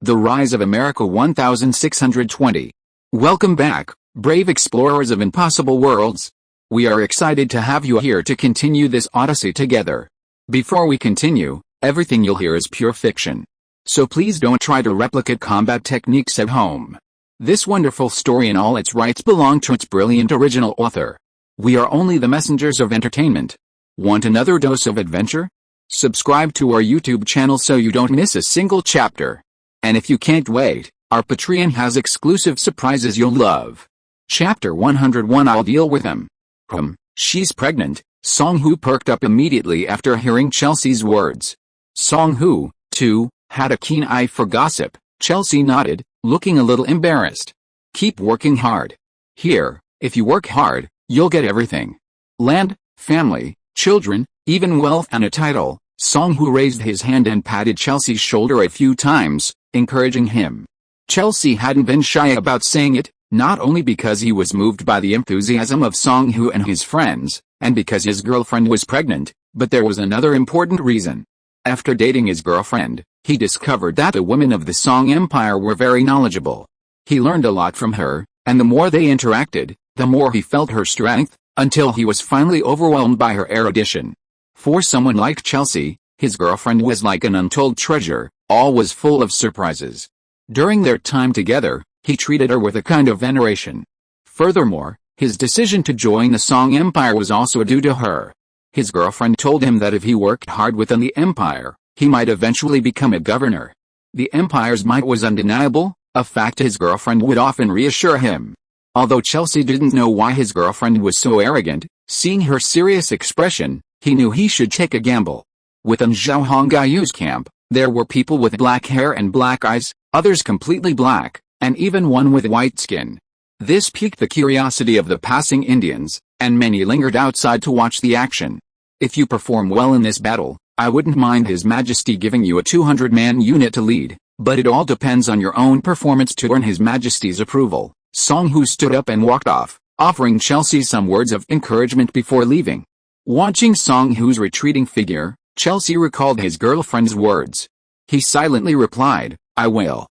The Rise of America 1620. Welcome back, brave explorers of impossible worlds. We are excited to have you here to continue this odyssey together. Before we continue, everything you'll hear is pure fiction. So please don't try to replicate combat techniques at home. This wonderful story in all its rights belong to its brilliant original author. We are only the messengers of entertainment. Want another dose of adventure? Subscribe to our YouTube channel so you don't miss a single chapter. And if you can't wait, our Patreon has exclusive surprises you'll love. Chapter 101. I'll deal with him. She's pregnant. Song-hoo perked up immediately after hearing Chelsea's words. Song-hoo, too, had a keen eye for gossip. Chelsea nodded, looking a little embarrassed. Keep working hard. Here, if you work hard, you'll get everything. Land, family, children, even wealth and a title. Song-hoo raised his hand and patted Chelsea's shoulder a few times, encouraging him. Chelsea hadn't been shy about saying it, not only because he was moved by the enthusiasm of Song-hoo and his friends, and because his girlfriend was pregnant, but there was another important reason. After dating his girlfriend, he discovered that the women of the Song Empire were very knowledgeable. He learned a lot from her, and the more they interacted, the more he felt her strength, until he was finally overwhelmed by her erudition. For someone like Chelsea, his girlfriend was like an untold treasure, always full of surprises. During their time together, he treated her with a kind of veneration. Furthermore, his decision to join the Song Empire was also due to her. His girlfriend told him that if he worked hard within the empire, he might eventually become a governor. The empire's might was undeniable, a fact his girlfriend would often reassure him. Although Chelsea didn't know why his girlfriend was so arrogant, seeing her serious expression, he knew he should take a gamble. Within Zhao Hongayu's camp, there were people with black hair and black eyes, others completely black, and even one with white skin. This piqued the curiosity of the passing Indians, and many lingered outside to watch the action. If you perform well in this battle, I wouldn't mind His Majesty giving you a 200-man unit to lead, but it all depends on your own performance to earn His Majesty's approval. Song-hoo stood up and walked off, offering Chelsea some words of encouragement before leaving. Watching Song-hoo's retreating figure, Chelsea recalled his girlfriend's words. He silently replied, I will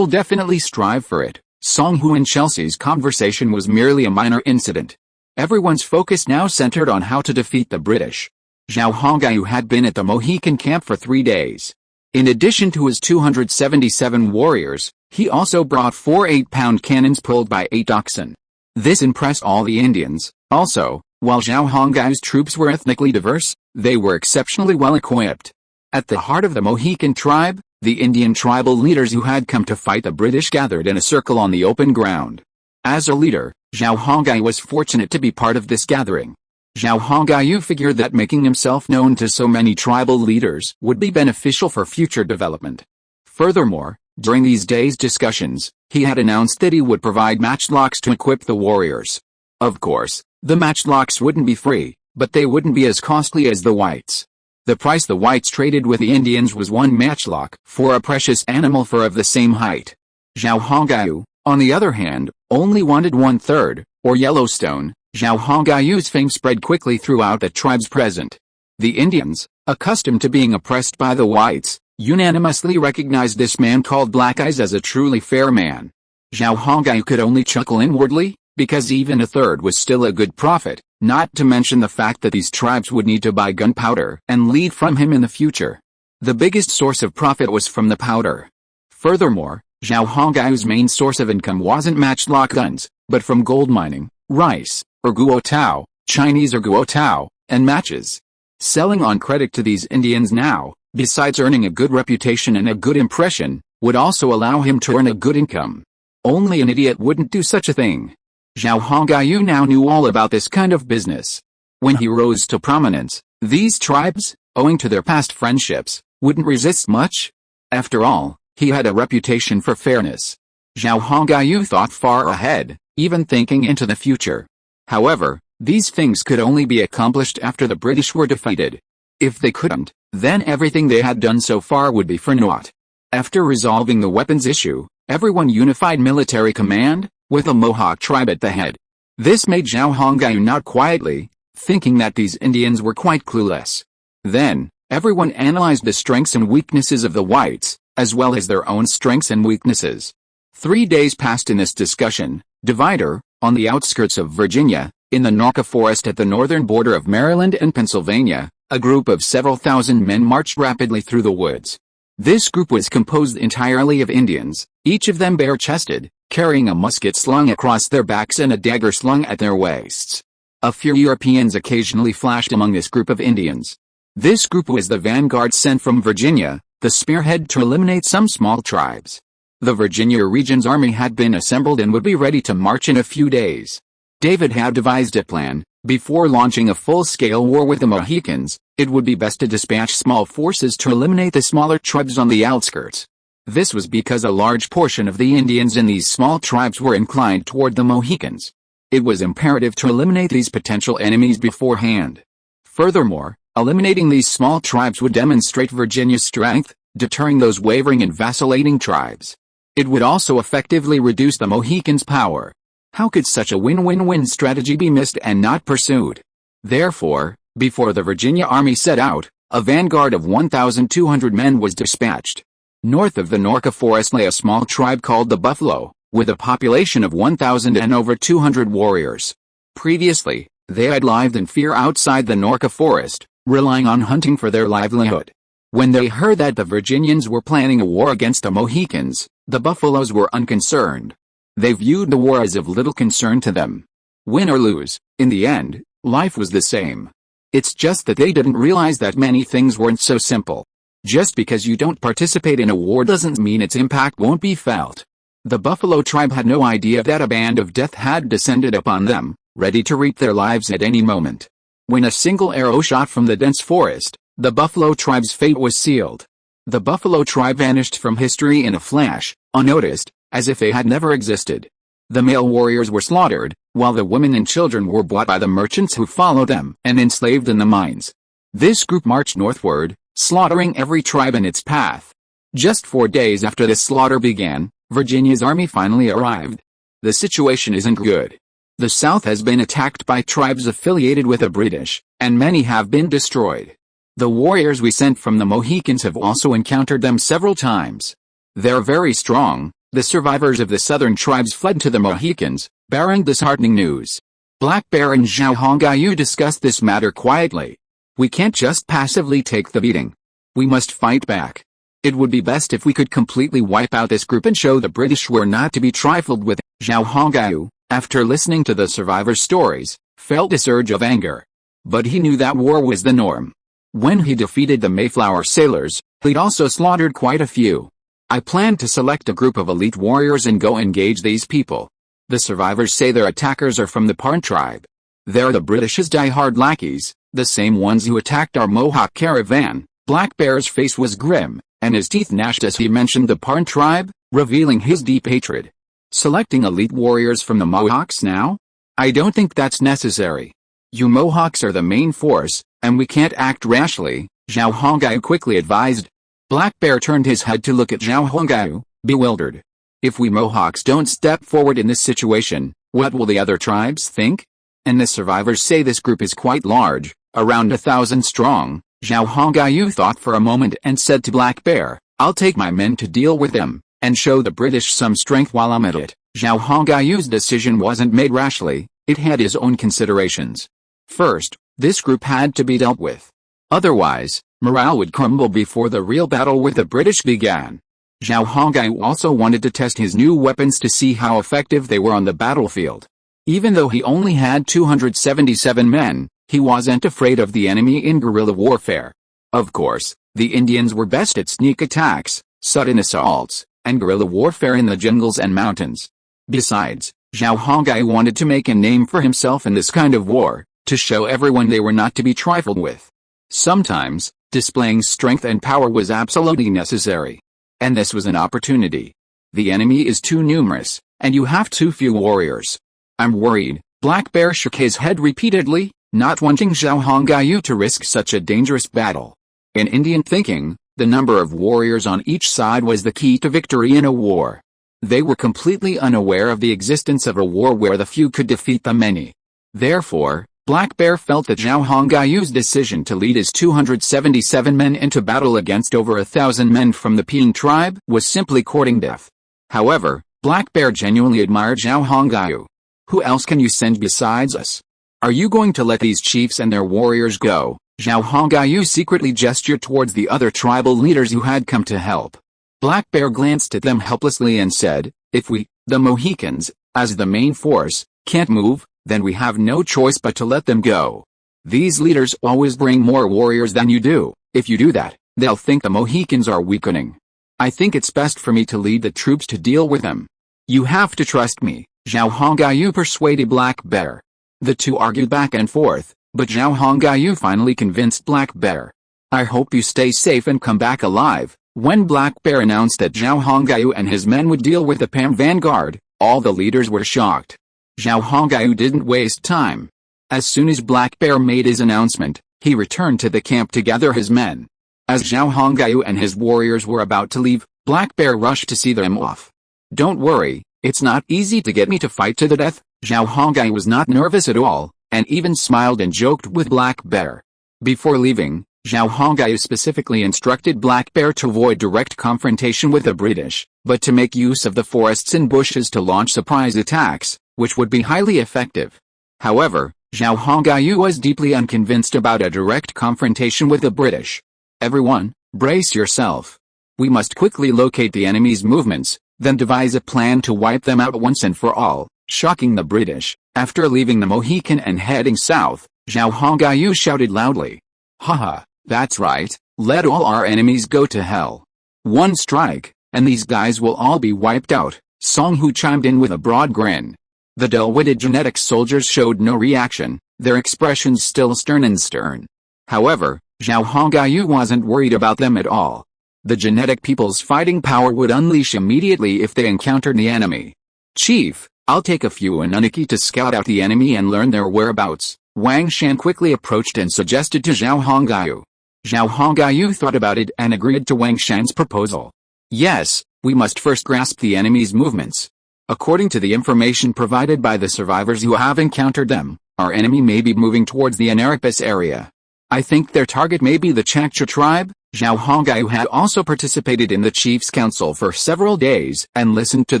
definitely strive for it. Song-hoo and Chelsea's conversation was merely a minor incident. Everyone's focus now centered on how to defeat the British. Zhao Hongyu had been at the Mohican camp for 3 days. In addition to his 277 warriors, he also brought 4 8-pound cannons pulled by 8 oxen. This impressed all the Indians. Also, while Zhao Hongyu's troops were ethnically diverse, they were exceptionally well equipped. At the heart of the Mohican tribe, the Indian tribal leaders who had come to fight the British gathered in a circle on the open ground. As a leader, Zhao Hongyu was fortunate to be part of this gathering. Zhao Hongyu figured that making himself known to so many tribal leaders would be beneficial for future development. Furthermore, during these days' discussions, he had announced that he would provide matchlocks to equip the warriors. Of course, the matchlocks wouldn't be free, but they wouldn't be as costly as the whites. The price the whites traded with the Indians was 1 matchlock for a precious animal fur of the same height. Zhao Hongyu, on the other hand, only wanted 1/3, or Yellowstone. Zhao Hongyu's fame spread quickly throughout the tribes present. The Indians, accustomed to being oppressed by the whites, unanimously recognized this man called Black Eyes as a truly fair man. Zhao Hongyu could only chuckle inwardly, because even 1/3 was still a good profit, not to mention the fact that these tribes would need to buy gunpowder and lead from him in the future. The biggest source of profit was from the powder. Furthermore, Zhao Hongyu's main source of income wasn't matchlock guns, but from gold mining, rice, or guo tao, Chinese or guo tao, and matches. Selling on credit to these Indians now, besides earning a good reputation and a good impression, would also allow him to earn a good income. Only an idiot wouldn't do such a thing. Zhao Hongyu now knew all about this kind of business. When he rose to prominence, these tribes, owing to their past friendships, wouldn't resist much. After all, he had a reputation for fairness. Zhao Hongyu thought far ahead, even thinking into the future. However, these things could only be accomplished after the British were defeated. If they couldn't, then everything they had done so far would be for naught. After resolving the weapons issue, everyone unified military command, with a Mohawk tribe at the head. This made Zhao Hongyu nod quietly, thinking that these Indians were quite clueless. Then, everyone analyzed the strengths and weaknesses of the whites, as well as their own strengths and weaknesses. 3 days passed in this discussion. Divider, on the outskirts of Virginia, in the Norca Forest at the northern border of Maryland and Pennsylvania, a group of several thousand men marched rapidly through the woods. This group was composed entirely of Indians, each of them bare-chested, carrying a musket slung across their backs and a dagger slung at their waists. A few Europeans occasionally flashed among this group of Indians. This group was the vanguard sent from Virginia, the spearhead to eliminate some small tribes. The Virginia region's army had been assembled and would be ready to march in a few days. David had devised a plan. Before launching a full-scale war with the Mohicans, it would be best to dispatch small forces to eliminate the smaller tribes on the outskirts. This was because a large portion of the Indians in these small tribes were inclined toward the Mohicans. It was imperative to eliminate these potential enemies beforehand. Furthermore, eliminating these small tribes would demonstrate Virginia's strength, deterring those wavering and vacillating tribes. It would also effectively reduce the Mohicans' power. How could such a win-win-win strategy be missed and not pursued? Therefore, before the Virginia army set out, a vanguard of 1,200 men was dispatched. North of the Norca Forest lay a small tribe called the Buffalo, with a population of 1,000 and over 200 warriors. Previously, they had lived in fear outside the Norca Forest, relying on hunting for their livelihood. When they heard that the Virginians were planning a war against the Mohicans, the Buffaloes were unconcerned. They viewed the war as of little concern to them. Win or lose, in the end, life was the same. It's just that they didn't realize that many things weren't so simple. Just because you don't participate in a war doesn't mean its impact won't be felt. The Buffalo tribe had no idea that a band of death had descended upon them, ready to reap their lives at any moment. When a single arrow shot from the dense forest, the Buffalo tribe's fate was sealed. The Buffalo tribe vanished from history in a flash, unnoticed, as if they had never existed. The male warriors were slaughtered, while the women and children were bought by the merchants who followed them and enslaved in the mines. This group marched northward, slaughtering every tribe in its path. Just 4 days after this slaughter began, Virginia's army finally arrived. The situation isn't good. The South has been attacked by tribes affiliated with the British, and many have been destroyed. The warriors we sent from the Mohicans have also encountered them several times. They're very strong. The survivors of the southern tribes fled to the Mohicans, bearing disheartening news. Black Bear and Zhao Hongyu discussed this matter quietly. We can't just passively take the beating. We must fight back. It would be best if we could completely wipe out this group and show the British we're not to be trifled with. Zhao Hongyu, after listening to the survivors' stories, felt a surge of anger. But he knew that war was the norm. When he defeated the Mayflower sailors, he'd also slaughtered quite a few. I plan to select a group of elite warriors and go engage these people. The survivors say their attackers are from the Parn tribe. They're the British's die-hard lackeys, the same ones who attacked our Mohawk caravan. Black Bear's face was grim, and his teeth gnashed as he mentioned the Parn tribe, revealing his deep hatred. Selecting elite warriors from the Mohawks now? I don't think that's necessary. You Mohawks are the main force, and we can't act rashly, Zhao Hongyu quickly advised. Black Bear turned his head to look at Zhao Hongyu, bewildered. If we Mohawks don't step forward in this situation, what will the other tribes think? And the survivors say this group is quite large, around 1,000 strong. Zhao Hongyu thought for a moment and said to Black Bear, I'll take my men to deal with them, and show the British some strength while I'm at it. Zhao Hongyu's decision wasn't made rashly, it had its own considerations. First, this group had to be dealt with. Otherwise, morale would crumble before the real battle with the British began. Zhao Hongyu also wanted to test his new weapons to see how effective they were on the battlefield. Even though he only had 277 men, he wasn't afraid of the enemy in guerrilla warfare. Of course, the Indians were best at sneak attacks, sudden assaults, and guerrilla warfare in the jungles and mountains. Besides, Zhao Hongyu wanted to make a name for himself in this kind of war, to show everyone they were not to be trifled with. Sometimes, displaying strength and power was absolutely necessary. And this was an opportunity. The enemy is too numerous, and you have too few warriors. I'm worried. Black Bear shook his head repeatedly, not wanting Zhao Hongyu to risk such a dangerous battle. In Indian thinking, the number of warriors on each side was the key to victory in a war. They were completely unaware of the existence of a war where the few could defeat the many. Therefore, Black Bear felt that Zhao Hongayu's decision to lead his 277 men into battle against over 1,000 men from the Ping tribe was simply courting death. However, Black Bear genuinely admired Zhao Hongayu. "Who else can you send besides us? Are you going to let these chiefs and their warriors go?" Zhao Hongayu secretly gestured towards the other tribal leaders who had come to help. Black Bear glanced at them helplessly and said, "If we, the Mohicans, as the main force, can't move, then we have no choice but to let them go. These leaders always bring more warriors than you do. If you do that, they'll think the Mohicans are weakening. I think it's best for me to lead the troops to deal with them. You have to trust me," Zhao Hongayu persuaded Black Bear. The two argued back and forth, but Zhao Hongayu finally convinced Black Bear. "I hope you stay safe and come back alive." When Black Bear announced that Zhao Hongayu and his men would deal with the Pam vanguard, all the leaders were shocked. Zhao Hongayu didn't waste time. As soon as Black Bear made his announcement, he returned to the camp to gather his men. As Zhao Hongayu and his warriors were about to leave, Black Bear rushed to see them off. "Don't worry, it's not easy to get me to fight to the death." Zhao Hongayu was not nervous at all, and even smiled and joked with Black Bear. Before leaving, Zhao Hongayu specifically instructed Black Bear to avoid direct confrontation with the British, but to make use of the forests and bushes to launch surprise attacks, which would be highly effective. However, Zhao Hongayu was deeply unconvinced about a direct confrontation with the British. "Everyone, brace yourself. We must quickly locate the enemy's movements, then devise a plan to wipe them out once and for all." Shocking the British, after leaving the Mohican and heading south, Zhao Hongayu shouted loudly, "Haha, that's right, let all our enemies go to hell. One strike, and these guys will all be wiped out." Song Hu chimed in with a broad grin. The dull-witted genetic soldiers showed no reaction, their expressions still stern. However, Zhao Hongayu wasn't worried about them at all. The genetic people's fighting power would unleash immediately if they encountered the enemy. "Chief, I'll take a few Anunnaki to scout out the enemy and learn their whereabouts," Wang Shan quickly approached and suggested to Zhao Hongayu. Zhao Hongayu thought about it and agreed to Wang Shan's proposal. "Yes, we must first grasp the enemy's movements. According to the information provided by the survivors who have encountered them, our enemy may be moving towards the Anaripus area. I think their target may be the Chakcha tribe." Zhao Hongayu had also participated in the chief's council for several days and listened to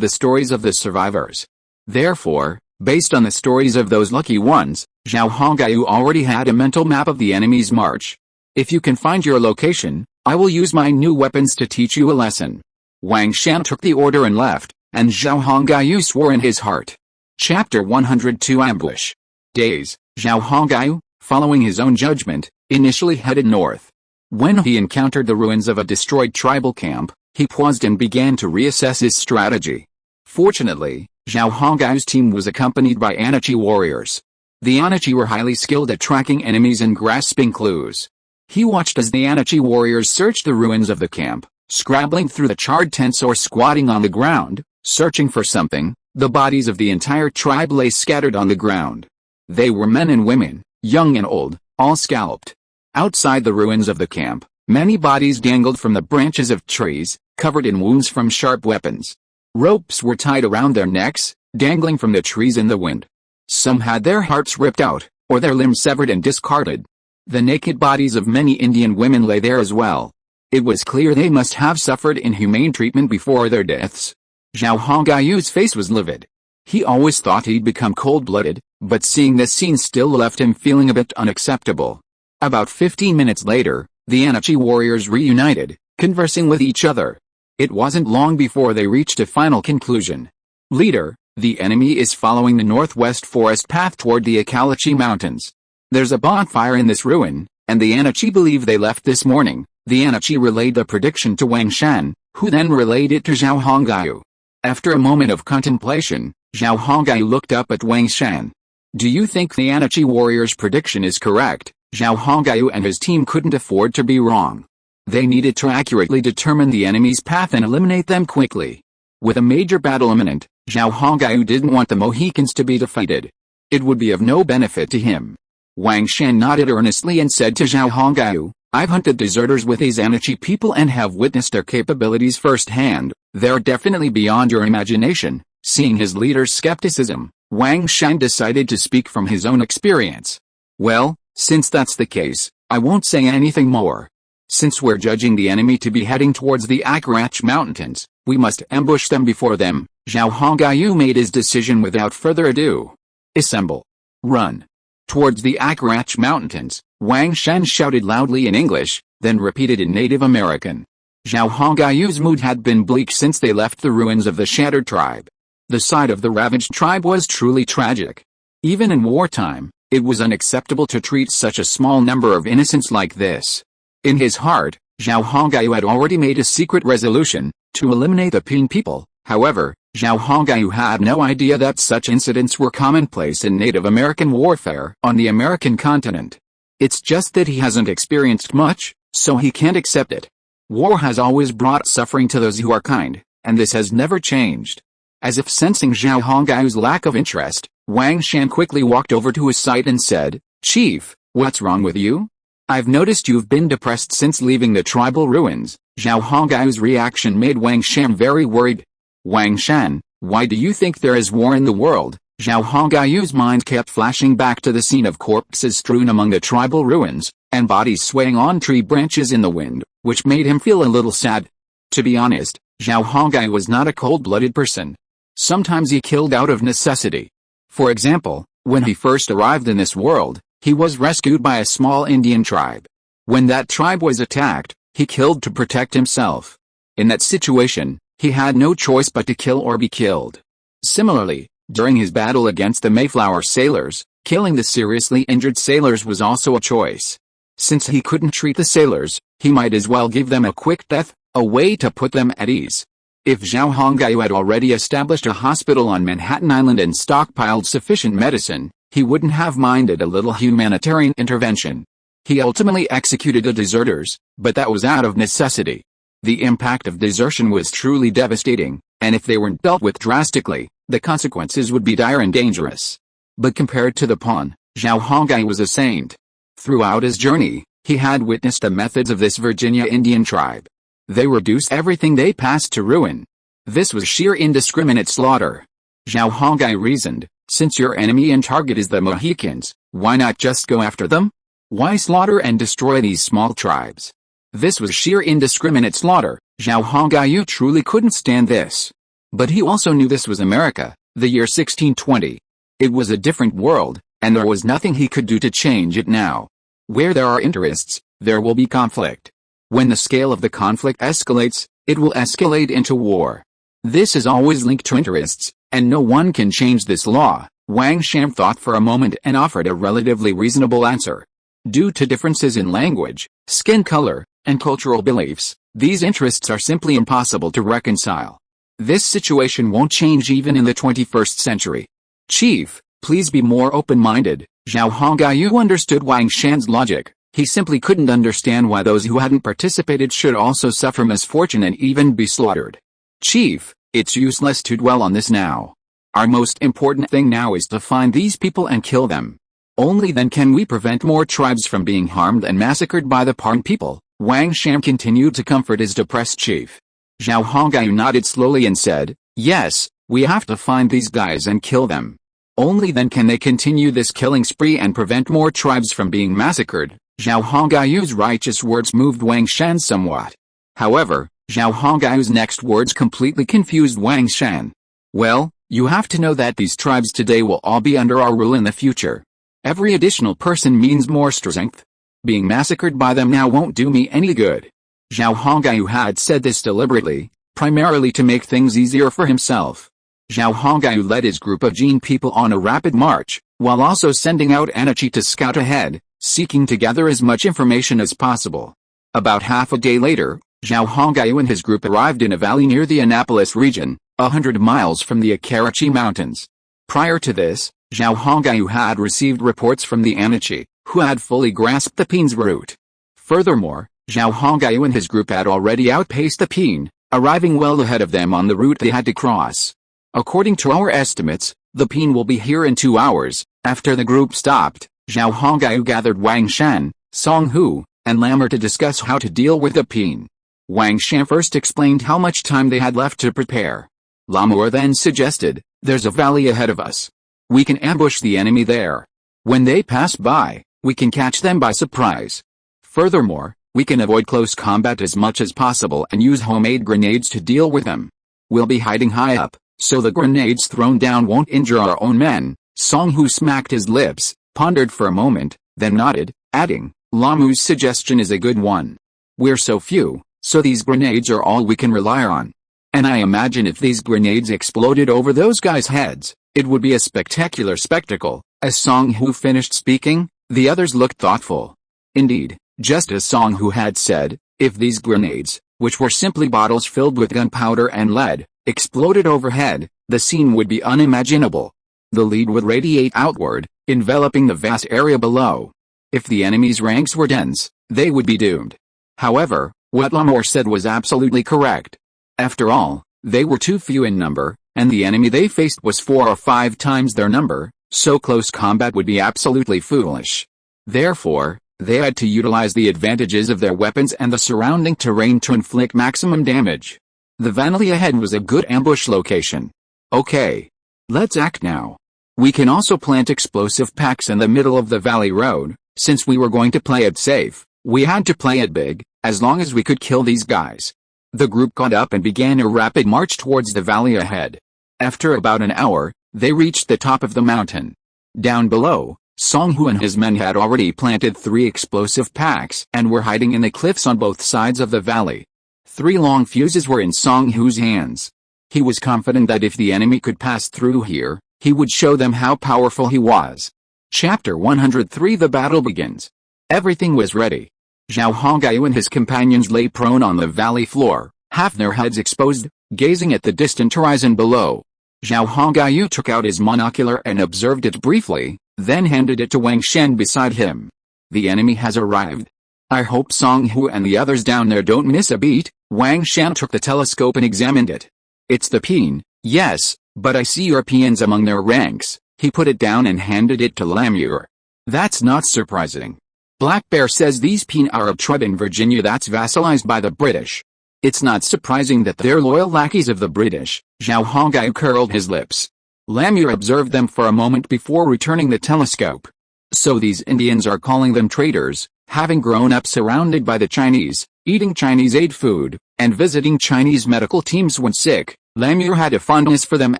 the stories of the survivors. Therefore, based on the stories of those lucky ones, Zhao Hongayu already had a mental map of the enemy's march. "If you can find your location, I will use my new weapons to teach you a lesson." Wang Shan took the order and left, and Zhao Hongayu swore in his heart. Chapter 102 Ambush. Days, Zhao Hongayu, following his own judgment, initially headed north. When he encountered the ruins of a destroyed tribal camp, he paused and began to reassess his strategy. Fortunately, Zhao Hongayu's team was accompanied by Anachi warriors. The Anachi were highly skilled at tracking enemies and grasping clues. He watched as the Anachi warriors searched the ruins of the camp, scrabbling through the charred tents or squatting on the ground, searching for something. The bodies of the entire tribe lay scattered on the ground. They were men and women, young and old, all scalped. Outside the ruins of the camp, many bodies dangled from the branches of trees, covered in wounds from sharp weapons. Ropes were tied around their necks, dangling from the trees in the wind. Some had their hearts ripped out, or their limbs severed and discarded. The naked bodies of many Indian women lay there as well. It was clear they must have suffered inhumane treatment before their deaths. Zhao Hongayu's face was livid. He always thought he'd become cold-blooded, but seeing this scene still left him feeling a bit unacceptable. About 15 minutes later, the Anachi warriors reunited, conversing with each other. It wasn't long before they reached a final conclusion. "Leader, the enemy is following the northwest forest path toward the Akalachi Mountains. There's a bonfire in this ruin, and the Anachi believe they left this morning." The Anachi relayed the prediction to Wang Shan, who then relayed it to Zhao Hongayu. After a moment of contemplation, Zhao Hongayu looked up at Wang Shan. "Do you think the Anachi warrior's prediction is correct?" Zhao Hongayu and his team couldn't afford to be wrong. They needed to accurately determine the enemy's path and eliminate them quickly. With a major battle imminent, Zhao Hongayu didn't want the Mohicans to be defeated. It would be of no benefit to him. Wang Shan nodded earnestly and said to Zhao Hongayu, "I've hunted deserters with these Anachi people and have witnessed their capabilities firsthand. They're definitely beyond your imagination." Seeing his leader's skepticism, Wang Shan decided to speak from his own experience. Well, since that's the case, I won't say anything more. Since we're judging the enemy to be heading towards the Akarach Mountains, we must ambush them before them. Zhao Hongyu made his decision without further ado. Assemble. Run. Towards the Akarach Mountains, Wang Shen shouted loudly in English, then repeated in Native American. Zhao Hongyu's mood had been bleak since they left the ruins of the shattered tribe. The sight of the ravaged tribe was truly tragic. Even in wartime, it was unacceptable to treat such a small number of innocents like this. In his heart, Zhao Hongyu had already made a secret resolution to eliminate the Ping people. However, Zhao Hongyu had no idea that such incidents were commonplace in Native American warfare on the American continent. It's just that he hasn't experienced much, so he can't accept it. War has always brought suffering to those who are kind, and this has never changed. As if sensing Zhao Hongyu's lack of interest, Wang Shan quickly walked over to his side and said, "Chief, what's wrong with you? I've noticed you've been depressed since leaving the tribal ruins." Zhao Hongyu's reaction made Wang Shan very worried. "Wang Shan, why do you think there is war in the world?" Zhao Hongyu's mind kept flashing back to the scene of corpses strewn among the tribal ruins, and bodies swaying on tree branches in the wind, which made him feel a little sad. To be honest, Zhao Hongyu was not a cold-blooded person. Sometimes he killed out of necessity. For example, when he first arrived in this world, he was rescued by a small Indian tribe. When that tribe was attacked, he killed to protect himself. In that situation, he had no choice but to kill or be killed. Similarly, during his battle against the Mayflower sailors, killing the seriously injured sailors was also a choice. Since he couldn't treat the sailors, he might as well give them a quick death, a way to put them at ease. If Zhao Hongyu had already established a hospital on Manhattan Island and stockpiled sufficient medicine, he wouldn't have minded a little humanitarian intervention. He ultimately executed the deserters, but that was out of necessity. The impact of desertion was truly devastating, and if they weren't dealt with drastically, the consequences would be dire and dangerous. But compared to the pawn, Zhao Hongyu was a saint. Throughout his journey, he had witnessed the methods of this Virginia Indian tribe. They reduced everything they passed to ruin. This was sheer indiscriminate slaughter. Zhao Hongyu reasoned, since your enemy and target is the Mohicans, why not just go after them? Why slaughter and destroy these small tribes? This was sheer indiscriminate slaughter. Zhao Hongyu truly couldn't stand this. But he also knew this was America, the year 1620. It was a different world, and there was nothing he could do to change it now. Where there are interests, there will be conflict. When the scale of the conflict escalates, it will escalate into war. This is always linked to interests, and no one can change this law. Wang Shan thought for a moment and offered a relatively reasonable answer. Due to differences in language, skin color, and cultural beliefs, these interests are simply impossible to reconcile. This situation won't change even in the 21st century. Chief, please be more open-minded. Zhao Hongyu understood Wang Shan's logic. He simply couldn't understand why those who hadn't participated should also suffer misfortune and even be slaughtered. Chief, it's useless to dwell on this now. Our most important thing now is to find these people and kill them. Only then can we prevent more tribes from being harmed and massacred by the Parn people. Wang Shan continued to comfort his depressed chief. Zhao Hongyu nodded slowly and said, "Yes, we have to find these guys and kill them. Only then can they continue this killing spree and prevent more tribes from being massacred." Zhao Hongyu's righteous words moved Wang Shan somewhat. However, Zhao Hongyu's next words completely confused Wang Shan. "Well, you have to know that these tribes today will all be under our rule in the future. Every additional person means more strength. Being massacred by them now won't do me any good." Zhao Hongyu had said this deliberately, primarily to make things easier for himself. Zhao Hongyu led his group of Jin people on a rapid march, while also sending out Anichi to scout ahead, seeking to gather as much information as possible. About half a day later, Zhao Hongyu and his group arrived in a valley near the Annapolis region, 100 miles from the Akarachi Mountains. Prior to this, Zhao Hongyu had received reports from the Anichi, who had fully grasped the Ping's route. Furthermore, Zhao Hongyu and his group had already outpaced the Ping, arriving well ahead of them on the route they had to cross. According to our estimates, the Ping will be here in 2 hours. After the group stopped, Zhao Hongyu gathered Wang Shan, Song Hu, and Lammer to discuss how to deal with the Ping. Wang Shan first explained how much time they had left to prepare. Lammer then suggested, "There's a valley ahead of us. We can ambush the enemy there. When they pass by, We can catch them by surprise. Furthermore, we can avoid close combat as much as possible and use homemade grenades to deal with them. We'll be hiding high up, so the grenades thrown down won't injure our own men." Song Hu smacked his lips, pondered for a moment, then nodded, adding, "Lamu's suggestion is a good one. We're so few, so these grenades are all we can rely on. And I imagine if these grenades exploded over those guys' heads, it would be a spectacular spectacle." As Song Hu finished speaking, the others looked thoughtful. Indeed, just as Song Hu had said, if these grenades, which were simply bottles filled with gunpowder and lead, exploded overhead, the scene would be unimaginable. The lead would radiate outward, enveloping the vast area below. If the enemy's ranks were dense, they would be doomed. However, what Lamore said was absolutely correct. After all, they were too few in number, and the enemy they faced was 4 or 5 times their number, so close combat would be absolutely foolish. Therefore, they had to utilize the advantages of their weapons and the surrounding terrain to inflict maximum damage. The valley ahead was a good ambush location. Okay. Let's act now. We can also plant explosive packs in the middle of the valley road. Since we were going to play it safe, we had to play it big, as long as we could kill these guys. The group got up and began a rapid march towards the valley ahead. After about an hour, they reached the top of the mountain. Down below, Song Hu and his men had already planted 3 explosive packs and were hiding in the cliffs on both sides of the valley. 3 long fuses were in Song Hu's hands. He was confident that if the enemy could pass through here, he would show them how powerful he was. Chapter 103 The battle begins. Everything was ready. Zhao Hongyu and his companions lay prone on the valley floor, half their heads exposed, gazing at the distant horizon below. Zhao Hongyu took out his monocular and observed it briefly, then handed it to Wang Shen beside him. "The enemy has arrived. I hope Song Hu and the others down there don't miss a beat." Wang Shen took the telescope and examined it. "It's the Peen, yes, but I see Europeans among their ranks." He put it down and handed it to Lamure. "That's not surprising. Black Bear says these Peen are a tribe in Virginia that's vassalized by the British. It's not surprising that they're loyal lackeys of the British." Zhao Hongyu curled his lips. Lamure observed them for a moment before returning the telescope. "So these Indians are calling them traitors, having grown up surrounded by the Chinese, eating Chinese aid food, and visiting Chinese medical teams when sick." Lamure had a fondness for them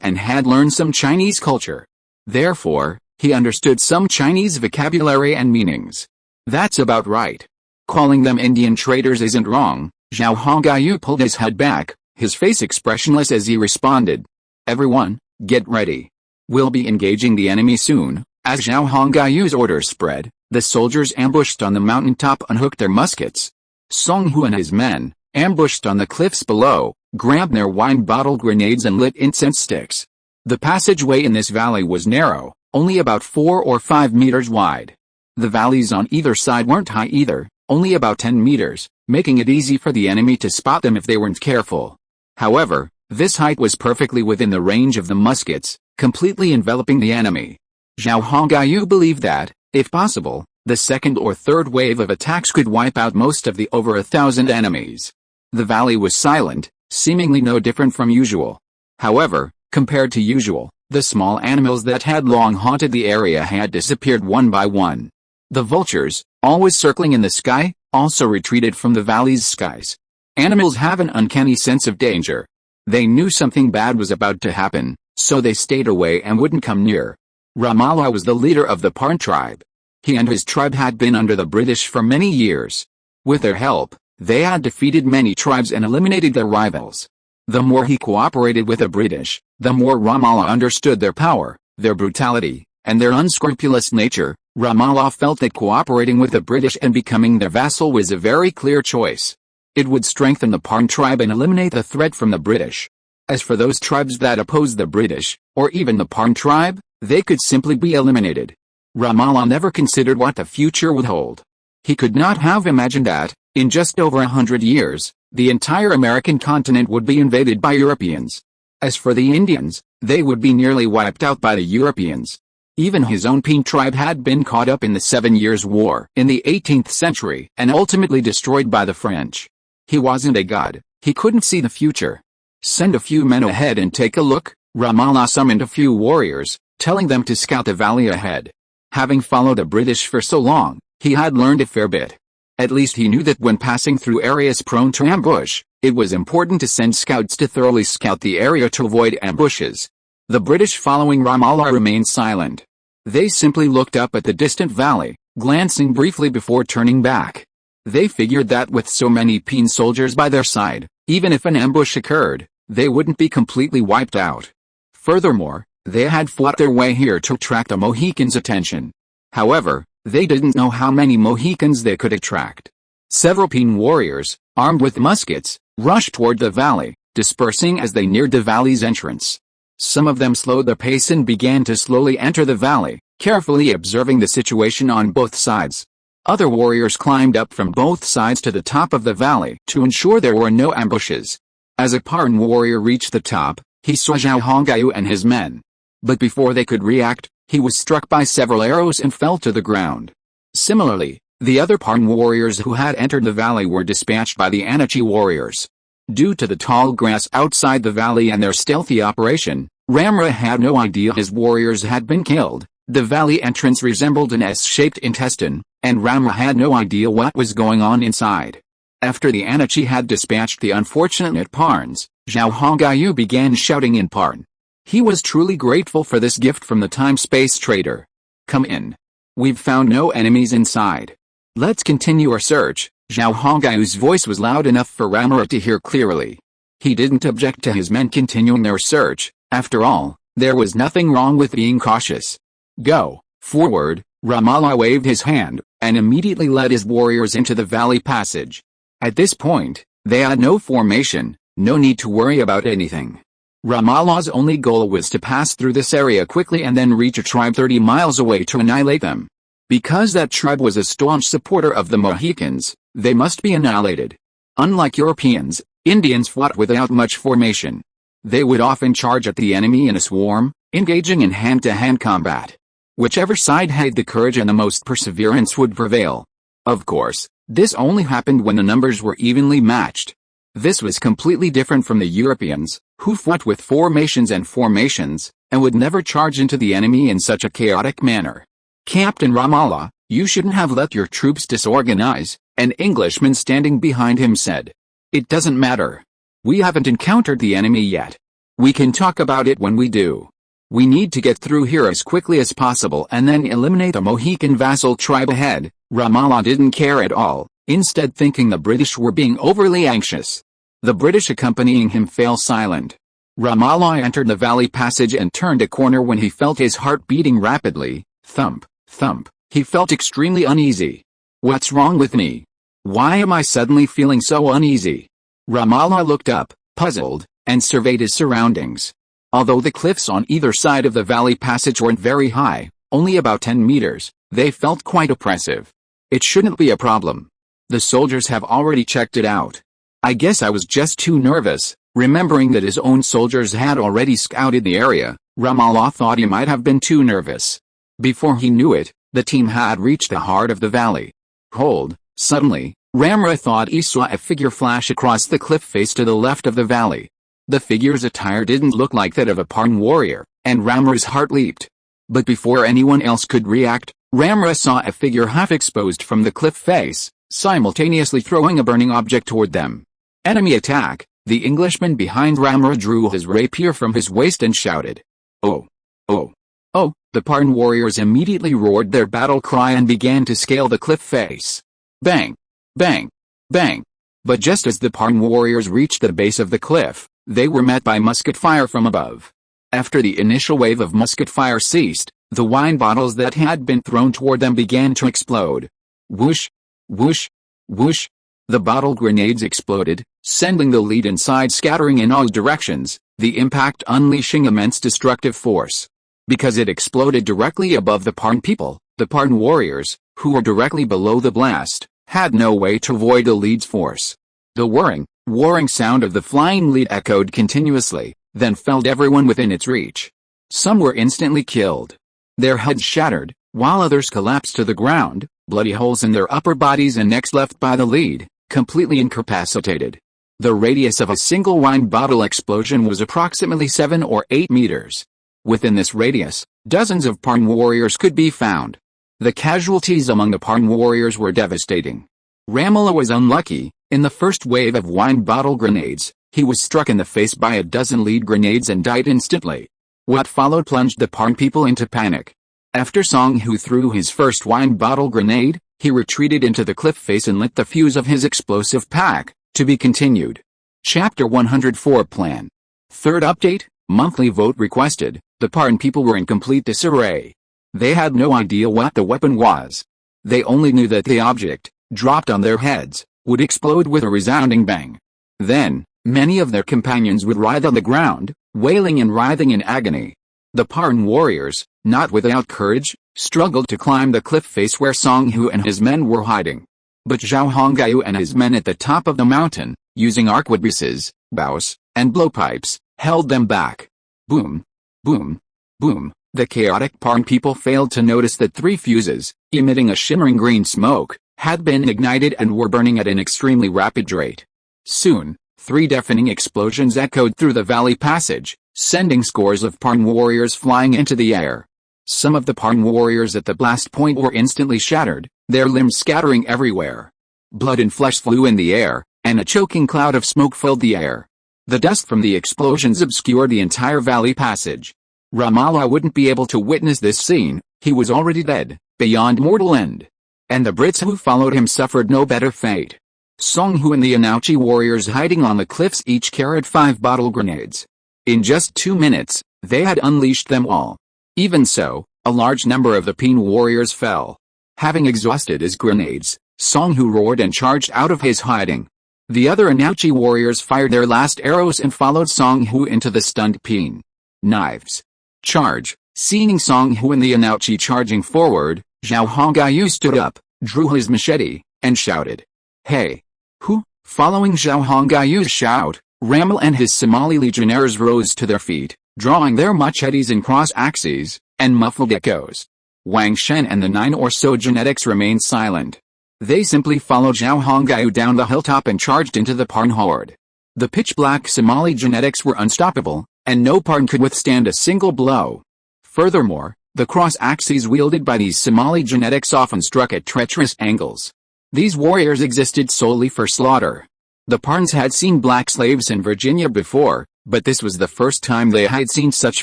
and had learned some Chinese culture. Therefore, he understood some Chinese vocabulary and meanings. "That's about right. Calling them Indian traitors isn't wrong." Zhao Hongyu pulled his head back, his face expressionless as he responded. "Everyone, get ready. We'll be engaging the enemy soon." As Zhao Hongyu's orders spread, the soldiers ambushed on the mountaintop unhooked their muskets. Song Hu and his men, ambushed on the cliffs below, grabbed their wine bottle grenades and lit incense sticks. The passageway in this valley was narrow, only about 4 or 5 meters wide. The valleys on either side weren't high either, only about 10 meters, making it easy for the enemy to spot them if they weren't careful. However, this height was perfectly within the range of the muskets, completely enveloping the enemy. Zhao Hongyu believed that, if possible, the second or third wave of attacks could wipe out most of the over 1,000 enemies. The valley was silent, seemingly no different from usual. However, compared to usual, the small animals that had long haunted the area had disappeared one by one. The vultures, always circling in the sky, also retreated from the valley's skies. Animals have an uncanny sense of danger. They knew something bad was about to happen, so they stayed away and wouldn't come near. Ramallah was the leader of the Parn tribe. He and his tribe had been under the British for many years. With their help, they had defeated many tribes and eliminated their rivals. The more he cooperated with the British, the more Ramallah understood their power, their brutality, and their unscrupulous nature. Ramallah felt that cooperating with the British and becoming their vassal was a very clear choice. It would strengthen the Parn tribe and eliminate the threat from the British. As for those tribes that opposed the British, or even the Parn tribe, they could simply be eliminated. Ramallah never considered what the future would hold. He could not have imagined that, in just over 100 years, the entire American continent would be invaded by Europeans. As for the Indians, they would be nearly wiped out by the Europeans. Even his own Peen tribe had been caught up in the 7 Years' War in the 18th century and ultimately destroyed by the French. He wasn't a god, he couldn't see the future. "Send a few men ahead and take a look." Ramallah summoned a few warriors, telling them to scout the valley ahead. Having followed the British for so long, he had learned a fair bit. At least he knew that when passing through areas prone to ambush, it was important to send scouts to thoroughly scout the area to avoid ambushes. The British following Ramallah remained silent. They simply looked up at the distant valley, glancing briefly before turning back. They figured that with so many Peen soldiers by their side, even if an ambush occurred, they wouldn't be completely wiped out. Furthermore, they had fought their way here to attract the Mohicans' attention. However, they didn't know how many Mohicans they could attract. Several Peen warriors, armed with muskets, rushed toward the valley, dispersing as they neared the valley's entrance. Some of them slowed their pace and began to slowly enter the valley, carefully observing the situation on both sides. Other warriors climbed up from both sides to the top of the valley to ensure there were no ambushes. As a Parn warrior reached the top, he saw Zhao Hongyu and his men. But before they could react, he was struck by several arrows and fell to the ground. Similarly, the other Parn warriors who had entered the valley were dispatched by the Anachi warriors. Due to the tall grass outside the valley and their stealthy operation, Ramra had no idea his warriors had been killed. The valley entrance resembled an S-shaped intestine, and Ramra had no idea what was going on inside. After the Anachi had dispatched the unfortunate Parns, Zhao Hongyu began shouting in Parn. He was truly grateful for this gift from the time-space trader. "Come in. We've found no enemies inside. Let's continue our search." Zhao Hongyu's voice was loud enough for Ramra to hear clearly. He didn't object to his men continuing their search. After all, there was nothing wrong with being cautious. "Go forward." Ramallah waved his hand, and immediately led his warriors into the valley passage. At this point, they had no formation, no need to worry about anything. Ramallah's only goal was to pass through this area quickly and then reach a tribe 30 miles away to annihilate them. Because that tribe was a staunch supporter of the Mohicans, they must be annihilated. Unlike Europeans, Indians fought without much formation. They would often charge at the enemy in a swarm, engaging in hand-to-hand combat. Whichever side had the courage and the most perseverance would prevail. Of course, this only happened when the numbers were evenly matched. This was completely different from the Europeans, who fought with formations, and would never charge into the enemy in such a chaotic manner. "Captain Ramallah, you shouldn't have let your troops disorganize," an Englishman standing behind him said. "It doesn't matter. We haven't encountered the enemy yet. We can talk about it when we do. We need to get through here as quickly as possible and then eliminate a Mohican vassal tribe ahead." Ramallah didn't care at all, instead thinking the British were being overly anxious. The British accompanying him fell silent. Ramallah entered the valley passage and turned a corner when he felt his heart beating rapidly. Thump, thump. He felt extremely uneasy. "What's wrong with me? Why am I suddenly feeling so uneasy?" Ramallah looked up, puzzled, and surveyed his surroundings. Although the cliffs on either side of the valley passage weren't very high, only about 10 meters, they felt quite oppressive. It shouldn't be a problem. The soldiers have already checked it out. I guess I was just too nervous. Remembering that his own soldiers had already scouted the area, Ramallah thought he might have been too nervous. Before he knew it, the team had reached the heart of the valley. Hold! Suddenly, Ramra thought he saw a figure flash across the cliff face to the left of the valley. The figure's attire didn't look like that of a Parn warrior, and Ramra's heart leaped. But before anyone else could react, Ramra saw a figure half exposed from the cliff face, simultaneously throwing a burning object toward them. "Enemy attack!" The Englishman behind Ramra drew his rapier from his waist and shouted. "Oh! Oh! Oh!" The Parn warriors immediately roared their battle cry and began to scale the cliff face. Bang! Bang! Bang! But just as the Parn warriors reached the base of the cliff, they were met by musket fire from above. After the initial wave of musket fire ceased, the wine bottles that had been thrown toward them began to explode. Whoosh! Whoosh! Whoosh! The bottle grenades exploded, sending the lead inside scattering in all directions, the impact unleashing immense destructive force. Because it exploded directly above the Parn people, the Parn warriors, who were directly below the blast, had no way to avoid the lead's force. The whirring sound of the flying lead echoed continuously, then felled everyone within its reach. Some were instantly killed. Their heads shattered, while others collapsed to the ground, bloody holes in their upper bodies and necks left by the lead, completely incapacitated. The radius of a single wine bottle explosion was approximately 7 or 8 meters. Within this radius, dozens of Parn warriors could be found, The casualties among the Parn warriors were devastating. Ramallah was unlucky. In the first wave of wine bottle grenades, he was struck in the face by a dozen lead grenades and died instantly. What followed plunged the Parn people into panic. After Song Hu threw his first wine bottle grenade, he retreated into the cliff face and lit the fuse of his explosive pack. To be continued. Chapter 104 Plan. Third update, monthly vote requested. The Parn people were in complete disarray. They had no idea what the weapon was. They only knew that the object, dropped on their heads, would explode with a resounding bang. Then, many of their companions would writhe on the ground, wailing and writhing in agony. The Parn warriors, not without courage, struggled to climb the cliff face where Song Hu and his men were hiding. But Zhao Hongyu and his men at the top of the mountain, using arquebuses, bows, and blowpipes, held them back. Boom, boom, boom. The chaotic Parn people failed to notice that 3 fuses, emitting a shimmering green smoke, had been ignited and were burning at an extremely rapid rate. Soon, 3 deafening explosions echoed through the valley passage, sending scores of Parn warriors flying into the air. Some of the Parn warriors at the blast point were instantly shattered, their limbs scattering everywhere. Blood and flesh flew in the air, and a choking cloud of smoke filled the air. The dust from the explosions obscured the entire valley passage. Ramallah wouldn't be able to witness this scene, he was already dead, beyond mortal end. And the Brits who followed him suffered no better fate. Song Hu and the Anouchi warriors hiding on the cliffs each carried 5 bottle grenades. In just 2 minutes, they had unleashed them all. Even so, a large number of the Peen warriors fell. Having exhausted his grenades, Song Hu roared and charged out of his hiding. The other Anouchi warriors fired their last arrows and followed Song Hu into the stunned Peen. Knives. Charge. Seeing Song Hu and the Anouchi charging forward, Zhao Hongyu stood up, drew his machete, and shouted, "Hey! Who?" Following Zhao Hongyu's shout, Ramal and his Somali legionnaires rose to their feet, drawing their machetes in cross-axes, and muffled echoes. Wang Shen and the 9 or so genetics remained silent. They simply followed Zhao Hongyu down the hilltop and charged into the Parn horde. The pitch-black Somali genetics were unstoppable, and no Parn could withstand a single blow. Furthermore, the cross-axes wielded by these Somali genetics often struck at treacherous angles. These warriors existed solely for slaughter. The Parns had seen black slaves in Virginia before, but this was the first time they had seen such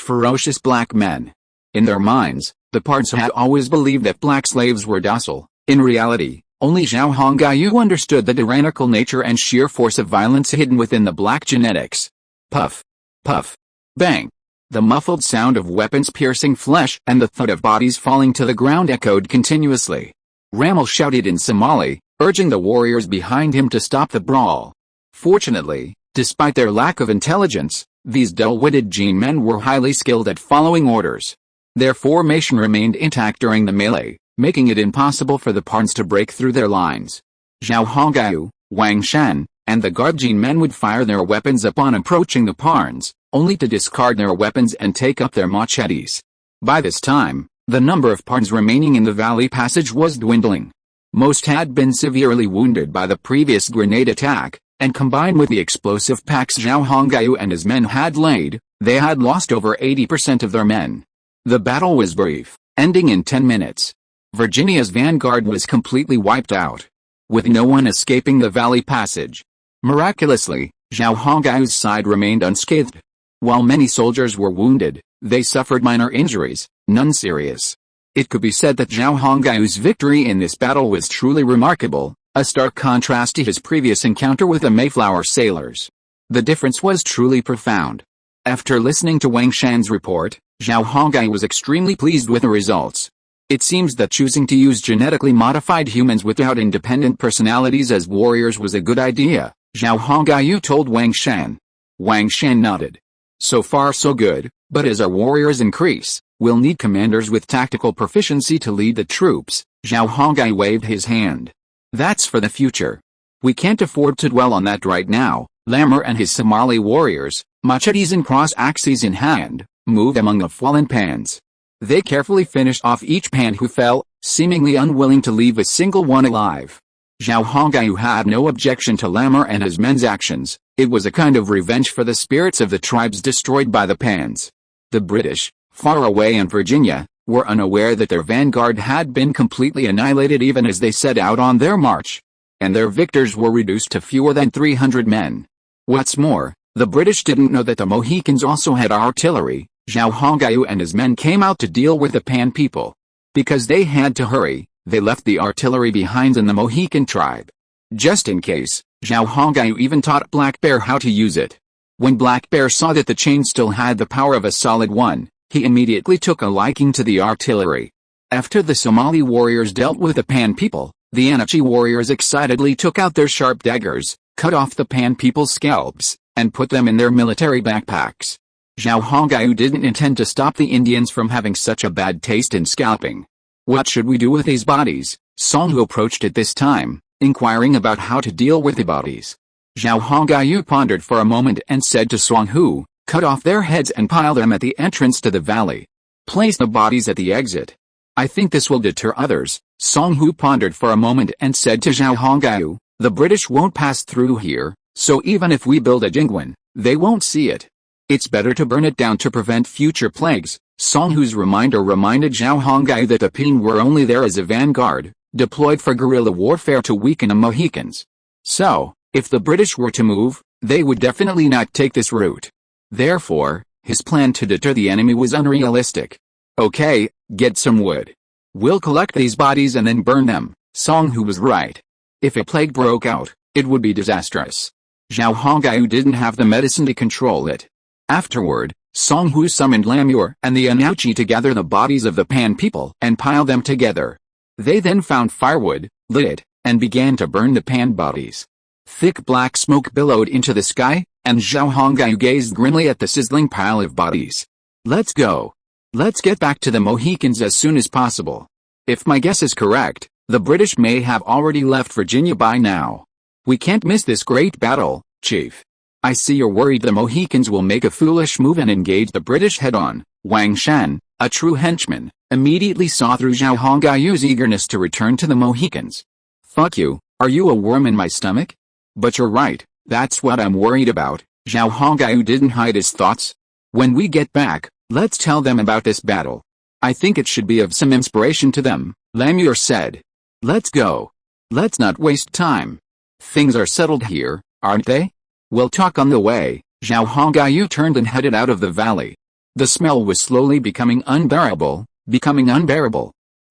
ferocious black men. In their minds, the Parns had always believed that black slaves were docile. In reality, only Zhao Hongyu understood the tyrannical nature and sheer force of violence hidden within the black genetics. Puff, puff, bang. The muffled sound of weapons piercing flesh and the thud of bodies falling to the ground echoed continuously. Ramal shouted in Somali, urging the warriors behind him to stop the brawl. Fortunately, despite their lack of intelligence, these dull-witted Jin men were highly skilled at following orders. Their formation remained intact during the melee, making it impossible for the Parns to break through their lines. Zhao Hongyu, Wang Shen, and the guard Jin men would fire their weapons upon approaching the Parns, only to discard their weapons and take up their machetes. By this time, the number of Parns remaining in the valley passage was dwindling. Most had been severely wounded by the previous grenade attack, and combined with the explosive packs Zhao Hongyu and his men had laid, they had lost over 80% of their men. The battle was brief, ending in 10 minutes. Virginia's vanguard was completely wiped out, with no one escaping the valley passage. Miraculously, Zhao Hongyu's side remained unscathed. While many soldiers were wounded, they suffered minor injuries, none serious. It could be said that Zhao Hongyu's victory in this battle was truly remarkable, a stark contrast to his previous encounter with the Mayflower sailors. The difference was truly profound. After listening to Wang Shan's report, Zhao Hongyu was extremely pleased with the results. It seems that choosing to use genetically modified humans without independent personalities as warriors was a good idea, Zhao Hongyu told Wang Shan. Wang Shan nodded. So far so good, but as our warriors increase, we'll need commanders with tactical proficiency to lead the troops. Zhao Hongyu waved his hand. That's for the future. We can't afford to dwell on that right now. Lammer and his Somali warriors, machetes and cross-axes in hand, moved among the fallen Pans. They carefully finished off each Pan who fell, seemingly unwilling to leave a single one alive. Zhao Hongyu had no objection to Lammer and his men's actions. It was a kind of revenge for the spirits of the tribes destroyed by the Pans. The British, far away in Virginia, were unaware that their vanguard had been completely annihilated even as they set out on their march. And their victors were reduced to fewer than 300 men. What's more, the British didn't know that the Mohicans also had artillery. Zhao Hongyu and his men came out to deal with the Pan people. Because they had to hurry, they left the artillery behind in the Mohican tribe. Just in case, Zhao Hongyu even taught Black Bear how to use it. When Black Bear saw that the chain still had the power of a solid one, he immediately took a liking to the artillery. After the Somali warriors dealt with the Pan people, the Anachi warriors excitedly took out their sharp daggers, cut off the Pan people's scalps, and put them in their military backpacks. Zhao Hongyu didn't intend to stop the Indians from having such a bad taste in scalping. What should we do with these bodies? Song Hu approached at this time, inquiring about how to deal with the bodies. Zhao Hongyu pondered for a moment and said to Song Hu, cut off their heads and pile them at the entrance to the valley. Place the bodies at the exit. I think this will deter others. Song Hu pondered for a moment and said to Zhao Hongyu, the British won't pass through here, so even if we build a jingwan, they won't see it. It's better to burn it down to prevent future plagues. Song Hu's reminder reminded Zhao Hongyu that the Ping were only there as a vanguard, deployed for guerrilla warfare to weaken the Mohicans. So, if the British were to move, they would definitely not take this route. Therefore, his plan to deter the enemy was unrealistic. Okay, get some wood. We'll collect these bodies and then burn them. Song Hu was right. If a plague broke out, it would be disastrous. Zhao Hongyu didn't have the medicine to control it. Afterward, Song Hu summoned Lamur and the Anachi to gather the bodies of the Pan people and pile them together. They then found firewood, lit it, and began to burn the Pan bodies. Thick black smoke billowed into the sky, and Zhao Hongyu gazed grimly at the sizzling pile of bodies. Let's go. Let's get back to the Mohicans as soon as possible. If my guess is correct, the British may have already left Virginia by now. We can't miss this great battle, Chief. I see you're worried the Mohicans will make a foolish move and engage the British head-on. Wang Shan, a true henchman, immediately saw through Zhao Hongyu's eagerness to return to the Mohicans. Fuck you, are you a worm in my stomach? But you're right, that's what I'm worried about. Zhao Hongyu didn't hide his thoughts. When we get back, let's tell them about this battle. I think it should be of some inspiration to them, Lamur said. Let's go. Let's not waste time. Things are settled here, aren't they? We'll talk on the way. Zhao Hongyu turned and headed out of the valley. The smell was slowly becoming unbearable.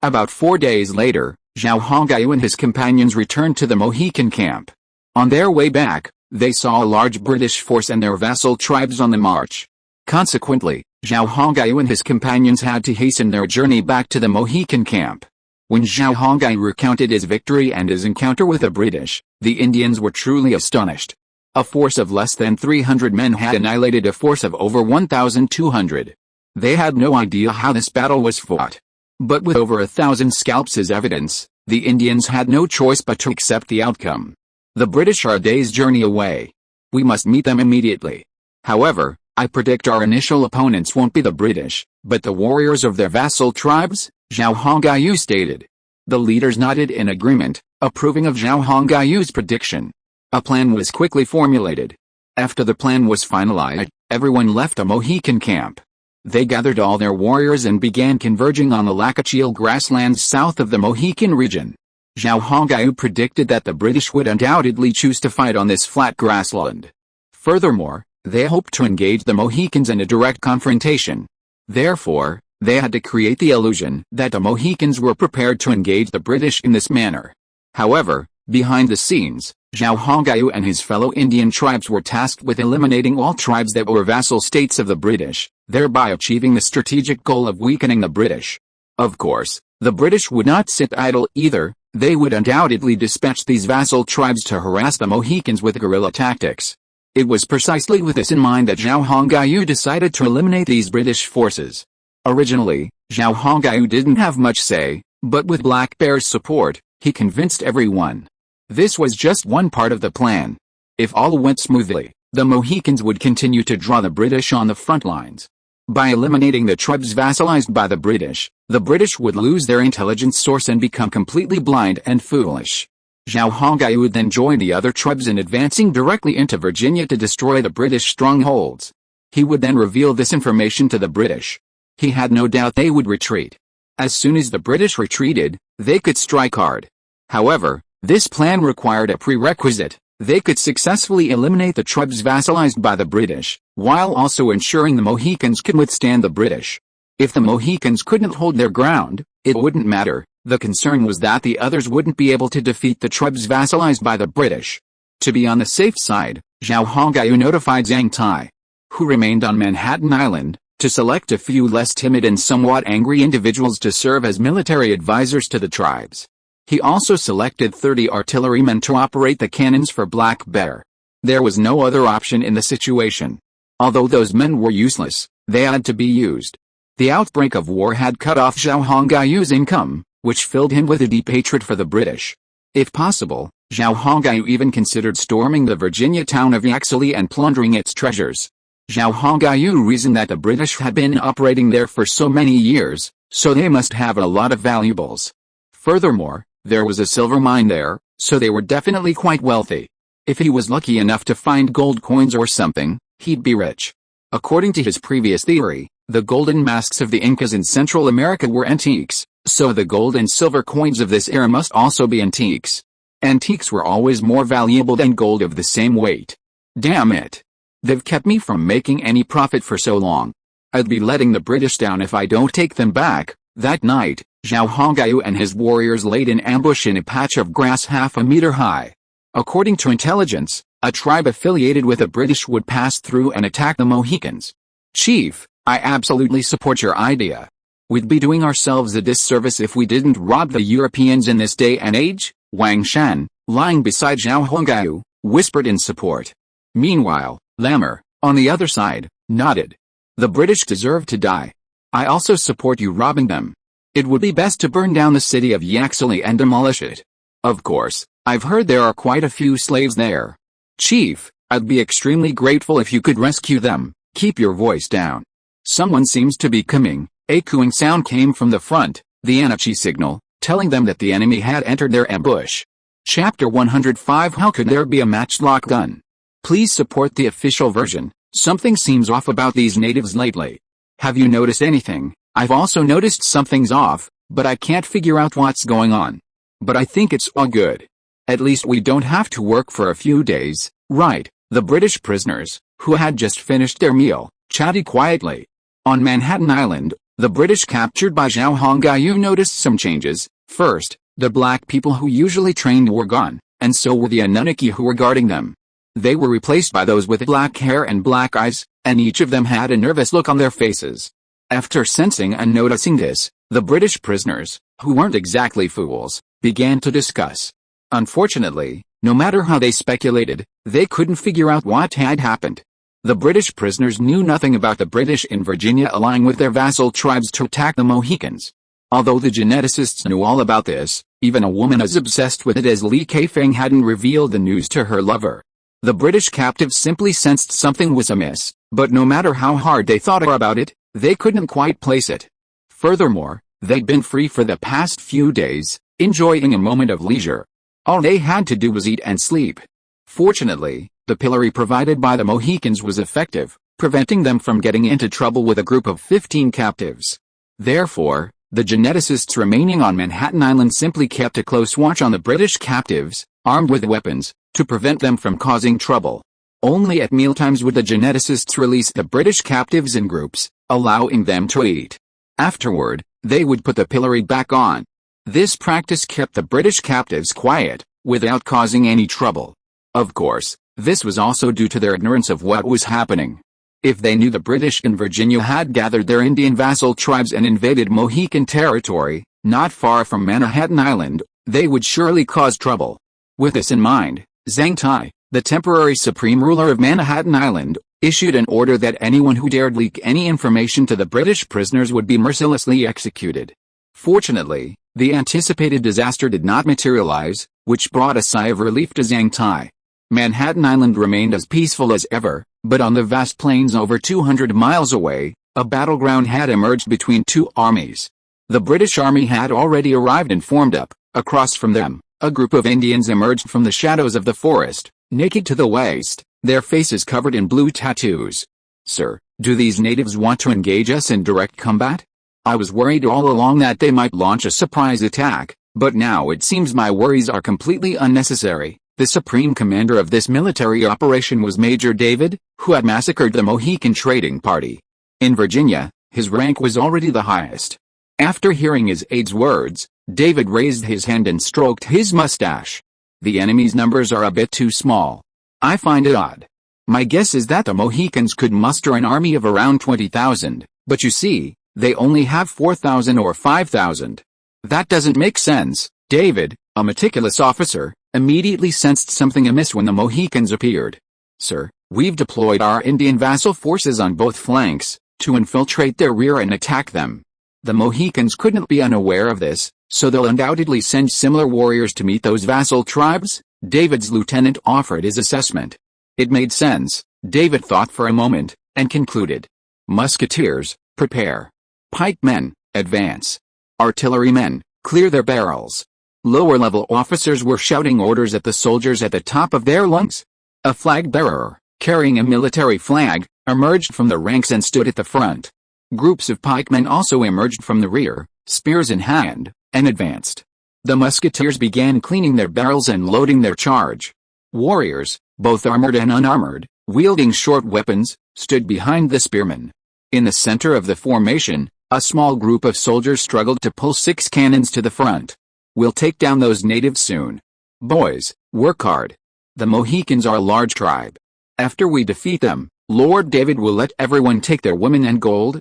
About 4 days later, Zhao Hongyu and his companions returned to the Mohican camp. On their way back, they saw a large British force and their vassal tribes on the march. Consequently, Zhao Hongyu and his companions had to hasten their journey back to the Mohican camp. When Zhao Hongyu recounted his victory and his encounter with the British, the Indians were truly astonished. A force of less than 300 men had annihilated a force of over 1,200. They had no idea how this battle was fought. But with over 1,000 scalps as evidence, the Indians had no choice but to accept the outcome. The British are a day's journey away. We must meet them immediately. However, I predict our initial opponents won't be the British, but the warriors of their vassal tribes, Zhao Hongyu stated. The leaders nodded in agreement, approving of Zhao Hongyu's prediction. A plan was quickly formulated. After the plan was finalized, everyone left the Mohican camp. They gathered all their warriors and began converging on the Lacachiel grasslands south of the Mohican region. Zhao Hongyu predicted that the British would undoubtedly choose to fight on this flat grassland. Furthermore, they hoped to engage the Mohicans in a direct confrontation. Therefore, they had to create the illusion that the Mohicans were prepared to engage the British in this manner. However, behind the scenes, Zhao Hongyu and his fellow Indian tribes were tasked with eliminating all tribes that were vassal states of the British, thereby achieving the strategic goal of weakening the British. Of course, the British would not sit idle either. They would undoubtedly dispatch these vassal tribes to harass the Mohicans with guerrilla tactics. It was precisely with this in mind that Zhao Hongyu decided to eliminate these British forces. Originally, Zhao Hongyu didn't have much say, but with Black Bear's support, he convinced everyone. This was just one part of the plan. If all went smoothly, the Mohicans would continue to draw the British on the front lines. By eliminating the tribes vassalized by the British would lose their intelligence source and become completely blind and foolish. Zhao Hongyu would then join the other tribes in advancing directly into Virginia to destroy the British strongholds. He would then reveal this information to the British. He had no doubt they would retreat. As soon as the British retreated, they could strike hard. However, this plan required a prerequisite: they could successfully eliminate the tribes vassalized by the British, while also ensuring the Mohicans could withstand the British. If the Mohicans couldn't hold their ground, it wouldn't matter. The concern was that the others wouldn't be able to defeat the tribes vassalized by the British. To be on the safe side, Zhao Hongyu notified Zhang Tai, who remained on Manhattan Island, to select a few less timid and somewhat angry individuals to serve as military advisors to the tribes. He also selected 30 artillerymen to operate the cannons for Black Bear. There was no other option in the situation. Although those men were useless, they had to be used. The outbreak of war had cut off Zhao Hongyu's income, which filled him with a deep hatred for the British. If possible, Zhao Hongyu even considered storming the Virginia town of Yaxley and plundering its treasures. Zhao Hongyu reasoned that the British had been operating there for so many years, so they must have a lot of valuables. Furthermore, there was a silver mine there, so they were definitely quite wealthy. If he was lucky enough to find gold coins or something, he'd be rich. According to his previous theory, the golden masks of the Incas in Central America were antiques, so the gold and silver coins of this era must also be antiques. Antiques were always more valuable than gold of the same weight. Damn it. They've kept me from making any profit for so long. I'd be letting the British down if I don't take them back. That night, Zhao Hongyu and his warriors laid in ambush in a patch of grass half a meter high. According to intelligence, a tribe affiliated with the British would pass through and attack the Mohicans. Chief, I absolutely support your idea. We'd be doing ourselves a disservice if we didn't rob the Europeans in this day and age, Wang Shan, lying beside Zhao Hongyu, whispered in support. Meanwhile, Lammer, on the other side, nodded. The British deserve to die. I also support you robbing them. It would be best to burn down the city of Yaxley and demolish it. Of course, I've heard there are quite a few slaves there. Chief, I'd be extremely grateful if you could rescue them. Keep your voice down. Someone seems to be coming. A cooing sound came from the front, the Anachi signal, telling them that the enemy had entered their ambush. Chapter 105 How could there be a matchlock gun? Please support the official version. Something seems off about these natives lately. Have you noticed anything? I've also noticed something's off, but I can't figure out what's going on. But I think it's all good. At least we don't have to work for a few days, right? The British prisoners, who had just finished their meal, chatted quietly. On Manhattan Island, the British captured by Zhao Hongyu noticed some changes. First, the black people who usually trained were gone, and so were the Anunnaki who were guarding them. They were replaced by those with black hair and black eyes, and each of them had a nervous look on their faces. After sensing and noticing this, the British prisoners, who weren't exactly fools, began to discuss. Unfortunately, no matter how they speculated, they couldn't figure out what had happened. The British prisoners knew nothing about the British in Virginia allying with their vassal tribes to attack the Mohicans. Although the geneticists knew all about this, even a woman as obsessed with it as Li Keifeng hadn't revealed the news to her lover. The British captives simply sensed something was amiss, but no matter how hard they thought about it, they couldn't quite place it. Furthermore, they'd been free for the past few days, enjoying a moment of leisure. All they had to do was eat and sleep. Fortunately, the pillory provided by the Mohicans was effective, preventing them from getting into trouble with a group of 15 captives. Therefore, the geneticists remaining on Manhattan Island simply kept a close watch on the British captives, armed with weapons, to prevent them from causing trouble. Only at mealtimes would the geneticists release the British captives in groups, allowing them to eat. Afterward, they would put the pillory back on. This practice kept the British captives quiet, without causing any trouble. Of course, this was also due to their ignorance of what was happening. If they knew the British in Virginia had gathered their Indian vassal tribes and invaded Mohican territory, not far from Manhattan Island, they would surely cause trouble. With this in mind, Zhang Tai, the temporary supreme ruler of Manhattan Island, issued an order that anyone who dared leak any information to the British prisoners would be mercilessly executed. Fortunately, the anticipated disaster did not materialize, which brought a sigh of relief to Zhang Tai. Manhattan Island remained as peaceful as ever, but on the vast plains over 200 miles away, a battleground had emerged between two armies. The British army had already arrived and formed up. Across from them, a group of Indians emerged from the shadows of the forest, naked to the waist, their faces covered in blue tattoos. Sir, do these natives want to engage us in direct combat? I was worried all along that they might launch a surprise attack, but now it seems my worries are completely unnecessary. The supreme commander of this military operation was Major David, who had massacred the Mohican trading party. In Virginia, his rank was already the highest. After hearing his aide's words, David raised his hand and stroked his mustache. The enemy's numbers are a bit too small. I find it odd. My guess is that the Mohicans could muster an army of around 20,000, but you see, they only have 4,000 or 5,000. That doesn't make sense. David, a meticulous officer, immediately sensed something amiss when the Mohicans appeared. Sir, we've deployed our Indian vassal forces on both flanks, to infiltrate their rear and attack them. The Mohicans couldn't be unaware of this, so they'll undoubtedly send similar warriors to meet those vassal tribes. David's lieutenant offered his assessment. It made sense. David thought for a moment, and concluded. Musketeers, prepare. Pikemen, advance. Artillerymen, clear their barrels. Lower-level officers were shouting orders at the soldiers at the top of their lungs. A flag-bearer, carrying a military flag, emerged from the ranks and stood at the front. Groups of pikemen also emerged from the rear, spears in hand, and advanced. The musketeers began cleaning their barrels and loading their charge. Warriors, both armored and unarmored, wielding short weapons, stood behind the spearmen. In the center of the formation, a small group of soldiers struggled to pull 6 cannons to the front. We'll take down those natives soon. Boys, work hard. The Mohicans are a large tribe. After we defeat them, Lord David will let everyone take their women and gold.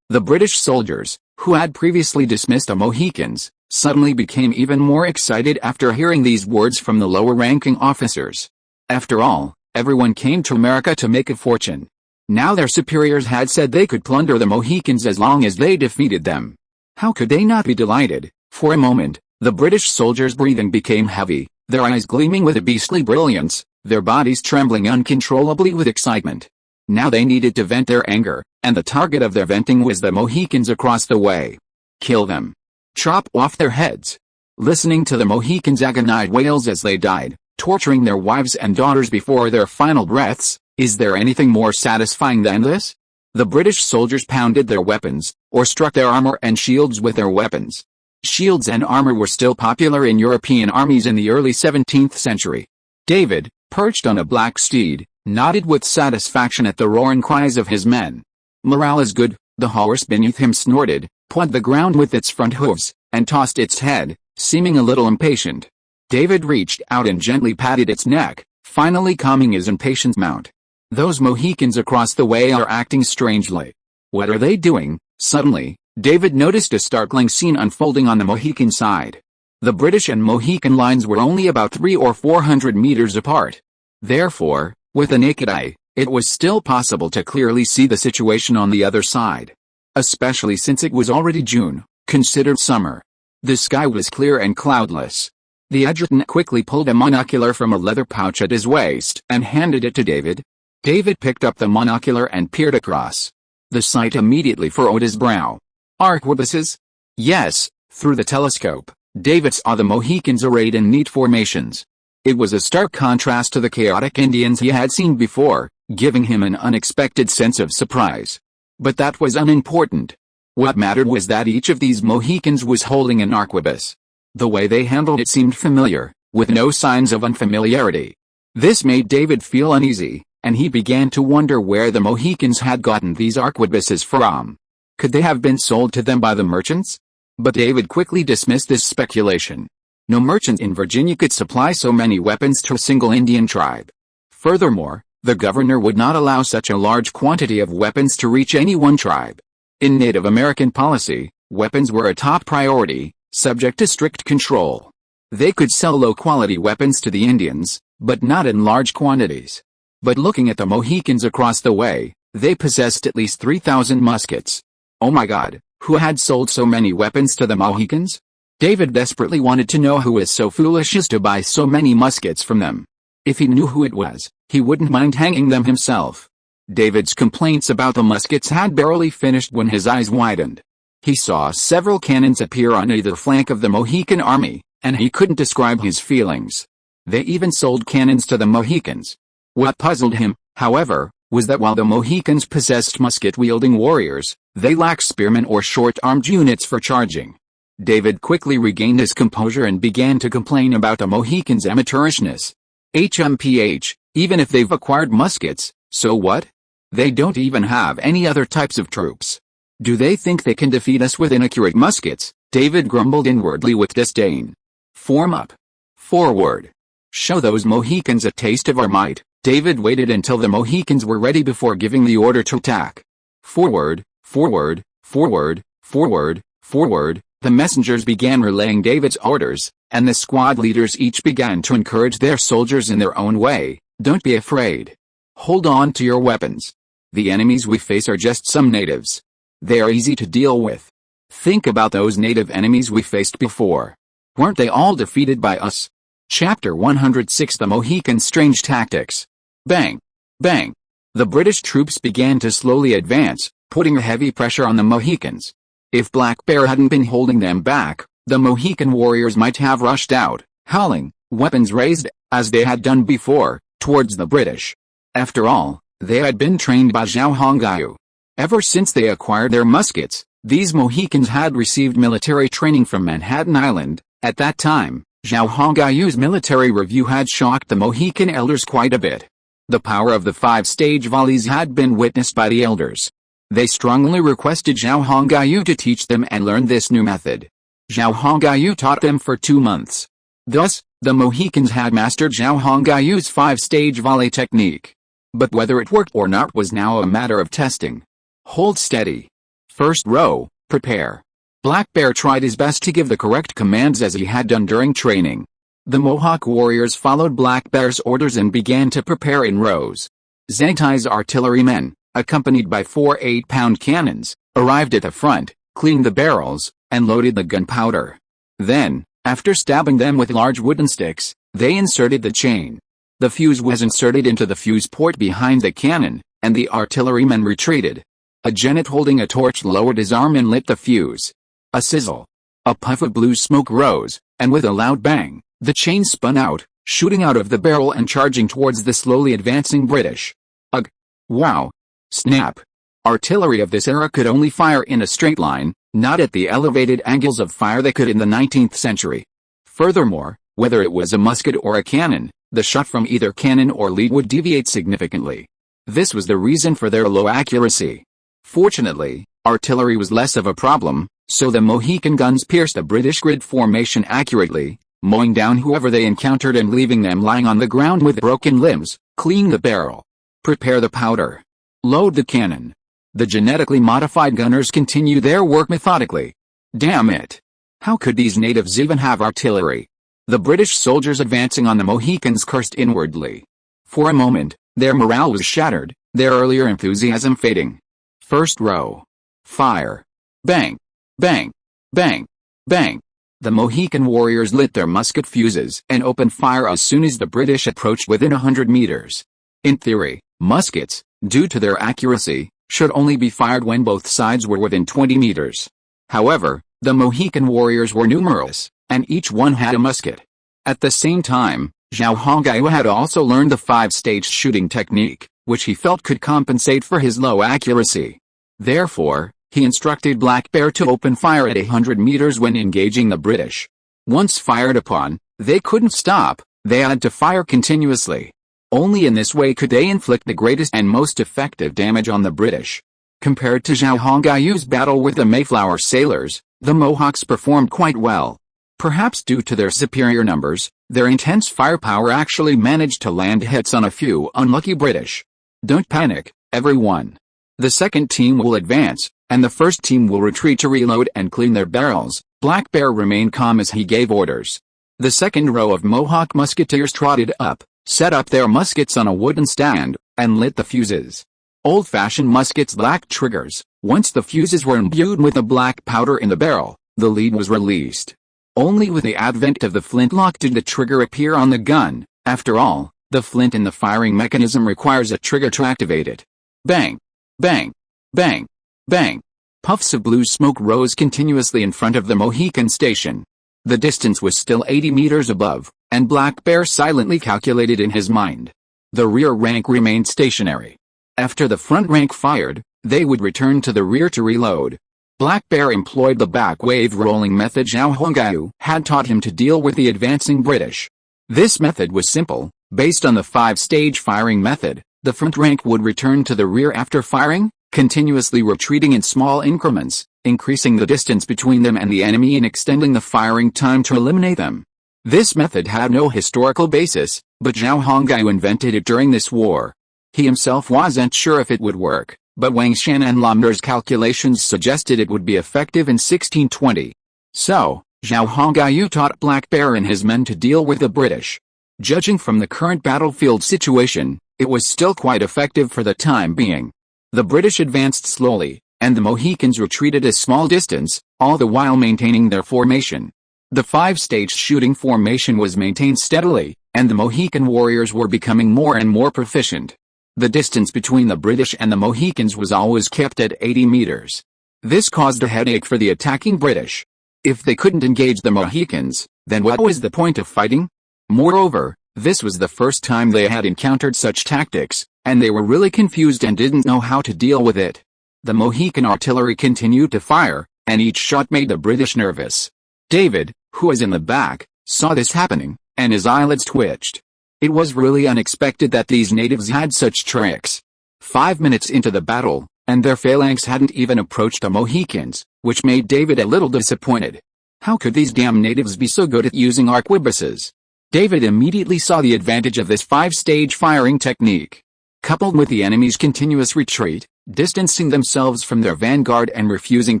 The British soldiers, who had previously dismissed the Mohicans, suddenly became even more excited after hearing these words from the lower-ranking officers. After all, everyone came to America to make a fortune. Now their superiors had said they could plunder the Mohicans as long as they defeated them. How could they not be delighted? For a moment, the British soldiers' breathing became heavy, their eyes gleaming with a beastly brilliance, their bodies trembling uncontrollably with excitement. Now they needed to vent their anger, and the target of their venting was the Mohicans across the way. Kill them. Chop off their heads. Listening to the Mohicans' agonized wails as they died, torturing their wives and daughters before their final breaths, is there anything more satisfying than this? The British soldiers pounded their weapons, or struck their armor and shields with their weapons. Shields and armor were still popular in European armies in the early 17th century. David, perched on a black steed, nodded with satisfaction at the roaring cries of his men. Morale is good. The horse beneath him snorted, pawed the ground with its front hooves, and tossed its head, seeming a little impatient. David reached out and gently patted its neck, finally calming his impatient mount. Those Mohicans across the way are acting strangely. What are they doing? Suddenly, David noticed a startling scene unfolding on the Mohican side. The British and Mohican lines were only about 300 or 400 meters apart. Therefore, with the naked eye, it was still possible to clearly see the situation on the other side. Especially since it was already June, considered summer. The sky was clear and cloudless. The adjutant quickly pulled a monocular from a leather pouch at his waist and handed it to David. David picked up the monocular and peered across. The sight immediately furrowed his brow. Arquebuses? Yes. Through the telescope, David saw the Mohicans arrayed in neat formations. It was a stark contrast to the chaotic Indians he had seen before, giving him an unexpected sense of surprise. But that was unimportant. What mattered was that each of these Mohicans was holding an arquebus. The way they handled it seemed familiar, with no signs of unfamiliarity. This made David feel uneasy, and he began to wonder where the Mohicans had gotten these arquebuses from. Could they have been sold to them by the merchants? But David quickly dismissed this speculation. No merchant in Virginia could supply so many weapons to a single Indian tribe. Furthermore, the governor would not allow such a large quantity of weapons to reach any one tribe. In Native American policy, weapons were a top priority, subject to strict control. They could sell low-quality weapons to the Indians, but not in large quantities. But looking at the Mohicans across the way, they possessed at least 3,000 muskets. Oh my God, who had sold so many weapons to the Mohicans? David desperately wanted to know who was so foolish as to buy so many muskets from them. If he knew who it was, he wouldn't mind hanging them himself. David's complaints about the muskets had barely finished when his eyes widened. He saw several cannons appear on either flank of the Mohican army, and he couldn't describe his feelings. They even sold cannons to the Mohicans. What puzzled him, however, was that while the Mohicans possessed musket-wielding warriors, they lacked spearmen or short-armed units for charging. David quickly regained his composure and began to complain about the Mohicans' amateurishness. HMPH, even if they've acquired muskets, so what? They don't even have any other types of troops. Do they think they can defeat us with inaccurate muskets? David grumbled inwardly with disdain. Form up. Forward. Show those Mohicans a taste of our might. David waited until the Mohicans were ready before giving the order to attack. Forward, forward, forward, forward, forward. The messengers began relaying David's orders, and the squad leaders each began to encourage their soldiers in their own way. Don't be afraid. Hold on to your weapons. The enemies we face are just some natives. They are easy to deal with. Think about those native enemies we faced before. Weren't they all defeated by us? Chapter 106 The Mohicans' Strange Tactics. Bang! Bang! The British troops began to slowly advance, putting a heavy pressure on the Mohicans. If Black Bear hadn't been holding them back, the Mohican warriors might have rushed out, howling, weapons raised, as they had done before, towards the British. After all, they had been trained by Zhao Hongyu. Ever since they acquired their muskets, these Mohicans had received military training from Manhattan Island. At that time, Zhao Hongyu's military review had shocked the Mohican elders quite a bit. The power of the 5-stage volleys had been witnessed by the elders. They strongly requested Zhao Hongyu to teach them and learn this new method. Zhao Hongyu taught them for 2 months. Thus, the Mohicans had mastered Zhao Hongyu's 5-stage volley technique. But whether it worked or not was now a matter of testing. Hold steady. First row, prepare. Black Bear tried his best to give the correct commands as he had done during training. The Mohawk warriors followed Black Bear's orders and began to prepare in rows. Zhangtai's artillerymen, accompanied by 4 8-pound cannons, arrived at the front, cleaned the barrels, and loaded the gunpowder. Then, after stabbing them with large wooden sticks, they inserted the chain. The fuse was inserted into the fuse port behind the cannon, and the artillerymen retreated. A genet holding a torch lowered his arm and lit the fuse. A sizzle. A puff of blue smoke rose, and with a loud bang, the chain spun out, shooting out of the barrel and charging towards the slowly advancing British. Ugh! Wow! Snap! Artillery of this era could only fire in a straight line, not at the elevated angles of fire they could in the 19th century. Furthermore, whether it was a musket or a cannon, the shot from either cannon or lead would deviate significantly. This was the reason for their low accuracy. Fortunately, artillery was less of a problem, so the Mohican guns pierced the British grid formation accurately, mowing down whoever they encountered and leaving them lying on the ground with broken limbs. Clean the barrel. Prepare the powder. Load the cannon. The genetically modified gunners continue their work methodically. Damn it! How could these natives even have artillery? The British soldiers advancing on the Mohicans cursed inwardly. For a moment, their morale was shattered, their earlier enthusiasm fading. First row. Fire. Bang! Bang! Bang! Bang! The Mohican warriors lit their musket fuses and opened fire as soon as the British approached within 100 meters. In theory, muskets, due to their accuracy, should only be fired when both sides were within 20 meters. However, the Mohican warriors were numerous, and each one had a musket. At the same time, Zhao Hongyu had also learned the 5-stage shooting technique, which he felt could compensate for his low accuracy. Therefore, he instructed Black Bear to open fire at 100 meters when engaging the British. Once fired upon, they couldn't stop, they had to fire continuously. Only in this way could they inflict the greatest and most effective damage on the British. Compared to Zhao Hongyu's battle with the Mayflower sailors, the Mohawks performed quite well. Perhaps due to their superior numbers, their intense firepower actually managed to land hits on a few unlucky British. Don't panic, everyone. The second team will advance, and the first team will retreat to reload and clean their barrels. Black Bear remained calm as he gave orders. The second row of Mohawk musketeers trotted up, set up their muskets on a wooden stand, and lit the fuses. Old-fashioned muskets lacked triggers. Once the fuses were imbued with the black powder in the barrel, the lead was released. Only with the advent of the flintlock did the trigger appear on the gun. After all, the flint in the firing mechanism requires a trigger to activate it. Bang! Bang! Bang! Bang! Puffs of blue smoke rose continuously in front of the Mohican station. The distance was still 80 meters above, and Black Bear silently calculated in his mind. The rear rank remained stationary. After the front rank fired, they would return to the rear to reload. Black Bear employed the back wave rolling method Zhao Hongyu had taught him to deal with the advancing British. This method was simple. Based on the 5-stage firing method, the front rank would return to the rear after firing, continuously retreating in small increments, increasing the distance between them and the enemy and extending the firing time to eliminate them. This method had no historical basis, but Zhao Hongyu invented it during this war. He himself wasn't sure if it would work, but Wang Shan and Lamner's calculations suggested it would be effective in 1620. So, Zhao Hongyu taught Black Bear and his men to deal with the British. Judging from the current battlefield situation, it was still quite effective for the time being. The British advanced slowly, and the Mohicans retreated a small distance, all the while maintaining their formation. The 5-stage shooting formation was maintained steadily, and the Mohican warriors were becoming more and more proficient. The distance between the British and the Mohicans was always kept at 80 meters. This caused a headache for the attacking British. If they couldn't engage the Mohicans, then what was the point of fighting? Moreover, this was the first time they had encountered such tactics, and they were really confused and didn't know how to deal with it. The Mohican artillery continued to fire, and each shot made the British nervous. David, who was in the back, saw this happening, and his eyelids twitched. It was really unexpected that these natives had such tricks. 5 minutes into the battle, and their phalanx hadn't even approached the Mohicans, which made David a little disappointed. How could these damn natives be so good at using arquebuses? David immediately saw the advantage of this 5-stage firing technique. Coupled with the enemy's continuous retreat, distancing themselves from their vanguard and refusing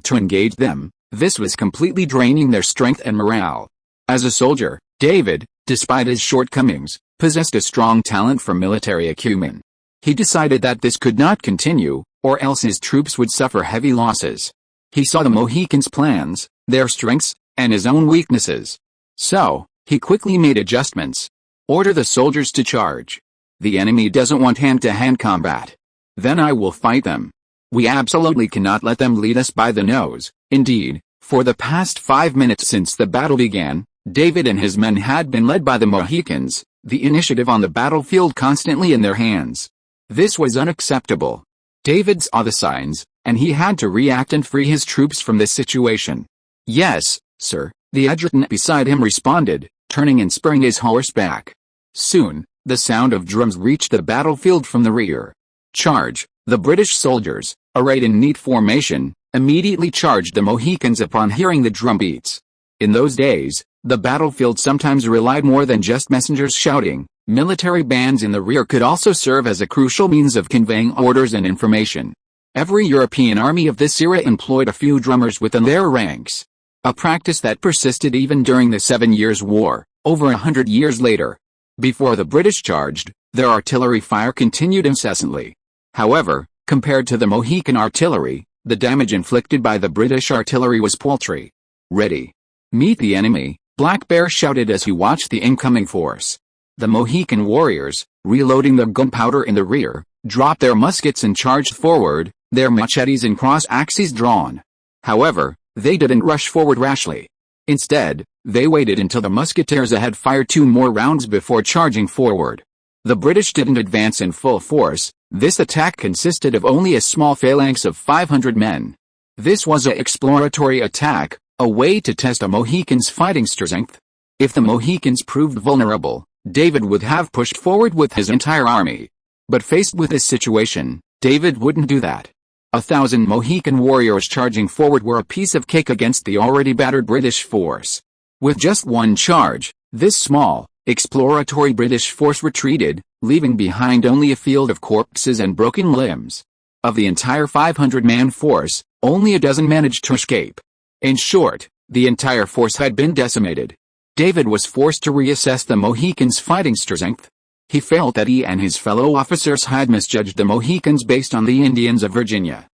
to engage them, this was completely draining their strength and morale. As a soldier, David, despite his shortcomings, possessed a strong talent for military acumen. He decided that this could not continue, or else his troops would suffer heavy losses. He saw the Mohicans' plans, their strengths, and his own weaknesses. So, he quickly made adjustments. Order the soldiers to charge. The enemy doesn't want hand-to-hand combat. Then I will fight them. We absolutely cannot let them lead us by the nose. Indeed, for the past 5 minutes since the battle began, David and his men had been led by the Mohicans, the initiative on the battlefield constantly in their hands. This was unacceptable. David saw the signs, and he had to react and free his troops from this situation. Yes, sir, the adjutant beside him responded, turning and spurring his horse back. Soon, the sound of drums reached the battlefield from the rear. Charge! The British soldiers, arrayed in neat formation, immediately charged the Mohicans upon hearing the drum beats. In those days, the battlefield sometimes relied more than just messengers shouting. Military bands in the rear could also serve as a crucial means of conveying orders and information. Every European army of this era employed a few drummers within their ranks. A practice that persisted even during the 7 Years' War, over 100 years later. Before the British charged, their artillery fire continued incessantly. However, compared to the Mohican artillery, the damage inflicted by the British artillery was paltry. Ready. Meet the enemy, Black Bear shouted as he watched the incoming force. The Mohican warriors, reloading their gunpowder in the rear, dropped their muskets and charged forward, their machetes and cross-axes drawn. However, they didn't rush forward rashly. Instead, they waited until the musketeers ahead fired 2 more rounds before charging forward. The British didn't advance in full force. This attack consisted of only a small phalanx of 500 men. This was an exploratory attack, a way to test a Mohican's fighting strength. If the Mohicans proved vulnerable, David would have pushed forward with his entire army. But faced with this situation, David wouldn't do that. 1,000 Mohican warriors charging forward were a piece of cake against the already battered British force. With just one charge, this small, exploratory British force retreated, leaving behind only a field of corpses and broken limbs. Of the entire 500-man force, only a dozen managed to escape. In short, the entire force had been decimated. David was forced to reassess the Mohicans' fighting strength. He felt that he and his fellow officers had misjudged the Mohicans based on the Indians of Virginia.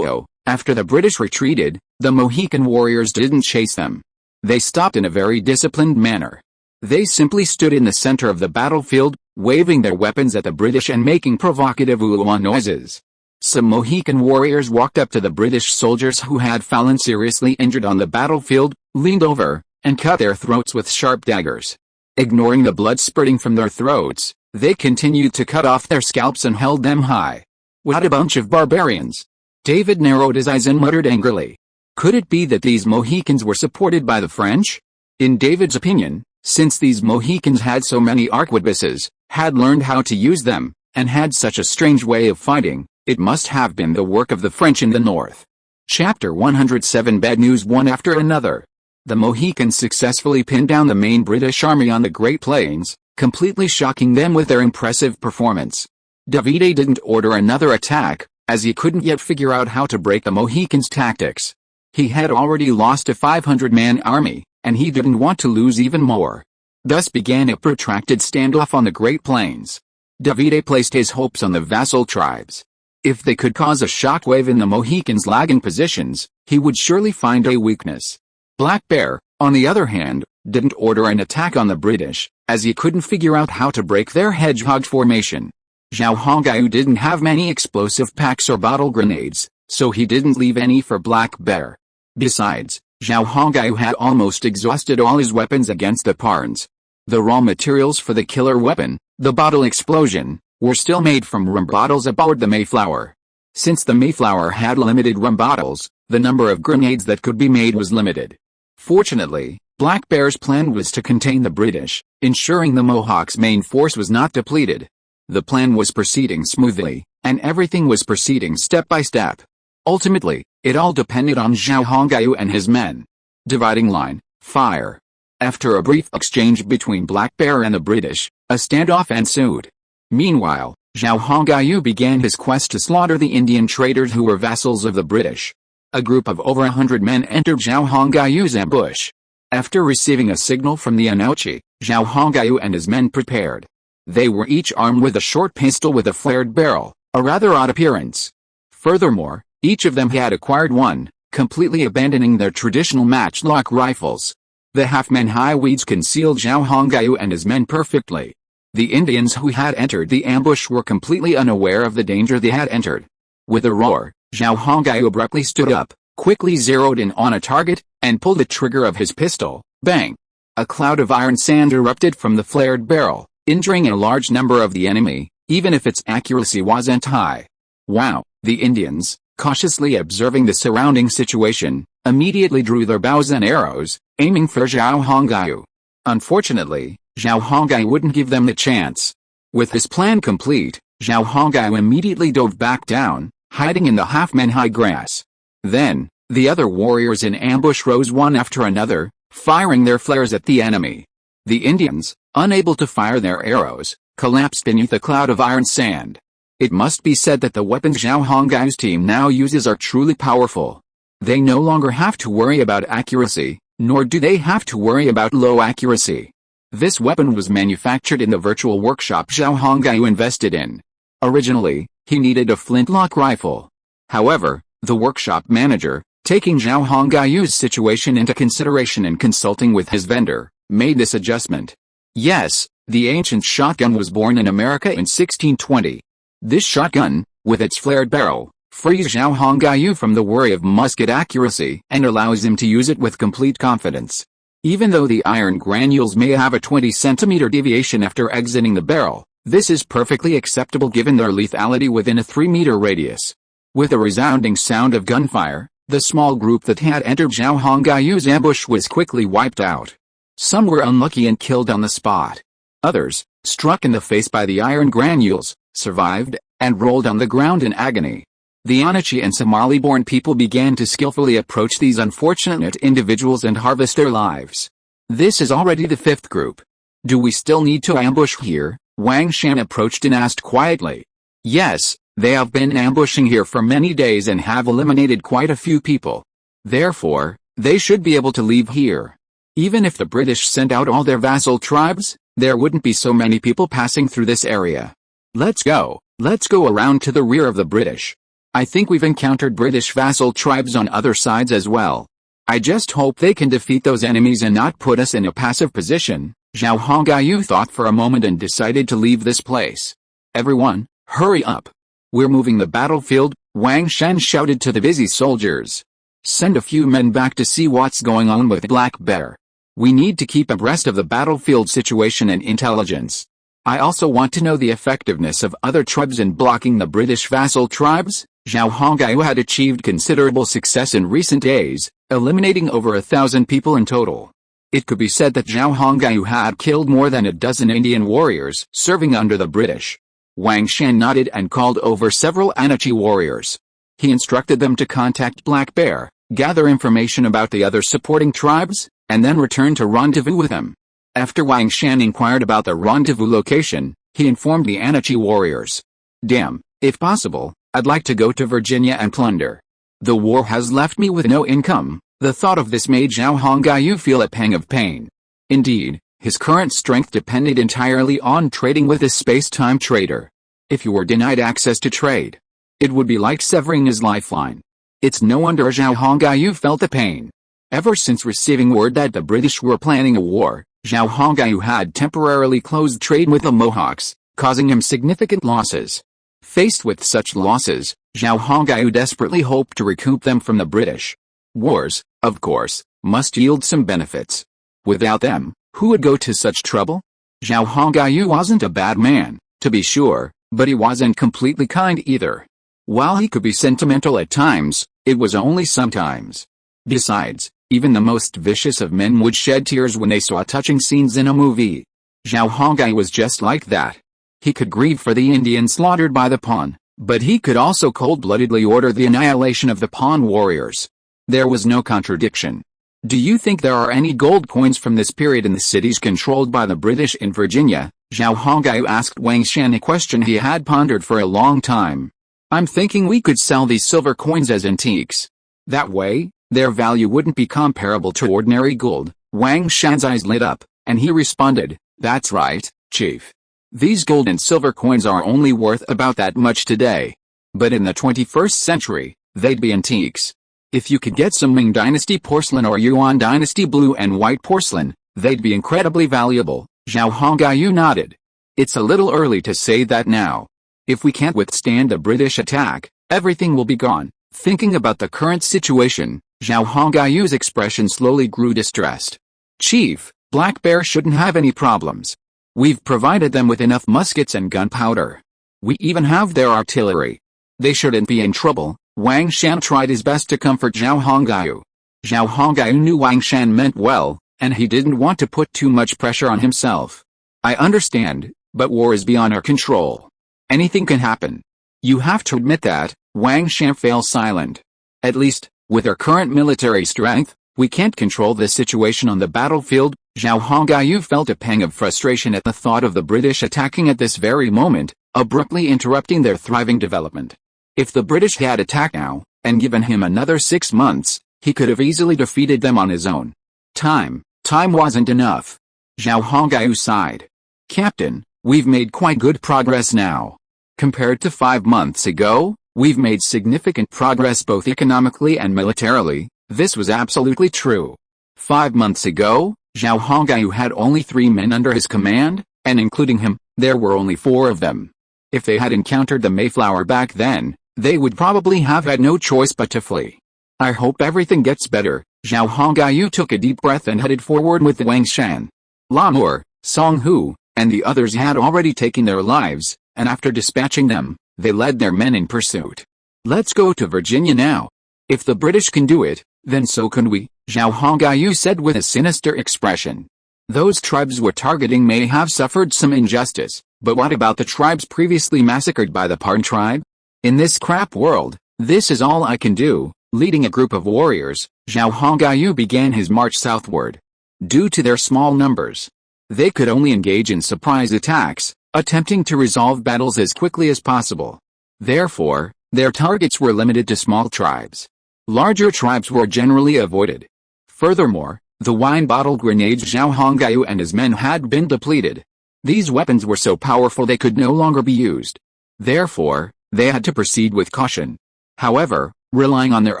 After the British retreated, the Mohican warriors didn't chase them. They stopped in a very disciplined manner. They simply stood in the center of the battlefield, waving their weapons at the British and making provocative ooh-ah noises. Some Mohican warriors walked up to the British soldiers who had fallen seriously injured on the battlefield, leaned over, and cut their throats with sharp daggers. Ignoring the blood spurting from their throats, They continued to cut off their scalps and held them high. What a bunch of barbarians! David narrowed his eyes and muttered angrily. Could it be that these Mohicans were supported by the French? In David's opinion, since these Mohicans had so many arquebuses, had learned how to use them, and had such a strange way of fighting, it must have been the work of the French in the north. Chapter 107 Bad news one after another. The Mohicans successfully pinned down the main British army on the Great Plains, completely shocking them with their impressive performance. Davide didn't order another attack, as he couldn't yet figure out how to break the Mohicans' tactics. He had already lost a 500-man army, and he didn't want to lose even more. Thus began a protracted standoff on the Great Plains. Davide placed his hopes on the vassal tribes. If they could cause a shockwave in the Mohicans' lagging positions, he would surely find a weakness. Black Bear, on the other hand, didn't order an attack on the British, as he couldn't figure out how to break their hedgehog formation. Zhao Hongyu didn't have many explosive packs or bottle grenades, so he didn't leave any for Black Bear. Besides, Zhao Hongyu had almost exhausted all his weapons against the Parns. The raw materials for the killer weapon, the bottle explosion, were still made from rum bottles aboard the Mayflower. Since the Mayflower had limited rum bottles, the number of grenades that could be made was limited. Fortunately, Black Bear's plan was to contain the British, ensuring the Mohawks' main force was not depleted. The plan was proceeding smoothly, and everything was proceeding step by step. Ultimately, it all depended on Zhao Hongyu and his men. Dividing line, fire. After a brief exchange between Black Bear and the British, a standoff ensued. Meanwhile, Zhao Hongyu began his quest to slaughter the Indian traders who were vassals of the British. A group of over 100 men entered Zhao Hongyu's ambush. After receiving a signal from the Anouchi, Zhao Hongyu and his men prepared. They were each armed with a short pistol with a flared barrel, a rather odd appearance. Furthermore, each of them had acquired one, completely abandoning their traditional matchlock rifles. The half-man-high weeds concealed Zhao Hongyu and his men perfectly. The Indians who had entered the ambush were completely unaware of the danger they had entered. With a roar, Zhao Hongyu abruptly stood up, quickly zeroed in on a target, and pulled the trigger of his pistol. Bang! A cloud of iron sand erupted from the flared barrel, injuring a large number of the enemy, even if its accuracy wasn't high. Wow! The Indians, cautiously observing the surrounding situation, immediately drew their bows and arrows, aiming for Zhao Hongyu. Unfortunately, Zhao Hongyu wouldn't give them the chance. With his plan complete, Zhao Hongyu immediately dove back down, hiding in the half-man-high grass. Then, the other warriors in ambush rose one after another, firing their flares at the enemy. The Indians, unable to fire their arrows, collapsed beneath a cloud of iron sand. It must be said that the weapons Zhao Hongyu's team now uses are truly powerful. They no longer have to worry about accuracy, nor do they have to worry about low accuracy. This weapon was manufactured in the virtual workshop Zhao Hongyu invested in. Originally, he needed a flintlock rifle. However, the workshop manager, taking Zhao Hongyu's situation into consideration and consulting with his vendor, made this adjustment. Yes, the ancient shotgun was born in America in 1620. This shotgun, with its flared barrel, frees Zhao Hongyu from the worry of musket accuracy and allows him to use it with complete confidence. Even though the iron granules may have a 20-centimeter deviation after exiting the barrel, this is perfectly acceptable given their lethality within a 3-meter radius. With a resounding sound of gunfire, the small group that had entered Zhao Hongyu's ambush was quickly wiped out. Some were unlucky and killed on the spot. Others, struck in the face by the iron granules, survived, and rolled on the ground in agony. The Anachi and Somali-born people began to skillfully approach these unfortunate individuals and harvest their lives. This is already the 5th group. Do we still need to ambush here? Wang Shan approached and asked quietly. Yes, they have been ambushing here for many days and have eliminated quite a few people. Therefore, they should be able to leave here. Even if the British sent out all their vassal tribes, there wouldn't be so many people passing through this area. Let's go around to the rear of the British. I think we've encountered British vassal tribes on other sides as well. I just hope they can defeat those enemies and not put us in a passive position. Zhao Hongyu thought for a moment and decided to leave this place. Everyone, hurry up. We're moving the battlefield, Wang Shan shouted to the busy soldiers. Send a few men back to see what's going on with Black Bear. We need to keep abreast of the battlefield situation and intelligence. I also want to know the effectiveness of other tribes in blocking the British vassal tribes. Zhao Hongyu had achieved considerable success in recent days, eliminating over 1,000 people in total. It could be said that Zhao Hongyu had killed more than a dozen Indian warriors serving under the British. Wang Shan nodded and called over several Anachi warriors. He instructed them to contact Black Bear, gather information about the other supporting tribes, and then return to rendezvous with him. After Wang Shan inquired about the rendezvous location, he informed the Anachi warriors. Damn, if possible, I'd like to go to Virginia and plunder. The war has left me with no income. The thought of this made Zhao Hongyu feel a pang of pain. Indeed, his current strength depended entirely on trading with a space-time trader. If he were denied access to trade, it would be like severing his lifeline. It's no wonder Zhao Hongyu felt the pain. Ever since receiving word that the British were planning a war, Zhao Hongyu had temporarily closed trade with the Mohawks, causing him significant losses. Faced with such losses, Zhao Hongyu desperately hoped to recoup them from the British. Wars, of course, must yield some benefits. Without them, who would go to such trouble? Zhao Hongyu wasn't a bad man, to be sure, but he wasn't completely kind either. While he could be sentimental at times, it was only sometimes. Besides, even the most vicious of men would shed tears when they saw touching scenes in a movie. Zhao Hongyu was just like that. He could grieve for the Indians slaughtered by the Pawn, but he could also cold-bloodedly order the annihilation of the Pawn warriors. There was no contradiction. Do you think there are any gold coins from this period in the cities controlled by the British in Virginia? Zhao Hongyu asked Wang Shan a question he had pondered for a long time. I'm thinking we could sell these silver coins as antiques. That way, their value wouldn't be comparable to ordinary gold. Wang Shan's eyes lit up, and he responded, That's right, Chief. These gold and silver coins are only worth about that much today. But in the 21st century, they'd be antiques. If you could get some Ming Dynasty porcelain or Yuan Dynasty blue and white porcelain, they'd be incredibly valuable. Zhao Hongyu nodded. It's a little early to say that now. If we can't withstand the British attack, everything will be gone. Thinking about the current situation, Zhao Hongyu's expression slowly grew distressed. Chief, Black Bear shouldn't have any problems. We've provided them with enough muskets and gunpowder. We even have their artillery. They shouldn't be in trouble. Wang Shan tried his best to comfort Zhao Hongyu. Zhao Hongyu knew Wang Shan meant well, and he didn't want to put too much pressure on himself. I understand, but war is beyond our control. Anything can happen. You have to admit that. Wang Shan fell silent. At least, with our current military strength, we can't control the situation on the battlefield. Zhao Hongyu felt a pang of frustration at the thought of the British attacking at this very moment, abruptly interrupting their thriving development. If the British had attacked now, and given him another 6 months, he could have easily defeated them on his own. Time wasn't enough. Zhao Hongyu sighed. Captain, we've made quite good progress now. Compared to 5 months ago, we've made significant progress both economically and militarily. This was absolutely true. 5 months ago, Zhao Hongyu had only 3 men under his command, and including him, there were only 4 of them. If they had encountered the Mayflower back then, they would probably have had no choice but to flee. I hope everything gets better. Zhao Hongyu took a deep breath and headed forward with Wang Shan. Lamor, Song Hu, and the others had already taken their lives, and after dispatching them, they led their men in pursuit. Let's go to Virginia now. If the British can do it, then so can we, Zhao Hongyu said with a sinister expression. Those tribes we're targeting may have suffered some injustice, but what about the tribes previously massacred by the Parn tribe? In this crap world, this is all I can do. Leading a group of warriors, Zhao Hongyu began his march southward. Due to their small numbers, they could only engage in surprise attacks, attempting to resolve battles as quickly as possible. Therefore, their targets were limited to small tribes. Larger tribes were generally avoided. Furthermore, the wine bottle grenades Zhao Hongyu and his men had been depleted. These weapons were so powerful they could no longer be used. Therefore, they had to proceed with caution. However, relying on their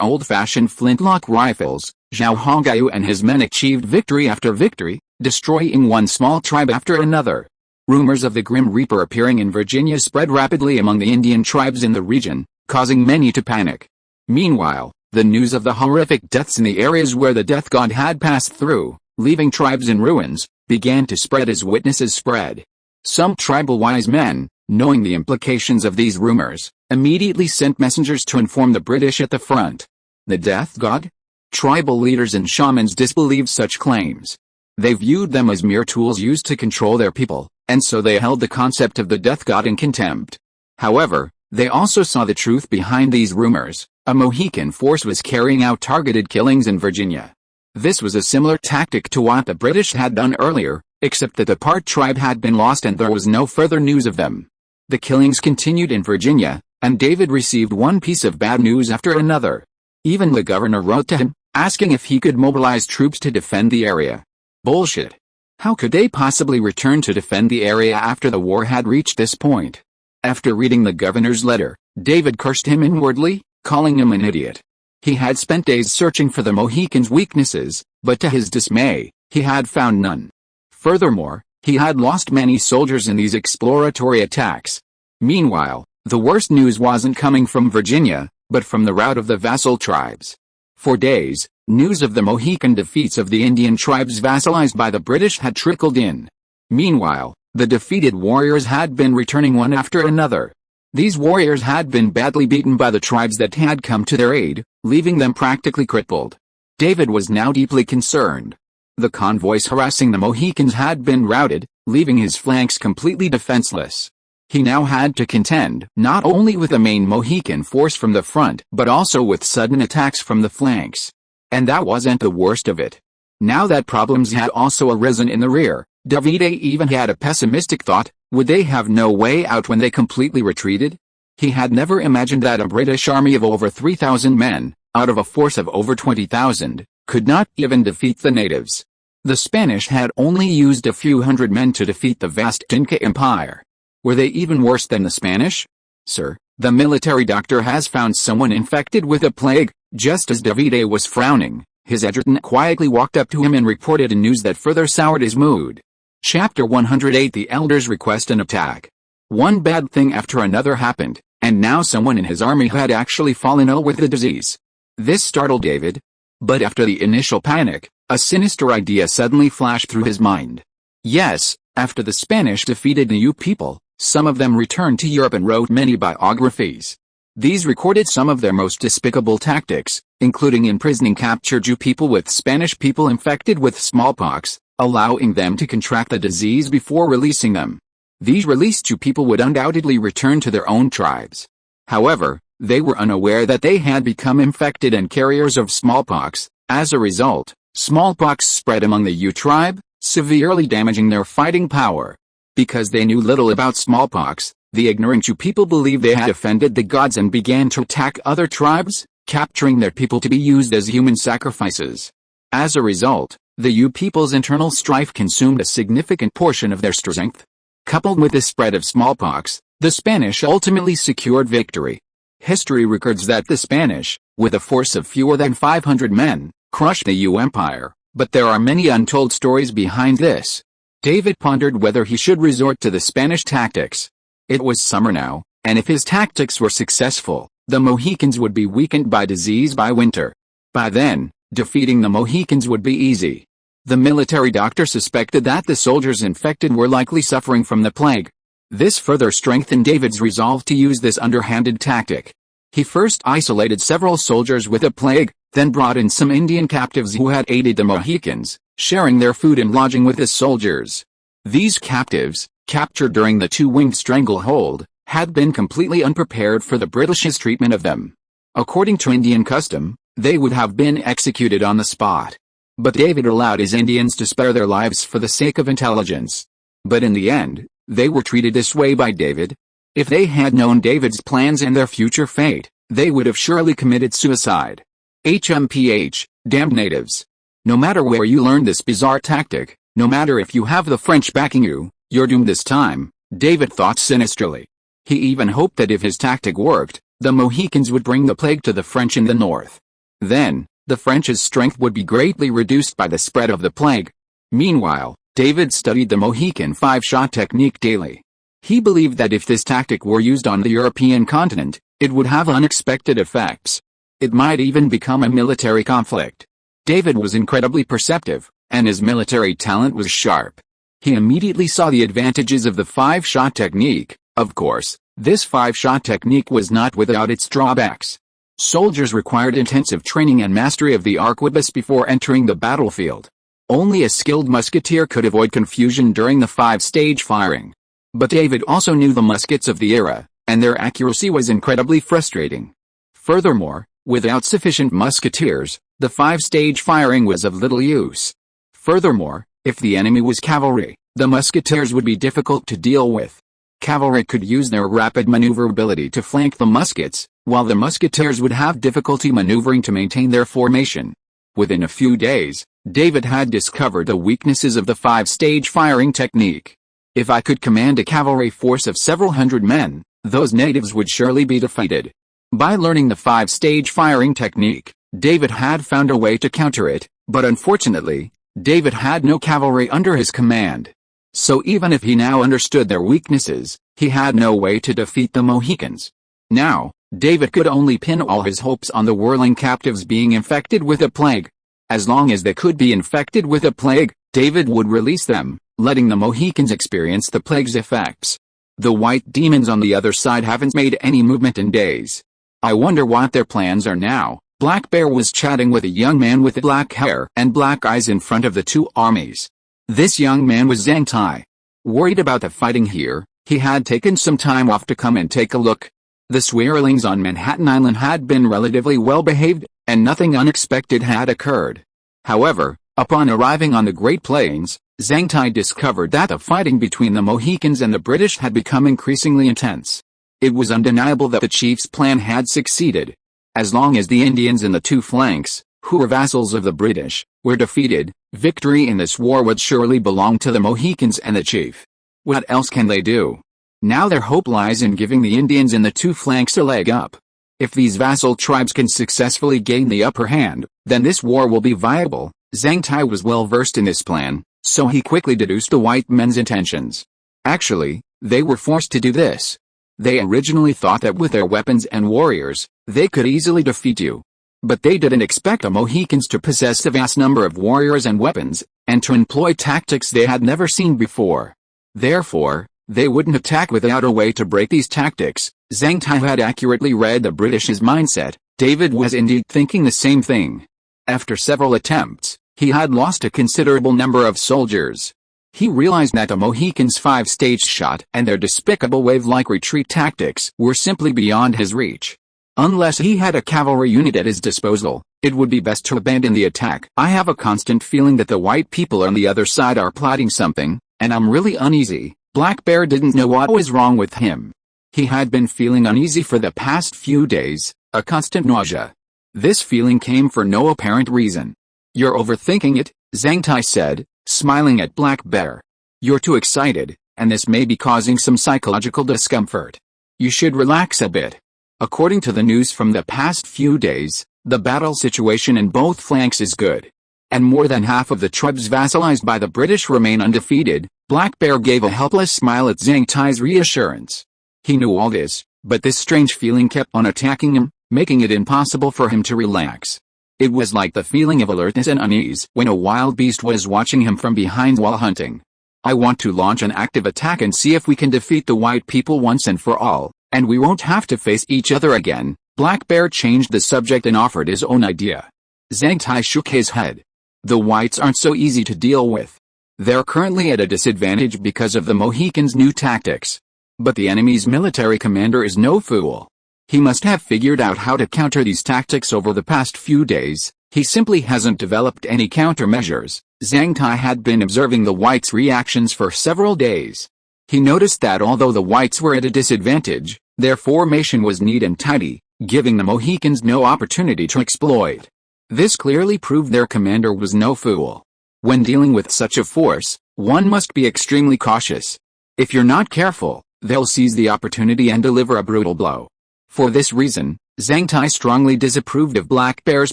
old-fashioned flintlock rifles, Zhao Hongyu and his men achieved victory after victory, destroying one small tribe after another. Rumors of the Grim Reaper appearing in Virginia spread rapidly among the Indian tribes in the region, causing many to panic. Meanwhile, the news of the horrific deaths in the areas where the death god had passed through, leaving tribes in ruins, began to spread as witnesses spread. Some tribal wise men, knowing the implications of these rumors, immediately sent messengers to inform the British at the front. The death god? Tribal leaders and shamans disbelieved such claims. They viewed them as mere tools used to control their people, and so they held the concept of the death god in contempt. However, they also saw the truth behind these rumors. A Mohican force was carrying out targeted killings in Virginia. This was a similar tactic to what the British had done earlier, except that the Part tribe had been lost and there was no further news of them. The killings continued in Virginia, and David received one piece of bad news after another. Even the governor wrote to him, asking if he could mobilize troops to defend the area. Bullshit. How could they possibly return to defend the area after the war had reached this point? After reading the governor's letter, David cursed him inwardly, calling him an idiot. He had spent days searching for the Mohicans' weaknesses, but to his dismay, he had found none. Furthermore, he had lost many soldiers in these exploratory attacks. Meanwhile, the worst news wasn't coming from Virginia, but from the rout of the vassal tribes. For days, news of the Mohican defeats of the Indian tribes vassalized by the British had trickled in. Meanwhile, the defeated warriors had been returning one after another. These warriors had been badly beaten by the tribes that had come to their aid, leaving them practically crippled. David was now deeply concerned. The convoys harassing the Mohicans had been routed, leaving his flanks completely defenseless. He now had to contend not only with the main Mohican force from the front but also with sudden attacks from the flanks. And that wasn't the worst of it. Now that problems had also arisen in the rear, Davide even had a pessimistic thought: would they have no way out when they completely retreated? He had never imagined that a British army of over 3,000 men, out of a force of over 20,000, could not even defeat the natives. The Spanish had only used a few hundred men to defeat the vast Inca Empire. Were they even worse than the Spanish? Sir, the military doctor has found someone infected with a plague. Just as Davide was frowning, his adjutant quietly walked up to him and reported a news that further soured his mood. Chapter 108: The Elders request an attack. One bad thing after another happened, and now someone in his army had actually fallen ill with the disease. This startled David. But after the initial panic, a sinister idea suddenly flashed through his mind. Yes, after the Spanish defeated the Yu people, some of them returned to Europe and wrote many biographies. These recorded some of their most despicable tactics, including imprisoning captured Yu people with Spanish people infected with smallpox, allowing them to contract the disease before releasing them. These released Yu people would undoubtedly return to their own tribes. However, they were unaware that they had become infected and carriers of smallpox. As a result, smallpox spread among the Yu tribe, severely damaging their fighting power. Because they knew little about smallpox, the ignorant Yu people believed they had offended the gods and began to attack other tribes, capturing their people to be used as human sacrifices. As a result, the Yu people's internal strife consumed a significant portion of their strength. Coupled with the spread of smallpox, the Spanish ultimately secured victory. History records that the Spanish, with a force of fewer than 500 men, crushed the Yu Empire, but there are many untold stories behind this. David pondered whether he should resort to the Spanish tactics. It was summer now, and if his tactics were successful, the Mohicans would be weakened by disease by winter. By then, defeating the Mohicans would be easy. The military doctor suspected that the soldiers infected were likely suffering from the plague. This further strengthened David's resolve to use this underhanded tactic. He first isolated several soldiers with a plague, then brought in some Indian captives who had aided the Mohicans, sharing their food and lodging with the soldiers. These captives, captured during the two-winged stranglehold, had been completely unprepared for the British's treatment of them. According to Indian custom, they would have been executed on the spot. But David allowed his Indians to spare their lives for the sake of intelligence. But in the end, they were treated this way by David. If they had known David's plans and their future fate, they would have surely committed suicide. HMPH, damned natives. No matter where you learned this bizarre tactic, no matter if you have the French backing you, you're doomed this time, David thought sinisterly. He even hoped that if his tactic worked, the Mohicans would bring the plague to the French in the north. Then, the French's strength would be greatly reduced by the spread of the plague. Meanwhile, David studied the Mohican five-shot technique daily. He believed that if this tactic were used on the European continent, it would have unexpected effects. It might even become a military conflict. David was incredibly perceptive, and his military talent was sharp. He immediately saw the advantages of the 5-shot technique. Of course, this 5-shot technique was not without its drawbacks. Soldiers required intensive training and mastery of the arquebus before entering the battlefield. Only a skilled musketeer could avoid confusion during the 5-stage firing. But David also knew the muskets of the era, and their accuracy was incredibly frustrating. Furthermore, without sufficient musketeers, the 5-stage firing was of little use. Furthermore, if the enemy was cavalry, the musketeers would be difficult to deal with. Cavalry could use their rapid maneuverability to flank the muskets, while the musketeers would have difficulty maneuvering to maintain their formation. Within a few days, David had discovered the weaknesses of the 5-stage firing technique. If I could command a cavalry force of several hundred men, those natives would surely be defeated. By learning the 5-stage firing technique, David had found a way to counter it, but unfortunately, David had no cavalry under his command. So even if he now understood their weaknesses, he had no way to defeat the Mohicans. Now, David could only pin all his hopes on the whirling captives being infected with a plague. As long as they could be infected with a plague, David would release them, letting the Mohicans experience the plague's effects. The white demons on the other side haven't made any movement in days. I wonder what their plans are now. Black Bear was chatting with a young man with black hair and black eyes in front of the two armies. This young man was Zhang Tai. Worried about the fighting here, he had taken some time off to come and take a look. The Swirlings on Manhattan Island had been relatively well behaved, and nothing unexpected had occurred. However, upon arriving on the Great Plains, Zhang Tai discovered that the fighting between the Mohicans and the British had become increasingly intense. It was undeniable that the chief's plan had succeeded. As long as the Indians in the two flanks, who were vassals of the British, were defeated, victory in this war would surely belong to the Mohicans and the chief. What else can they do? Now their hope lies in giving the Indians in the two flanks a leg up. If these vassal tribes can successfully gain the upper hand, then this war will be viable. Zhang Tai was well versed in this plan, so he quickly deduced the white men's intentions. Actually, they were forced to do this. They originally thought that with their weapons and warriors, they could easily defeat you. But they didn't expect the Mohicans to possess a vast number of warriors and weapons, and to employ tactics they had never seen before. Therefore, they wouldn't attack without a way to break these tactics. Zhang Tai had accurately read the British's mindset. David was indeed thinking the same thing. After several attempts, he had lost a considerable number of soldiers. He realized that the Mohicans' 5-stage shot and their despicable wave-like retreat tactics were simply beyond his reach. Unless he had a cavalry unit at his disposal, it would be best to abandon the attack. I have a constant feeling that the white people on the other side are plotting something, and I'm really uneasy. Black Bear didn't know what was wrong with him. He had been feeling uneasy for the past few days, a constant nausea. This feeling came for no apparent reason. You're overthinking it, Zhang Tai said, smiling at Black Bear. You're too excited, and this may be causing some psychological discomfort. You should relax a bit. According to the news from the past few days, the battle situation in both flanks is good. And more than half of the tribes vassalized by the British remain undefeated. Black Bear gave a helpless smile at Zhang Tai's reassurance. He knew all this, but this strange feeling kept on attacking him, making it impossible for him to relax. It was like the feeling of alertness and unease when a wild beast was watching him from behind while hunting. I want to launch an active attack and see if we can defeat the white people once and for all, and we won't have to face each other again. Black Bear changed the subject and offered his own idea. Zhang Tai shook his head. The whites aren't so easy to deal with. They're currently at a disadvantage because of the Mohicans' new tactics. But the enemy's military commander is no fool. He must have figured out how to counter these tactics over the past few days. He simply hasn't developed any countermeasures. Zhang Tai had been observing the whites' reactions for several days. He noticed that although the whites were at a disadvantage, their formation was neat and tidy, giving the Mohicans no opportunity to exploit. This clearly proved their commander was no fool. When dealing with such a force, one must be extremely cautious. If you're not careful, they'll seize the opportunity and deliver a brutal blow. For this reason, Zhang Tai strongly disapproved of Black Bear's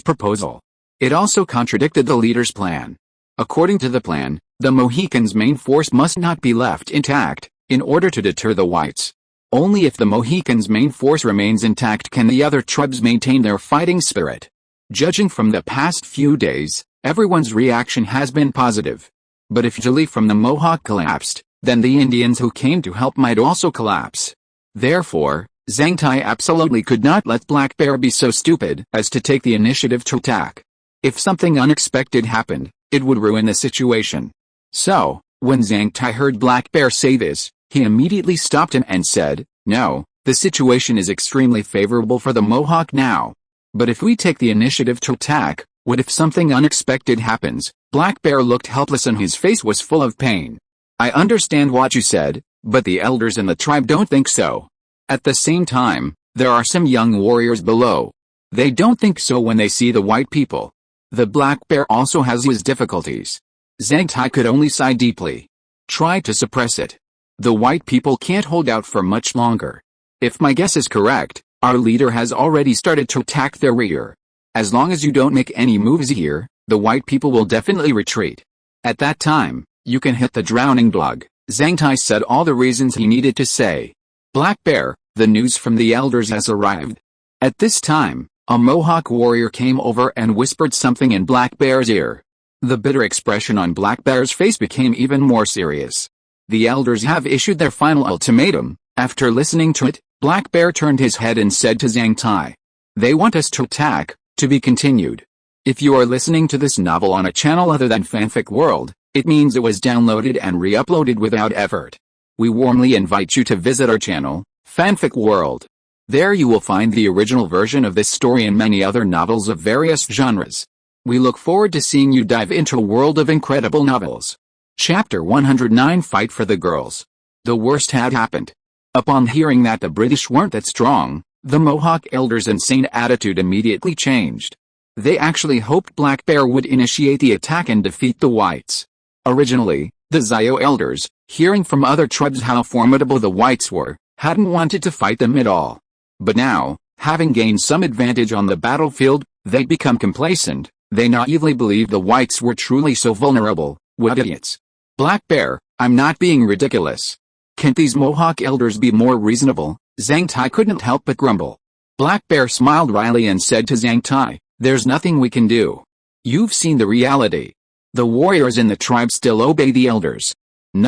proposal. It also contradicted the leader's plan. According to the plan, the Mohicans' main force must not be left intact, in order to deter the whites. Only if the Mohicans' main force remains intact can the other tribes maintain their fighting spirit. Judging from the past few days, everyone's reaction has been positive. But if Jali from the Mohawk collapsed, then the Indians who came to help might also collapse. Therefore, Zhang Tai absolutely could not let Black Bear be so stupid as to take the initiative to attack. If something unexpected happened, it would ruin the situation. So, when Zhang Tai heard Black Bear say this, he immediately stopped him and said, "No, the situation is extremely favorable for the Mohawk now. But if we take the initiative to attack, what if something unexpected happens?" Black Bear looked helpless and his face was full of pain. "I understand what you said, but the elders in the tribe don't think so. At the same time, there are some young warriors below. They don't think so when they see the white people. The Black Bear also has his difficulties." Zhang Tai could only sigh deeply. Try to suppress it. The white people can't hold out for much longer. If my guess is correct, our leader has already started to attack their rear. As long as you don't make any moves here, the white people will definitely retreat. At that time, you can hit the drowning dog. Zhang Tai said all the reasons he needed to say. "Black Bear, the news from the elders has arrived." At this time, a Mohawk warrior came over and whispered something in Black Bear's ear. The bitter expression on Black Bear's face became even more serious. "The elders have issued their final ultimatum." After listening to it, Black Bear turned his head and said to Zhang Tai, "They want us to attack, to be continued. If you are listening to this novel on a channel other than Fanfic World, it means it was downloaded and re-uploaded without effort. We warmly invite you to visit our channel, Fanfic World. There you will find the original version of this story and many other novels of various genres. We look forward to seeing you dive into a world of incredible novels." Chapter 109 Fight for the Girls. The worst had happened. Upon hearing that the British weren't that strong, the Mohawk elders' insane attitude immediately changed. They actually hoped Black Bear would initiate the attack and defeat the whites. Originally, the Zhao elders, hearing from other tribes how formidable the whites were, hadn't wanted to fight them at all. But now, having gained some advantage on the battlefield, they'd become complacent. They naively believed the whites were truly so vulnerable. What idiots. "Black Bear, I'm not being ridiculous. Can't these Mohawk elders be more reasonable?" Zhang Tai couldn't help but grumble. Black Bear smiled wryly and said to Zhang Tai, "There's nothing we can do. You've seen the reality. The warriors in the tribe still obey the elders.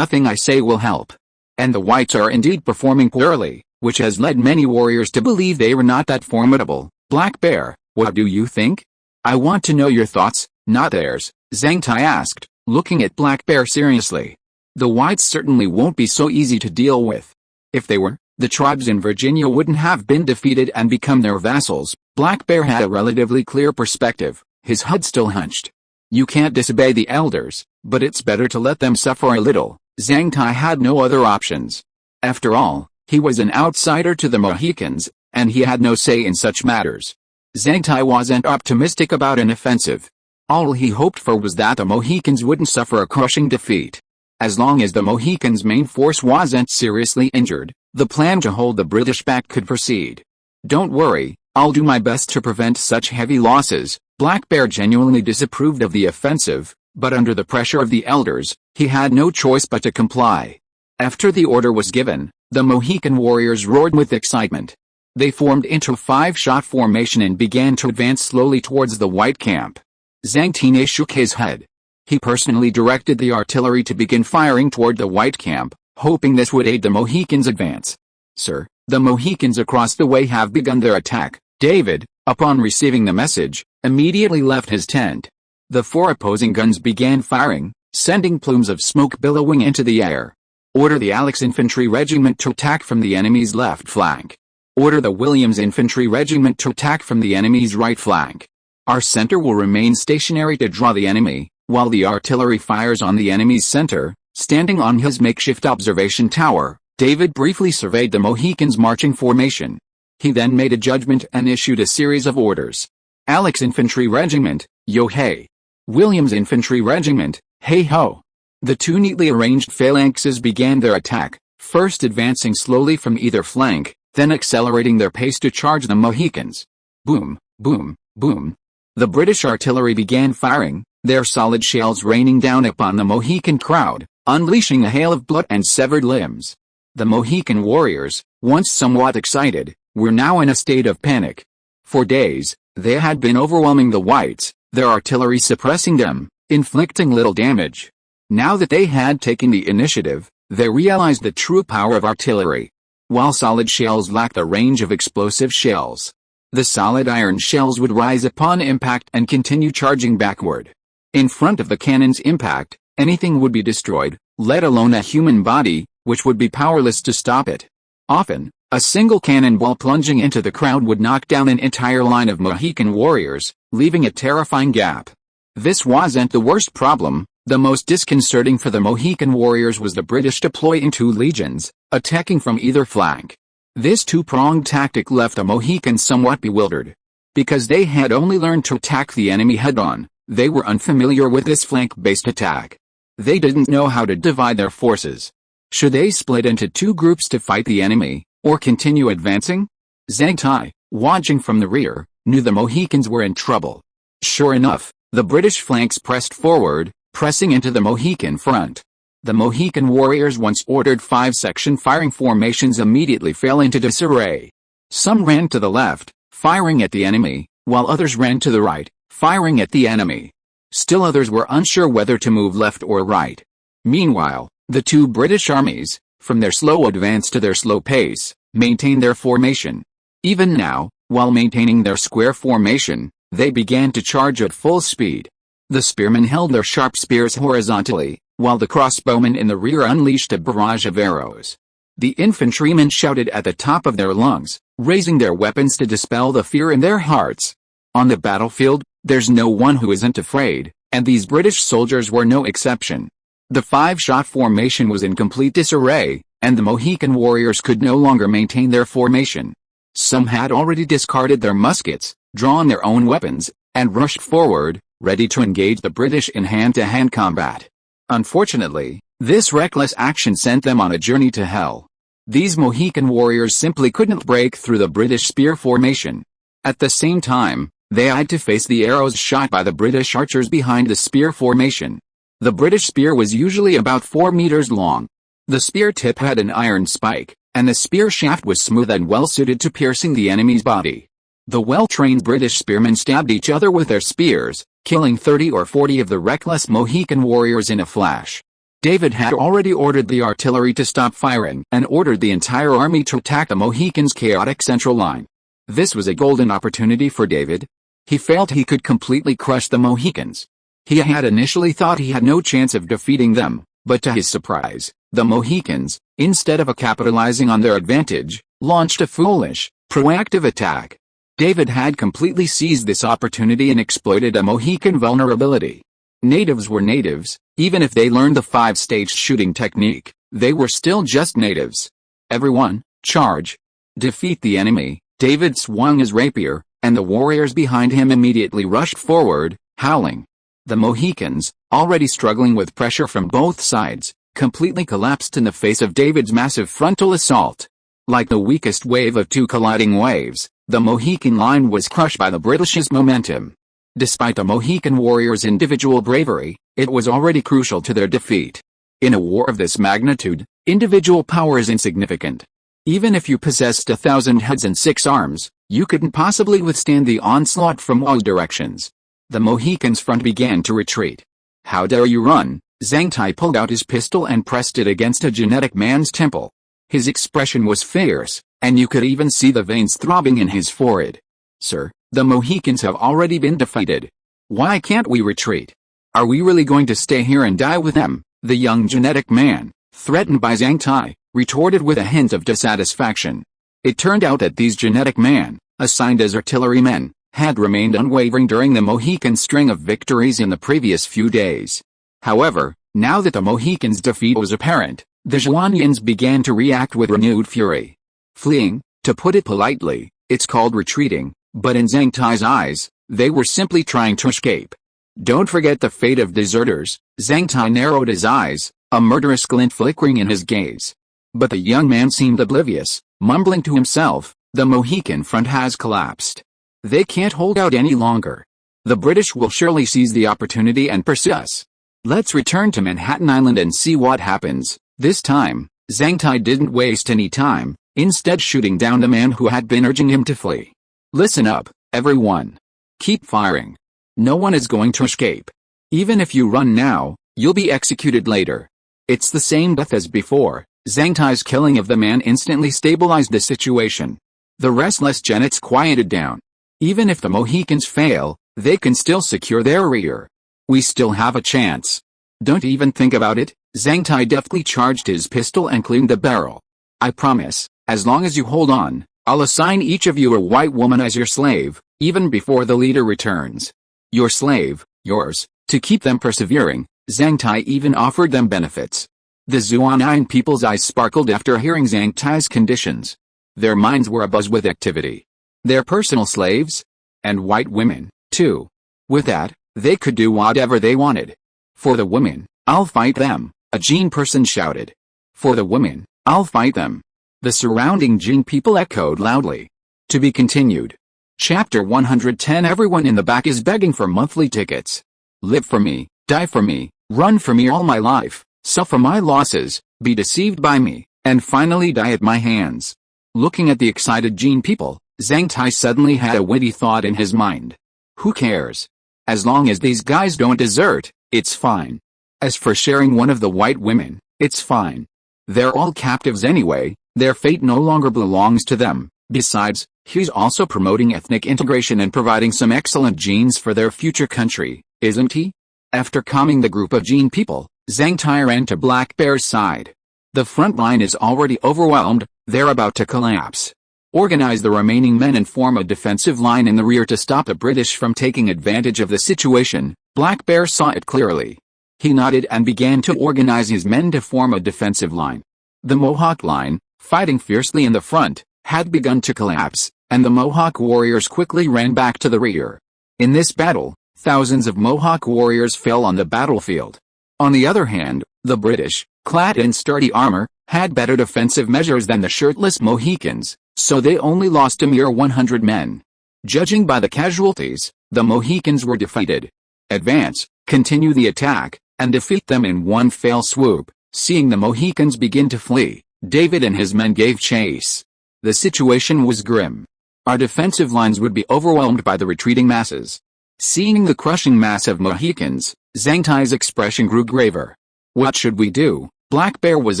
Nothing I say will help. And the whites are indeed performing poorly, which has led many warriors to believe they were not that formidable." "Black Bear, what do you think?" "I want to know your thoughts, not theirs," Zhang Tai asked, looking at Black Bear seriously. "The whites certainly won't be so easy to deal with. If they were, the tribes in Virginia wouldn't have been defeated and become their vassals." Black Bear had a relatively clear perspective, his head still hunched. "You can't disobey the elders, but it's better to let them suffer a little." Zhang Tai had no other options. After all, he was an outsider to the Mohicans, and he had no say in such matters. Zhang Tai wasn't optimistic about an offensive. All he hoped for was that the Mohicans wouldn't suffer a crushing defeat. As long as the Mohicans' main force wasn't seriously injured, the plan to hold the British back could proceed. "Don't worry, I'll do my best to prevent such heavy losses." Black Bear genuinely disapproved of the offensive, but under the pressure of the elders, he had no choice but to comply. After the order was given, the Mohican warriors roared with excitement. They formed into a 5-shot formation and began to advance slowly towards the white camp. Zhang Tai shook his head. He personally directed the artillery to begin firing toward the white camp, hoping this would aid the Mohicans' advance. "Sir, the Mohicans across the way have begun their attack." David, upon receiving the message, immediately left his tent. The 4 opposing guns began firing, sending plumes of smoke billowing into the air. "Order the Alex Infantry Regiment to attack from the enemy's left flank. Order the Williams Infantry Regiment to attack from the enemy's right flank. Our center will remain stationary to draw the enemy, while the artillery fires on the enemy's center." Standing on his makeshift observation tower, David briefly surveyed the Mohicans' marching formation. He then made a judgment and issued a series of orders. "Alex Infantry Regiment, yo-hey. Williams Infantry Regiment, hey-ho." The 2 neatly arranged phalanxes began their attack, first advancing slowly from either flank, then accelerating their pace to charge the Mohicans. Boom, boom, boom. The British artillery began firing, their solid shells raining down upon the Mohican crowd, unleashing a hail of blood and severed limbs. The Mohican warriors, once somewhat excited, were now in a state of panic. For days, they had been overwhelming the whites, their artillery suppressing them, inflicting little damage. Now that they had taken the initiative, they realized the true power of artillery. While solid shells lacked the range of explosive shells, the solid iron shells would rise upon impact and continue charging backward. In front of the cannon's impact, anything would be destroyed, let alone a human body, which would be powerless to stop it. Often, a single cannonball plunging into the crowd would knock down an entire line of Mohican warriors, leaving a terrifying gap. This wasn't the worst problem. The most disconcerting for the Mohican warriors was the British deploying 2 legions, attacking from either flank. This two-pronged tactic left the Mohicans somewhat bewildered. Because they had only learned to attack the enemy head-on, they were unfamiliar with this flank-based attack. They didn't know how to divide their forces. Should they split into 2 groups to fight the enemy, or continue advancing? Zhang Tai, watching from the rear, knew the Mohicans were in trouble. Sure enough, the British flanks pressed forward, pressing into the Mohican front. The Mohican warriors, once ordered 5-section firing formations, immediately fell into disarray. Some ran to the left, firing at the enemy, while others ran to the right, firing at the enemy. Still others were unsure whether to move left or right. Meanwhile, the 2 British armies, from their slow advance to their slow pace, maintained their formation. Even now, while maintaining their square formation, they began to charge at full speed. The spearmen held their sharp spears horizontally, while the crossbowmen in the rear unleashed a barrage of arrows. The infantrymen shouted at the top of their lungs, raising their weapons to dispel the fear in their hearts. On the battlefield, there's no one who isn't afraid, and these British soldiers were no exception. The 5-shot formation was in complete disarray, and the Mohican warriors could no longer maintain their formation. Some had already discarded their muskets, drawn their own weapons, and rushed forward, ready to engage the British in hand-to-hand combat. Unfortunately, this reckless action sent them on a journey to hell. These Mohican warriors simply couldn't break through the British spear formation. At the same time, they had to face the arrows shot by the British archers behind the spear formation. The British spear was usually about 4 meters long. The spear tip had an iron spike, and the spear shaft was smooth and well-suited to piercing the enemy's body. The well-trained British spearmen stabbed each other with their spears, killing 30 or 40 of the reckless Mohican warriors in a flash. David had already ordered the artillery to stop firing and ordered the entire army to attack the Mohicans' chaotic central line. This was a golden opportunity for David. He felt he could completely crush the Mohicans. He had initially thought he had no chance of defeating them, but to his surprise, the Mohicans, instead of capitalizing on their advantage, launched a foolish, proactive attack. David had completely seized this opportunity and exploited a Mohican vulnerability. Natives were natives. Even if they learned the 5-stage shooting technique, they were still just natives. Everyone, charge! Defeat the enemy. David swung his rapier, and the warriors behind him immediately rushed forward, howling. The Mohicans, already struggling with pressure from both sides, completely collapsed in the face of David's massive frontal assault. Like the weakest wave of 2 colliding waves, the Mohican line was crushed by the British's momentum. Despite the Mohican warriors' individual bravery, it was already crucial to their defeat. In a war of this magnitude, individual power is insignificant. Even if you possessed 1,000 heads and 6 arms, you couldn't possibly withstand the onslaught from all directions. The Mohicans' front began to retreat. "How dare you run?" Zhang Tai pulled out his pistol and pressed it against a genetic man's temple. His expression was fierce, and you could even see the veins throbbing in his forehead. "Sir, the Mohicans have already been defeated. Why can't we retreat? Are we really going to stay here and die with them?" The young genetic man, threatened by Zhang Tai, retorted with a hint of dissatisfaction. It turned out that these genetic men, assigned as artillerymen, had remained unwavering during the Mohican string of victories in the previous few days. However, now that the Mohicans' defeat was apparent, the Zhuanyans began to react with renewed fury. Fleeing, to put it politely, it's called retreating, but in Zhang Tai's eyes, they were simply trying to escape. "Don't forget the fate of deserters." Zhang Tai narrowed his eyes, a murderous glint flickering in his gaze. But the young man seemed oblivious, mumbling to himself, "The Mohican front has collapsed. They can't hold out any longer. The British will surely seize the opportunity and pursue us. Let's return to Manhattan Island and see what happens." This time, Zhang Tai didn't waste any time, instead shooting down the man who had been urging him to flee. "Listen up, everyone. Keep firing. No one is going to escape. Even if you run now, You'll be executed later. It's the same death as before. Zhang Tai's killing of the man instantly stabilized the situation. The restless genets quieted down. Even if the Mohicans fail, they can still secure their rear. We still have a chance. Don't even think about it. Zhang Tai deftly charged his pistol and cleaned the barrel. I promise, as long as you hold on, I'll assign each of you a white woman as your slave, even before the leader returns. Your slave, yours, to keep them persevering. Zhang Tai even offered them benefits. The Zuan'an people's eyes sparkled after hearing Zhang Tai's conditions. Their minds were abuzz with activity. Their personal slaves? And white women, too. With that, they could do whatever they wanted. For the women, I'll fight them, a Jin person shouted. For the women, I'll fight them. The surrounding Jin people echoed loudly. To be continued. Chapter 110. Everyone in the back is begging for monthly tickets. Live for me, die for me, run for me all my life, suffer my losses, be deceived by me, and finally die at my hands. Looking at the excited Jin people, Zhang Tai suddenly had a witty thought in his mind. Who cares? As long as these guys don't desert, it's fine. As for sharing one of the white women, it's fine. They're all captives anyway, their fate no longer belongs to them. Besides, he's also promoting ethnic integration and providing some excellent genes for their future country, isn't he? After calming the group of Jin people, Zhang Tai ran to Black Bear's side. The front line is already overwhelmed, they're about to collapse. Organize the remaining men and form a defensive line in the rear to stop the British from taking advantage of the situation. Black Bear saw it clearly. He nodded and began to organize his men to form a defensive line. The Mohawk line, fighting fiercely in the front, had begun to collapse, and the Mohawk warriors quickly ran back to the rear. In this battle, thousands of Mohawk warriors fell on the battlefield. On the other hand, the British, clad in sturdy armor, had better defensive measures than the shirtless Mohicans, so they only lost a mere 100 men. Judging by the casualties, the Mohicans were defeated. Advance, continue the attack, and defeat them in one fell swoop. Seeing the Mohicans begin to flee, David and his men gave chase. The situation was grim. Our defensive lines would be overwhelmed by the retreating masses. Seeing the crushing mass of Mohicans, Zhang Tai's expression grew graver. What should we do? Black Bear was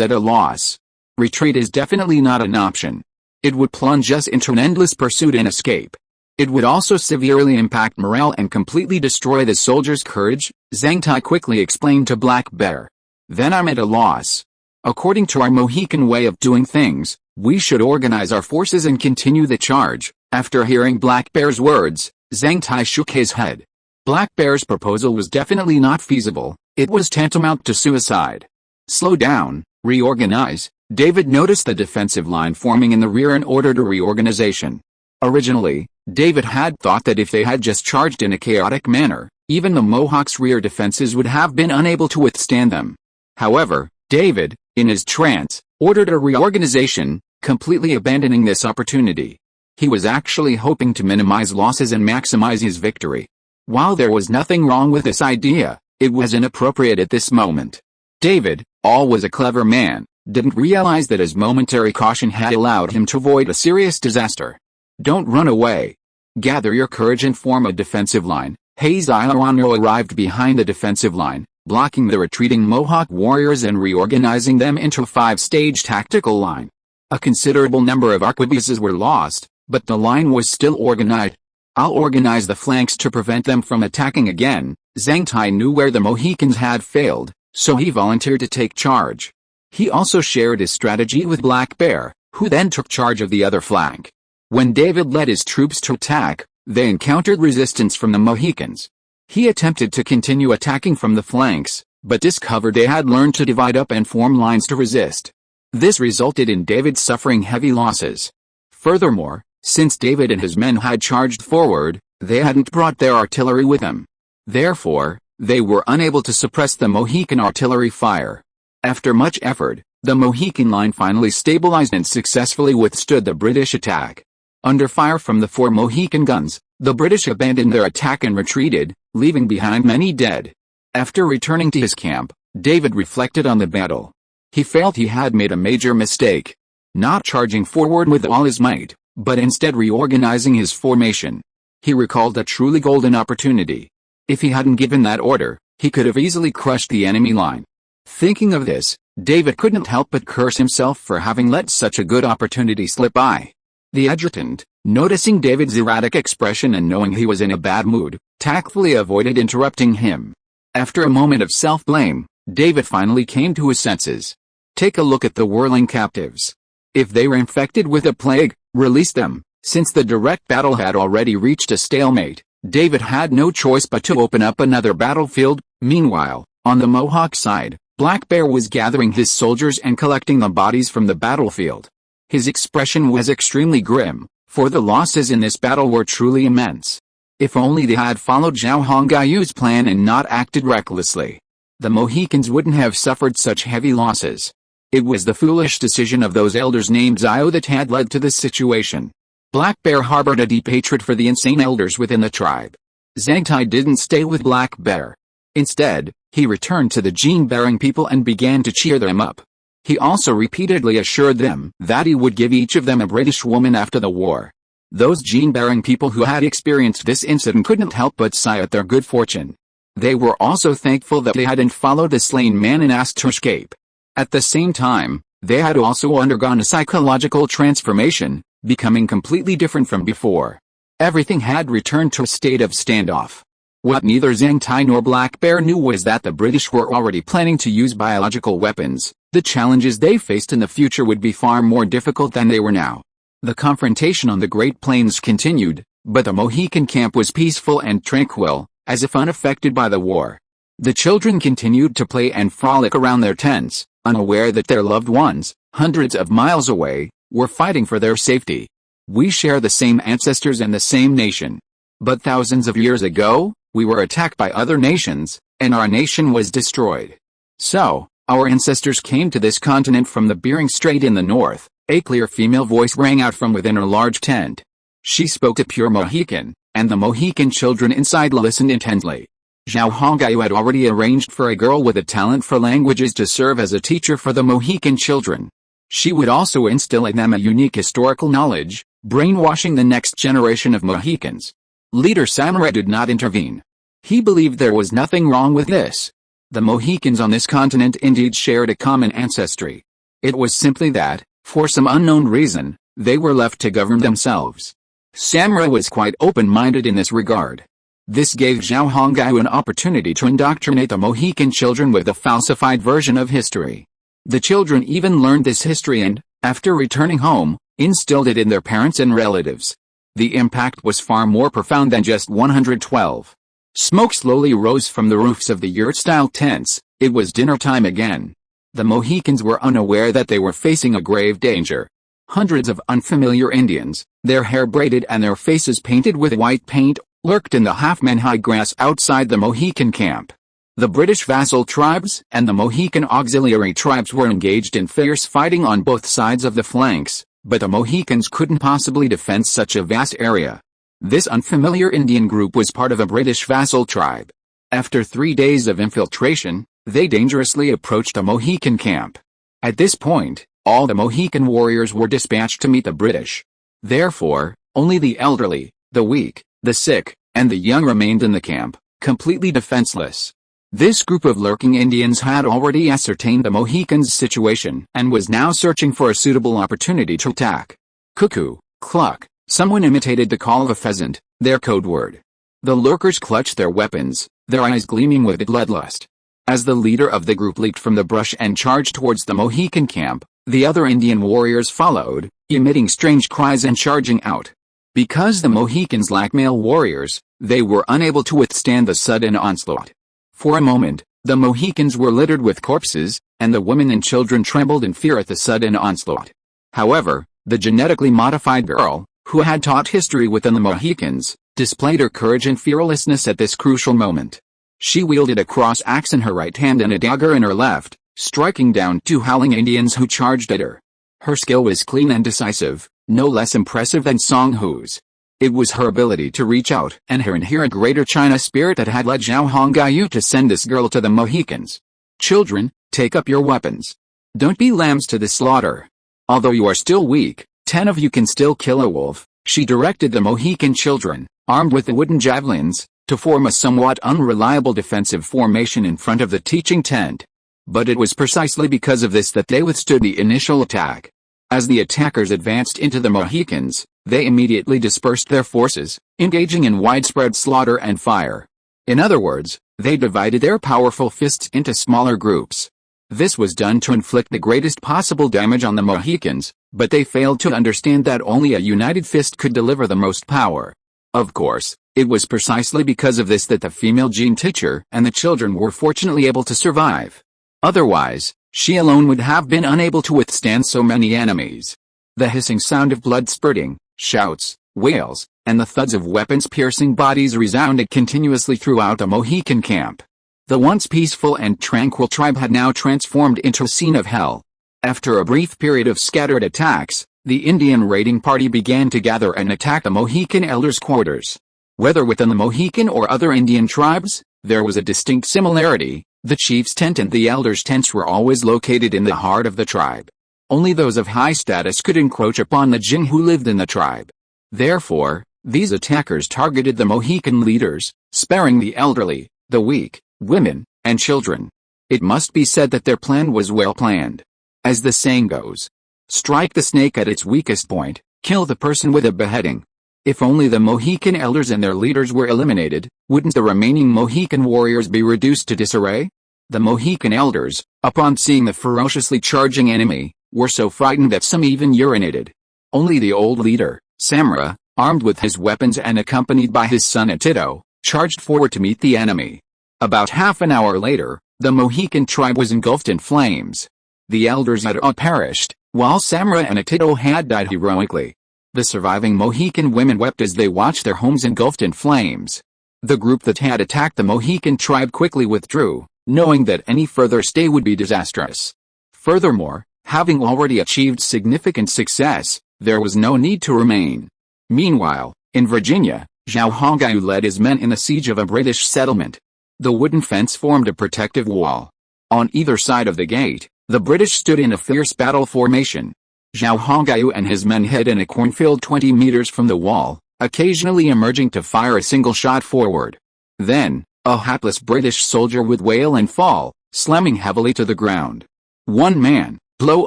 at a loss. Retreat is definitely not an option. It would plunge us into an endless pursuit and escape. It would also severely impact morale and completely destroy the soldiers' courage, Zhang Tai quickly explained to Black Bear. Then I'm at a loss. According to our Mohican way of doing things, we should organize our forces and continue the charge. After hearing Black Bear's words, Zhang Tai shook his head. Black Bear's proposal was definitely not feasible, it was tantamount to suicide. Slow down, reorganize. David noticed the defensive line forming in the rear and ordered a reorganization. Originally, David had thought that if they had just charged in a chaotic manner, even the Mohawks' rear defenses would have been unable to withstand them. However, David, in his trance, ordered a reorganization, completely abandoning this opportunity. He was actually hoping to minimize losses and maximize his victory. While there was nothing wrong with this idea, it was inappropriate at this moment. David, always a clever man, didn't realize that his momentary caution had allowed him to avoid a serious disaster. Don't run away. Gather your courage and form a defensive line. Haizaiarano arrived behind the defensive line, blocking the retreating Mohawk warriors and reorganizing them into a 5-stage tactical line. A considerable number of arquebuses were lost, but the line was still organized. I'll organize the flanks to prevent them from attacking again. Zhang Tai knew where the Mohicans had failed, so he volunteered to take charge. He also shared his strategy with Black Bear, who then took charge of the other flank. When David led his troops to attack, they encountered resistance from the Mohicans. He attempted to continue attacking from the flanks, but discovered they had learned to divide up and form lines to resist. This resulted in David suffering heavy losses. Furthermore, since David and his men had charged forward, they hadn't brought their artillery with them. Therefore, they were unable to suppress the Mohican artillery fire. After much effort, the Mohican line finally stabilized and successfully withstood the British attack. Under fire from the 4 Mohican guns, the British abandoned their attack and retreated, leaving behind many dead. After returning to his camp, David reflected on the battle. He felt he had made a major mistake. Not charging forward with all his might, but instead reorganizing his formation. He recalled a truly golden opportunity. If he hadn't given that order, He could have easily crushed the enemy line. Thinking of this, David couldn't help but curse himself for having let such a good opportunity slip by. The adjutant, noticing David's erratic expression and knowing he was in a bad mood, tactfully avoided interrupting him. After a moment of self-blame, David finally came to his senses. Take a look at the whirling captives. If they were infected with a plague, release them. Since the direct battle had already reached a stalemate, David had no choice but to open up another battlefield. Meanwhile, on the Mohawk side, Black Bear was gathering his soldiers and collecting the bodies from the battlefield. His expression was extremely grim, for the losses in this battle were truly immense. If only they had followed Zhao Hongayu's plan and not acted recklessly, the Mohicans wouldn't have suffered such heavy losses. It was the foolish decision of those elders named Zhao that had led to this situation. Black Bear harbored a deep hatred for the insane elders within the tribe. Zhangtai didn't stay with Black Bear. Instead, he returned to the gene-bearing people and began to cheer them up. He also repeatedly assured them that he would give each of them a British woman after the war. Those gene-bearing people who had experienced this incident couldn't help but sigh at their good fortune. They were also thankful that they hadn't followed the slain man and asked to escape. At the same time, they had also undergone a psychological transformation, becoming completely different from before. Everything had returned to a state of standoff. What neither Zhangtai nor Black Bear knew was that the British were already planning to use biological weapons. The challenges they faced in the future would be far more difficult than they were now. The confrontation on the Great Plains continued, but the Mohican camp was peaceful and tranquil, as if unaffected by the war. The children continued to play and frolic around their tents, unaware that their loved ones, hundreds of miles away, were fighting for their safety. We share the same ancestors and the same nation. But thousands of years ago, we were attacked by other nations, and our nation was destroyed. So, our ancestors came to this continent from the Bering Strait in the north. A clear female voice rang out from within her large tent. She spoke a pure Mohican, and the Mohican children inside listened intently. Zhao Hongayu had already arranged for a girl with a talent for languages to serve as a teacher for the Mohican children. She would also instill in them a unique historical knowledge, brainwashing the next generation of Mohicans. Leader Samurai did not intervene. He believed there was nothing wrong with this. The Mohicans on this continent indeed shared a common ancestry. It was simply that, for some unknown reason, they were left to govern themselves. Samurai was quite open-minded in this regard. This gave Zhao Hongayu an opportunity to indoctrinate the Mohican children with a falsified version of history. The children even learned this history and, after returning home, instilled it in their parents and relatives. The impact was far more profound than just 112. Smoke slowly rose from the roofs of the yurt-style tents. It was dinner time again. The Mohicans were unaware that they were facing a grave danger. Hundreds of unfamiliar Indians, their hair braided and their faces painted with white paint, lurked in the half-man-high grass outside the Mohican camp. The British vassal tribes and the Mohican auxiliary tribes were engaged in fierce fighting on both sides of the flanks, but the Mohicans couldn't possibly defend such a vast area. This unfamiliar Indian group was part of a British vassal tribe. After 3 days of infiltration, they dangerously approached the Mohican camp. At this point, all the Mohican warriors were dispatched to meet the British. Therefore, only the elderly, the weak, the sick, and the young remained in the camp, completely defenseless. This group of lurking Indians had already ascertained the Mohicans' situation and was now searching for a suitable opportunity to attack. Cuckoo, cluck, someone imitated the call of a pheasant, their code word. The lurkers clutched their weapons, their eyes gleaming with bloodlust. As the leader of the group leaped from the brush and charged towards the Mohican camp, the other Indian warriors followed, emitting strange cries and charging out. Because the Mohicans lacked male warriors, they were unable to withstand the sudden onslaught. For a moment, the Mohicans were littered with corpses, and the women and children trembled in fear at the sudden onslaught. However, the genetically modified girl, who had taught history within the Mohicans, displayed her courage and fearlessness at this crucial moment. She wielded a cross-axe in her right hand and a dagger in her left, striking down 2 howling Indians who charged at her. Her skill was clean and decisive, no less impressive than Song Hu's. It was her ability to reach out and her inherent Greater China spirit that had led Zhao Hongayu to send this girl to the Mohicans. Children, take up your weapons. Don't be lambs to the slaughter. Although you are still weak, 10 of you can still kill a wolf, she directed the Mohican children, armed with the wooden javelins, to form a somewhat unreliable defensive formation in front of the teaching tent. But it was precisely because of this that they withstood the initial attack. As the attackers advanced into the Mohicans, they immediately dispersed their forces, engaging in widespread slaughter and fire. In other words, they divided their powerful fists into smaller groups. This was done to inflict the greatest possible damage on the Mohicans, but they failed to understand that only a united fist could deliver the most power. Of course, it was precisely because of this that the female gene teacher and the children were fortunately able to survive. Otherwise, she alone would have been unable to withstand so many enemies. The hissing sound of blood spurting, shouts, wails, and the thuds of weapons piercing bodies resounded continuously throughout the Mohican camp. The once peaceful and tranquil tribe had now transformed into a scene of hell. After a brief period of scattered attacks, the Indian raiding party began to gather and attack the Mohican elders' quarters. Whether within the Mohican or other Indian tribes, there was a distinct similarity. The chief's tent and the elders' tents were always located in the heart of the tribe. Only those of high status could encroach upon the jinn who lived in the tribe. Therefore, these attackers targeted the Mohican leaders, sparing the elderly, the weak, women, and children. It must be said that their plan was well planned. As the saying goes, strike the snake at its weakest point, kill the person with a beheading. If only the Mohican elders and their leaders were eliminated, wouldn't the remaining Mohican warriors be reduced to disarray? The Mohican elders, upon seeing the ferociously charging enemy, were so frightened that some even urinated. Only the old leader, Samra, armed with his weapons and accompanied by his son Atito, charged forward to meet the enemy. About half an hour later, the Mohican tribe was engulfed in flames. The elders had all perished, while Samra and Atito had died heroically. The surviving Mohican women wept as they watched their homes engulfed in flames. The group that had attacked the Mohican tribe quickly withdrew, knowing that any further stay would be disastrous. Furthermore, having already achieved significant success, there was no need to remain. Meanwhile, in Virginia, Zhao Hongyu led his men in the siege of a British settlement. The wooden fence formed a protective wall. On either side of the gate, the British stood in a fierce battle formation. Zhao Hongyu and his men hid in a cornfield 20 meters from the wall, occasionally emerging to fire a single shot forward. Then, a hapless British soldier would wail and fall, slamming heavily to the ground. One man, blow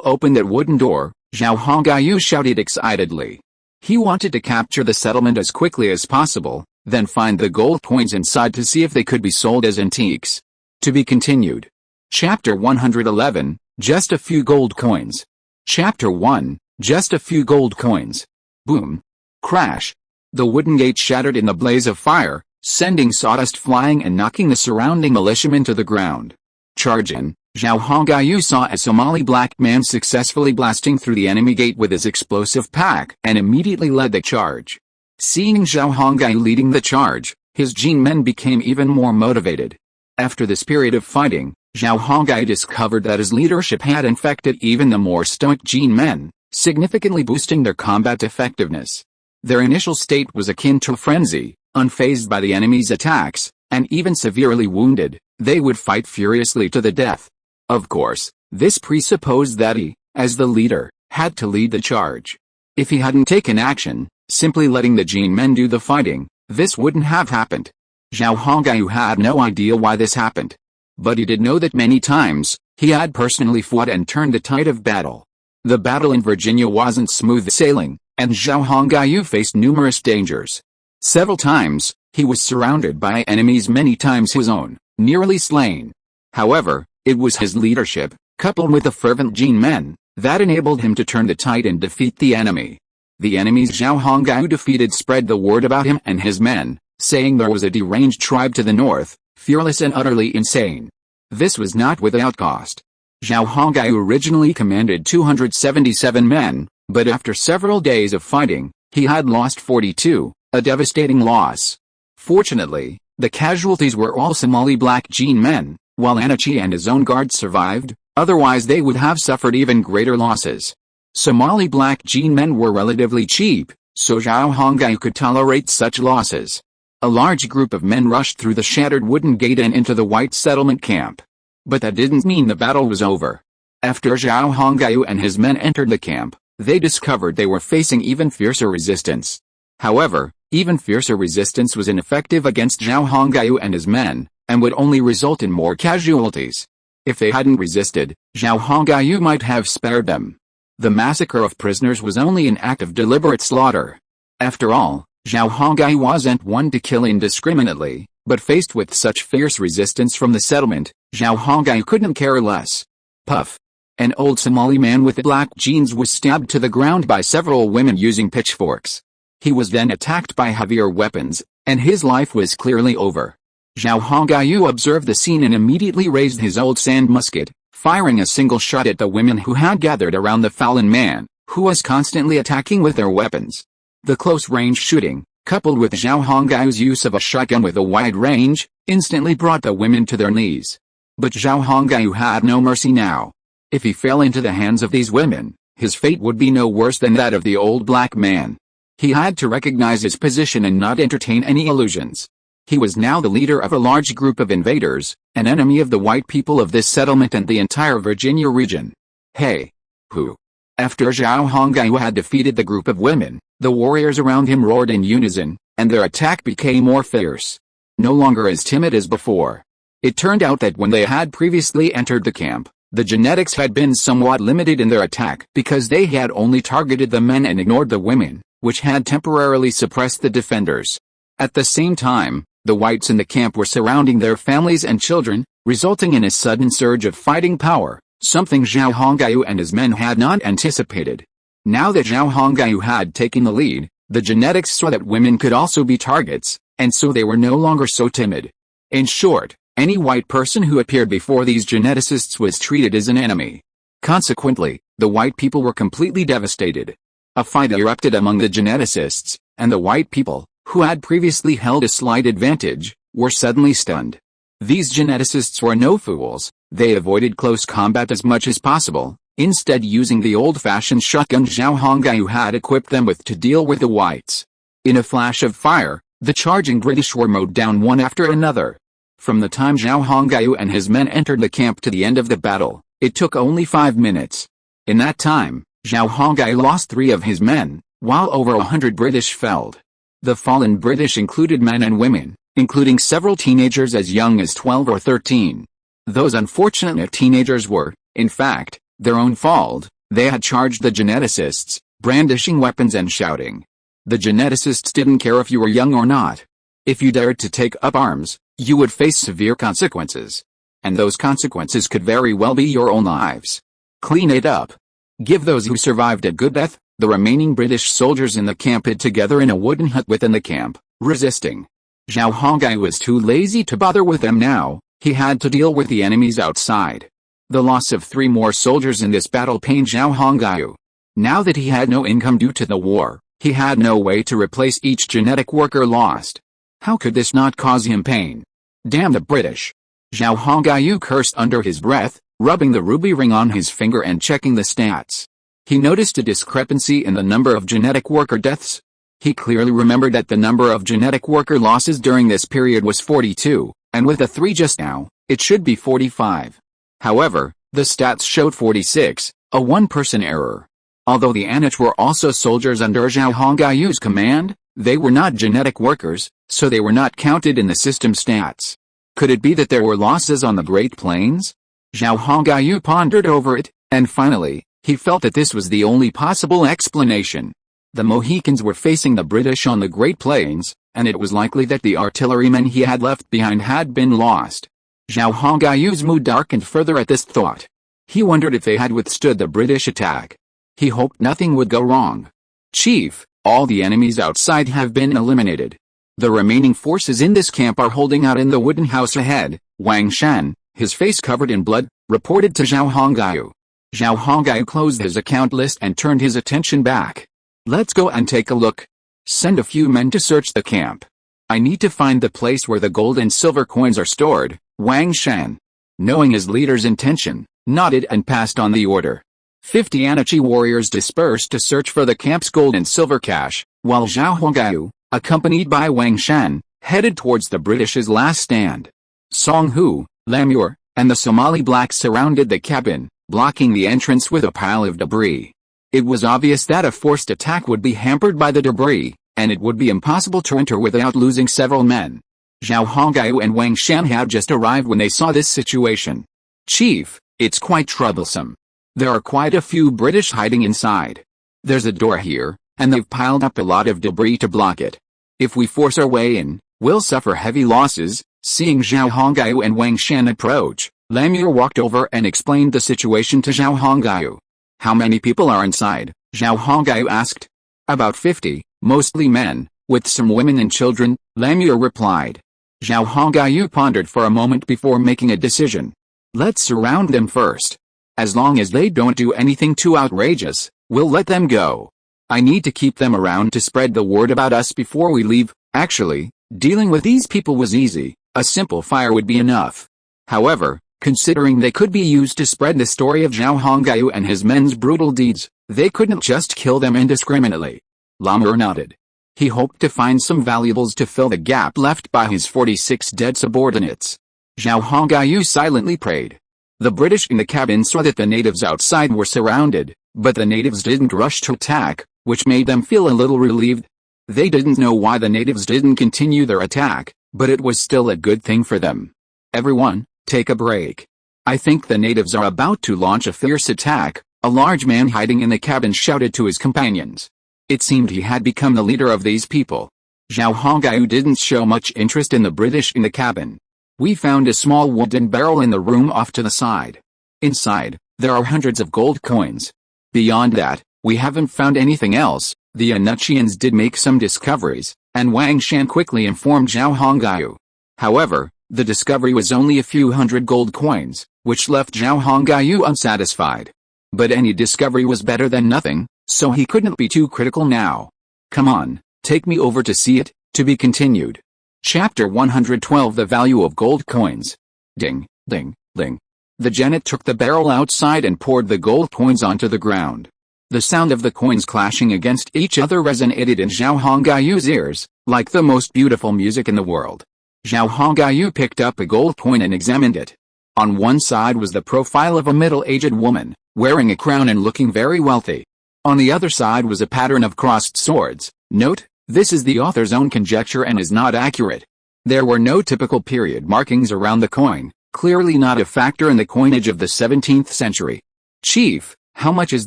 open that wooden door, Zhao Hongyu shouted excitedly. He wanted to capture the settlement as quickly as possible, then find the gold coins inside to see if they could be sold as antiques. To be continued. Chapter 111, Just a Few Gold Coins. Chapter 1, Just a Few Gold Coins. Boom. Crash. The wooden gate shattered in the blaze of fire, sending sawdust flying and knocking the surrounding militiamen to the ground. Charge in. Zhao Hongyu saw a Somali black man successfully blasting through the enemy gate with his explosive pack and immediately led the charge. Seeing Zhao Hongyu leading the charge, his Jin men became even more motivated. After this period of fighting, Zhao Hongyu discovered that his leadership had infected even the more stoic Jin men, significantly boosting their combat effectiveness. Their initial state was akin to frenzy, unfazed by the enemy's attacks, and even severely wounded, they would fight furiously to the death. Of course, this presupposed that he, as the leader, had to lead the charge. If he hadn't taken action, simply letting the Jin men do the fighting, this wouldn't have happened. Zhao Hongyu had no idea why this happened. But he did know that many times, he had personally fought and turned the tide of battle. The battle in Virginia wasn't smooth sailing, and Zhao Hongyu faced numerous dangers. Several times, he was surrounded by enemies many times his own, nearly slain. However, it was his leadership, coupled with the fervent Jin men, that enabled him to turn the tide and defeat the enemy. The enemies Zhao Hongyu defeated spread the word about him and his men, saying there was a deranged tribe to the north, fearless and utterly insane. This was not without cost. Zhao Hongyu originally commanded 277 men, but after several days of fighting, he had lost 42, a devastating loss. Fortunately, the casualties were all Somali black Jin men, while Anachi and his own guard survived, otherwise they would have suffered even greater losses. Somali black Jin men were relatively cheap, so Zhao Hongyu could tolerate such losses. A large group of men rushed through the shattered wooden gate and into the white settlement camp. But that didn't mean the battle was over. After Zhao Hongyu and his men entered the camp, they discovered they were facing even fiercer resistance. However, Even fiercer resistance was ineffective against Zhao Hongyu and his men, and would only result in more casualties. If they hadn't resisted, Zhao Hongyu might have spared them. The massacre of prisoners was only an act of deliberate slaughter. After all, Zhao Hongyu wasn't one to kill indiscriminately, but faced with such fierce resistance from the settlement, Zhao Hongyu couldn't care less. Puff. An old Somali man with black jeans was stabbed to the ground by several women using pitchforks. He was then attacked by heavier weapons, and his life was clearly over. Zhao Hongyu observed the scene and immediately raised his old sand musket, firing a single shot at the women who had gathered around the fallen man, who was constantly attacking with their weapons. The close-range shooting, coupled with Zhao Hongyu's use of a shotgun with a wide range, instantly brought the women to their knees. But Zhao Hongyu had no mercy now. If he fell into the hands of these women, his fate would be no worse than that of the old black man. He had to recognize his position and not entertain any illusions. He was now the leader of a large group of invaders, an enemy of the white people of this settlement and the entire Virginia region. Hey! Who? After Zhao Hongyu had defeated the group of women, the warriors around him roared in unison, and their attack became more fierce. No longer as timid as before. It turned out that when they had previously entered the camp, the genetics had been somewhat limited in their attack because they had only targeted the men and ignored the women, which had temporarily suppressed the defenders. At the same time, the whites in the camp were surrounding their families and children, resulting in a sudden surge of fighting power, something Zhao Hongyu and his men had not anticipated. Now that Zhao Hongyu had taken the lead, the genetics saw that women could also be targets, and so they were no longer so timid. In short, any white person who appeared before these geneticists was treated as an enemy. Consequently, the white people were completely devastated. A fight erupted among the geneticists, and the white people, who had previously held a slight advantage, were suddenly stunned. These geneticists were no fools. They avoided close combat as much as possible, instead using the old-fashioned shotgun Zhao Hongyu had equipped them with to deal with the whites. In a flash of fire, the charging British were mowed down one after another. From the time Zhao Hongyu and his men entered the camp to the end of the battle, it took only 5 minutes. In that time, Zhao Hongyu lost 3 of his men, while over 100 British fell. The fallen British included men and women, including several teenagers as young as 12 or 13. Those unfortunate teenagers were, in fact, their own fault. They had charged the geneticists, brandishing weapons and shouting. The geneticists didn't care if you were young or not. If you dared to take up arms, you would face severe consequences. And those consequences could very well be your own lives. Clean it up. Give those who survived a good death. The remaining British soldiers in the camp hid together in a wooden hut within the camp, resisting. Zhao Hongyu was too lazy to bother with them now. He had to deal with the enemies outside. The loss of 3 more soldiers in this battle pained Zhao Hongyu. Now that he had no income due to the war, he had no way to replace each genetic worker lost. How could this not cause him pain? Damn the British! Zhao Hongyu cursed under his breath, rubbing the ruby ring on his finger and checking the stats. He noticed a discrepancy in the number of genetic worker deaths. He clearly remembered that the number of genetic worker losses during this period was 42, and with a 3 just now, it should be 45. However, the stats showed 46, a 1-person error. Although the Anich were also soldiers under Zhao Hongyu's command, they were not genetic workers, so they were not counted in the system stats. Could it be that there were losses on the Great Plains? Zhao Hongyu pondered over it, and finally, he felt that this was the only possible explanation. The Mohicans were facing the British on the Great Plains, and it was likely that the artillerymen he had left behind had been lost. Zhao Hongyu's mood darkened further at this thought. He wondered if they had withstood the British attack. He hoped nothing would go wrong. Chief, all the enemies outside have been eliminated. The remaining forces in this camp are holding out in the wooden house ahead. Wang Shan, his face covered in blood, reported to Zhao Hongyu. Zhao Hongyu closed his account list and turned his attention back. Let's go and take a look. Send a few men to search the camp. I need to find the place where the gold and silver coins are stored. Wang Shan, knowing his leader's intention, nodded and passed on the order. 50 Anichi warriors dispersed to search for the camp's gold and silver cache, while Zhao Hongyu, accompanied by Wang Shan, headed towards the British's last stand. Song Hu, Lamur, and the Somali blacks surrounded the cabin, blocking the entrance with a pile of debris. It was obvious that a forced attack would be hampered by the debris, and it would be impossible to enter without losing several men. Zhao Hongyu and Wang Shan had just arrived when they saw this situation. "Chief, it's quite troublesome. There are quite a few British hiding inside. There's a door here, and they've piled up a lot of debris to block it. If we force our way in, we'll suffer heavy losses." Seeing Zhao Hongyu and Wang Shan approach, Lemure walked over and explained the situation to Zhao Hongyu. "How many people are inside?" Zhao Hongyu asked. "About 50, mostly men, with some women and children," Lemure replied. Zhao Hongyu pondered for a moment before making a decision. "Let's surround them first. As long as they don't do anything too outrageous, we'll let them go. I need to keep them around to spread the word about us before we leave." Actually, dealing with these people was easy. A simple fire would be enough. However, considering they could be used to spread the story of Zhao Hongyu and his men's brutal deeds, they couldn't just kill them indiscriminately. Lemure nodded. He hoped to find some valuables to fill the gap left by his 46 dead subordinates. Zhao Hongyu silently prayed. The British in the cabin saw that the natives outside were surrounded, but the natives didn't rush to attack, which made them feel a little relieved. They didn't know why the natives didn't continue their attack, but it was still a good thing for them. "Everyone, take a break. I think the natives are about to launch a fierce attack," a large man hiding in the cabin shouted to his companions. It seemed he had become the leader of these people. Zhao Hongyu didn't show much interest in the British in the cabin. "We found a small wooden barrel in the room off to the side. Inside, there are hundreds of gold coins. Beyond that, we haven't found anything else." The Anuchians did make some discoveries, and Wang Shan quickly informed Zhao Hongyu. However, the discovery was only a few hundred gold coins, which left Zhao Hongyu unsatisfied. But any discovery was better than nothing, so he couldn't be too critical now. "Come on, take me over to see it." To be continued. Chapter 112 The Value of Gold Coins. Ding, ding, ding. The genet took the barrel outside and poured the gold coins onto the ground. The sound of the coins clashing against each other resonated in Zhao Hongyu's ears, like the most beautiful music in the world. Zhao Hongyu picked up a gold coin and examined it. On one side was the profile of a middle-aged woman, wearing a crown and looking very wealthy. On the other side was a pattern of crossed swords. Note, this is the author's own conjecture and is not accurate. There were no typical period markings around the coin, clearly not a factor in the coinage of the 17th century. "Chief, how much is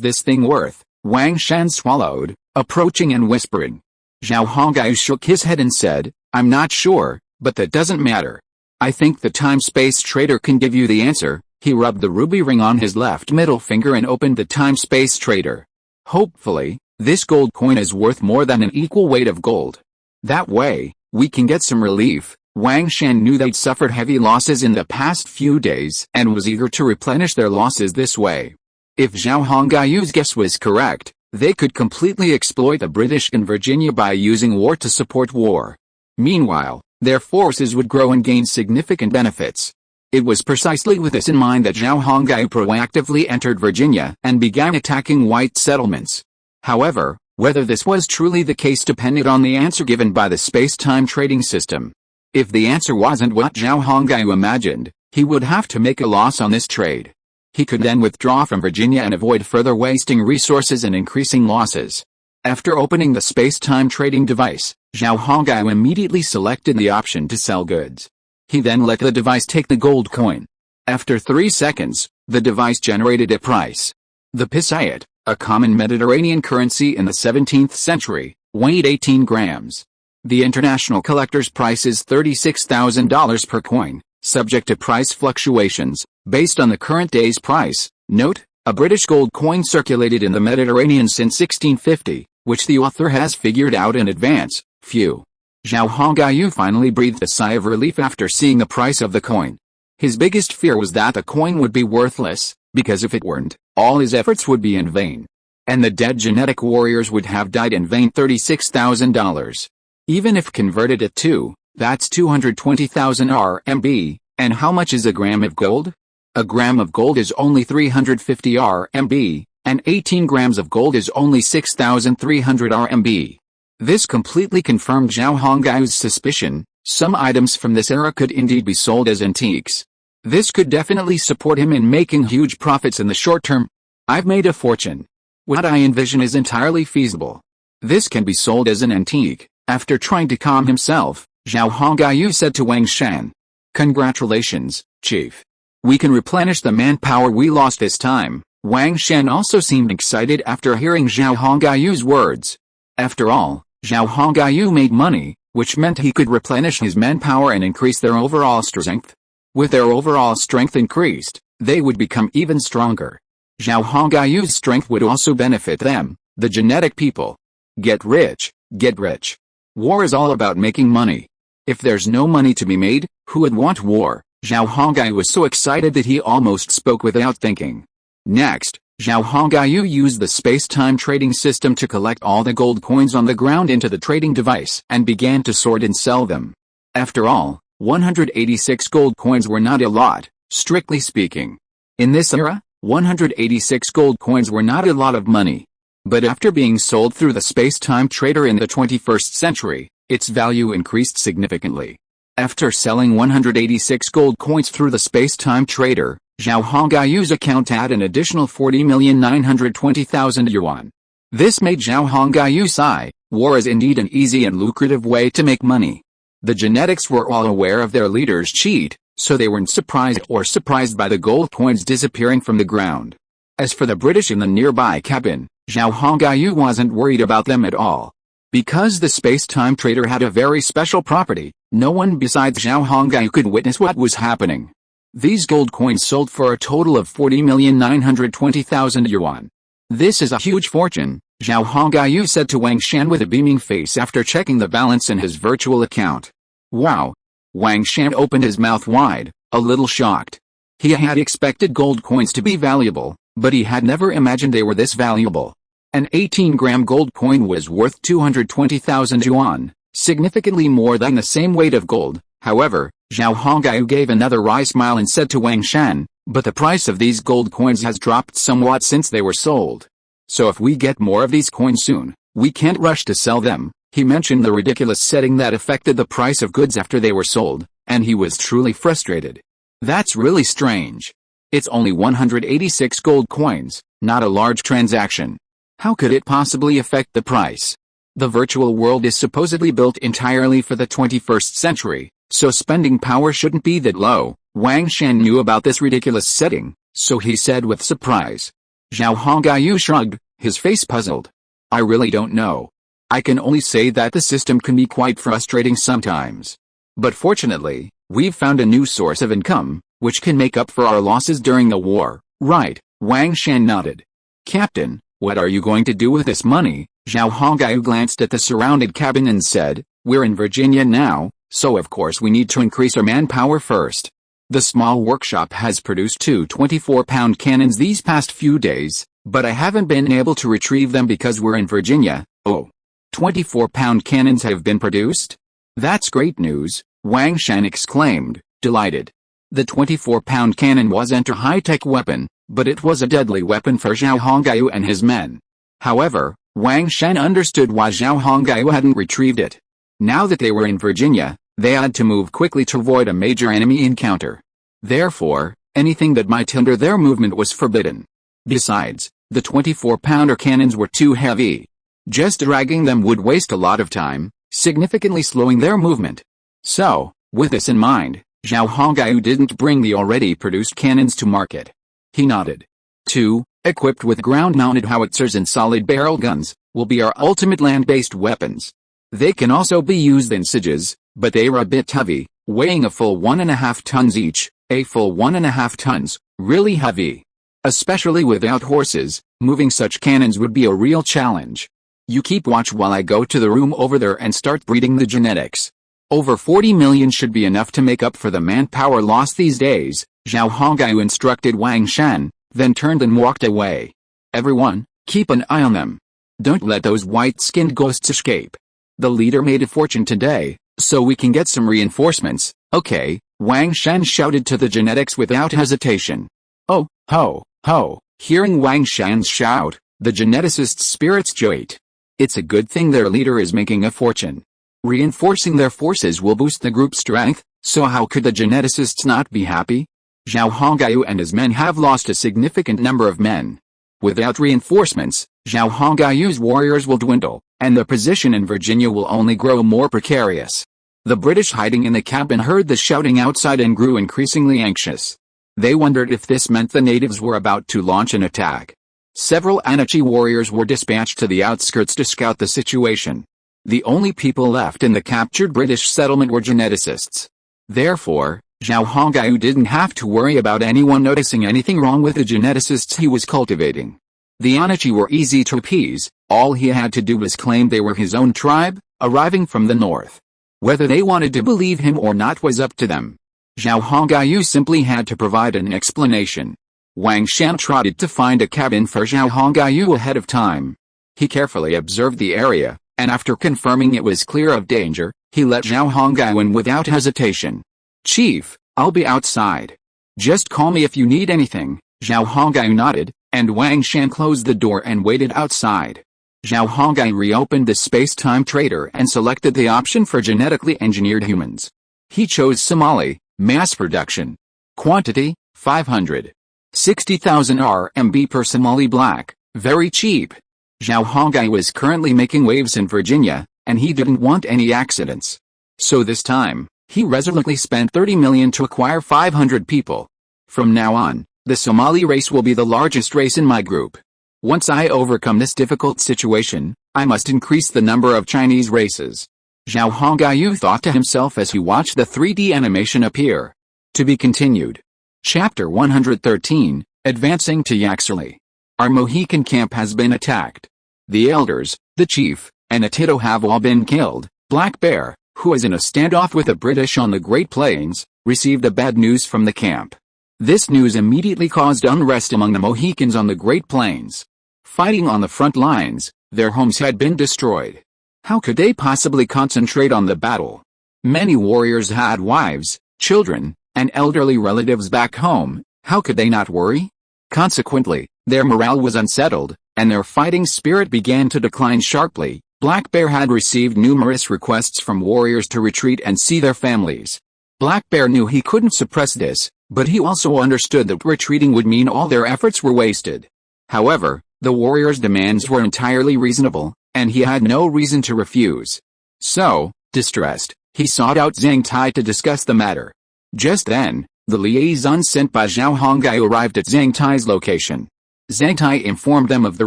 this thing worth?" Wang Shan swallowed, approaching and whispering. Zhao Hongyu shook his head and said, "I'm not sure, but that doesn't matter. I think the time-space trader can give you the answer." He rubbed the ruby ring on his left middle finger and opened the time-space trader. "Hopefully, this gold coin is worth more than an equal weight of gold. That way, we can get some relief." Wang Shan knew they'd suffered heavy losses in the past few days and was eager to replenish their losses this way. If Zhao Hongyu's guess was correct, they could completely exploit the British in Virginia by using war to support war. Meanwhile, their forces would grow and gain significant benefits. It was precisely with this in mind that Zhao Hongyu proactively entered Virginia and began attacking white settlements. However, whether this was truly the case depended on the answer given by the space-time trading system. If the answer wasn't what Zhao Hongyu imagined, he would have to make a loss on this trade. He could then withdraw from Virginia and avoid further wasting resources and increasing losses. After opening the space-time trading device, Zhao Hongyu immediately selected the option to sell goods. He then let the device take the gold coin. After 3 seconds, the device generated a price. The pisayat, a common Mediterranean currency in the 17th century, weighed 18 grams. The international collector's price is $36,000 per coin, subject to price fluctuations, based on the current day's price. Note, a British gold coin circulated in the Mediterranean since 1650, which the author has figured out in advance. Phew. Zhao Hongyu finally breathed a sigh of relief after seeing the price of the coin. His biggest fear was that the coin would be worthless, because if it weren't, all his efforts would be in vain. And the dead genetic warriors would have died in vain. $36,000. Even if converted at 2, that's 220,000 RMB, and how much is a gram of gold? A gram of gold is only 350 RMB, and 18 grams of gold is only 6,300 RMB. This completely confirmed Zhao Hongyu's suspicion. Some items from this era could indeed be sold as antiques. This could definitely support him in making huge profits in the short term. "I've made a fortune. What I envision is entirely feasible. This can be sold as an antique. After trying to calm himself, Zhao Hongyu said to Wang Shan, "Congratulations, Chief. We can replenish the manpower we lost this time." Wang Shan also seemed excited after hearing Zhao Hongyu's words. After all, Zhao Hongyu made money, which meant he could replenish his manpower and increase their overall strength. With their overall strength increased, they would become even stronger. Zhao Hongyu's strength would also benefit them, the genetic people. Get rich, get rich. War is all about making money. If there's no money to be made, who would want war? Zhao Hongyu was so excited that he almost spoke without thinking. Next, Zhao Hongyu used the space-time trading system to collect all the gold coins on the ground into the trading device and began to sort and sell them. After all, 186 gold coins were not a lot, strictly speaking. In this era, 186 gold coins were not a lot of money. But after being sold through the space-time trader in the 21st century, its value increased significantly. After selling 186 gold coins through the space-time trader, Zhao Hongyu's account had an additional 40,920,000 yuan. This made Zhao Hongyu sigh. War is indeed an easy and lucrative way to make money. The genetics were all aware of their leader's cheat, so they weren't surprised by the gold coins disappearing from the ground. As for the British in the nearby cabin, Zhao Hongyu wasn't worried about them at all. Because the space-time trader had a very special property, no one besides Zhao Hongyu could witness what was happening. These gold coins sold for a total of 40,920,000 yuan. This is a huge fortune, Zhao Hongyu said to Wang Shan with a beaming face after checking the balance in his virtual account. Wow! Wang Shan opened his mouth wide, a little shocked. He had expected gold coins to be valuable, but he had never imagined they were this valuable. An 18-gram gold coin was worth 220,000 yuan, significantly more than the same weight of gold. However, Zhao Hongyu gave another wry smile and said to Wang Shan, "But the price of these gold coins has dropped somewhat since they were sold. So if we get more of these coins soon, we can't rush to sell them." He mentioned the ridiculous setting that affected the price of goods after they were sold, and he was truly frustrated. That's really strange. It's only 186 gold coins, not a large transaction. How could it possibly affect the price? The virtual world is supposedly built entirely for the 21st century, so spending power shouldn't be that low. Wang Shan knew about this ridiculous setting, so he said with surprise. Zhao Hongyu shrugged, his face puzzled. "I really don't know. I can only say that the system can be quite frustrating sometimes. But fortunately, we've found a new source of income, which can make up for our losses during the war." "Right," Wang Shan nodded. "Captain, what are you going to do with this money?" Zhao Hongyu glanced at the surrounded cabin and said, "We're in Virginia now, so of course we need to increase our manpower first. The small workshop has produced two 24-pound cannons these past few days, but I haven't been able to retrieve them because we're in Virginia." "Oh, 24-pound cannons have been produced? That's great news," Wang Shan exclaimed, delighted. The 24-pound cannon wasn't a high-tech weapon, but it was a deadly weapon for Zhao Hongyu and his men. However, Wang Shan understood why Zhao Hongyu hadn't retrieved it. Now that they were in Virginia, they had to move quickly to avoid a major enemy encounter. Therefore, anything that might hinder their movement was forbidden. Besides, the 24-pounder cannons were too heavy. Just dragging them would waste a lot of time, significantly slowing their movement. So, with this in mind, Zhao Hongyu didn't bring the already produced cannons to market. He nodded. 2, equipped with ground-mounted howitzers and solid barrel guns, will be our ultimate land-based weapons. They can also be used in sieges, but they are a bit heavy, weighing a full 1.5 tons each, a full 1.5 tons, really heavy. Especially without horses, moving such cannons would be a real challenge. You keep watch while I go to the room over there and start breeding the genetics. Over 40 million should be enough to make up for the manpower lost these days, Zhao Hongyu instructed Wang Shan, then turned and walked away. Everyone, keep an eye on them. Don't let those white-skinned ghosts escape. The leader made a fortune today, so we can get some reinforcements. Okay, Wang Shan shouted to the genetics without hesitation. Oh, ho, ho, hearing Wang Shan's shout, the geneticists' spirits joyed. It's a good thing their leader is making a fortune. Reinforcing their forces will boost the group's strength, so how could the geneticists not be happy? Zhao Hongyu and his men have lost a significant number of men. Without reinforcements, Zhao Hongyu's warriors will dwindle, and the position in Virginia will only grow more precarious. The British hiding in the cabin heard the shouting outside and grew increasingly anxious. They wondered if this meant the natives were about to launch an attack. Several Anachi warriors were dispatched to the outskirts to scout the situation. The only people left in the captured British settlement were geneticists. Therefore, Zhao Hongyu didn't have to worry about anyone noticing anything wrong with the geneticists he was cultivating. The Anachi were easy to appease. All he had to do was claim they were his own tribe, arriving from the north. Whether they wanted to believe him or not was up to them. Zhao Hongyu simply had to provide an explanation. Wang Shan trotted to find a cabin for Zhao Hongyu ahead of time. He carefully observed the area, and after confirming it was clear of danger, he let Zhao Hongyu in without hesitation. "Chief, I'll be outside. Just call me if you need anything." Zhao Hongyu nodded, and Wang Shan closed the door and waited outside. Zhao Hongyu reopened the space-time trader and selected the option for genetically engineered humans. He chose Somali, mass production. Quantity, 560,000 RMB per Somali black, very cheap. Zhao Hongyu was currently making waves in Virginia, and he didn't want any accidents. So this time, he resolutely spent 30 million to acquire 500 people. From now on, the Somali race will be the largest race in my group. Once I overcome this difficult situation, I must increase the number of Chinese races. Zhao Hongyu thought to himself as he watched the 3D animation appear. To be continued. Chapter 113, Advancing to Yaxley. Our Mohican camp has been attacked. The elders, the chief, and Atito have all been killed. Black Bear, who was in a standoff with the British on the Great Plains, received the bad news from the camp. This news immediately caused unrest among the Mohicans on the Great Plains. Fighting on the front lines, their homes had been destroyed. How could they possibly concentrate on the battle? Many warriors had wives, children, and elderly relatives back home. How could they not worry? Consequently, their morale was unsettled, and their fighting spirit began to decline sharply. Black Bear had received numerous requests from warriors to retreat and see their families. Black Bear knew he couldn't suppress this, but he also understood that retreating would mean all their efforts were wasted. However, the warriors' demands were entirely reasonable, and he had no reason to refuse. So, distressed, he sought out Zhang Tai to discuss the matter. Just then, the liaison sent by Zhao Hongyu arrived at Zhang Tai's location. Zhang Tai informed them of the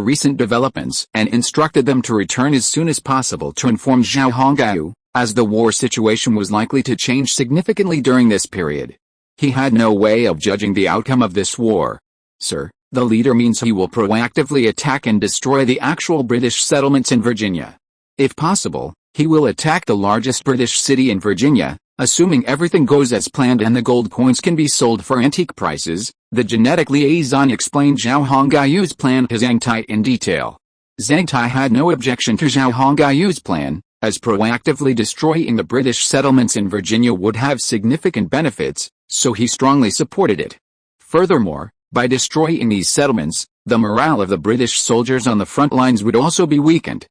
recent developments and instructed them to return as soon as possible to inform Zhao Hongyu, as the war situation was likely to change significantly during this period. He had no way of judging the outcome of this war. "Sir, the leader means he will proactively attack and destroy the actual British settlements in Virginia. If possible, he will attack the largest British city in Virginia, assuming everything goes as planned and the gold coins can be sold for antique prices." The genetic liaison explained Zhao Hongyu's plan to Zhang Tai in detail. Zhang Tai had no objection to Zhao Hongyu's plan, as proactively destroying the British settlements in Virginia would have significant benefits, so he strongly supported it. Furthermore, by destroying these settlements, the morale of the British soldiers on the front lines would also be weakened.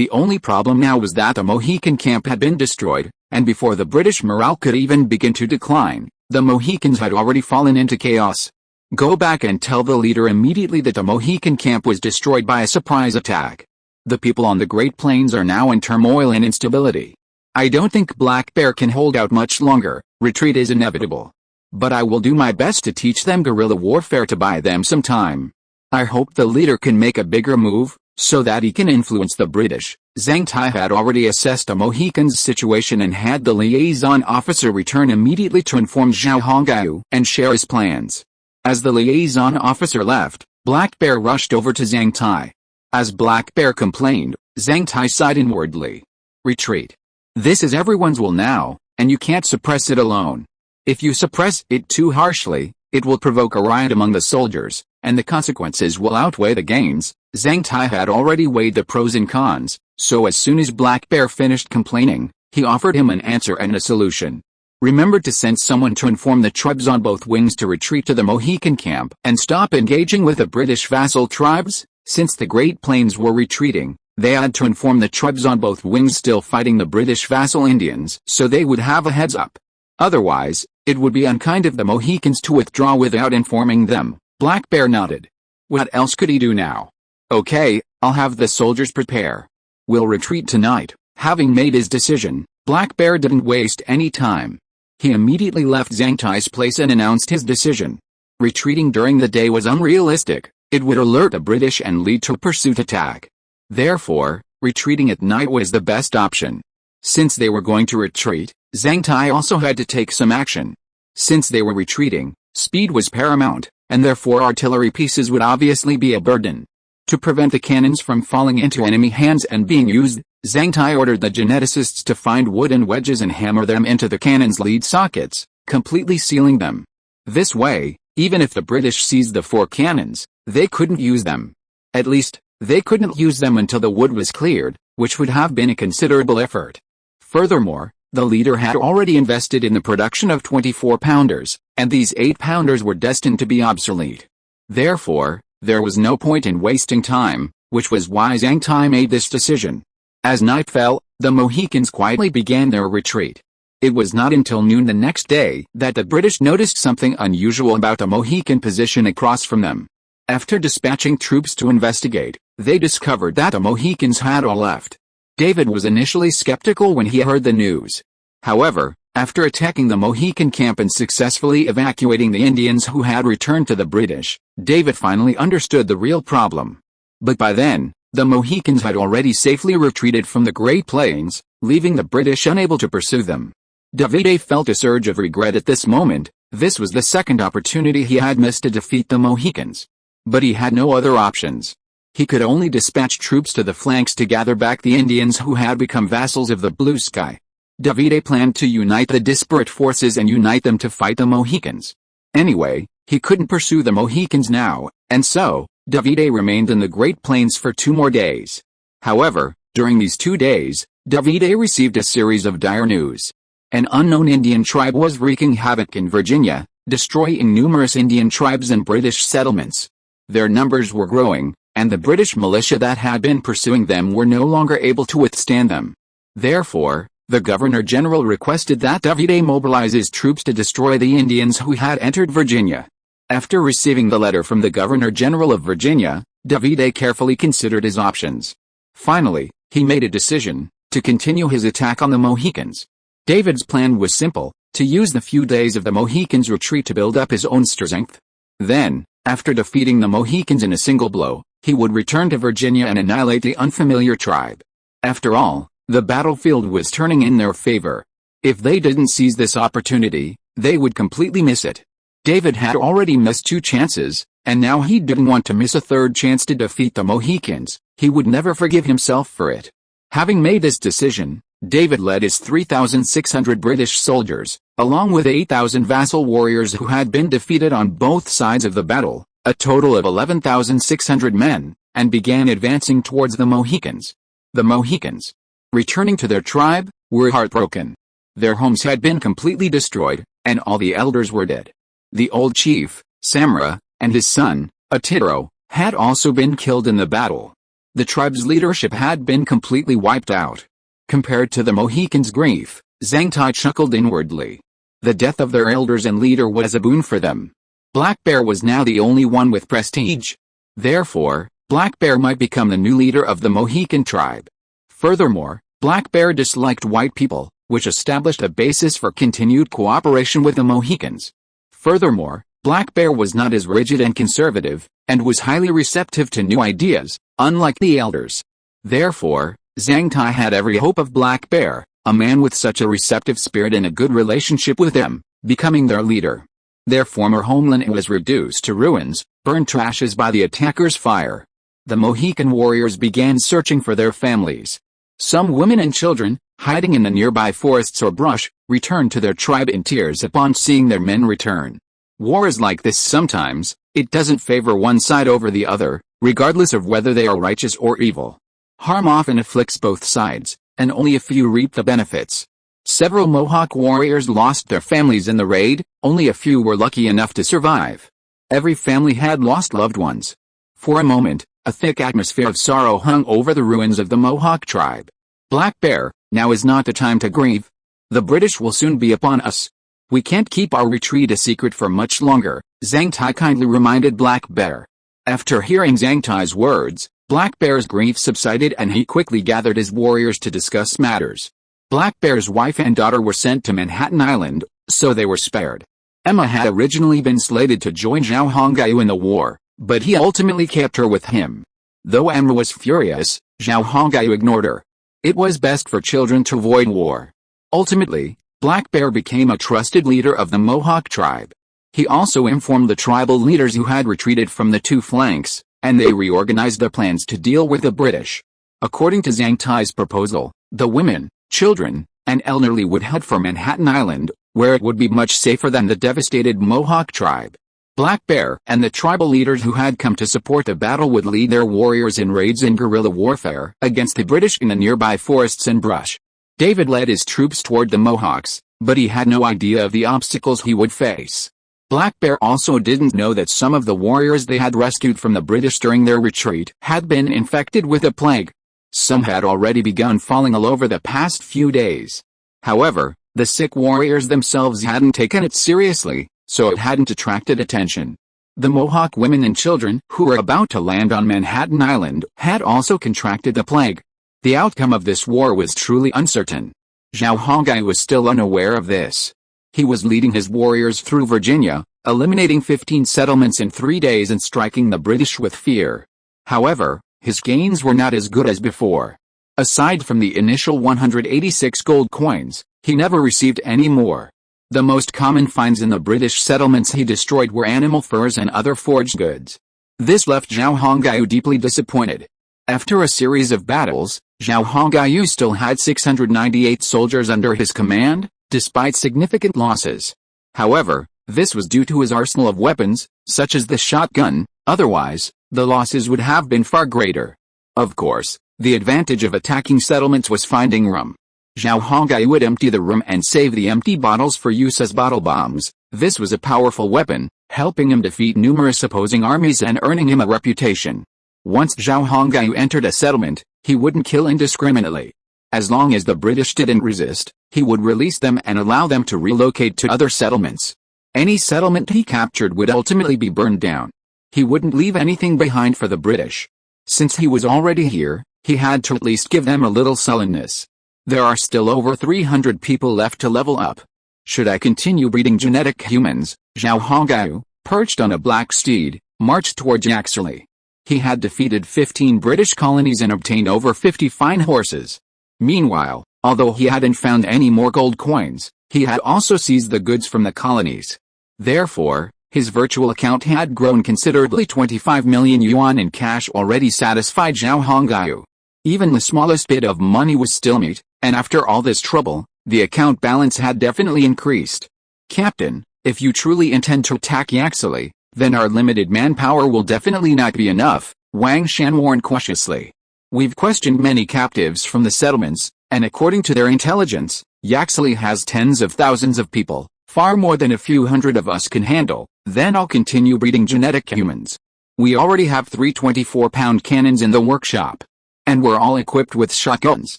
The only problem now was that the Mohican camp had been destroyed, and before the British morale could even begin to decline, the Mohicans had already fallen into chaos. "Go back and tell the leader immediately that the Mohican camp was destroyed by a surprise attack. The people on the Great Plains are now in turmoil and instability. I don't think Black Bear can hold out much longer. Retreat is inevitable. But I will do my best to teach them guerrilla warfare to buy them some time. I hope the leader can make a bigger move, so that he can influence the British." Zhang Tai had already assessed the Mohicans' situation and had the liaison officer return immediately to inform Zhao Hongyu and share his plans. As the liaison officer left, Black Bear rushed over to Zhang Tai. As Black Bear complained, Zhang Tai sighed inwardly. "Retreat. This is everyone's will now, and you can't suppress it alone. If you suppress it too harshly, it will provoke a riot among the soldiers, and the consequences will outweigh the gains." Zhang Tai had already weighed the pros and cons, so as soon as Black Bear finished complaining, he offered him an answer and a solution. "Remember to send someone to inform the tribes on both wings to retreat to the Mohican camp and stop engaging with the British vassal tribes." Since the Great Plains were retreating, they had to inform the tribes on both wings still fighting the British vassal Indians so they would have a heads up. Otherwise, it would be unkind of the Mohicans to withdraw without informing them. Black Bear nodded. What else could he do now? "Okay, I'll have the soldiers prepare. "We'll retreat tonight." Having made his decision, Black Bear didn't waste any time. He immediately left Zhang Tai's place and announced his decision. Retreating during the day was unrealistic. It would alert the British and lead to a pursuit attack. Therefore, retreating at night was the best option. Since they were going to retreat, Zhang Tai also had to take some action. Since they were retreating, speed was paramount, and therefore artillery pieces would obviously be a burden. To prevent the cannons from falling into enemy hands and being used, Zhang Tai ordered the geneticists to find wooden wedges and hammer them into the cannons' lead sockets, completely sealing them. This way, even if the British seized the 4 cannons, they couldn't use them. At least, they couldn't use them until the wood was cleared, which would have been a considerable effort. Furthermore, the leader had already invested in the production of 24-pounders, and these 8-pounders were destined to be obsolete. Therefore, there was no point in wasting time, which was why Zhang Tai made this decision. As night fell, the Mohicans quietly began their retreat. It was not until noon the next day that the British noticed something unusual about a Mohican position across from them. After dispatching troops to investigate, they discovered that the Mohicans had all left. David was initially skeptical when he heard the news. However, after attacking the Mohican camp and successfully evacuating the Indians who had returned to the British, David finally understood the real problem. But by then, the Mohicans had already safely retreated from the Great Plains, leaving the British unable to pursue them. David felt a surge of regret at this moment. This was the second opportunity he had missed to defeat the Mohicans. But he had no other options. He could only dispatch troops to the flanks to gather back the Indians who had become vassals of the Blue Sky. David planned to unite the disparate forces and unite them to fight the Mohicans. Anyway, he couldn't pursue the Mohicans now, and so, David remained in the Great Plains for 2 more days. However, during these 2 days, David received a series of dire news. An unknown Indian tribe was wreaking havoc in Virginia, destroying numerous Indian tribes and British settlements. Their numbers were growing, and the British militia that had been pursuing them were no longer able to withstand them. Therefore, the Governor-General requested that David mobilize his troops to destroy the Indians who had entered Virginia. After receiving the letter from the Governor-General of Virginia, David carefully considered his options. Finally, he made a decision to continue his attack on the Mohicans. David's plan was simple: to use the few days of the Mohicans' retreat to build up his own strength. Then, after defeating the Mohicans in a single blow, he would return to Virginia and annihilate the unfamiliar tribe. After all, the battlefield was turning in their favor. If they didn't seize this opportunity, they would completely miss it. David had already missed 2 chances, and now he didn't want to miss a 3rd chance to defeat the Mohicans. He would never forgive himself for it. Having made this decision, David led his 3,600 British soldiers, along with 8,000 vassal warriors who had been defeated on both sides of the battle, a total of 11,600 men, and began advancing towards the Mohicans. The Mohicans, returning to their tribe, were heartbroken. Their homes had been completely destroyed, and all the elders were dead. The old chief, Samra, and his son, Atiro, had also been killed in the battle. The tribe's leadership had been completely wiped out. Compared to the Mohicans' grief, Zhang Tai chuckled inwardly. The death of their elders and leader was a boon for them. Black Bear was now the only one with prestige. Therefore, Black Bear might become the new leader of the Mohican tribe. Furthermore, Black Bear disliked white people, which established a basis for continued cooperation with the Mohicans. Furthermore, Black Bear was not as rigid and conservative, and was highly receptive to new ideas, unlike the elders. Therefore, Zhang Tai had every hope of Black Bear, a man with such a receptive spirit and a good relationship with them, becoming their leader. Their former homeland was reduced to ruins, burned to ashes by the attackers' fire. The Mohican warriors began searching for their families. Some women and children, hiding in the nearby forests or brush, returned to their tribe in tears upon seeing their men return. War is like this sometimes. It doesn't favor one side over the other, regardless of whether they are righteous or evil. Harm often afflicts both sides, and only a few reap the benefits. Several Mohawk warriors lost their families in the raid, only a few were lucky enough to survive. Every family had lost loved ones. For a moment, a thick atmosphere of sorrow hung over the ruins of the Mohawk tribe. Black Bear, now is not the time to grieve. The British will soon be upon us. We can't keep our retreat a secret for much longer, Zhang Tai kindly reminded Black Bear. After hearing Zhang Tai's words, Black Bear's grief subsided and he quickly gathered his warriors to discuss matters. Black Bear's wife and daughter were sent to Manhattan Island, so they were spared. Emma had originally been slated to join Zhao Hongyu in the war, but he ultimately kept her with him. Though Emma was furious, Zhao Hongyu ignored her. It was best for children to avoid war. Ultimately, Black Bear became a trusted leader of the Mohawk tribe. He also informed the tribal leaders who had retreated from the two flanks, and they reorganized their plans to deal with the British. According to Zhang Tai's proposal, the women, children, and elderly would head for Manhattan Island, where it would be much safer than the devastated Mohawk tribe. Black Bear and the tribal leaders who had come to support the battle would lead their warriors in raids and guerrilla warfare against the British in the nearby forests and brush. David led his troops toward the Mohawks, but he had no idea of the obstacles he would face. Black Bear also didn't know that some of the warriors they had rescued from the British during their retreat had been infected with a plague. Some had already begun falling ill over the past few days. However, the sick warriors themselves hadn't taken it seriously, so it hadn't attracted attention. The Mohawk women and children who were about to land on Manhattan Island had also contracted the plague. The outcome of this war was truly uncertain. Zhao Hongyu was still unaware of this. He was leading his warriors through Virginia, eliminating 15 settlements in 3 days and striking the British with fear. However, his gains were not as good as before. Aside from the initial 186 gold coins, he never received any more. The most common finds in the British settlements he destroyed were animal furs and other forged goods. This left Zhao Hongyu deeply disappointed. After a series of battles, Zhao Hongyu still had 698 soldiers under his command, despite significant losses. However, this was due to his arsenal of weapons, such as the shotgun. Otherwise, the losses would have been far greater. Of course, the advantage of attacking settlements was finding rum. Zhao Hongyu would empty the rum and save the empty bottles for use as bottle bombs. This was a powerful weapon, helping him defeat numerous opposing armies and earning him a reputation. Once Zhao Hongyu entered a settlement, he wouldn't kill indiscriminately. As long as the British didn't resist, he would release them and allow them to relocate to other settlements. Any settlement he captured would ultimately be burned down. He wouldn't leave anything behind for the British. Since he was already here, he had to at least give them a little sullenness. There are still over 300 people left to level up. Should I continue breeding genetic humans? Zhao Hongyu, perched on a black steed, marched towards Yaxley. He had defeated 15 British colonies and obtained over 50 fine horses. Meanwhile, although he hadn't found any more gold coins, he had also seized the goods from the colonies. Therefore, his virtual account had grown considerably. 25 million yuan in cash already satisfied Zhao Hongyu. Even the smallest bit of money was still meat, and after all this trouble, the account balance had definitely increased. Captain, if you truly intend to attack Yaxley, then our limited manpower will definitely not be enough, Wang Shan warned cautiously. We've questioned many captives from the settlements, and according to their intelligence, Yaxley has tens of thousands of people, far more than a few hundred of us can handle. Then I'll continue breeding genetic humans. We already have 3 24-pound cannons in the workshop. And we're all equipped with shotguns.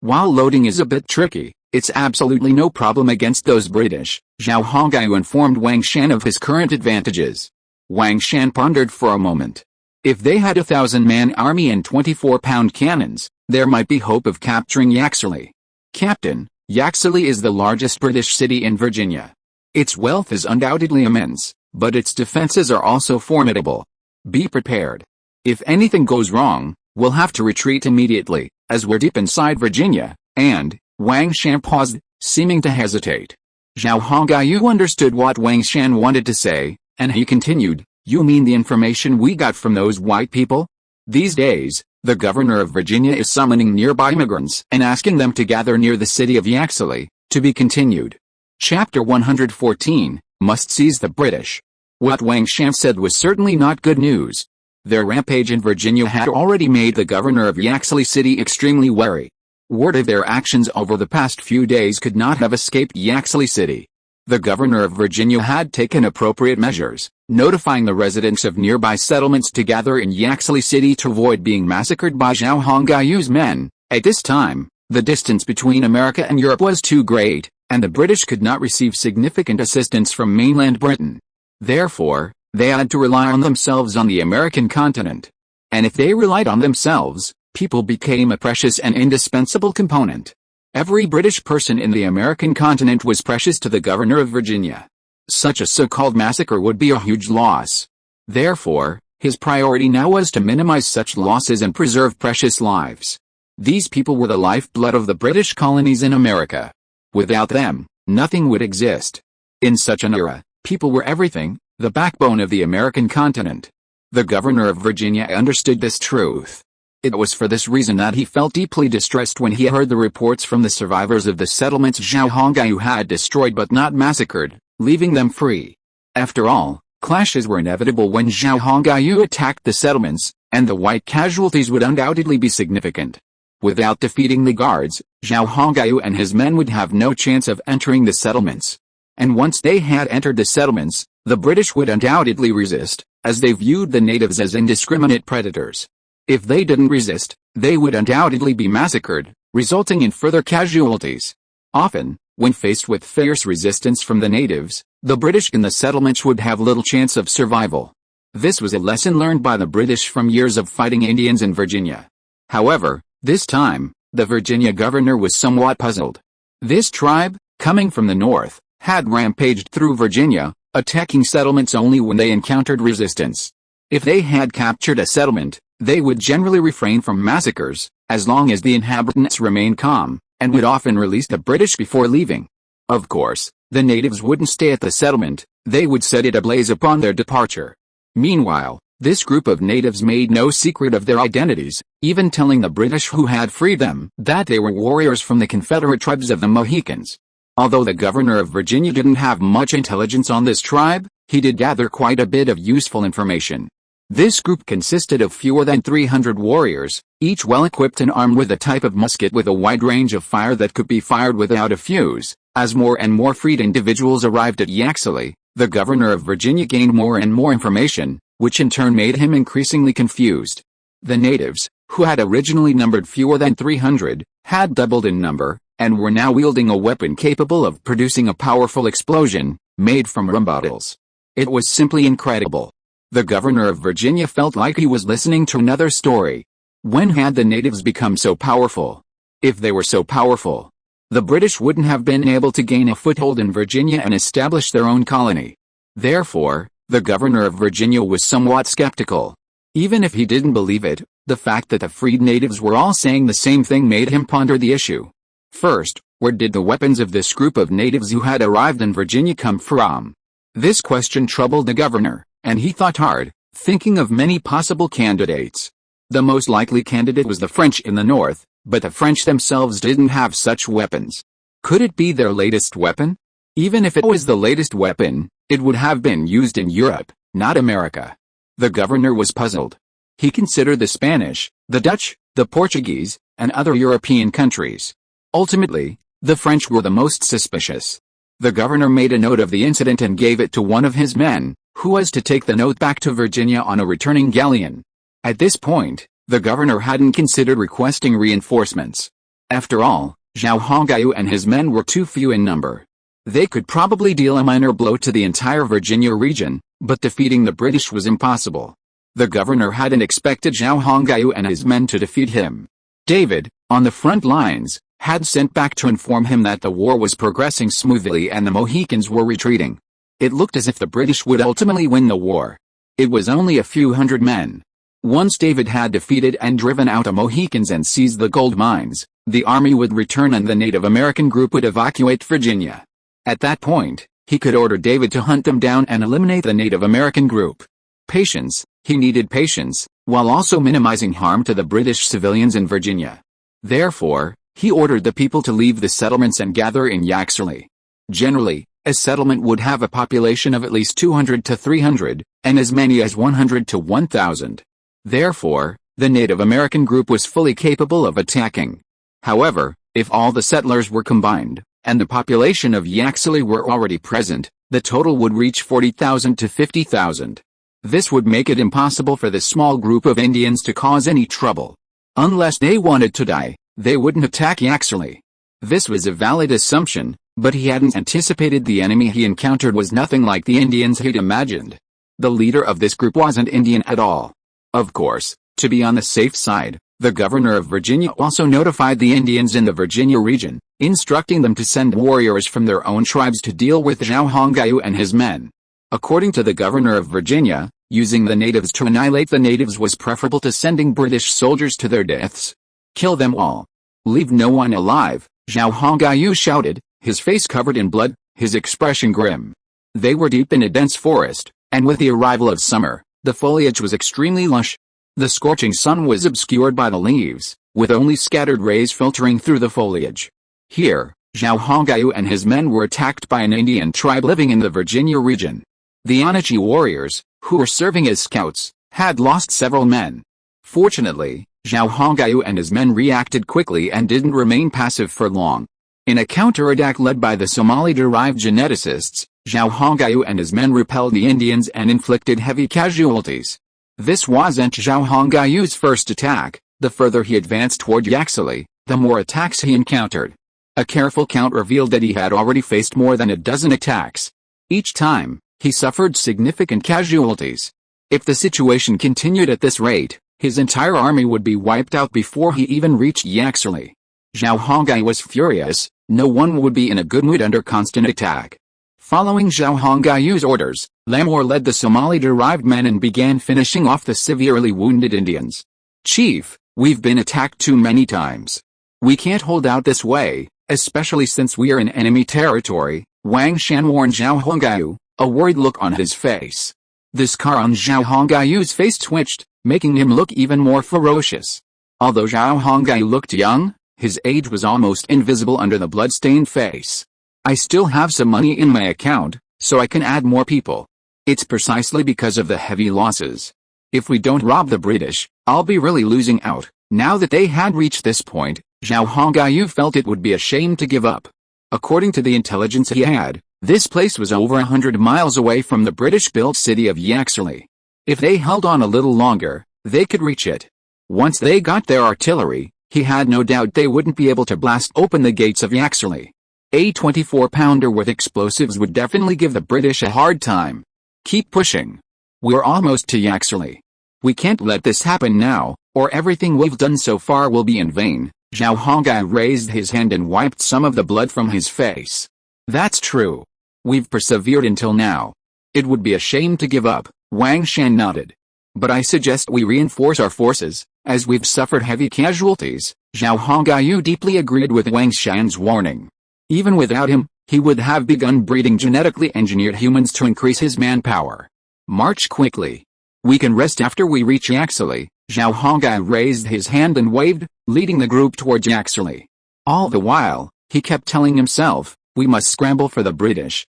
While loading is a bit tricky, it's absolutely no problem against those British. Zhao Hongyu informed Wang Shan of his current advantages. Wang Shan pondered for a moment. If they had a 1,000-man army and 24-pound cannons, there might be hope of capturing Yaxley. Captain, Yaxley is the largest British city in Virginia. Its wealth is undoubtedly immense, but its defenses are also formidable. Be prepared. If anything goes wrong, we'll have to retreat immediately, as we're deep inside Virginia, and, Wang Shan paused, seeming to hesitate. Zhao Hongyu understood what Wang Shan wanted to say, and he continued, you mean the information we got from those white people? These days, the governor of Virginia is summoning nearby immigrants and asking them to gather near the city of Yaxley, to be continued. Chapter 114, Must Seize the British. What Wang Shan said was certainly not good news. Their rampage in Virginia had already made the governor of Yaxley City extremely wary. Word of their actions over the past few days could not have escaped Yaxley City. The governor of Virginia had taken appropriate measures, notifying the residents of nearby settlements to gather in Yaxley City to avoid being massacred by Zhao Hongyu's men. At this time, the distance between America and Europe was too great, and the British could not receive significant assistance from mainland Britain. Therefore, they had to rely on themselves on the American continent. And if they relied on themselves, people became a precious and indispensable component. Every British person in the American continent was precious to the governor of Virginia. Such a so-called massacre would be a huge loss. Therefore, his priority now was to minimize such losses and preserve precious lives. These people were the lifeblood of the British colonies in America. Without them, nothing would exist. In such an era, people were everything, the backbone of the American continent. The governor of Virginia understood this truth. It was for this reason that he felt deeply distressed when he heard the reports from the survivors of the settlements Zhao Hongyu had destroyed but not massacred, leaving them free. After all, clashes were inevitable when Zhao Hongyu attacked the settlements, and the white casualties would undoubtedly be significant. Without defeating the guards, Zhao Hongyu and his men would have no chance of entering the settlements. And once they had entered the settlements, the British would undoubtedly resist, as they viewed the natives as indiscriminate predators. If they didn't resist, they would undoubtedly be massacred, resulting in further casualties. Often, when faced with fierce resistance from the natives, the British in the settlements would have little chance of survival. This was a lesson learned by the British from years of fighting Indians in Virginia. However, this time, the Virginia governor was somewhat puzzled. This tribe, coming from the north, had rampaged through Virginia, attacking settlements only when they encountered resistance. If they had captured a settlement, they would generally refrain from massacres, as long as the inhabitants remained calm, and would often release the British before leaving. Of course, the natives wouldn't stay at the settlement, they would set it ablaze upon their departure. Meanwhile, this group of natives made no secret of their identities, even telling the British who had freed them that they were warriors from the Confederate tribes of the Mohicans. Although the governor of Virginia didn't have much intelligence on this tribe, he did gather quite a bit of useful information. This group consisted of fewer than 300 warriors, each well-equipped and armed with a type of musket with a wide range of fire that could be fired without a fuse. As more and more freed individuals arrived at Yaxley, the governor of Virginia gained more and more information, which in turn made him increasingly confused. The natives, who had originally numbered fewer than 300, had doubled in number, and were now wielding a weapon capable of producing a powerful explosion, made from rum bottles. It was simply incredible. The governor of Virginia felt like he was listening to another story. When had the natives become so powerful? If they were so powerful, the British wouldn't have been able to gain a foothold in Virginia and establish their own colony. Therefore, the governor of Virginia was somewhat skeptical. Even if he didn't believe it, the fact that the freed natives were all saying the same thing made him ponder the issue. First, where did the weapons of this group of natives who had arrived in Virginia come from? This question troubled the governor, and he thought hard, thinking of many possible candidates. The most likely candidate was the French in the north, but the French themselves didn't have such weapons. Could it be their latest weapon? Even if it was the latest weapon, it would have been used in Europe, not America. The governor was puzzled. He considered the Spanish, the Dutch, the Portuguese, and other European countries. Ultimately, the French were the most suspicious. The governor made a note of the incident and gave it to one of his men, who was to take the note back to Virginia on a returning galleon. At this point, the governor hadn't considered requesting reinforcements. After all, Zhao Hongyu and his men were too few in number. They could probably deal a minor blow to the entire Virginia region, but defeating the British was impossible. The governor hadn't expected Zhao Hongyu and his men to defeat him. David, on the front lines, had sent back to inform him that the war was progressing smoothly and the Mohicans were retreating. It looked as if the British would ultimately win the war. It was only a few hundred men. Once David had defeated and driven out the Mohicans and seized the gold mines, the army would return and the Native American group would evacuate Virginia. At that point, he could order David to hunt them down and eliminate the Native American group. Patience, he needed patience, while also minimizing harm to the British civilians in Virginia. Therefore, he ordered the people to leave the settlements and gather in Yaxley. Generally, a settlement would have a population of at least 200 to 300, and as many as 100 to 1,000. Therefore, the Native American group was fully capable of attacking. However, if all the settlers were combined, and the population of Yaxley were already present, the total would reach 40,000 to 50,000. This would make it impossible for this small group of Indians to cause any trouble. Unless they wanted to die, they wouldn't attack Yaxley. This was a valid assumption, but he hadn't anticipated the enemy he encountered was nothing like the Indians he'd imagined. The leader of this group wasn't Indian at all. Of course, To be on the safe side, the governor of Virginia also notified the Indians in the Virginia region, instructing them to send warriors from their own tribes to deal with Zhao Hongyu and his men. According to the governor of Virginia, using the natives to annihilate the natives was preferable to sending British soldiers to their deaths. Kill them all. Leave no one alive, Zhao Hongyu shouted, his face covered in blood, his expression grim. They were deep in a dense forest, and with the arrival of summer, the foliage was extremely lush. The scorching sun was obscured by the leaves, with only scattered rays filtering through the foliage. Here, Zhao Hongyu and his men were attacked by an Indian tribe living in the Virginia region. The Anachi warriors, who were serving as scouts, had lost several men. Fortunately, Zhao Hongyu and his men reacted quickly and didn't remain passive for long. In a counterattack led by the Somali-derived geneticists, Zhao Hongyu and his men repelled the Indians and inflicted heavy casualties. This wasn't Zhao Hongyu's first attack. The further he advanced toward Yaxley, the more attacks he encountered. A careful count revealed that he had already faced more than a dozen attacks. Each time, he suffered significant casualties. If the situation continued at this rate, his entire army would be wiped out before he even reached Yaxley. Zhao Hongyu was furious. No one would be in a good mood under constant attack. Following Zhao Hongyu's orders, Lamor led the Somali-derived men and began finishing off the severely wounded Indians. Chief, we've been attacked too many times. We can't hold out this way, especially since we are in enemy territory, Wang Shan warned Zhao Hongyu, a worried look on his face. The scar on Zhao Hongyu's face twitched, making him look even more ferocious. Although Zhao Hongyu looked young, his age was almost invisible under the blood-stained face. I still have some money in my account, so I can add more people. It's precisely because of the heavy losses. If we don't rob the British, I'll be really losing out. Now that they had reached this point, Zhao Hongyu felt it would be a shame to give up. According to the intelligence he had, this place was over 100 miles away from the British-built city of Yaxley. If they held on a little longer, they could reach it. Once they got their artillery, he had no doubt they wouldn't be able to blast open the gates of Yaxley. A 24-pounder with explosives would definitely give the British a hard time. Keep pushing. We're almost to Yaxley. We can't let this happen now, or everything we've done so far will be in vain. Zhao Hongyu raised his hand and wiped some of the blood from his face. That's true. We've persevered until now. It would be a shame to give up, Wang Shan nodded. But I suggest we reinforce our forces, as we've suffered heavy casualties. Zhao Hongyu deeply agreed with Wang Shan's warning. Even without him, he would have begun breeding genetically engineered humans to increase his manpower. March quickly. We can rest after we reach Yaxley. Zhao Hongyu raised his hand and waved, leading the group towards Yaxley. All the while, he kept telling himself, we must scramble for the British.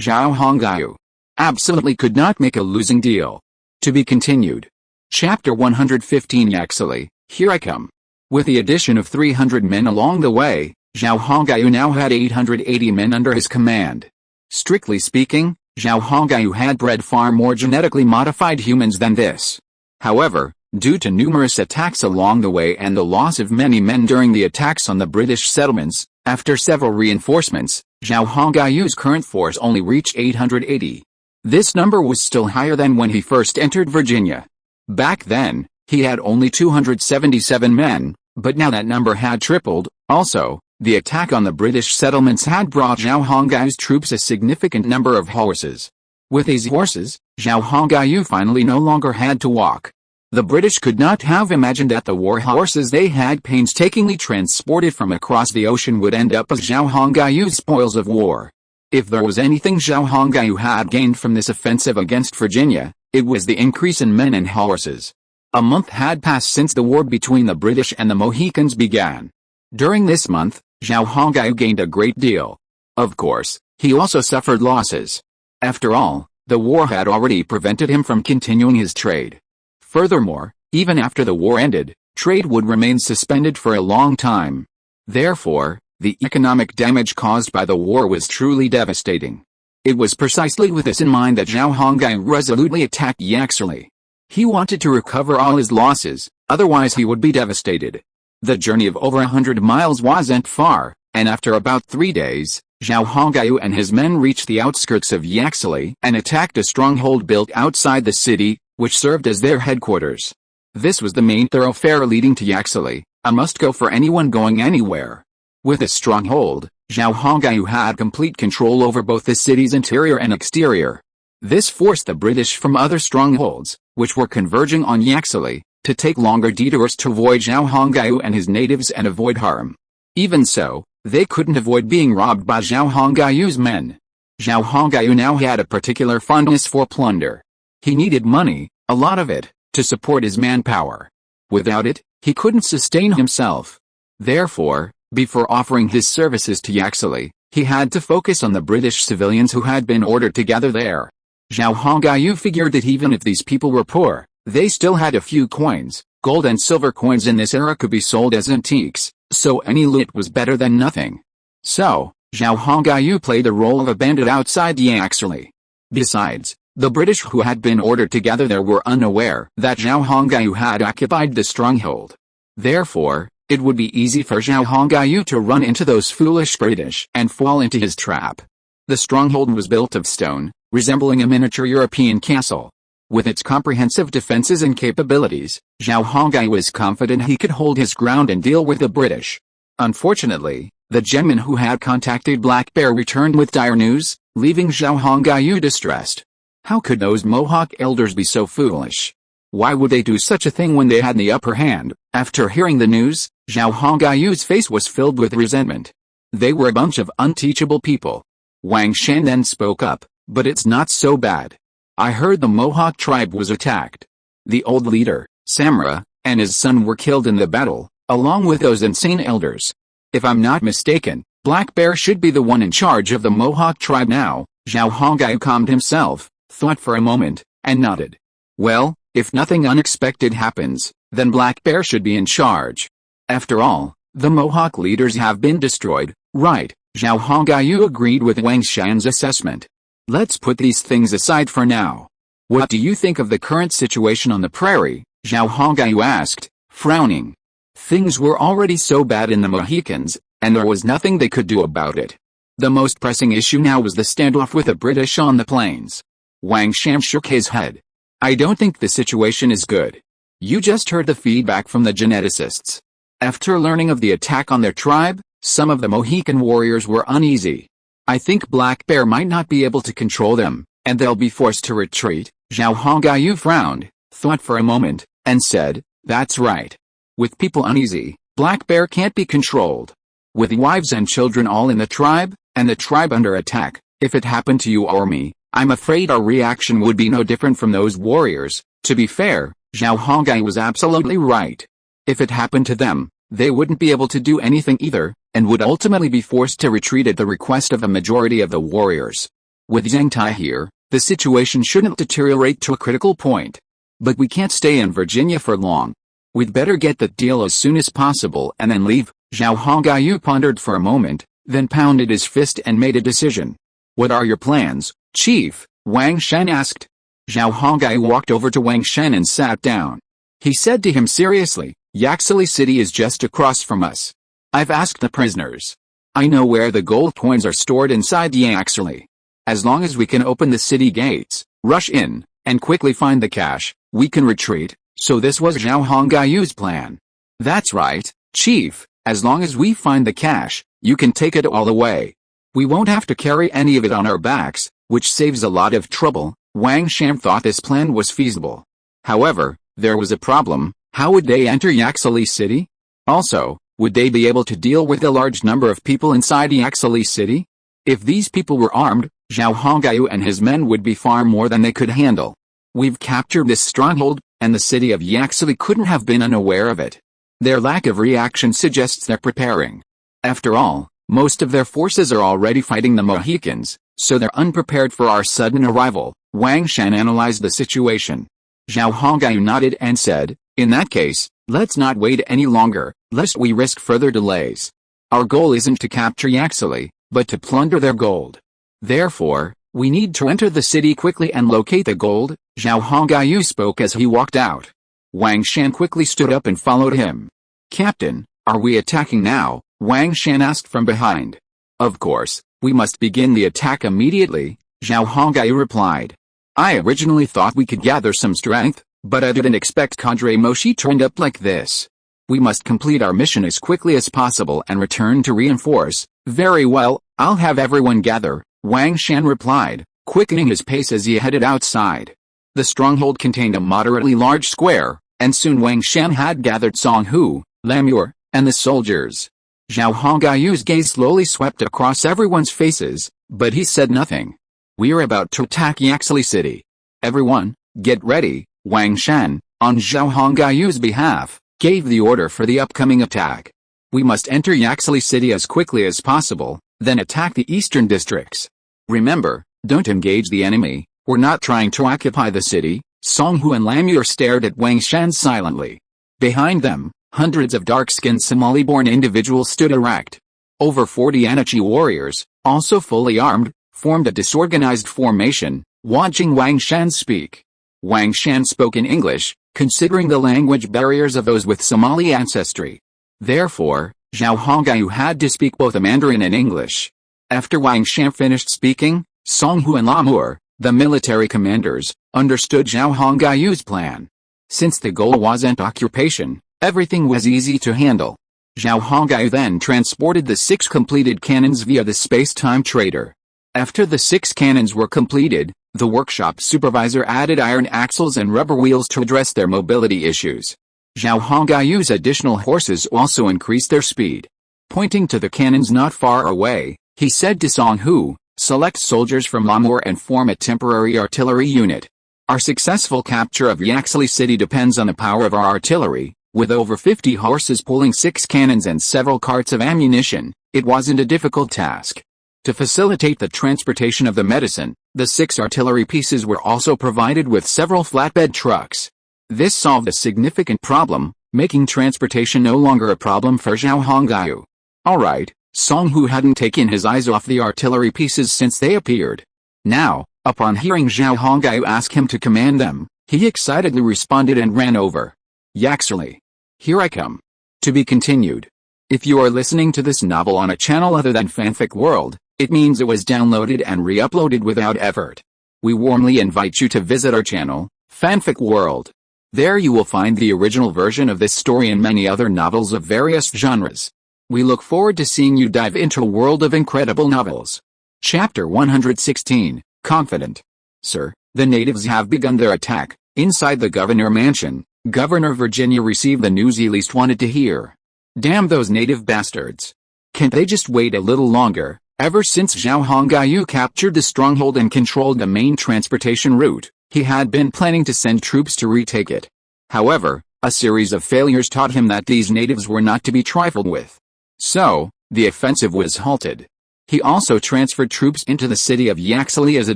Zhao Hongyu, absolutely could not make a losing deal. To be continued. Chapter 115 Yaxley, here I come. With the addition of 300 men along the way, Zhao Hongyu now had 880 men under his command. Strictly speaking, Zhao Hongyu had bred far more genetically modified humans than this. However, due to numerous attacks along the way and the loss of many men during the attacks on the British settlements, after several reinforcements, Zhao Hongyu's current force only reached 880. This number was still higher than when he first entered Virginia. Back then, he had only 277 men, but now that number had tripled. Also, the attack on the British settlements had brought Zhao Hongyu's troops a significant number of horses. With these horses, Zhao Hongyu finally no longer had to walk. The British could not have imagined that the war horses they had painstakingly transported from across the ocean would end up as Zhao Hongyu's spoils of war. If there was anything Zhao Hongyu had gained from this offensive against Virginia, it was the increase in men and horses. A month had passed since the war between the British and the Mohicans began. During this month, Zhao Hongyu gained a great deal. Of course, he also suffered losses. After all, the war had already prevented him from continuing his trade. Furthermore, even after the war ended, trade would remain suspended for a long time. Therefore, the economic damage caused by the war was truly devastating. It was precisely with this in mind that Zhao Hongyu resolutely attacked Yaxley. He wanted to recover all his losses, otherwise he would be devastated. The journey of over 100 miles wasn't far, and after about 3 days, Zhao Hongyu and his men reached the outskirts of Yaxley and attacked a stronghold built outside the city, which served as their headquarters. This was the main thoroughfare leading to Yaxley, a must-go for anyone going anywhere. With a stronghold, Zhao Hongyu had complete control over both the city's interior and exterior. This forced the British from other strongholds, which were converging on Yaxley, to take longer detours to avoid Zhao Hongyu and his natives and avoid harm. Even so, they couldn't avoid being robbed by Zhao Hongyu's men. Zhao Hongyu now had a particular fondness for plunder. He needed money, a lot of it, to support his manpower. Without it, he couldn't sustain himself. Therefore, before offering his services to Yaxley, he had to focus on the British civilians who had been ordered to gather there. Zhao Hongyu figured that even if these people were poor, they still had a few coins. Gold and silver coins in this era could be sold as antiques, so any loot was better than nothing. So, Zhao Hongyu played the role of a bandit outside Yaxley. Besides, the British who had been ordered to gather there were unaware that Zhao Hongyu had occupied the stronghold. Therefore, it would be easy for Zhao Hongyu to run into those foolish British and fall into his trap. The stronghold was built of stone, resembling a miniature European castle. With its comprehensive defenses and capabilities, Zhao Hongyu was confident he could hold his ground and deal with the British. Unfortunately, the gentleman who had contacted Black Bear returned with dire news, leaving Zhao Hongyu distressed. How could those Mohawk elders be so foolish? Why would they do such a thing when they had the upper hand? After hearing the news, Zhao Hongyu's face was filled with resentment. They were a bunch of unteachable people. Wang Shan then spoke up, but it's not so bad. I heard the Mohawk tribe was attacked. The old leader, Samra, and his son were killed in the battle, along with those insane elders. If I'm not mistaken, Black Bear should be the one in charge of the Mohawk tribe now. Zhao Hongyu calmed himself, thought for a moment, and nodded. Well, if nothing unexpected happens, then Black Bear should be in charge. After all, the Mohawk leaders have been destroyed, right? Zhao Hongyu agreed with Wang Shan's assessment. Let's put these things aside for now. What do you think of the current situation on the prairie? Zhao Hongyu asked, frowning. Things were already so bad in the Mohicans, and there was nothing they could do about it. The most pressing issue now was the standoff with the British on the plains. Wang Shan shook his head. I don't think the situation is good. You just heard the feedback from the geneticists. After learning of the attack on their tribe, some of the Mohican warriors were uneasy. I think Black Bear might not be able to control them, and they'll be forced to retreat. Zhao Hongyu frowned, thought for a moment, and said, that's right. With people uneasy, Black Bear can't be controlled. With wives and children all in the tribe, and the tribe under attack, if it happened to you or me, I'm afraid our reaction would be no different from those warriors. To be fair, Zhao Hongyu was absolutely right. If it happened to them, they wouldn't be able to do anything either, and would ultimately be forced to retreat at the request of the majority of the warriors. With Zhang Tai here, the situation shouldn't deteriorate to a critical point. But we can't stay in Virginia for long. We'd better get the deal as soon as possible and then leave. Zhao Hongyu pondered for a moment, then pounded his fist and made a decision. What are your plans, Chief? Wang Shan asked. Zhao Hongyu walked over to Wang Shan and sat down. He said to him seriously, Yaxley City is just across from us. I've asked the prisoners. I know where the gold coins are stored inside Yaxley. As long as we can open the city gates, rush in, and quickly find the cash, we can retreat. So this was Zhao Hongyu's plan. That's right, Chief, as long as we find the cash, you can take it all away. We won't have to carry any of it on our backs, which saves a lot of trouble. Wang Shan thought this plan was feasible. However, there was a problem. How would they enter Yaxley City? Also, would they be able to deal with a large number of people inside Yaxley City? If these people were armed, Zhao Hongyu and his men would be far more than they could handle. We've captured this stronghold, and the city of Yaxley couldn't have been unaware of it. Their lack of reaction suggests they're preparing. After all, most of their forces are already fighting the Mohicans, so they're unprepared for our sudden arrival. Wang Shan analyzed the situation. Zhao Hongyu nodded and said, in that case, let's not wait any longer, lest we risk further delays. Our goal isn't to capture Yaxley, but to plunder their gold. Therefore, we need to enter the city quickly and locate the gold. Zhao Hongyu spoke as he walked out. Wang Shan quickly stood up and followed him. Captain, are we attacking now? Wang Shan asked from behind. Of course, we must begin the attack immediately, Zhao Hongyu replied. I originally thought we could gather some strength, But I didn't expect Cadre Moshi turned up like this. We must complete our mission as quickly as possible and return to reinforce. Very well, I'll have everyone gather, Wang Shan replied, quickening his pace as he headed outside. The stronghold contained a moderately large square, and soon Wang Shan had gathered Song Hu, Lamur, and the soldiers. Zhao Hongayu's gaze slowly swept across everyone's faces, but he said nothing. We're about to attack Yaxley City. Everyone, get ready. Wang Shan, on Zhao Hongayu's behalf, gave the order for the upcoming attack. We must enter Yaxley City as quickly as possible, then attack the eastern districts. Remember, don't engage the enemy, we're not trying to occupy the city. Song Hu and Lamur stared at Wang Shan silently. Behind them, hundreds of dark-skinned Somali-born individuals stood erect. Over 40 Anachi warriors, also fully armed, formed a disorganized formation, watching Wang Shan speak. Wang Shan spoke in English, considering the language barriers of those with Somali ancestry. Therefore, Zhao Hongyu had to speak both Mandarin and English. After Wang Shan finished speaking, Song Hu and Lamur, the military commanders, understood Zhao Hongyu's plan. Since the goal wasn't occupation, everything was easy to handle. Zhao Hongyu then transported the 6 completed cannons via the space-time trader. After the 6 cannons were completed, the workshop supervisor added iron axles and rubber wheels to address their mobility issues. Zhao Hongyu's additional horses also increased their speed. Pointing to the cannons not far away, he said to Song Hu, select soldiers from Lamur and form a temporary artillery unit. Our successful capture of Yaxley City depends on the power of our artillery. With over 50 horses pulling 6 cannons and several carts of ammunition, it wasn't a difficult task. To facilitate the transportation of the medicine, the 6 artillery pieces were also provided with several flatbed trucks. This solved a significant problem, making transportation no longer a problem for Zhao Hongyu. Alright, Song Hu hadn't taken his eyes off the artillery pieces since they appeared. Now, upon hearing Zhao Hongyu ask him to command them, he excitedly responded and ran over. Yaxley. Here I come. To be continued. If you are listening to this novel on a channel other than Fanfic World, it means it was downloaded and re-uploaded without effort. We warmly invite you to visit our channel, Fanfic World. There you will find the original version of this story and many other novels of various genres. We look forward to seeing you dive into a world of incredible novels. Chapter 116, Confident. Sir, the natives have begun their attack. Inside the governor mansion, Governor Virginia received the news he least wanted to hear. Damn those native bastards. Can't they just wait a little longer? Ever since Zhao Hongyu captured the stronghold and controlled the main transportation route, he had been planning to send troops to retake it. However, a series of failures taught him that these natives were not to be trifled with. So, the offensive was halted. He also transferred troops into the city of Yaxley as a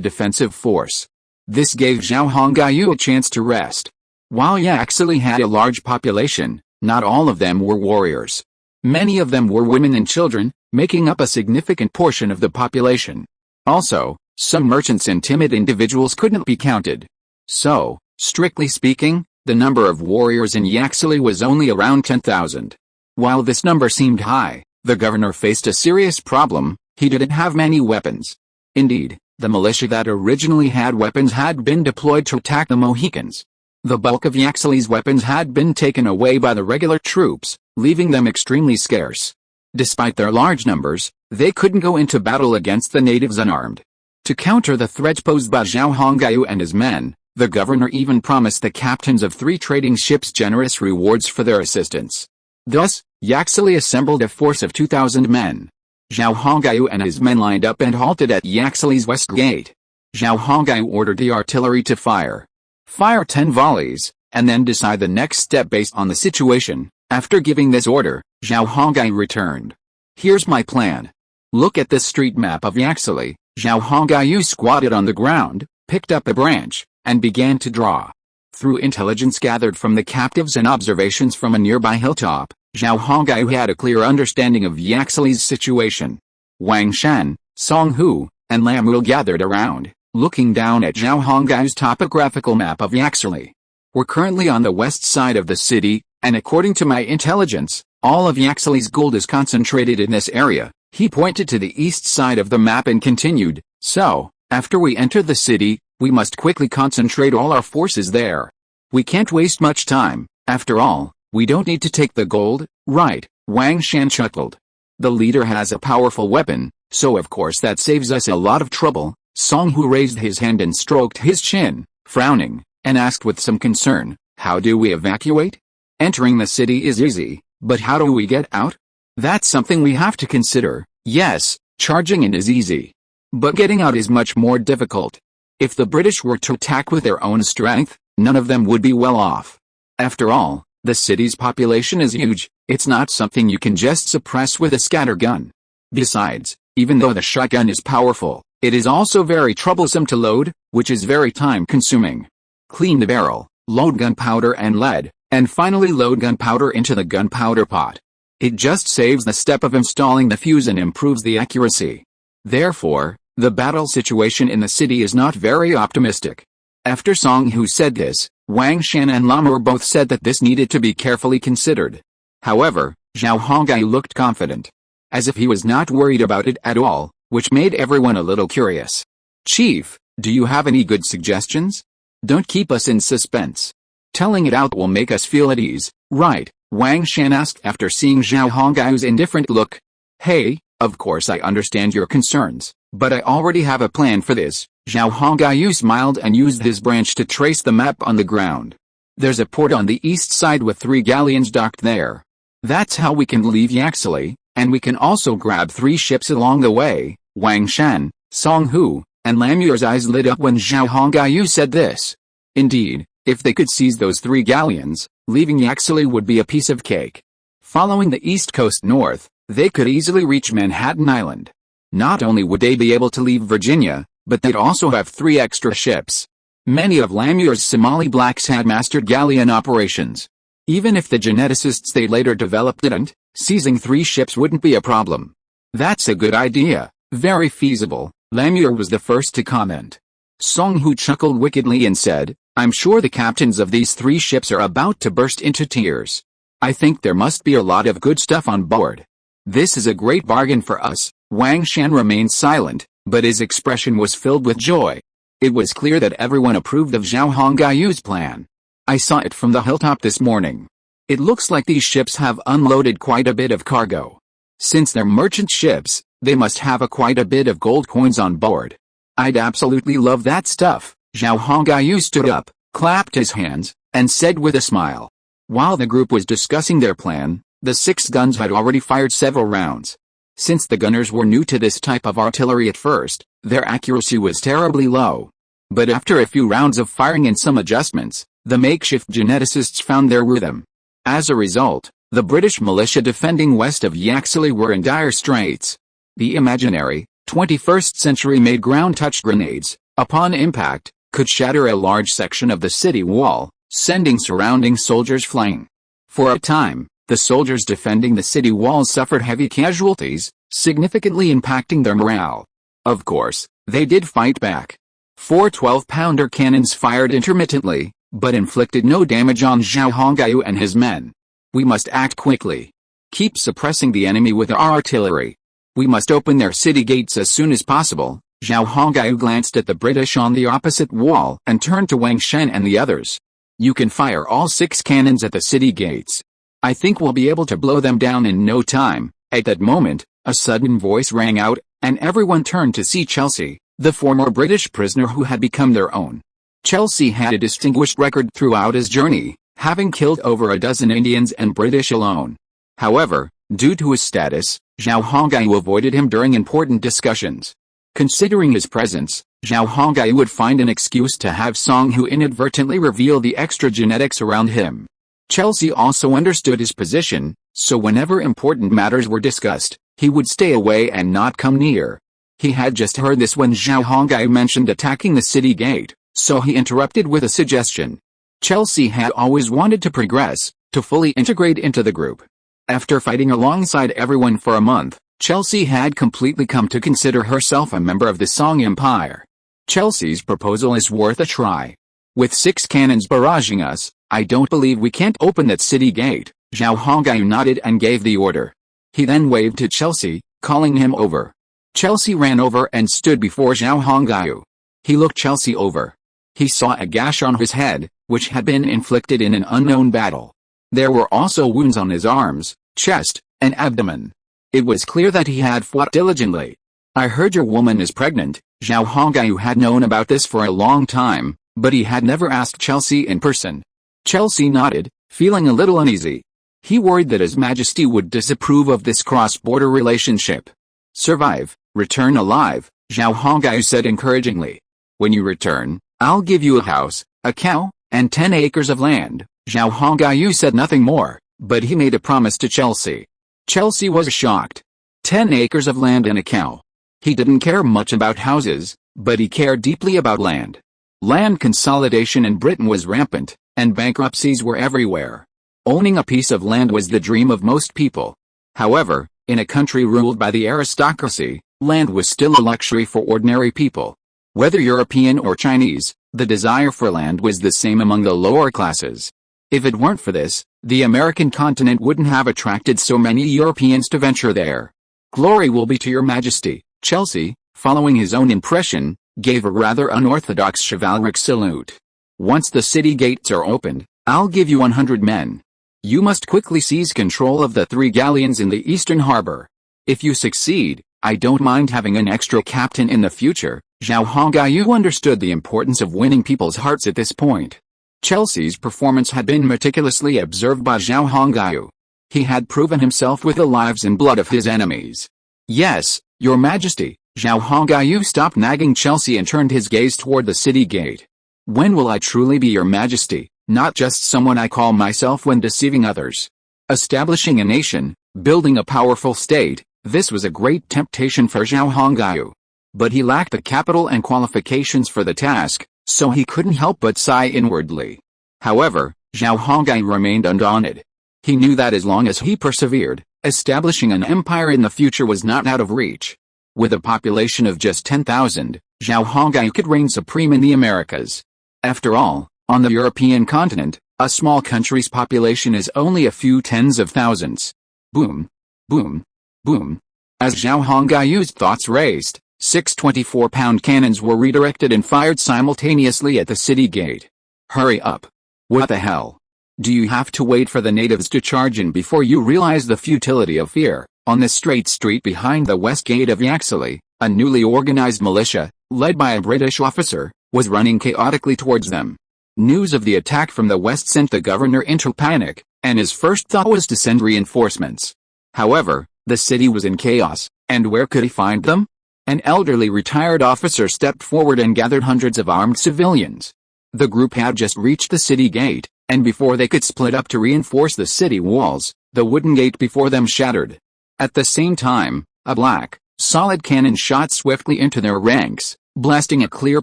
defensive force. This gave Zhao Hongyu a chance to rest. While Yaxley had a large population, not all of them were warriors. Many of them were women and children, making up a significant portion of the population. Also, some merchants and timid individuals couldn't be counted. So, strictly speaking, the number of warriors in Yaxley was only around 10,000. While this number seemed high, the governor faced a serious problem. He didn't have many weapons. Indeed, the militia that originally had weapons had been deployed to attack the Mohicans. The bulk of Yaxley's weapons had been taken away by the regular troops, leaving them extremely scarce. Despite their large numbers, they couldn't go into battle against the natives unarmed. To counter the threat posed by Zhao Hongyu and his men, the governor even promised the captains of 3 trading ships generous rewards for their assistance. Thus, Yaxley assembled a force of 2,000 men. Zhao Hongyu and his men lined up and halted at Yaxley's west gate. Zhao Hongyu ordered the artillery to fire 10 volleys, and then decide the next step based on the situation. After giving this order, Zhao Hongyu returned. Here's my plan. Look at this street map of Yaxley. Zhao Hongyu squatted on the ground, picked up a branch, and began to draw. Through intelligence gathered from the captives and observations from a nearby hilltop, Zhao Hongyu had a clear understanding of Yaxley's situation. Wang Shan, Song Hu, and Lamul gathered around, looking down at Zhao Hongyu's topographical map of Yaxley. We're currently on the west side of the city, and according to my intelligence, all of Yaxley's gold is concentrated in this area. He pointed to the east side of the map and continued, so, after we enter the city, we must quickly concentrate all our forces there. We can't waste much time. After all, we don't need to take the gold, right? Wang Shan chuckled. The leader has a powerful weapon, so of course that saves us a lot of trouble. Song Hu raised his hand and stroked his chin, frowning, and asked with some concern, how do we evacuate? Entering the city is easy, but how do we get out? That's something we have to consider. Yes, charging in is easy, but getting out is much more difficult. If the British were to attack with their own strength, none of them would be well off. After all, the city's population is huge. It's not something you can just suppress with a scattergun. Besides, even though the shotgun is powerful, it is also very troublesome to load, which is very time-consuming. Clean the barrel, load gunpowder and lead, and finally load gunpowder into the gunpowder pot. It just saves the step of installing the fuse and improves the accuracy. Therefore, the battle situation in the city is not very optimistic. After Song Hu said this, Wang Shan and Lamor both said that this needed to be carefully considered. However, Zhao Hongai looked confident, as if he was not worried about it at all, which made everyone a little curious. Chief, do you have any good suggestions? Don't keep us in suspense. Telling it out will make us feel at ease, right? Wang Shan asked after seeing Zhao Hongai's indifferent look. Hey, of course I understand your concerns, but I already have a plan for this. Zhao Hongaiu smiled and used his branch to trace the map on the ground. There's a port on the east side with 3 galleons docked there. That's how we can leave Yaxley, and we can also grab 3 ships along the way. Wang Shan, Song Hu, and Lamur's eyes lit up when Zhao Hongaiu said this. Indeed, if they could seize those 3 galleons, leaving Yaxley would be a piece of cake. Following the east coast north, they could easily reach Manhattan Island. Not only would they be able to leave Virginia, but they'd also have 3 extra ships. Many of Lamur's Somali blacks had mastered galleon operations. Even if the geneticists they later developed didn't, seizing 3 ships wouldn't be a problem. That's a good idea, very feasible. Lamur was the first to comment. Song Hu chuckled wickedly and said, I'm sure the captains of these 3 ships are about to burst into tears. I think there must be a lot of good stuff on board. This is a great bargain for us. Wang Shan remained silent, but his expression was filled with joy. It was clear that everyone approved of Zhao Hongaiu's plan. I saw it from the hilltop this morning. It looks like these ships have unloaded quite a bit of cargo. Since they're merchant ships, they must have quite a bit of gold coins on board. I'd absolutely love that stuff. Zhao Hongaiu stood up, clapped his hands, and said with a smile. While the group was discussing their plan, the 6 guns had already fired several rounds. Since the gunners were new to this type of artillery at first, their accuracy was terribly low. But after a few rounds of firing and some adjustments, the makeshift geneticists found their rhythm. As a result, the British militia defending west of Yaxley were in dire straits. The imaginary, 21st century-made ground-touch grenades, upon impact, could shatter a large section of the city wall, sending surrounding soldiers flying. For a time, the soldiers defending the city walls suffered heavy casualties, significantly impacting their morale. Of course, they did fight back. 4 12-pounder cannons fired intermittently, but inflicted no damage on Zhao Hongaiu and his men. We must act quickly. Keep suppressing the enemy with our artillery. We must open their city gates as soon as possible. Zhao Hongaiu glanced at the British on the opposite wall and turned to Wang Shan and the others. You can fire all 6 cannons at the city gates. I think we'll be able to blow them down in no time. At that moment, a sudden voice rang out, and everyone turned to see Chelsea, the former British prisoner who had become their own. Chelsea had a distinguished record throughout his journey, having killed over a dozen Indians and British alone. However, due to his status, Zhao Hongaiu avoided him during important discussions. Considering his presence, Zhao Hongaiu would find an excuse to have Song Hu inadvertently reveal the extra genetics around him. Chelsea also understood his position, so whenever important matters were discussed, he would stay away and not come near. He had just heard this when Zhao Hongaiu mentioned attacking the city gate, so he interrupted with a suggestion. Chelsea had always wanted to progress, to fully integrate into the group. After fighting alongside everyone for a month, Chelsea had completely come to consider herself a member of the Song Empire. Chelsea's proposal is worth a try. With 6 cannons barraging us, I don't believe we can't open that city gate. Zhao Hongaiu nodded and gave the order. He then waved to Chelsea, calling him over. Chelsea ran over and stood before Zhao Hongaiu. He looked Chelsea over. He saw a gash on his head, which had been inflicted in an unknown battle. There were also wounds on his arms, chest, and abdomen. It was clear that he had fought diligently. I heard your woman is pregnant. Zhao Hongyu had known about this for a long time, but he had never asked Chelsea in person. Chelsea nodded, feeling a little uneasy. He worried that His Majesty would disapprove of this cross-border relationship. Survive, return alive, Zhao Hongyu said encouragingly. When you return, I'll give you a house, a cow, and 10 acres of land. Zhao Hongyu said nothing more, but he made a promise to Chelsea. Chelsea was shocked. 10 acres of land and a cow. He didn't care much about houses, but he cared deeply about land. Land consolidation in Britain was rampant, and bankruptcies were everywhere. Owning a piece of land was the dream of most people. However, in a country ruled by the aristocracy, land was still a luxury for ordinary people. Whether European or Chinese, the desire for land was the same among the lower classes. If it weren't for this, the American continent wouldn't have attracted so many Europeans to venture there. Glory will be to your Majesty. Chelsea, following his own impression, gave a rather unorthodox chivalric salute. Once the city gates are opened, I'll give you 100 men. You must quickly seize control of the 3 galleons in the eastern harbor. If you succeed, I don't mind having an extra captain in the future. Zhao Hongyu understood the importance of winning people's hearts at this point. Chelsea's performance had been meticulously observed by Zhao Hongyu. He had proven himself with the lives and blood of his enemies. Yes, Your Majesty. Zhao Hongyu stopped nagging Chelsea and turned his gaze toward the city gate. When will I truly be Your Majesty, not just someone I call myself when deceiving others? Establishing a nation, building a powerful state, this was a great temptation for Zhao Hongyu. But he lacked the capital and qualifications for the task, so he couldn't help but sigh inwardly. However, Zhao Hongyu remained undaunted. He knew that as long as he persevered, establishing an empire in the future was not out of reach. With a population of just 10,000, Zhao Hongyu could reign supreme in the Americas. After all, on the European continent, a small country's population is only a few tens of thousands. Boom, boom, boom. As Zhao Hongyu's thoughts raced, 6 24-pound cannons were redirected and fired simultaneously at the city gate. Hurry up. What the hell? Do you have to wait for the natives to charge in before you realize the futility of fear? On the straight street behind the west gate of Yaxley, a newly organized militia, led by a British officer, was running chaotically towards them. News of the attack from the west sent the governor into panic, and his first thought was to send reinforcements. However, the city was in chaos, and where could he find them? An elderly retired officer stepped forward and gathered hundreds of armed civilians. The group had just reached the city gate, and before they could split up to reinforce the city walls, the wooden gate before them shattered. At the same time, a black, solid cannon shot swiftly into their ranks, blasting a clear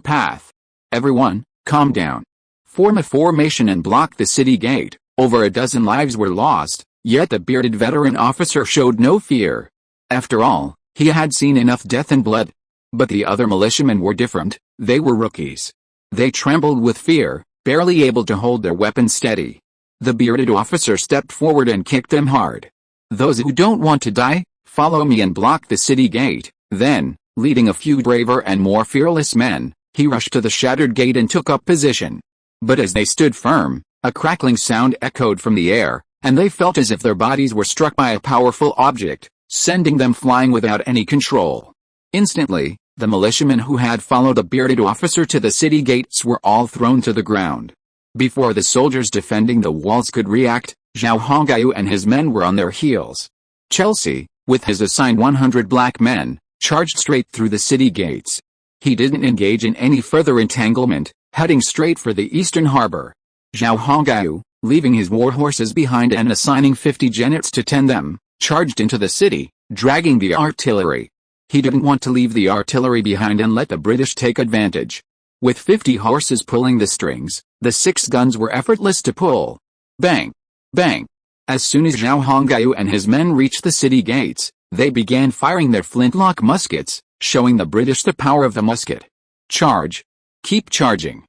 path. Everyone, calm down. Form a formation and block the city gate. Over a dozen lives were lost, yet the bearded veteran officer showed no fear. After all, he had seen enough death and blood. But the other militiamen were different. They were rookies. They trembled with fear, barely able to hold their weapons steady. The bearded officer stepped forward and kicked them hard. Those who don't want to die, follow me and block the city gate. Then, leading a few braver and more fearless men, he rushed to the shattered gate and took up position. But as they stood firm, a crackling sound echoed from the air, and they felt as if their bodies were struck by a powerful object, sending them flying without any control. Instantly, the militiamen who had followed the bearded officer to the city gates were all thrown to the ground. Before the soldiers defending the walls could react, Zhao Hongyu and his men were on their heels. Chelsea, with his assigned 100 black men, charged straight through the city gates. He didn't engage in any further entanglement, heading straight for the eastern harbor. Zhao Hongyu, leaving his war horses behind and assigning 50 genets to tend them, charged into the city, dragging the artillery. He didn't want to leave the artillery behind and let the British take advantage. With 50 horses pulling the strings, the 6 guns were effortless to pull. Bang! Bang! As soon as Zhao Hongyu and his men reached the city gates, they began firing their flintlock muskets, showing the British the power of the musket. Charge! Keep charging!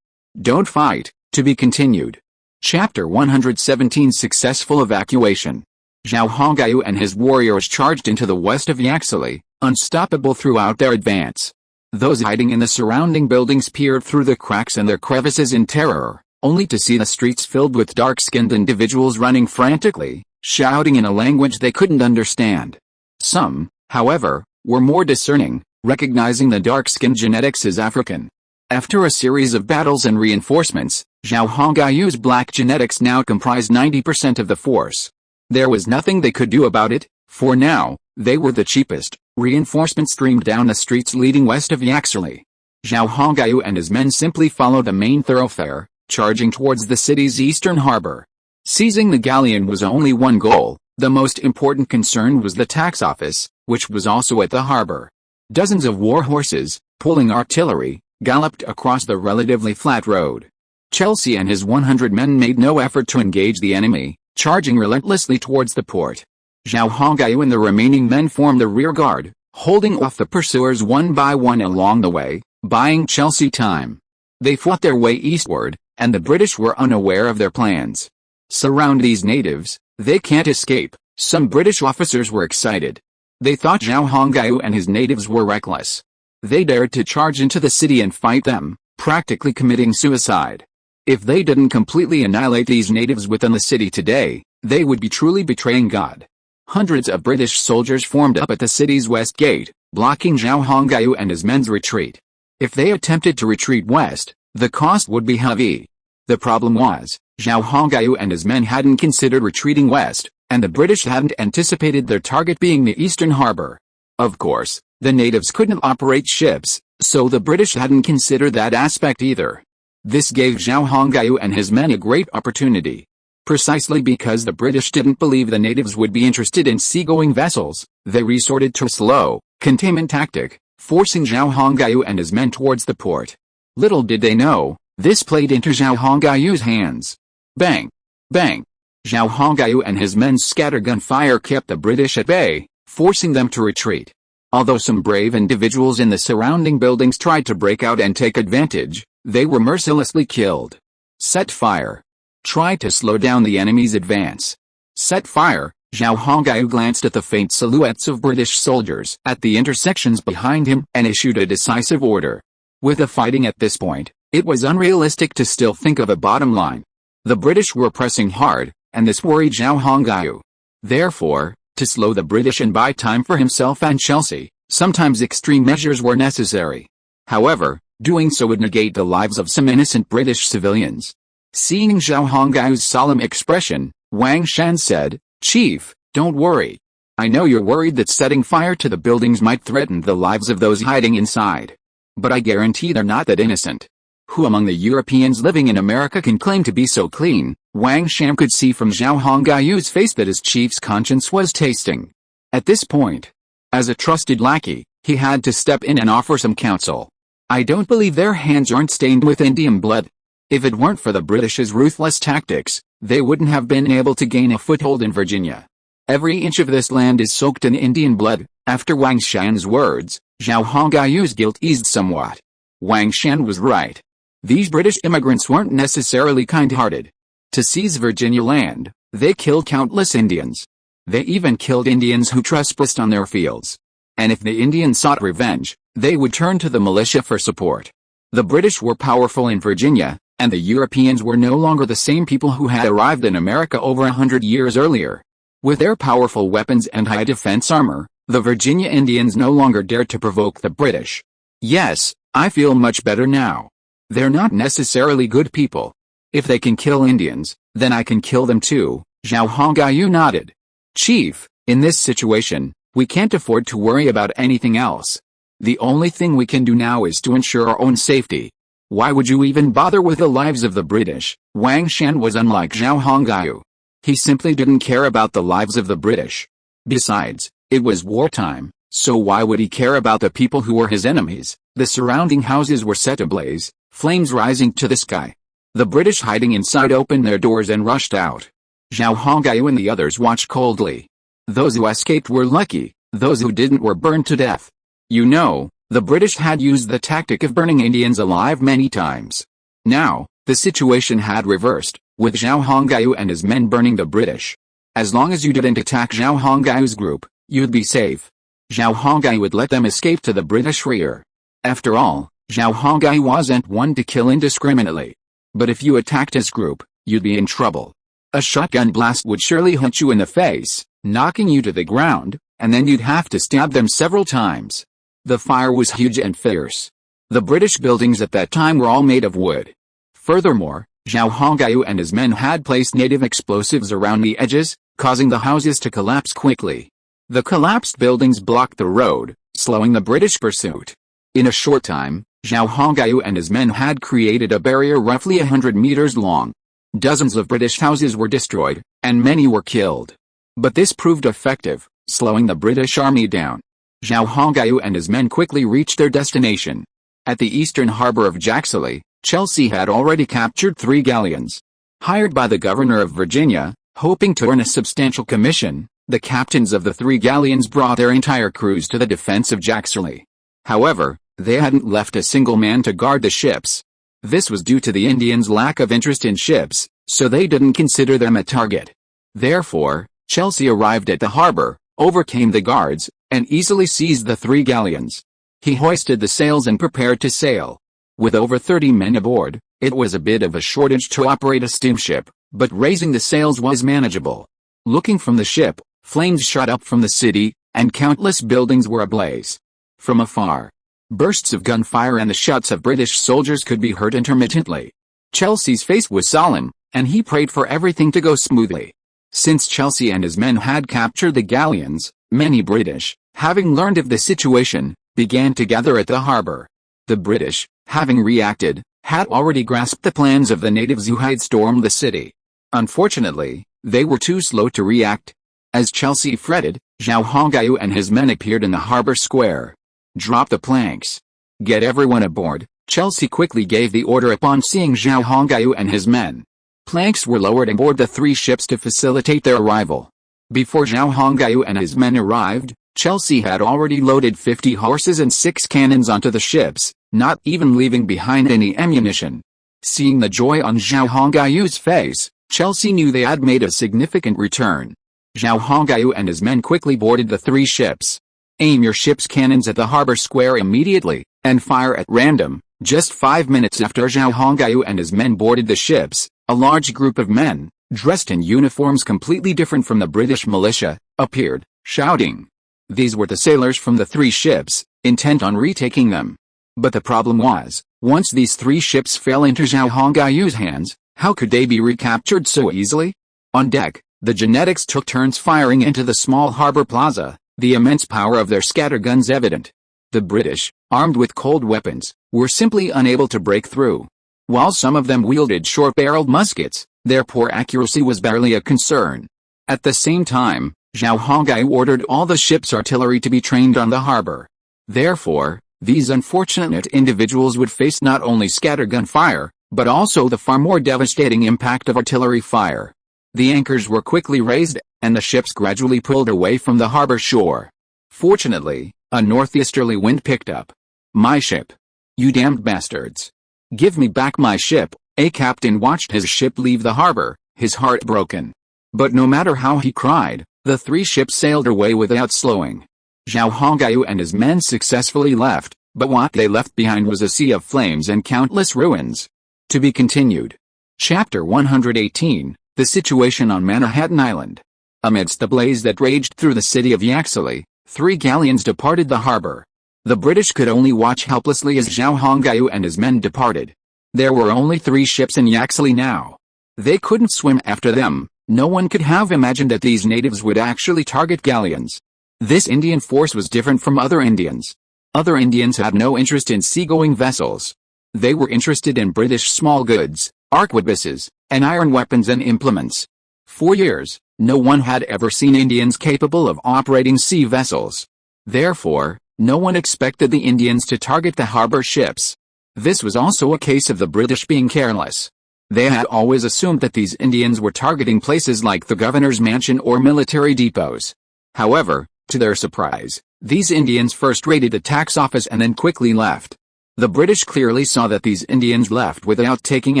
Don't fight, to be continued. Chapter 117 Successful Evacuation. Zhao Hongyu and his warriors charged into the west of Yaxley, unstoppable throughout their advance. Those hiding in the surrounding buildings peered through the cracks and their crevices in terror, only to see the streets filled with dark-skinned individuals running frantically, shouting in a language they couldn't understand. Some, however, were more discerning, recognizing the dark-skinned genetics as African. After a series of battles and reinforcements, Zhao Hongayu's black genetics now comprised 90% of the force. There was nothing they could do about it, for now, they were the cheapest. Reinforcements streamed down the streets leading west of Yaxley. Zhao Hongayu and his men simply followed the main thoroughfare, charging towards the city's eastern harbor. Seizing the galleon was only one goal. The most important concern was the tax office, which was also at the harbor. Dozens of war horses, pulling artillery, galloped across the relatively flat road. Chelsea and his 100 men made no effort to engage the enemy, charging relentlessly towards the port. Zhao Hongayu and the remaining men formed the rear guard, holding off the pursuers one by one along the way, buying Chelsea time. They fought their way eastward, and the British were unaware of their plans. Surround these natives, they can't escape. Some British officers were excited. They thought Zhao Hongayu and his natives were reckless. They dared to charge into the city and fight them, practically committing suicide. If they didn't completely annihilate these natives within the city today, they would be truly betraying God. Hundreds of British soldiers formed up at the city's west gate, blocking Zhao Hongayu and his men's retreat. If they attempted to retreat west, the cost would be heavy. The problem was, Zhao Hongayu and his men hadn't considered retreating west, and the British hadn't anticipated their target being the eastern harbor. Of course, the natives couldn't operate ships, so the British hadn't considered that aspect either. This gave Zhao Hongayu and his men a great opportunity. Precisely because the British didn't believe the natives would be interested in seagoing vessels, they resorted to a slow, containment tactic, forcing Zhao Hongayu and his men towards the port. Little did they know, this played into Zhao Hongayu's hands. Bang! Bang! Zhao Hongayu and his men's scattergun fire kept the British at bay, forcing them to retreat. Although some brave individuals in the surrounding buildings tried to break out and take advantage, they were mercilessly killed. Set fire. Try to slow down the enemy's advance. Set fire. Zhao Hongayu glanced at the faint silhouettes of British soldiers at the intersections behind him and issued a decisive order. With the fighting at this point, it was unrealistic to still think of a bottom line. The British were pressing hard, and this worried Zhao Hongayu. Therefore, to slow the British and buy time for himself and Chelsea, sometimes extreme measures were necessary. However, doing so would negate the lives of some innocent British civilians. Seeing Zhao Hongayu's solemn expression, Wang Shan said, "Chief, don't worry. I know you're worried that setting fire to the buildings might threaten the lives of those hiding inside. But I guarantee they're not that innocent. Who among the Europeans living in America can claim to be so clean?" Wang Shan could see from Zhao Hongayu's face that his chief's conscience was tasting. At this point, as a trusted lackey, he had to step in and offer some counsel. "I don't believe their hands aren't stained with Indian blood. If it weren't for the British's ruthless tactics, they wouldn't have been able to gain a foothold in Virginia. Every inch of this land is soaked in Indian blood." After Wang Shan's words, Zhao Hongayu's guilt eased somewhat. Wang Shan was right. These British immigrants weren't necessarily kind-hearted. To seize Virginia land, they killed countless Indians. They even killed Indians who trespassed on their fields. And if the Indians sought revenge, they would turn to the militia for support. The British were powerful in Virginia, and the Europeans were no longer the same people who had arrived in America over 100 years earlier. With their powerful weapons and high defense armor, the Virginia Indians no longer dared to provoke the British. "Yes, I feel much better now. They're not necessarily good people. If they can kill Indians, then I can kill them too." Zhao Hongayu nodded. "Chief, in this situation, we can't afford to worry about anything else. The only thing we can do now is to ensure our own safety." "Why would you even bother with the lives of the British?" Wang Shan was unlike Zhao Hongayu. He simply didn't care about the lives of the British. Besides, it was wartime, so why would he care about the people who were his enemies? The surrounding houses were set ablaze, flames rising to the sky. The British hiding inside opened their doors and rushed out. Zhao Hongayu and the others watched coldly. Those who escaped were lucky, those who didn't were burned to death. You know, the British had used the tactic of burning Indians alive many times. Now, the situation had reversed, with Zhao Hongayu and his men burning the British. As long as you didn't attack Zhao Hongayu's group, you'd be safe. Zhao Hongayu would let them escape to the British rear. After all, Zhao Hongayu wasn't one to kill indiscriminately. But if you attacked his group, you'd be in trouble. A shotgun blast would surely hit you in the face, knocking you to the ground, and then you'd have to stab them several times. The fire was huge and fierce. The British buildings at that time were all made of wood. Furthermore, Zhao Hongyu and his men had placed native explosives around the edges, causing the houses to collapse quickly. The collapsed buildings blocked the road, slowing the British pursuit. In a short time, Zhao Hongyu and his men had created a barrier roughly 100 meters long. Dozens of British houses were destroyed, and many were killed. But this proved effective, slowing the British army down. Zhao Hongyu and his men quickly reached their destination. At the eastern harbor of Jaxili, Chelsea had already captured 3 galleons. Hired by the governor of Virginia, hoping to earn a substantial commission, the captains of the 3 galleons brought their entire crews to the defense of Jaxili. However, they hadn't left a single man to guard the ships. This was due to the Indians' lack of interest in ships, so they didn't consider them a target. Therefore, Chelsea arrived at the harbor, overcame the guards, and easily seized the 3 galleons. He hoisted the sails and prepared to sail. With over 30 men aboard, it was a bit of a shortage to operate a steamship, but raising the sails was manageable. Looking from the ship, flames shot up from the city, and countless buildings were ablaze. From afar, bursts of gunfire and the shouts of British soldiers could be heard intermittently. Chelsea's face was solemn, and he prayed for everything to go smoothly. Since Chelsea and his men had captured the galleons, many British, having learned of the situation, began to gather at the harbor. The British, having reacted, had already grasped the plans of the natives who had stormed the city. Unfortunately, they were too slow to react. As Chelsea fretted, Zhao Hongyu and his men appeared in the harbor square. "Drop the planks. Get everyone aboard," Chelsea quickly gave the order upon seeing Zhao Hongyu and his men. Planks were lowered aboard the 3 ships to facilitate their arrival. Before Zhao Hongyu and his men arrived, Chelsea had already loaded 50 horses and 6 cannons onto the ships, not even leaving behind any ammunition. Seeing the joy on Zhao Hongyu's face, Chelsea knew they had made a significant return. Zhao Hongyu and his men quickly boarded the 3 ships. "Aim your ship's cannons at the harbor square immediately, and fire at random." Just 5 minutes after Zhao Hongyu and his men boarded the ships, a large group of men, dressed in uniforms completely different from the British militia, appeared, shouting. These were the sailors from the 3 ships, intent on retaking them. But the problem was, once these 3 ships fell into Zhao Hongyu's hands, how could they be recaptured so easily? On deck, the genetics took turns firing into the small harbor plaza, the immense power of their scatterguns evident. The British, armed with cold weapons, were simply unable to break through. While some of them wielded short-barreled muskets, their poor accuracy was barely a concern. At the same time, Zhao Hongyu ordered all the ship's artillery to be trained on the harbor. Therefore, these unfortunate individuals would face not only scattergun fire, but also the far more devastating impact of artillery fire. The anchors were quickly raised, and the ships gradually pulled away from the harbor shore. Fortunately, a northeasterly wind picked up. "My ship! You damned bastards! Give me back my ship!" A captain watched his ship leave the harbor, his heart broken. But no matter how he cried, the 3 ships sailed away without slowing. Zhao Hongyu and his men successfully left, but what they left behind was a sea of flames and countless ruins. To be continued. Chapter 118, The Situation on Manhattan Island. Amidst the blaze that raged through the city of Yaxley, 3 galleons departed the harbor. The British could only watch helplessly as Zhao Hongyu and his men departed. There were only 3 ships in Yaxley now. They couldn't swim after them. No one could have imagined that these natives would actually target galleons. This Indian force was different from other Indians. Other Indians had no interest in seagoing vessels. They were interested in British small goods, arquebuses, and iron weapons and implements. For years, no one had ever seen Indians capable of operating sea vessels. Therefore, no one expected the Indians to target the harbor ships. This was also a case of the British being careless. They had always assumed that these Indians were targeting places like the governor's mansion or military depots. However, to their surprise, these Indians first raided the tax office and then quickly left. The British clearly saw that these Indians left without taking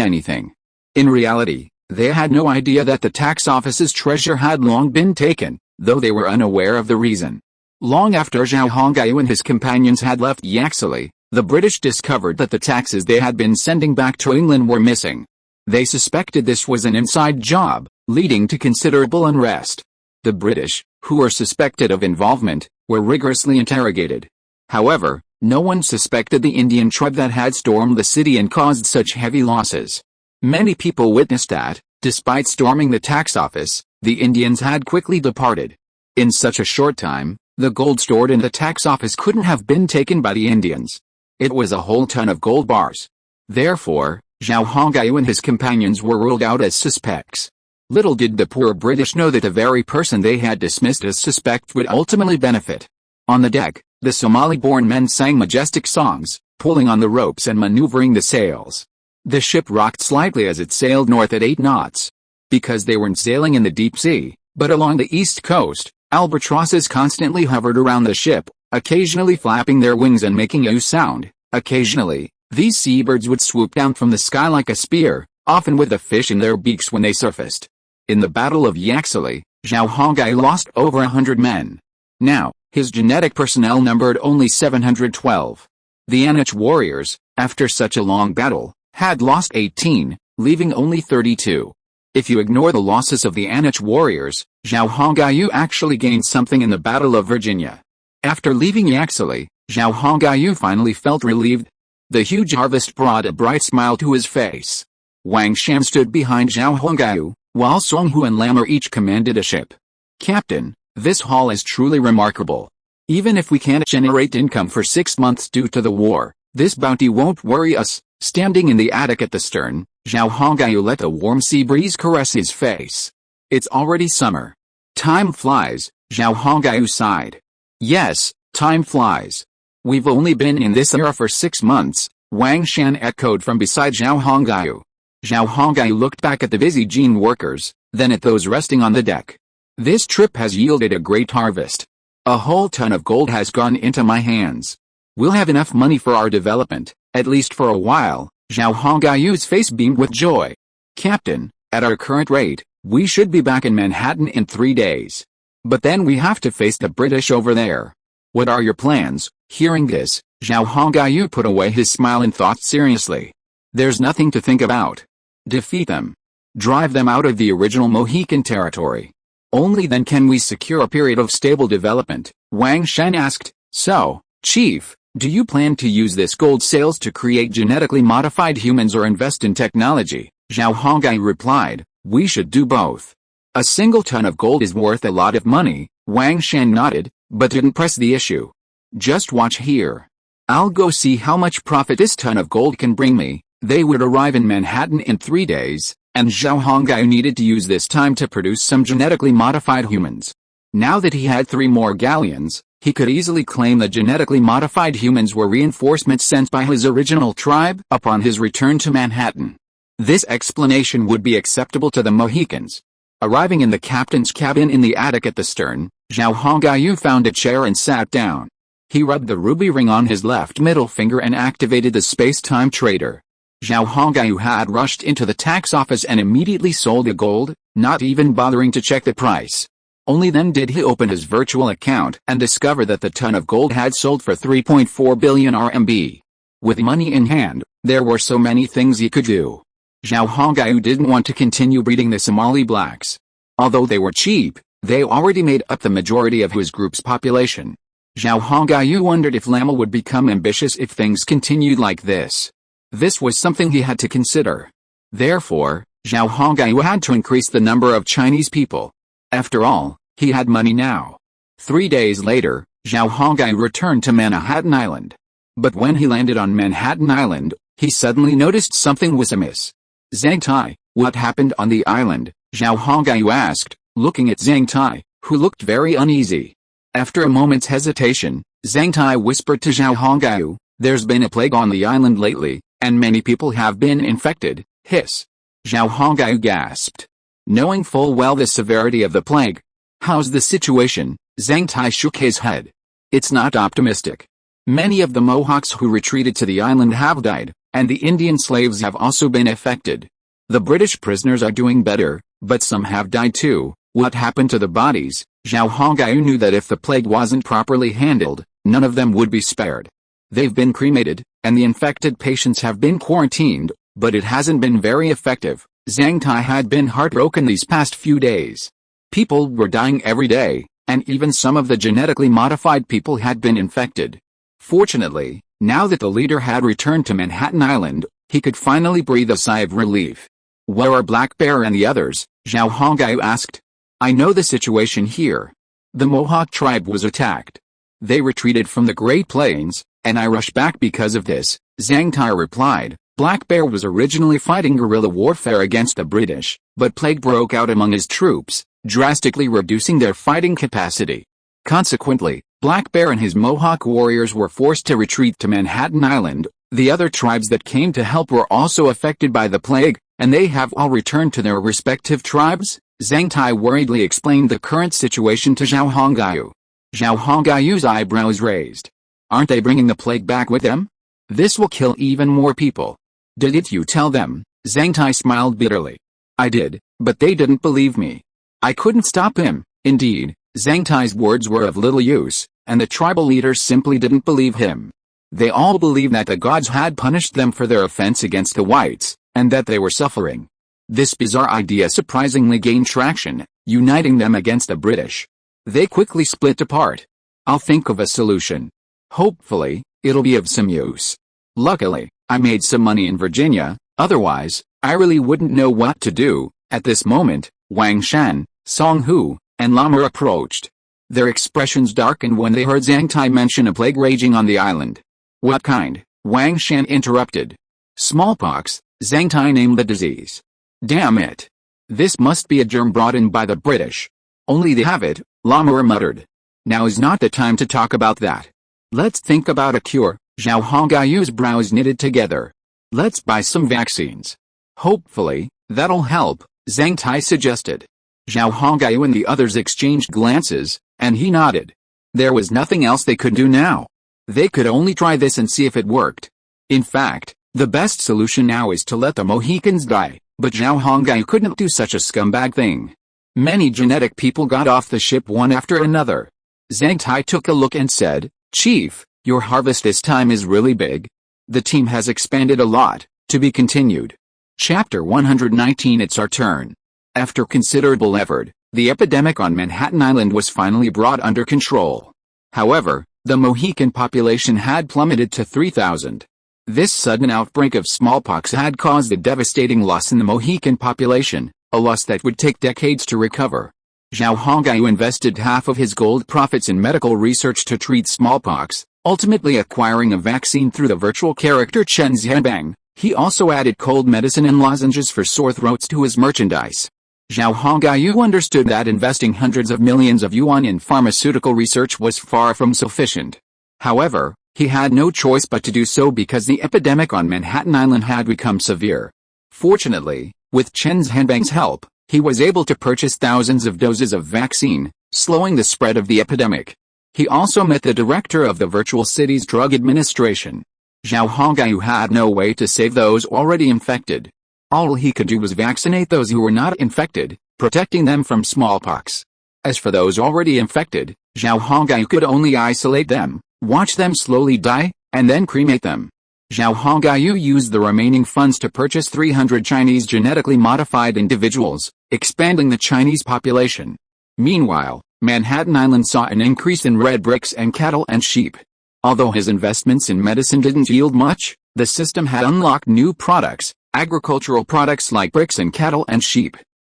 anything. In reality, they had no idea that the tax office's treasure had long been taken, though they were unaware of the reason. Long after Zhao Hongyu and his companions had left Yaxley, the British discovered that the taxes they had been sending back to England were missing. They suspected this was an inside job, leading to considerable unrest. The British, who were suspected of involvement, were rigorously interrogated. However, no one suspected the Indian tribe that had stormed the city and caused such heavy losses. Many people witnessed that, despite storming the tax office, the Indians had quickly departed. In such a short time, the gold stored in the tax office couldn't have been taken by the Indians. It was a whole ton of gold bars. Therefore, Zhao Hongyu and his companions were ruled out as suspects. Little did the poor British know that the very person they had dismissed as suspect would ultimately benefit. On the deck, the Somali-born men sang majestic songs, pulling on the ropes and maneuvering the sails. The ship rocked slightly as it sailed north at 8 knots. Because they weren't sailing in the deep sea, but along the east coast, albatrosses constantly hovered around the ship, occasionally flapping their wings and making a sound. Occasionally, these seabirds would swoop down from the sky like a spear, often with a fish in their beaks when they surfaced. In the Battle of Yaxley, Zhao Hongyu lost over 100 men. Now, his genetic personnel numbered only 712. The Anuch warriors, after such a long battle, had lost 18, leaving only 32. If you ignore the losses of the Anuch warriors, Zhao Hongyu actually gained something in the Battle of Virginia. After leaving Yaxley, Zhao Hongyu finally felt relieved. The huge harvest brought a bright smile to his face. Wang Shan stood behind Zhao Hongyu, while Song Hu and Lammer each commanded a ship. Captain, this haul is truly remarkable. Even if we can't generate income for 6 months due to the war, this bounty won't worry us. Standing in the attic at the stern, Zhao Hongyu let the warm sea breeze caress his face. It's already summer. Time flies, Zhao Hongyu sighed. Yes, time flies. We've only been in this era for 6 months, Wang Shan echoed from beside Zhao Hongyu. Zhao Hongyu looked back at the busy gene workers, then at those resting on the deck. This trip has yielded a great harvest. A whole ton of gold has gone into my hands. We'll have enough money for our development, at least for a while. Zhao Hongyu's face beamed with joy. Captain, at our current rate, we should be back in Manhattan in 3 days. But then we have to face the British over there. What are your plans? Hearing this, Zhao Hongyu put away his smile and thought seriously. There's nothing to think about. Defeat them. Drive them out of the original Mohican territory. Only then can we secure a period of stable development. Wang Shan asked, so, Chief, do you plan to use this gold sales to create genetically modified humans or invest in technology? Zhao Hongyu replied, we should do both. A single ton of gold is worth a lot of money. Wang Shan nodded, but didn't press the issue. Just watch here. I'll go see how much profit this ton of gold can bring me. They would arrive in Manhattan in 3 days, and Zhao Hongyu needed to use this time to produce some genetically modified humans. Now that he had 3 more galleons, he could easily claim the genetically modified humans were reinforcements sent by his original tribe upon his return to Manhattan. This explanation would be acceptable to the Mohicans. Arriving in the captain's cabin in the attic at the stern, Zhao Hongyu found a chair and sat down. He rubbed the ruby ring on his left middle finger and activated the space-time trader. Zhao Hongyu had rushed into the tax office and immediately sold the gold, not even bothering to check the price. Only then did he open his virtual account and discover that the ton of gold had sold for 3.4 billion RMB. With money in hand, there were so many things he could do. Zhao Hongyu didn't want to continue breeding the Somali blacks. Although they were cheap, they already made up the majority of his group's population. Zhao Hongyu wondered if Lama would become ambitious if things continued like this. This was something he had to consider. Therefore, Zhao Hongyu had to increase the number of Chinese people. After all, he had money now. 3 days later, Zhao Hongyu returned to Manhattan Island. But when he landed on Manhattan Island, he suddenly noticed something was amiss. Zhang Tai, what happened on the island? Zhao Hongyu asked, looking at Zhang Tai, who looked very uneasy. After a moment's hesitation, Zhang Tai whispered to Zhao Hongyu, there's been a plague on the island lately, and many people have been infected. Hiss. Zhao Hongyu gasped. Knowing full well the severity of the plague. How's the situation? Zhang Tai shook his head. It's not optimistic. Many of the Mohawks who retreated to the island have died, and the Indian slaves have also been affected. The British prisoners are doing better, but some have died too. What happened to the bodies? Zhao Hongyu knew that if the plague wasn't properly handled, none of them would be spared. They've been cremated, and the infected patients have been quarantined. but it hasn't been very effective. Zhang Tai had been heartbroken these past few days. People were dying every day, and even some of the genetically modified people had been infected. Fortunately, now that the leader had returned to Manhattan Island, he could finally breathe a sigh of relief. "Where are Black Bear and the others?" Zhao Hongyu asked. "I know the situation here. The Mohawk tribe was attacked. They retreated from the Great Plains, and I rushed back because of this," Zhang Tai replied. Black Bear was originally fighting guerrilla warfare against the British, but plague broke out among his troops, drastically reducing their fighting capacity. Consequently, Black Bear and his Mohawk warriors were forced to retreat to Manhattan Island. The other tribes that came to help were also affected by the plague, and they have all returned to their respective tribes. Zhang Tai worriedly explained the current situation to Zhao Hongyu. Zhao Hongyu's eyebrows raised. "Aren't they bringing the plague back with them? This will kill even more people." "Didn't you tell them?" Zhang Tai smiled bitterly. "I did, but they didn't believe me. I couldn't stop him." Indeed, Zhang Tai's words were of little use, and the tribal leaders simply didn't believe him. They all believed that the gods had punished them for their offense against the whites, and that they were suffering. This bizarre idea surprisingly gained traction, uniting them against the British. They quickly split apart. "I'll think of a solution. Hopefully, it'll be of some use. Luckily, I made some money in Virginia, otherwise, I really wouldn't know what to do." At this moment, Wang Shan, Song Hu, and Lama approached. Their expressions darkened when they heard Zhang Tai mention a plague raging on the island. "What kind?" Wang Shan interrupted. "Smallpox," Zhang Tai named the disease. "Damn it. This must be a germ brought in by the British. Only they have it," Lama muttered. "Now is not the time to talk about that. Let's think about a cure." Zhao Hongyu's brows knitted together. "Let's buy some vaccines. Hopefully, that'll help," Zhang Tai suggested. Zhao Hongyu and the others exchanged glances, and he nodded. There was nothing else they could do now. They could only try this and see if it worked. In fact, the best solution now is to let the Mohicans die, but Zhao Hongyu couldn't do such a scumbag thing. Many genetic people got off the ship one after another. Zhang Tai took a look and said, "Chief, your harvest this time is really big. The team has expanded a lot." To be continued. Chapter 119. It's our turn. After considerable effort, the epidemic on Manhattan Island was finally brought under control. However, the Mohican population had plummeted to 3,000. This sudden outbreak of smallpox had caused a devastating loss in the Mohican population, a loss that would take decades to recover. Zhao Hongyu invested half of his gold profits in medical research to treat smallpox, ultimately acquiring a vaccine through the virtual character Chen Zhanbang. He also added cold medicine and lozenges for sore throats to his merchandise. Zhao Hongyu understood that investing hundreds of millions of yuan in pharmaceutical research was far from sufficient. However, he had no choice but to do so because the epidemic on Manhattan Island had become severe. Fortunately, with Chen Zhanbang's help, he was able to purchase thousands of doses of vaccine, slowing the spread of the epidemic. He also met the director of the Virtual Cities Drug Administration. Zhao Hongyu had no way to save those already infected. All he could do was vaccinate those who were not infected, protecting them from smallpox. As for those already infected, Zhao Hongyu could only isolate them, watch them slowly die, and then cremate them. Zhao Hongyu used the remaining funds to purchase 300 Chinese genetically modified individuals, expanding the Chinese population. Meanwhile, Manhattan Island saw an increase in red bricks and cattle and sheep. Although his investments in medicine didn't yield much, the system had unlocked new products, agricultural products like bricks and cattle and sheep.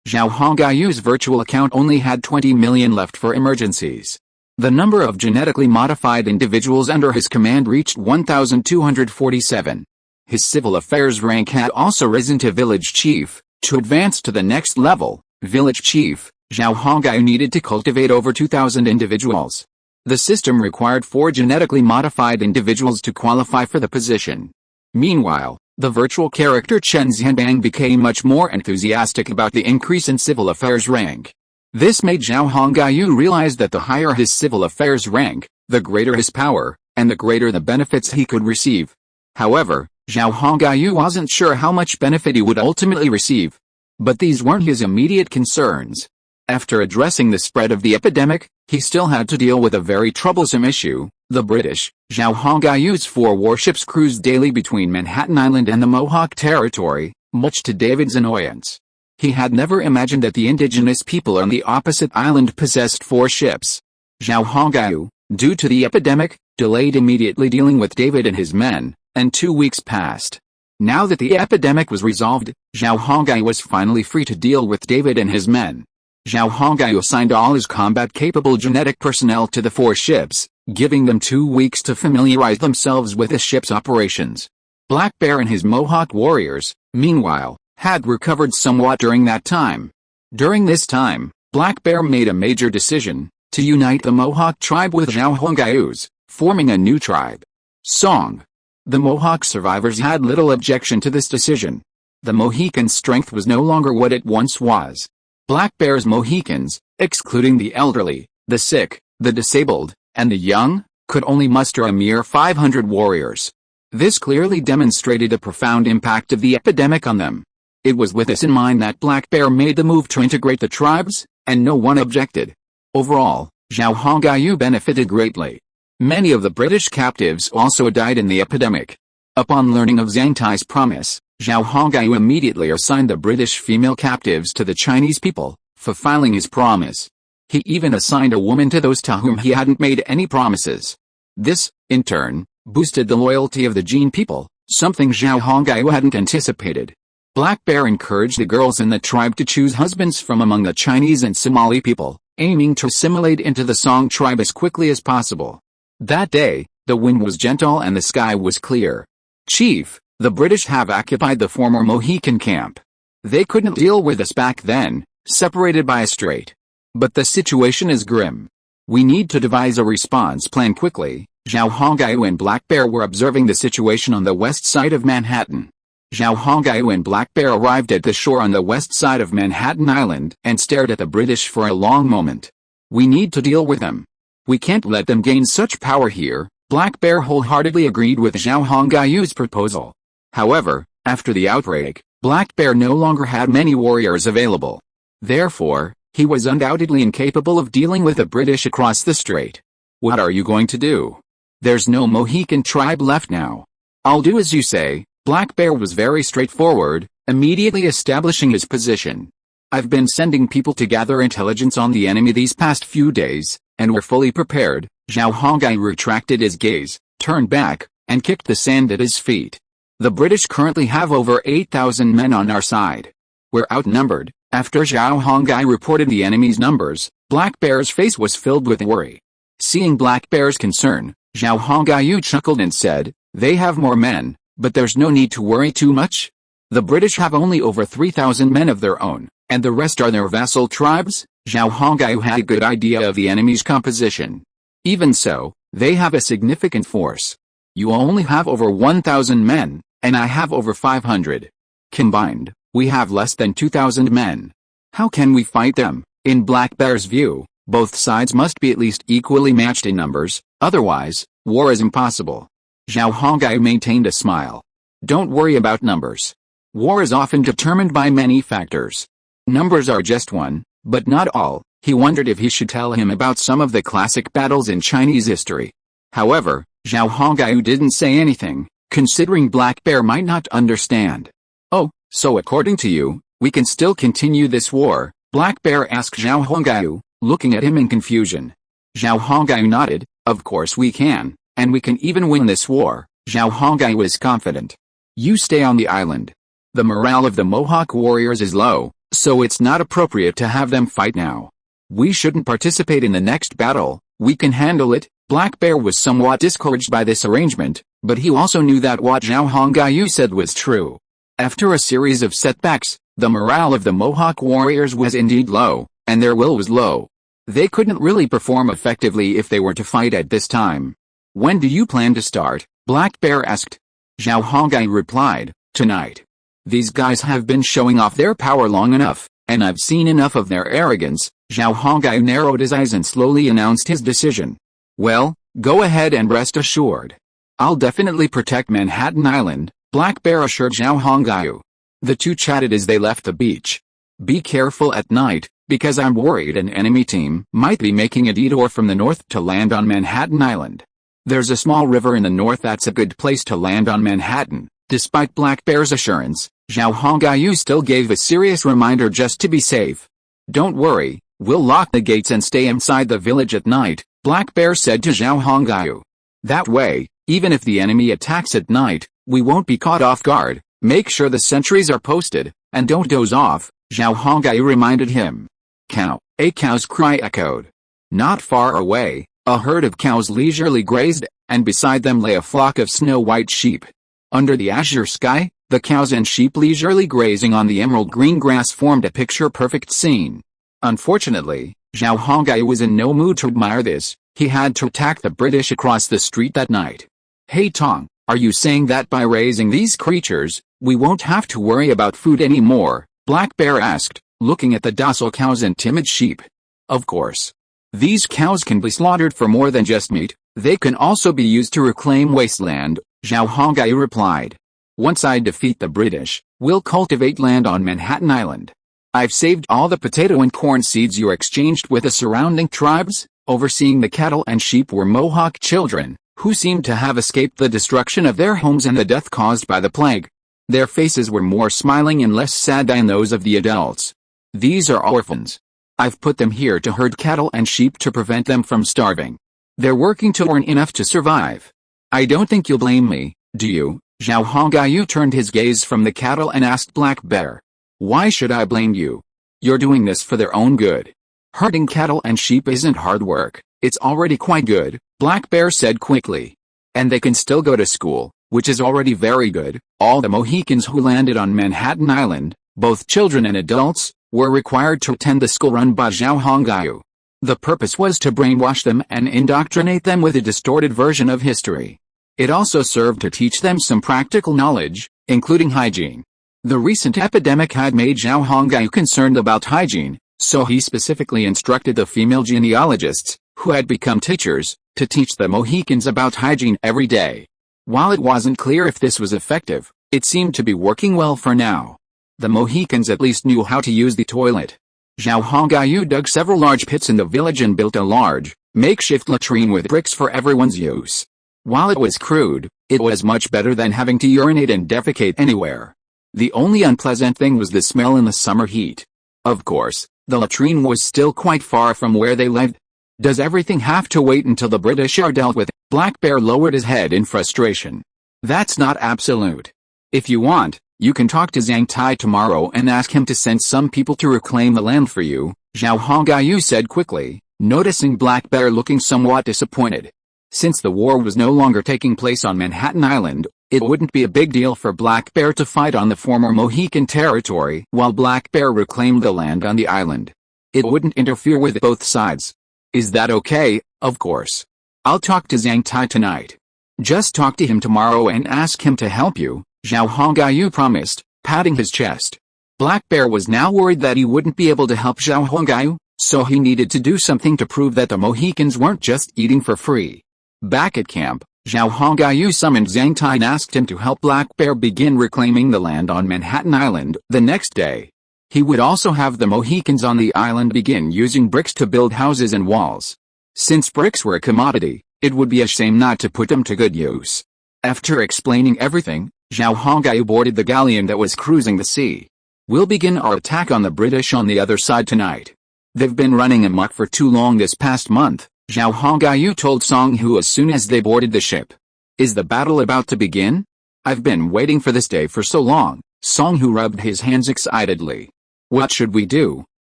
Zhao Hongyu's virtual account only had 20 million left for emergencies. The number of genetically modified individuals under his command reached 1,247. His civil affairs rank had also risen to village chief. To advance to the next level, village chief, Zhao Hongyu needed to cultivate over 2,000 individuals. The system required 4 genetically modified individuals to qualify for the position. Meanwhile, the virtual character Chen Zhanbang became much more enthusiastic about the increase in civil affairs rank. This made Zhao Hongyu realize that the higher his civil affairs rank, the greater his power, and the greater the benefits he could receive. However, Zhao Hongyu wasn't sure how much benefit he would ultimately receive. But these weren't his immediate concerns. After addressing the spread of the epidemic, He still had to deal with a very troublesome issue. The British, Zhao Hongayu's 4 warships cruised daily between Manhattan Island and the Mohawk Territory, much to David's annoyance. He had never imagined that the indigenous people on the opposite island possessed 4 ships. Zhao Hongayu, due to the epidemic, delayed immediately dealing with David and his men, and 2 weeks passed. Now that the epidemic was resolved, Zhao Hongayu was finally free to deal with David and his men. Zhao Hongayu assigned all his combat-capable genetic personnel to the 4 ships, giving them 2 weeks to familiarize themselves with the ship's operations. Black Bear and his Mohawk warriors, meanwhile, had recovered somewhat during that time. During this time, Black Bear made a major decision, to unite the Mohawk tribe with Zhao Hongayu's, forming a new tribe. Song. The Mohawk survivors had little objection to this decision. The Mohican strength was no longer what it once was. Black Bear's Mohicans, excluding the elderly, the sick, the disabled, and the young, could only muster a mere 500 warriors. This clearly demonstrated the profound impact of the epidemic on them. It was with this in mind that Black Bear made the move to integrate the tribes, and no one objected. Overall, Zhao Hongayu benefited greatly. Many of the British captives also died in the epidemic. Upon learning of Zhang Tai's promise, Zhao Hongayu immediately assigned the British female captives to the Chinese people, fulfilling his promise. He even assigned a woman to those to whom he hadn't made any promises. This, in turn, boosted the loyalty of the Jin people, something Zhao Hongayu hadn't anticipated. Black Bear encouraged the girls in the tribe to choose husbands from among the Chinese and Somali people, aiming to assimilate into the Song tribe as quickly as possible. That day, the wind was gentle and the sky was clear. Chief, the British have occupied the former Mohican camp. They couldn't deal with us back then, separated by a strait. But the situation is grim. We need to devise a response plan quickly. Zhao Hongayu and Black Bear were observing the situation on the west side of Manhattan. Zhao Hongayu and Black Bear arrived at the shore on the west side of Manhattan Island and stared at the British for a long moment. We need to deal with them. We can't let them gain such power here. Black Bear wholeheartedly agreed with Zhao Hongayu's proposal. However, after the outbreak, Black Bear no longer had many warriors available. Therefore, he was undoubtedly incapable of dealing with the British across the strait. What are you going to do? There's no Mohican tribe left now. I'll do as you say. Black Bear was very straightforward, immediately establishing his position. I've been sending people to gather intelligence on the enemy these past few days, and we're fully prepared. Zhao Hongayu retracted his gaze, turned back, and kicked the sand at his feet. The British currently have over 8,000 men on our side. We're outnumbered. After Zhao Hongayu reported the enemy's numbers, Black Bear's face was filled with worry. Seeing Black Bear's concern, Zhao Hongayu chuckled and said, "They have more men, but there's no need to worry too much. The British have only over 3,000 men of their own, and the rest are their vassal tribes." Zhao Hongayu had a good idea of the enemy's composition. Even so, they have a significant force. You only have over 1,000 men, and I have over 500. Combined, we have less than 2,000 men. How can we fight them? In Black Bear's view, both sides must be at least equally matched in numbers, otherwise, war is impossible. Zhao Hongayu maintained a smile. Don't worry about numbers. War is often determined by many factors. Numbers are just one, but not all. He wondered if he should tell him about some of the classic battles in Chinese history. However, Zhao Hongayu didn't say anything, considering Black Bear might not understand. "Oh, so according to you, we can still continue this war?" Black Bear asked Zhao Hongayu, looking at him in confusion. Zhao Hongayu nodded. "Of course we can, and we can even win this war." Zhao Hongayu was confident. "You stay on the island. The morale of the Mohawk warriors is low, so it's not appropriate to have them fight now. We shouldn't participate in the next battle. We can handle it." Black Bear was somewhat discouraged by this arrangement, but he also knew that what Zhao Hongayu said was true. After a series of setbacks, the morale of the Mohawk warriors was indeed low, and their will was low. They couldn't really perform effectively if they were to fight at this time. "When do you plan to start?" Black Bear asked. Zhao Hongayu replied, "Tonight. These guys have been showing off their power long enough, and I've seen enough of their arrogance." Zhao Hongayu narrowed his eyes and slowly announced his decision. "Well, go ahead and rest assured. I'll definitely protect Manhattan Island," Black Bear assured Zhao Hongayu. The two chatted as they left the beach. "Be careful at night," because I'm worried an enemy team might be making a detour from the north to land on Manhattan Island. There's a small river in the north that's a good place to land on Manhattan." Despite Black Bear's assurance, Zhao Hongyu still gave a serious reminder just to be safe. "Don't worry, we'll lock the gates and stay inside the village at night," Black Bear said to Zhao Hongyu. "That way, even if the enemy attacks at night, we won't be caught off guard. Make sure the sentries are posted, and don't doze off," Zhao Hongyu reminded him. "Cow," a cow's cry echoed. Not far away, a herd of cows leisurely grazed, and beside them lay a flock of snow-white sheep. Under the azure sky, the cows and sheep leisurely grazing on the emerald green grass formed a picture-perfect scene. Unfortunately, Zhao Hongyu was in no mood to admire this. He had to attack the British across the street that night. "Hey Tong, are you saying that by raising these creatures, we won't have to worry about food anymore?" Black Bear asked, looking at the docile cows and timid sheep. "Of course. These cows can be slaughtered for more than just meat, they can also be used to reclaim wasteland," Zhao Hongyu replied. "Once I defeat the British, we'll cultivate land on Manhattan Island. I've saved all the potato and corn seeds you exchanged with the surrounding tribes." Overseeing the cattle and sheep were Mohawk children, who seemed to have escaped the destruction of their homes and the death caused by the plague. Their faces were more smiling and less sad than those of the adults. "These are orphans. I've put them here to herd cattle and sheep to prevent them from starving. They're working to earn enough to survive. I don't think you'll blame me, do you?" Zhao Hongyu turned his gaze from the cattle and asked Black Bear. "Why should I blame you? You're doing this for their own good. Herding cattle and sheep isn't hard work, it's already quite good," Black Bear said quickly. "And they can still go to school, which is already very good." All the Mohicans who landed on Manhattan Island, both children and adults, were required to attend the school run by Zhao Hongyu. The purpose was to brainwash them and indoctrinate them with a distorted version of history. It also served to teach them some practical knowledge, including hygiene. The recent epidemic had made Zhao Hongyu concerned about hygiene, so he specifically instructed the female genealogists, who had become teachers, to teach the Mohicans about hygiene every day. While it wasn't clear if this was effective, it seemed to be working well for now. The Mohicans at least knew how to use the toilet. Zhao Hongyu dug several large pits in the village and built a large, makeshift latrine with bricks for everyone's use. While it was crude, it was much better than having to urinate and defecate anywhere. The only unpleasant thing was the smell in the summer heat. Of course, the latrine was still quite far from where they lived. "Does everything have to wait until the British are dealt with?" Black Bear lowered his head in frustration. "That's not absolute. If you want, you can talk to Zhang Tai tomorrow and ask him to send some people to reclaim the land for you," Zhao Hongyu said quickly, noticing Black Bear looking somewhat disappointed. Since the war was no longer taking place on Manhattan Island, it wouldn't be a big deal for Black Bear to fight on the former Mohican territory while Black Bear reclaimed the land on the island. It wouldn't interfere with both sides. "Is that okay?" "Of course. I'll talk to Zhang Tai tonight. Just talk to him tomorrow and ask him to help you," Zhao Hongyu promised, patting his chest. Black Bear was now worried that he wouldn't be able to help Zhao Hongyu, so he needed to do something to prove that the Mohicans weren't just eating for free. Back at camp, Zhao Hongyu summoned Zhang Tai and asked him to help Black Bear begin reclaiming the land on Manhattan Island the next day. He would also have the Mohicans on the island begin using bricks to build houses and walls. Since bricks were a commodity, it would be a shame not to put them to good use. After explaining everything, Zhao Hongyu boarded the galleon that was cruising the sea. "We'll begin our attack on the British on the other side tonight. They've been running amok for too long this past month," Zhao Hongyu told Song Hu as soon as they boarded the ship. "Is the battle about to begin? I've been waiting for this day for so long." Song Hu rubbed his hands excitedly. "What should we do?"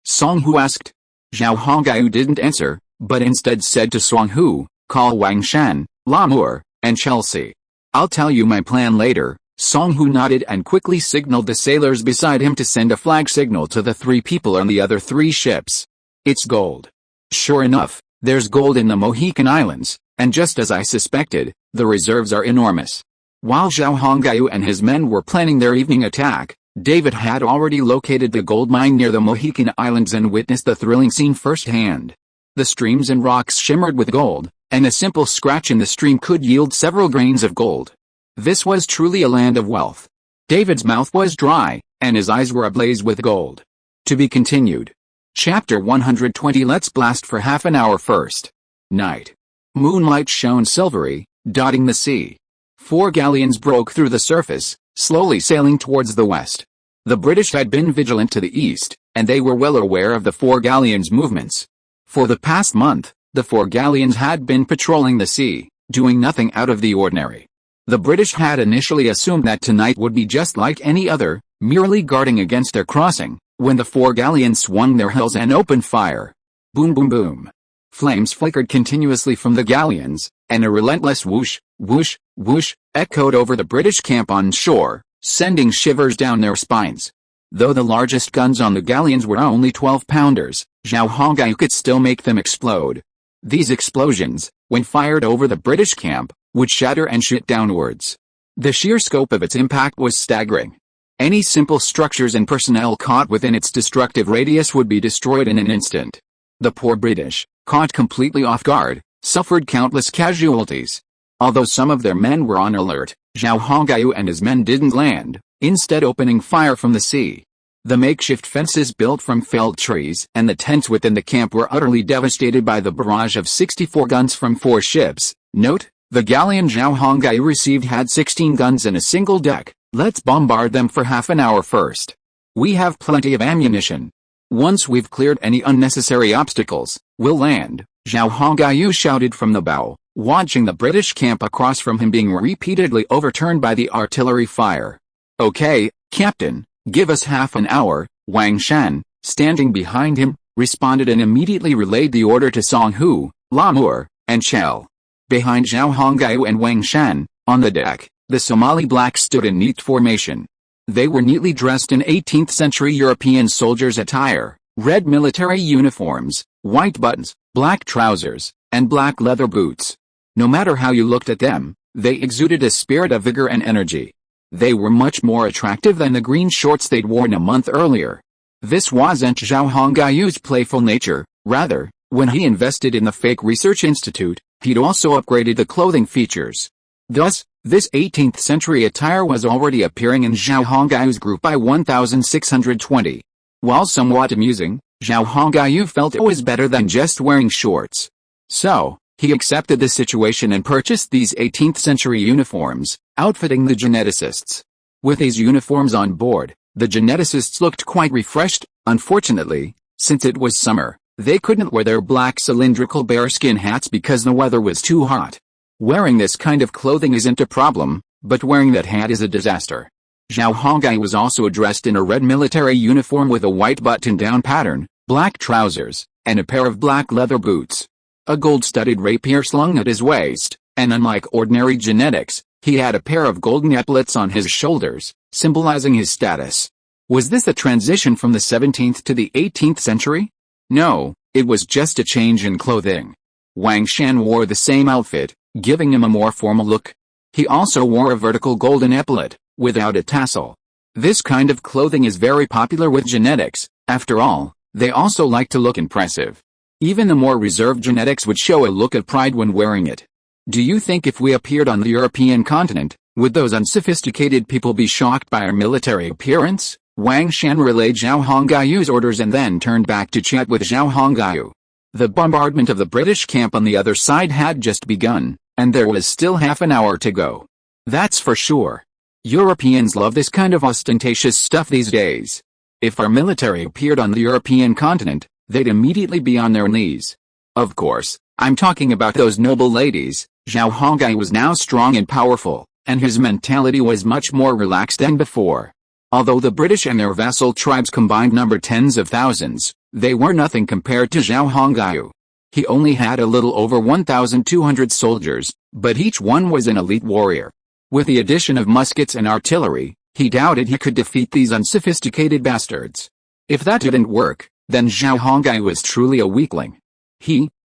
Song Hu asked. Zhao Hongyu didn't answer, but instead said to Song Hu, "Call Wang Shan, Lamour, and Chelsea. I'll tell you my plan later." Song Hu nodded and quickly signaled the sailors beside him to send a flag signal to the 3 people on the other 3 ships. "It's gold." Sure enough, there's gold in the Mohican Islands, and just as I suspected, the reserves are enormous. While Zhao Hongyu and his men were planning their evening attack, David had already located the gold mine near the Mohican Islands and witnessed the thrilling scene firsthand. The streams and rocks shimmered with gold, and a simple scratch in the stream could yield several grains of gold. This was truly a land of wealth. David's mouth was dry, and his eyes were ablaze with gold. To be continued. Chapter 120. Let's blast for half an hour first. Night. Moonlight shone silvery, dotting the sea. 4 galleons broke through the surface, slowly sailing towards the west. The British had been vigilant to the east, and they were well aware of the 4 galleons' movements. For the past month, the 4 galleons had been patrolling the sea, doing nothing out of the ordinary. The British had initially assumed that tonight would be just like any other, merely guarding against their crossing, when the 4 galleons swung their hulls and opened fire. Boom boom boom. Flames flickered continuously from the galleons, and a relentless whoosh, whoosh, whoosh, echoed over the British camp on shore, sending shivers down their spines. Though the largest guns on the galleons were only 12-pounders, Zhao Hongyu could still make them explode. These explosions, when fired over the British camp, would shatter and shoot downwards. The sheer scope of its impact was staggering. Any simple structures and personnel caught within its destructive radius would be destroyed in an instant. The poor British, caught completely off guard, suffered countless casualties. Although some of their men were on alert, Zhao Hongyu and his men didn't land, instead opening fire from the sea. The makeshift fences built from felled trees and the tents within the camp were utterly devastated by the barrage of 64 guns from 4 ships. Note, the galleon Zhao Hongyu received had 16 guns in a single deck. Let's bombard them for half an hour first. We have plenty of ammunition. Once we've cleared any unnecessary obstacles, we'll land, Zhao Hongyu shouted from the bow, watching the British camp across from him being repeatedly overturned by the artillery fire. Okay, Captain, give us half an hour, Wang Shan, standing behind him, responded and immediately relayed the order to Song Hu, Lamur, and Chell. Behind Zhao Hongyu and Wang Shan, on the deck, the Somali blacks stood in neat formation. They were neatly dressed in 18th-century European soldiers' attire, red military uniforms, white buttons, black trousers, and black leather boots. No matter how you looked at them, they exuded a spirit of vigor and energy. They were much more attractive than the green shorts they'd worn a month earlier. This wasn't Zhao Hongyu's playful nature, rather, when he invested in the fake research institute, he'd also upgraded the clothing features. Thus, this 18th-century attire was already appearing in Zhao Hongyu's group by 1620. While somewhat amusing, Zhao Hongyu felt it was better than just wearing shorts. So, he accepted the situation and purchased these 18th-century uniforms, outfitting the geneticists. With these uniforms on board, the geneticists looked quite refreshed. Unfortunately, since it was summer, they couldn't wear their black cylindrical bearskin hats because the weather was too hot. Wearing this kind of clothing isn't a problem, but wearing that hat is a disaster. Zhao Hongyu was also dressed in a red military uniform with a white button-down pattern, black trousers, and a pair of black leather boots. A gold-studded rapier slung at his waist, and unlike ordinary genetics, he had a pair of golden epaulets on his shoulders, symbolizing his status. Was this a transition from the 17th to the 18th century? No, it was just a change in clothing. Wang Shan wore the same outfit, giving him a more formal look. He also wore a vertical golden epaulet, without a tassel. This kind of clothing is very popular with genetics. After all, they also like to look impressive. Even the more reserved genetics would show a look of pride when wearing it. Do you think if we appeared on the European continent, would those unsophisticated people be shocked by our military appearance? Wang Shan relayed Zhao Hongyu's orders and then turned back to chat with Zhao Hongyu. The bombardment of the British camp on the other side had just begun, and there was still half an hour to go. That's for sure. Europeans love this kind of ostentatious stuff these days. If our military appeared on the European continent, they'd immediately be on their knees. Of course, I'm talking about those noble ladies. Zhao Hongyu was now strong and powerful, and his mentality was much more relaxed than before. Although the British and their vassal tribes combined numbered tens of thousands, they were nothing compared to Zhao Hongyu. He only had a little over 1,200 soldiers, but each one was an elite warrior. With the addition of muskets and artillery, he doubted he could defeat these unsophisticated bastards. If that didn't work, then Zhao Hongyu was truly a weakling.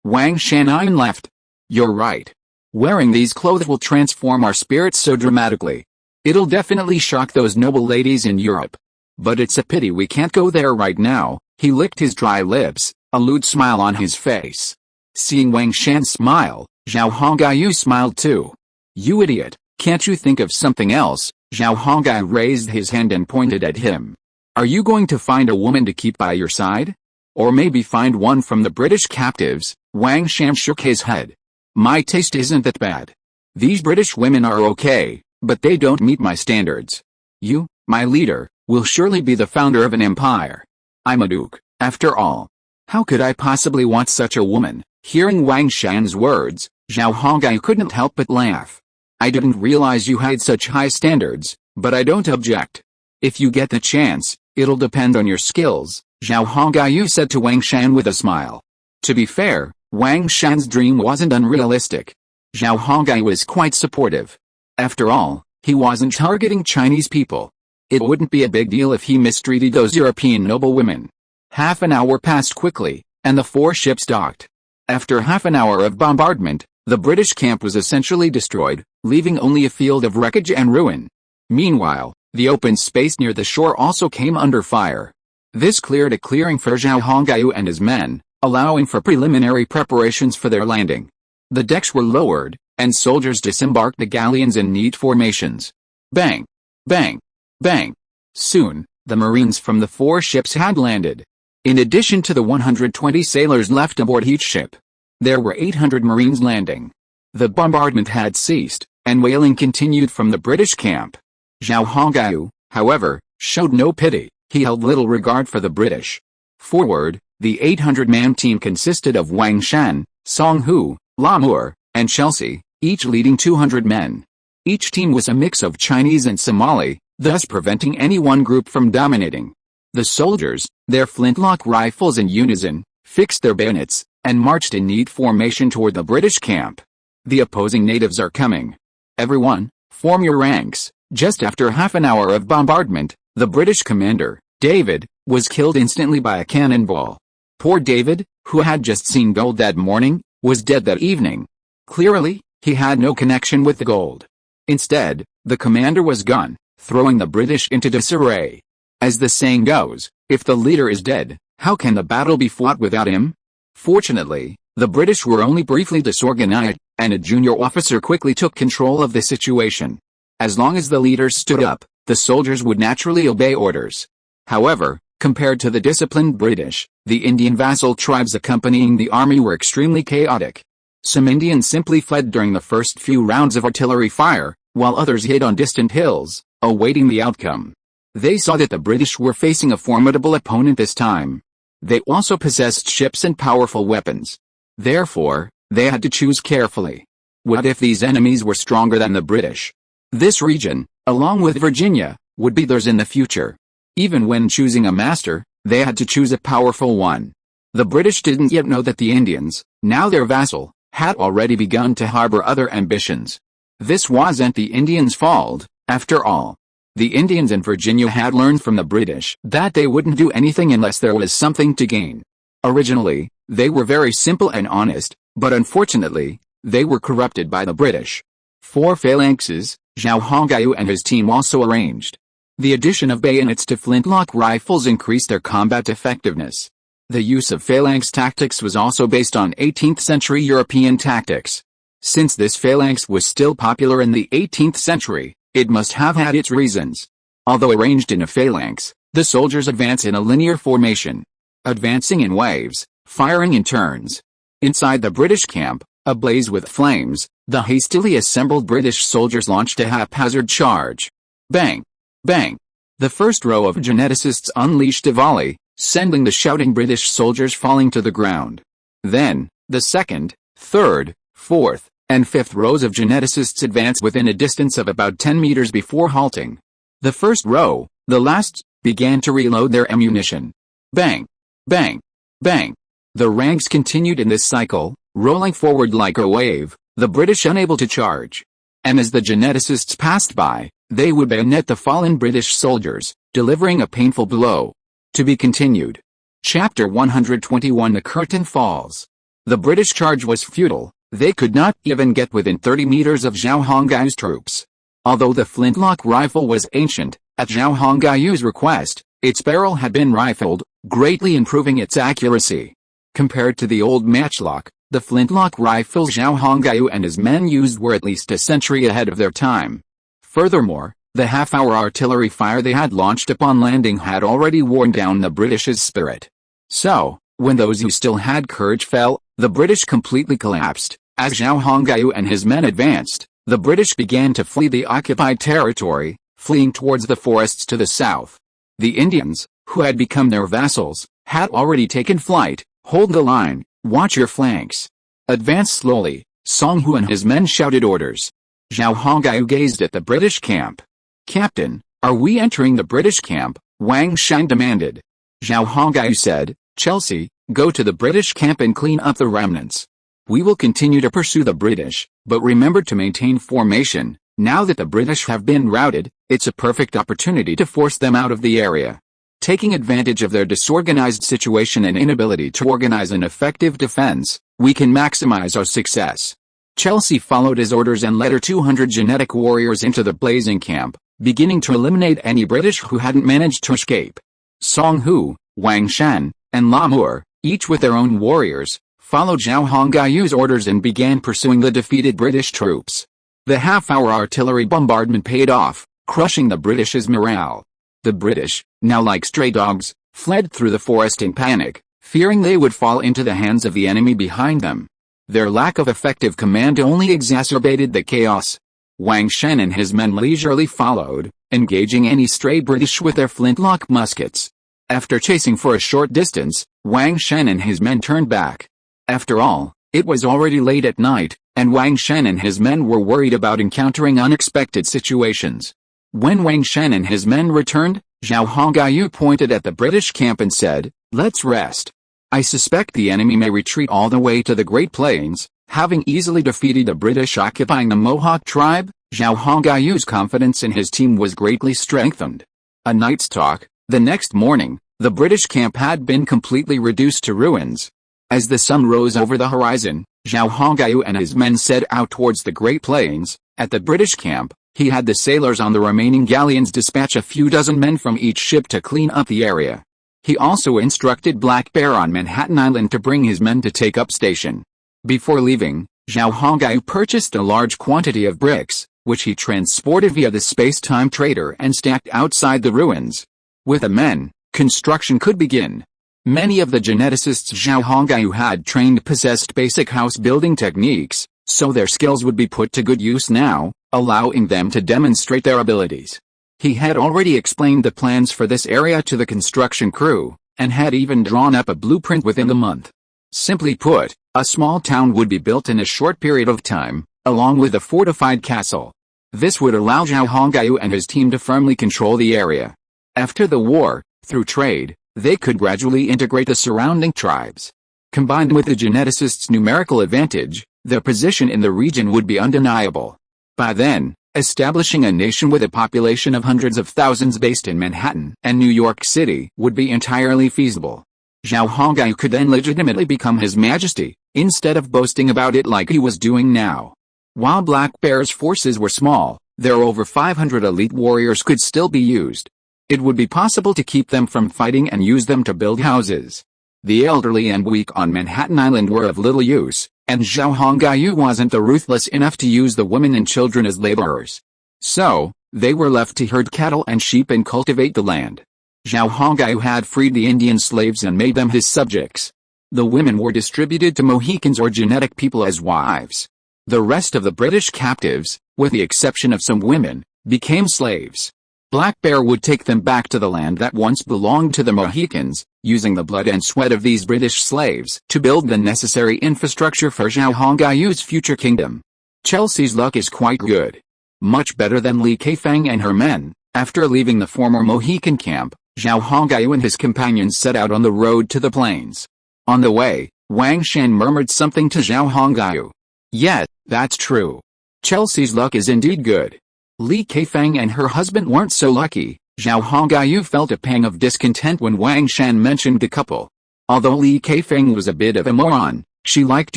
Wang Shan laughed. You're right. Wearing these clothes will transform our spirits so dramatically. It'll definitely shock those noble ladies in Europe. But it's a pity we can't go there right now. He licked his dry lips, a lewd smile on his face. Seeing Wang Shan smile, Zhao Hongyu smiled too. You idiot, can't you think of something else? Zhao Hongyu raised his hand and pointed at him. Are you going to find a woman to keep by your side? or maybe find one from the British captives. Wang Shan shook his head. My taste isn't that bad. These British women are okay, but they don't meet my standards. You, my leader, will surely be the founder of an empire. I'm a duke, after all. How could I possibly want such a woman? Hearing Wang Shan's words, Zhao Hongai couldn't help but laugh. I didn't realize you had such high standards, but I don't object. If you get the chance, it'll depend on your skills, Zhao Hongai said to Wang Shan with a smile. To be fair, Wang Shan's dream wasn't unrealistic. Zhao Hongai was quite supportive. After all, he wasn't targeting Chinese people. It wouldn't be a big deal if he mistreated those European noblewomen. Half an hour passed quickly, and the 4 ships docked. After half an hour of bombardment, the British camp was essentially destroyed, leaving only a field of wreckage and ruin. Meanwhile, the open space near the shore also came under fire. This cleared a clearing for Zhao Hongai and his men, allowing for preliminary preparations for their landing. The decks were lowered, and soldiers disembarked the galleons in neat formations. Bang! Bang! Bang! Soon, the Marines from the 4 ships had landed. In addition to the 120 sailors left aboard each ship, there were 800 Marines landing. The bombardment had ceased, and whaling continued from the British camp. Zhao Hongai, however, showed no pity. He held little regard for the British. Forward, the 800-man team consisted of Wang Shan, Song Hu, Lamur, and Chelsea, each leading 200 men. Each team was a mix of Chinese and Somali, thus preventing any one group from dominating. The soldiers, their flintlock rifles in unison, fixed their bayonets, and marched in neat formation toward the British camp. The opposing natives are coming. Everyone, form your ranks. Just after half an hour of bombardment, the British commander, David, was killed instantly by a cannonball. Poor David, who had just seen gold that morning, was dead that evening. Clearly, he had no connection with the gold. Instead, the commander was gone, throwing the British into disarray. As the saying goes, if the leader is dead, how can the battle be fought without him? Fortunately, the British were only briefly disorganized, and a junior officer quickly took control of the situation. As long as the leaders stood up, the soldiers would naturally obey orders. However, compared to the disciplined British, the Indian vassal tribes accompanying the army were extremely chaotic. Some Indians simply fled during the first few rounds of artillery fire, while others hid on distant hills, awaiting the outcome. They saw that the British were facing a formidable opponent this time. They also possessed ships and powerful weapons. Therefore, they had to choose carefully. What if these enemies were stronger than the British? This region, along with Virginia, would be theirs in the future. Even when choosing a master, they had to choose a powerful one. The British didn't yet know that the Indians, now their vassal, had already begun to harbor other ambitions. This wasn't the Indians' fault, after all. The Indians in Virginia had learned from the British that they wouldn't do anything unless there was something to gain. Originally, they were very simple and honest, but unfortunately, they were corrupted by the British. 4 phalanxes, Zhao Hongai and his team also arranged. The addition of bayonets to flintlock rifles increased their combat effectiveness. The use of phalanx tactics was also based on 18th century European tactics. Since this phalanx was still popular in the 18th century, it must have had its reasons. Although arranged in a phalanx, the soldiers advance in a linear formation, advancing in waves, firing in turns. Inside the British camp, ablaze with flames, the hastily assembled British soldiers launched a haphazard charge. Bang! Bang! The first row of geneticists unleashed a volley, sending the shouting British soldiers falling to the ground. Then, the second, third, fourth, and fifth rows of geneticists advanced within a distance of about 10 meters before halting. The first row, the last, began to reload their ammunition. Bang! Bang! Bang! The ranks continued in this cycle, rolling forward like a wave, the British unable to charge. And as the geneticists passed by, they would bayonet the fallen British soldiers, delivering a painful blow. To be continued. Chapter 121 The Curtain Falls. The British charge was futile. They could not even get within 30 meters of Zhao Hongai's troops. Although the flintlock rifle was ancient, at Zhao Hongai's request, its barrel had been rifled, greatly improving its accuracy. Compared to the old matchlock, the flintlock rifles Zhao Hongai and his men used were at least a century ahead of their time. Furthermore, the half-hour artillery fire they had launched upon landing had already worn down the British's spirit. So, When those who still had courage fell, the British completely collapsed. As Zhao Hongyu and his men advanced, the British began to flee the occupied territory, fleeing towards the forests to the south. The Indians, who had become their vassals, had already taken flight. Hold the line, watch your flanks. Advance slowly, Song Hu and his men shouted orders. Zhao Hongyu gazed at the British camp. Captain, are we entering the British camp? Wang Shan demanded. Zhao Hongyu said, Chelsea, go to the British camp and clean up the remnants. We will continue to pursue the British, but remember to maintain formation. Now that the British have been routed, it's a perfect opportunity to force them out of the area. Taking advantage of their disorganized situation and inability to organize an effective defense, we can maximize our success. Chelsea followed his orders and led her 200 genetic warriors into the blazing camp, beginning to eliminate any British who hadn't managed to escape. Song Hu, Wang Shan, and Lamur, each with their own warriors, followed Zhao Hongyu's orders and began pursuing the defeated British troops. The half-hour artillery bombardment paid off, crushing the British's morale. The British, now like stray dogs, fled through the forest in panic, fearing they would fall into the hands of the enemy behind them. Their lack of effective command only exacerbated the chaos. Wang Shan and his men leisurely followed, engaging any stray British with their flintlock muskets. After chasing for a short distance, Wang Shan and his men turned back. After all, it was already late at night, and Wang Shan and his men were worried about encountering unexpected situations. When Wang Shan and his men returned, Zhao Hongyu pointed at the British camp and said, "Let's rest. I suspect the enemy may retreat all the way to the Great Plains." Having easily defeated the British occupying the Mohawk tribe, Zhao Hongyu's confidence in his team was greatly strengthened. A night's talk. The next morning, the British camp had been completely reduced to ruins. As the sun rose over the horizon, Zhao Hongyu and his men set out towards the Great Plains. At the British camp, he had the sailors on the remaining galleons dispatch a few dozen men from each ship to clean up the area. He also instructed Black Bear on Manhattan Island to bring his men to take up station. Before leaving, Zhao Hongyu purchased a large quantity of bricks, which he transported via the space-time trader and stacked outside the ruins. With the men, construction could begin. Many of the geneticists Zhao Hongyu had trained possessed basic house-building techniques, so their skills would be put to good use now, allowing them to demonstrate their abilities. He had already explained the plans for this area to the construction crew, and had even drawn up a blueprint within the month. Simply put, a small town would be built in a short period of time, along with a fortified castle. This would allow Zhao Hongyu and his team to firmly control the area. After the war, through trade, they could gradually integrate the surrounding tribes. Combined with the geneticists' numerical advantage, their position in the region would be undeniable. By then, establishing a nation with a population of hundreds of thousands based in Manhattan and New York City would be entirely feasible. Zhao Hongyu could then legitimately become His Majesty, instead of boasting about it like he was doing now. While Black Bear's forces were small, their over 500 elite warriors could still be used. It would be possible to keep them from fighting and use them to build houses. The elderly and weak on Manhattan Island were of little use, and Zhao Hongyu wasn't ruthless enough to use the women and children as laborers. So, they were left to herd cattle and sheep and cultivate the land. Zhao Hongyu had freed the Indian slaves and made them his subjects. The women were distributed to Mohicans or genetic people as wives. The rest of the British captives, with the exception of some women, became slaves. Black Bear would take them back to the land that once belonged to the Mohicans, using the blood and sweat of these British slaves to build the necessary infrastructure for Zhao Hongyu's future kingdom. Chelsea's luck is quite good. Much better than Li Keifeng and her men. After leaving the former Mohican camp, Zhao Hongyu and his companions set out on the road to the plains. On the way, Wang Shan murmured something to Zhao Hongyu. "Yes, that's true. Chelsea's luck is indeed good." Li Keifeng and her husband weren't so lucky. Zhao Hongyu felt a pang of discontent when Wang Shan mentioned the couple. Although Li Keifeng was a bit of a moron, she liked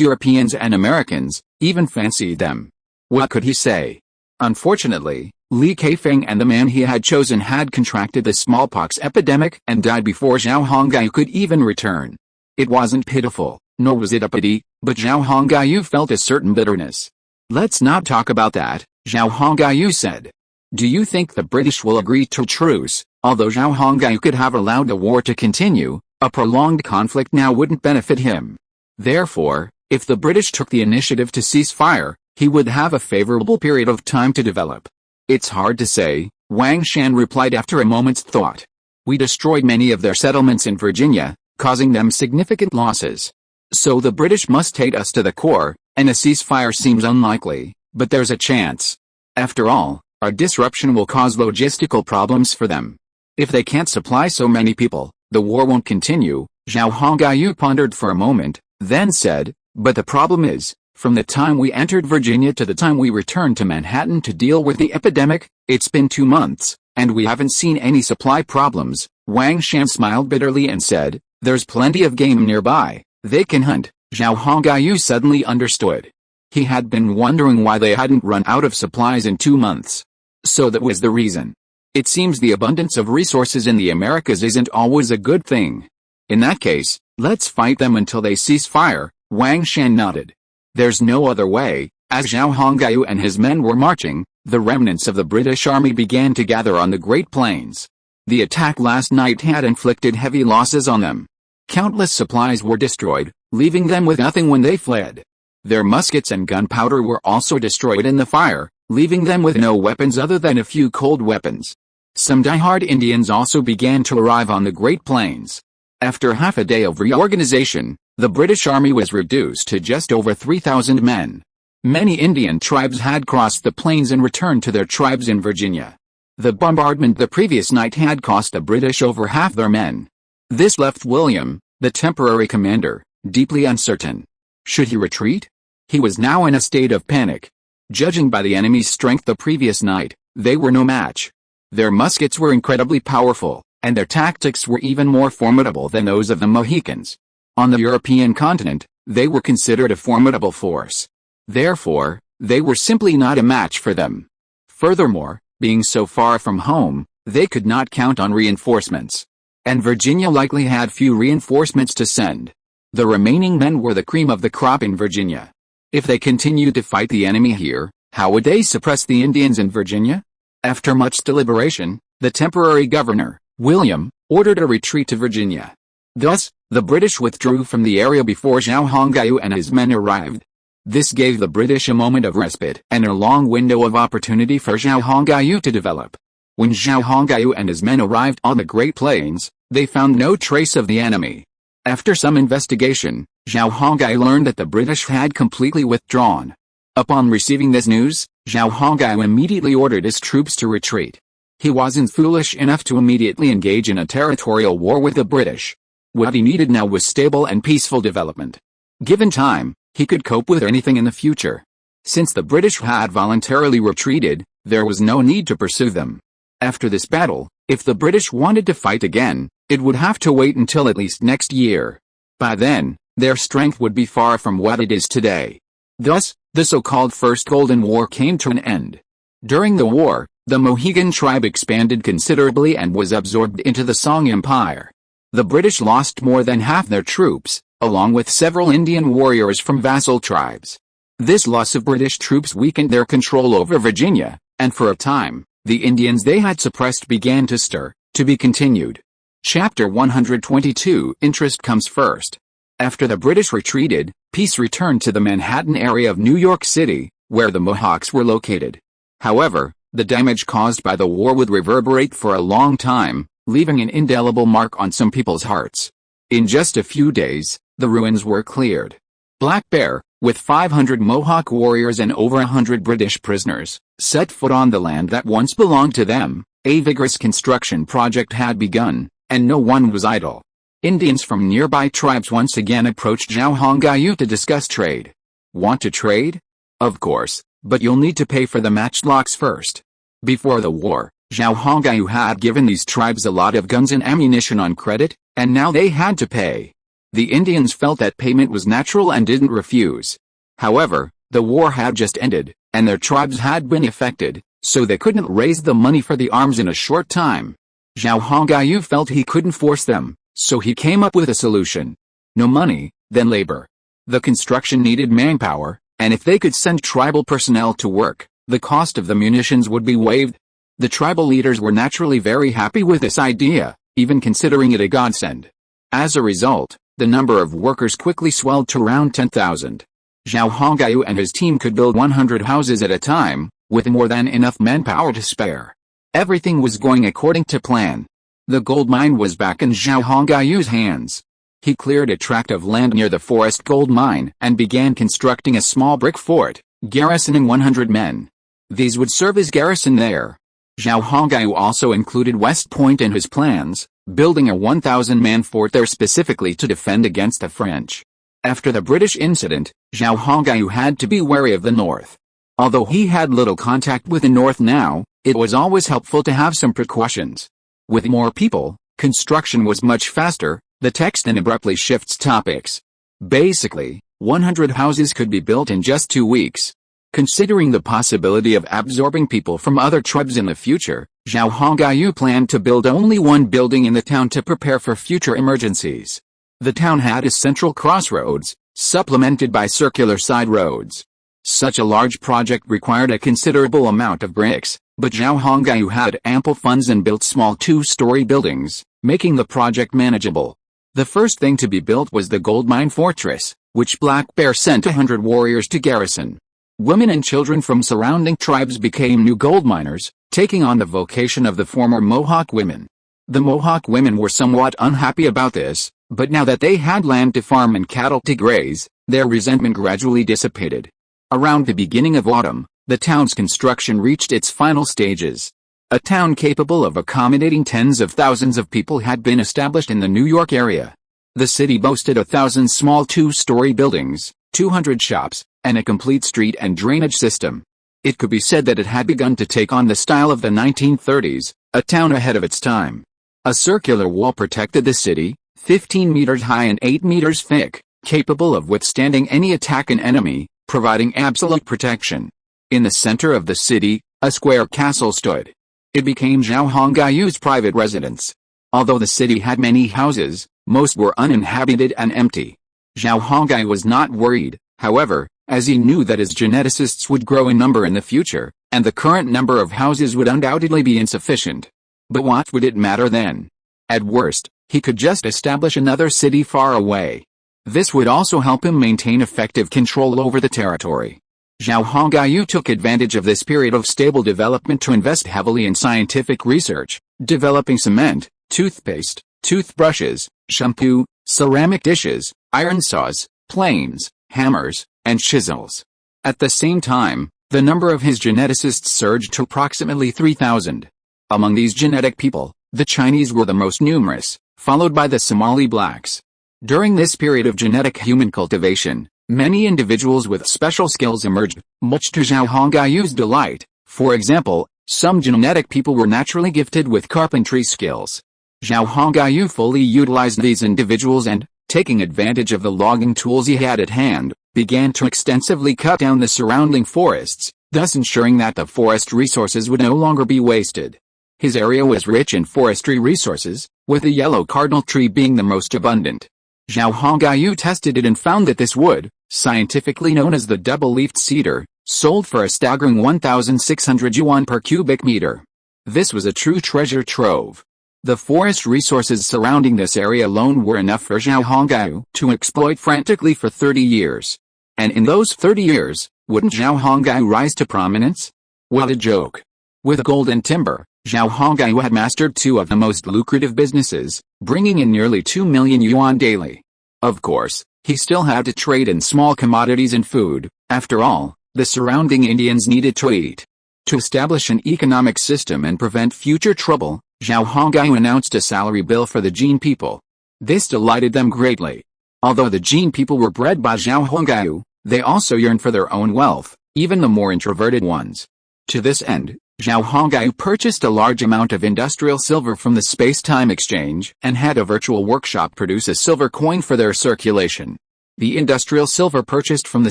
Europeans and Americans, even fancied them. What could he say? Unfortunately, Li Keifeng and the man he had chosen had contracted the smallpox epidemic and died before Zhao Hongyu could even return. It wasn't pitiful, nor was it a pity, but Zhao Hongyu felt a certain bitterness. "Let's not talk about that," Zhao Hongyu said. "Do you think the British will agree to truce?" Although Zhao Hongyu could have allowed the war to continue, A prolonged conflict now wouldn't benefit him. Therefore, if the British took the initiative to cease fire, he would have a favorable period of time to develop. It's hard to say, Wang Shan replied after a moment's thought. We destroyed many of their settlements in Virginia, causing them significant losses. So the British must hate us to the core, and a ceasefire seems unlikely, but there's a chance. After all, our disruption will cause logistical problems for them. If they can't supply so many people, the war won't continue. Zhao Hongyu pondered for a moment, then said, but the problem is, from the time we entered Virginia to the time we returned to Manhattan to deal with the epidemic, it's been 2 months, and we haven't seen any supply problems. Wang Shan smiled bitterly and said, there's plenty of game nearby, they can hunt. Zhao Hongyu suddenly understood. He had been wondering why they hadn't run out of supplies in 2 months. So that was the reason. It seems the abundance of resources in the Americas isn't always a good thing. In that case, let's fight them until they cease fire. Wang Shan nodded. There's no other way. As Zhao Hongyu and his men were marching, the remnants of the British army began to gather on the Great Plains. The attack last night had inflicted heavy losses on them. Countless supplies were destroyed, leaving them with nothing when they fled. Their muskets and gunpowder were also destroyed in the fire, leaving them with no weapons other than a few cold weapons. Some die-hard Indians also began to arrive on the Great Plains. After half a day of reorganization, the British army was reduced to just over 3,000 men. Many Indian tribes had crossed the plains and returned to their tribes in Virginia. The bombardment the previous night had cost the British over half their men. This left William, the temporary commander, deeply uncertain. Should he retreat? He was now in a state of panic. Judging by the enemy's strength the previous night, they were no match. Their muskets were incredibly powerful, and their tactics were even more formidable than those of the Mohicans. On the European continent, they were considered a formidable force. Therefore, they were simply not a match for them. Furthermore, being so far from home, they could not count on reinforcements. And Virginia likely had few reinforcements to send. The remaining men were the cream of the crop in Virginia. If they continued to fight the enemy here, how would they suppress the Indians in Virginia? After much deliberation, the temporary governor, William, ordered a retreat to Virginia. Thus, the British withdrew from the area before Zhao Hongyu and his men arrived. This gave the British a moment of respite and a long window of opportunity for Zhao Hongyu to develop. When Zhao Hongyu and his men arrived on the Great Plains, they found no trace of the enemy. After some investigation, Zhao Hongyu learned that the British had completely withdrawn. Upon receiving this news, Zhao Hongyu immediately ordered his troops to retreat. He wasn't foolish enough to immediately engage in a territorial war with the British. What he needed now was stable and peaceful development. Given time, he could cope with anything in the future. Since the British had voluntarily retreated, there was no need to pursue them. After this battle, if the British wanted to fight again, it would have to wait until at least next year. By then, their strength would be far from what it is today. Thus, the so-called First Golden War came to an end. During the war, the Mohegan tribe expanded considerably and was absorbed into the Song Empire. The British lost more than half their troops, along with several Indian warriors from vassal tribes. This loss of British troops weakened their control over Virginia, and for a time, the Indians they had suppressed began to stir. To be continued. Chapter 122 Interest comes first. After the British retreated, peace returned to the Manhattan area of New York City, where the Mohawks were located. However, the damage caused by the war would reverberate for a long time, leaving an indelible mark on some people's hearts. In just a few days, the ruins were cleared. Black Bear, with 500 Mohawk warriors and over 100 British prisoners, set foot on the land that once belonged to them. A vigorous construction project had begun, and no one was idle. Indians from nearby tribes once again approached Zhao Hongyu to discuss trade. Want to trade? Of course, but you'll need to pay for the matchlocks first. Before the war, Zhao Hongyu had given these tribes a lot of guns and ammunition on credit, and now they had to pay. The Indians felt that payment was natural and didn't refuse. However, the war had just ended, and their tribes had been affected, so they couldn't raise the money for the arms in a short time. Zhao Hongyu felt he couldn't force them, so he came up with a solution. No money, then labor. The construction needed manpower, and if they could send tribal personnel to work, the cost of the munitions would be waived. The tribal leaders were naturally very happy with this idea, even considering it a godsend. As a result, the number of workers quickly swelled to around 10,000. Zhao Hongyu and his team could build 100 houses at a time, with more than enough manpower to spare. Everything was going according to plan. The gold mine was back in Zhao Hongyu's hands. He cleared a tract of land near the forest gold mine and began constructing a small brick fort, garrisoning 100 men. These would serve as garrison there. Zhao Hongyu also included West Point in his plans, building a 1,000-man fort there specifically to defend against the French. After the British incident, Zhao Hongyu had to be wary of the north. Although he had little contact with the north now, it was always helpful to have some precautions. With more people, construction was much faster. The text then abruptly shifts topics. Basically, 100 houses could be built in just 2 weeks. Considering the possibility of absorbing people from other tribes in the future, Zhao Hongyu planned to build only one building in the town to prepare for future emergencies. The town had a central crossroads, supplemented by circular side roads. Such a large project required a considerable amount of bricks, but Zhao Hongyu had ample funds and built small 2-story buildings, making the project manageable. The first thing to be built was the gold mine fortress, which Black Bear sent 100 warriors to garrison. Women and children from surrounding tribes became new gold miners, taking on the vocation of the former Mohawk women. The Mohawk women were somewhat unhappy about this, but now that they had land to farm and cattle to graze, their resentment gradually dissipated. Around the beginning of autumn, the town's construction reached its final stages. A town capable of accommodating tens of thousands of people had been established in the New York area. The city boasted 1,000 small 2-story buildings, 200 shops, and a complete street and drainage system. It could be said that it had begun to take on the style of the 1930s, a town ahead of its time. A circular wall protected the city, 15 meters high and 8 meters thick, capable of withstanding any attack an enemy, providing absolute protection. In the center of the city, a square castle stood. It became Zhao Hongyu's private residence. Although the city had many houses, most were uninhabited and empty. Zhao Hongyu was not worried, however, as he knew that his geneticists would grow in number in the future, and the current number of houses would undoubtedly be insufficient. But what would it matter then? At worst, he could just establish another city far away. This would also help him maintain effective control over the territory. Zhao Hongyu took advantage of this period of stable development to invest heavily in scientific research, developing cement, toothpaste, toothbrushes, shampoo, ceramic dishes, iron saws, planes, hammers, and chisels. At the same time, the number of his geneticists surged to approximately 3,000. Among these genetic people, the Chinese were the most numerous, followed by the Somali blacks. During this period of genetic human cultivation, many individuals with special skills emerged, much to Zhao Hongyu's delight. For example, some genetic people were naturally gifted with carpentry skills. Zhao Hongyu fully utilized these individuals and, taking advantage of the logging tools he had at hand, began to extensively cut down the surrounding forests, thus ensuring that the forest resources would no longer be wasted. His area was rich in forestry resources, with the yellow cardinal tree being the most abundant. Zhao Hongyu tested it and found that this wood, scientifically known as the double-leafed cedar, sold for a staggering 1,600 yuan per cubic meter. This was a true treasure trove. The forest resources surrounding this area alone were enough for Zhao Hongyu to exploit frantically for 30 years. And in those 30 years, wouldn't Zhao Hongyu rise to prominence? What a joke. With gold and timber, Zhao Hongyu had mastered two of the most lucrative businesses, bringing in nearly 2 million yuan daily. Of course, he still had to trade in small commodities and food. After all, the surrounding Indians needed to eat. To establish an economic system and prevent future trouble, Zhao Hongyu announced a salary bill for the Jin people. This delighted them greatly. Although the Jin people were bred by Zhao Hongyu, they also yearned for their own wealth, even the more introverted ones. To this end, Zhao Hongyu purchased a large amount of industrial silver from the space-time exchange and had a virtual workshop produce a silver coin for their circulation. The industrial silver purchased from the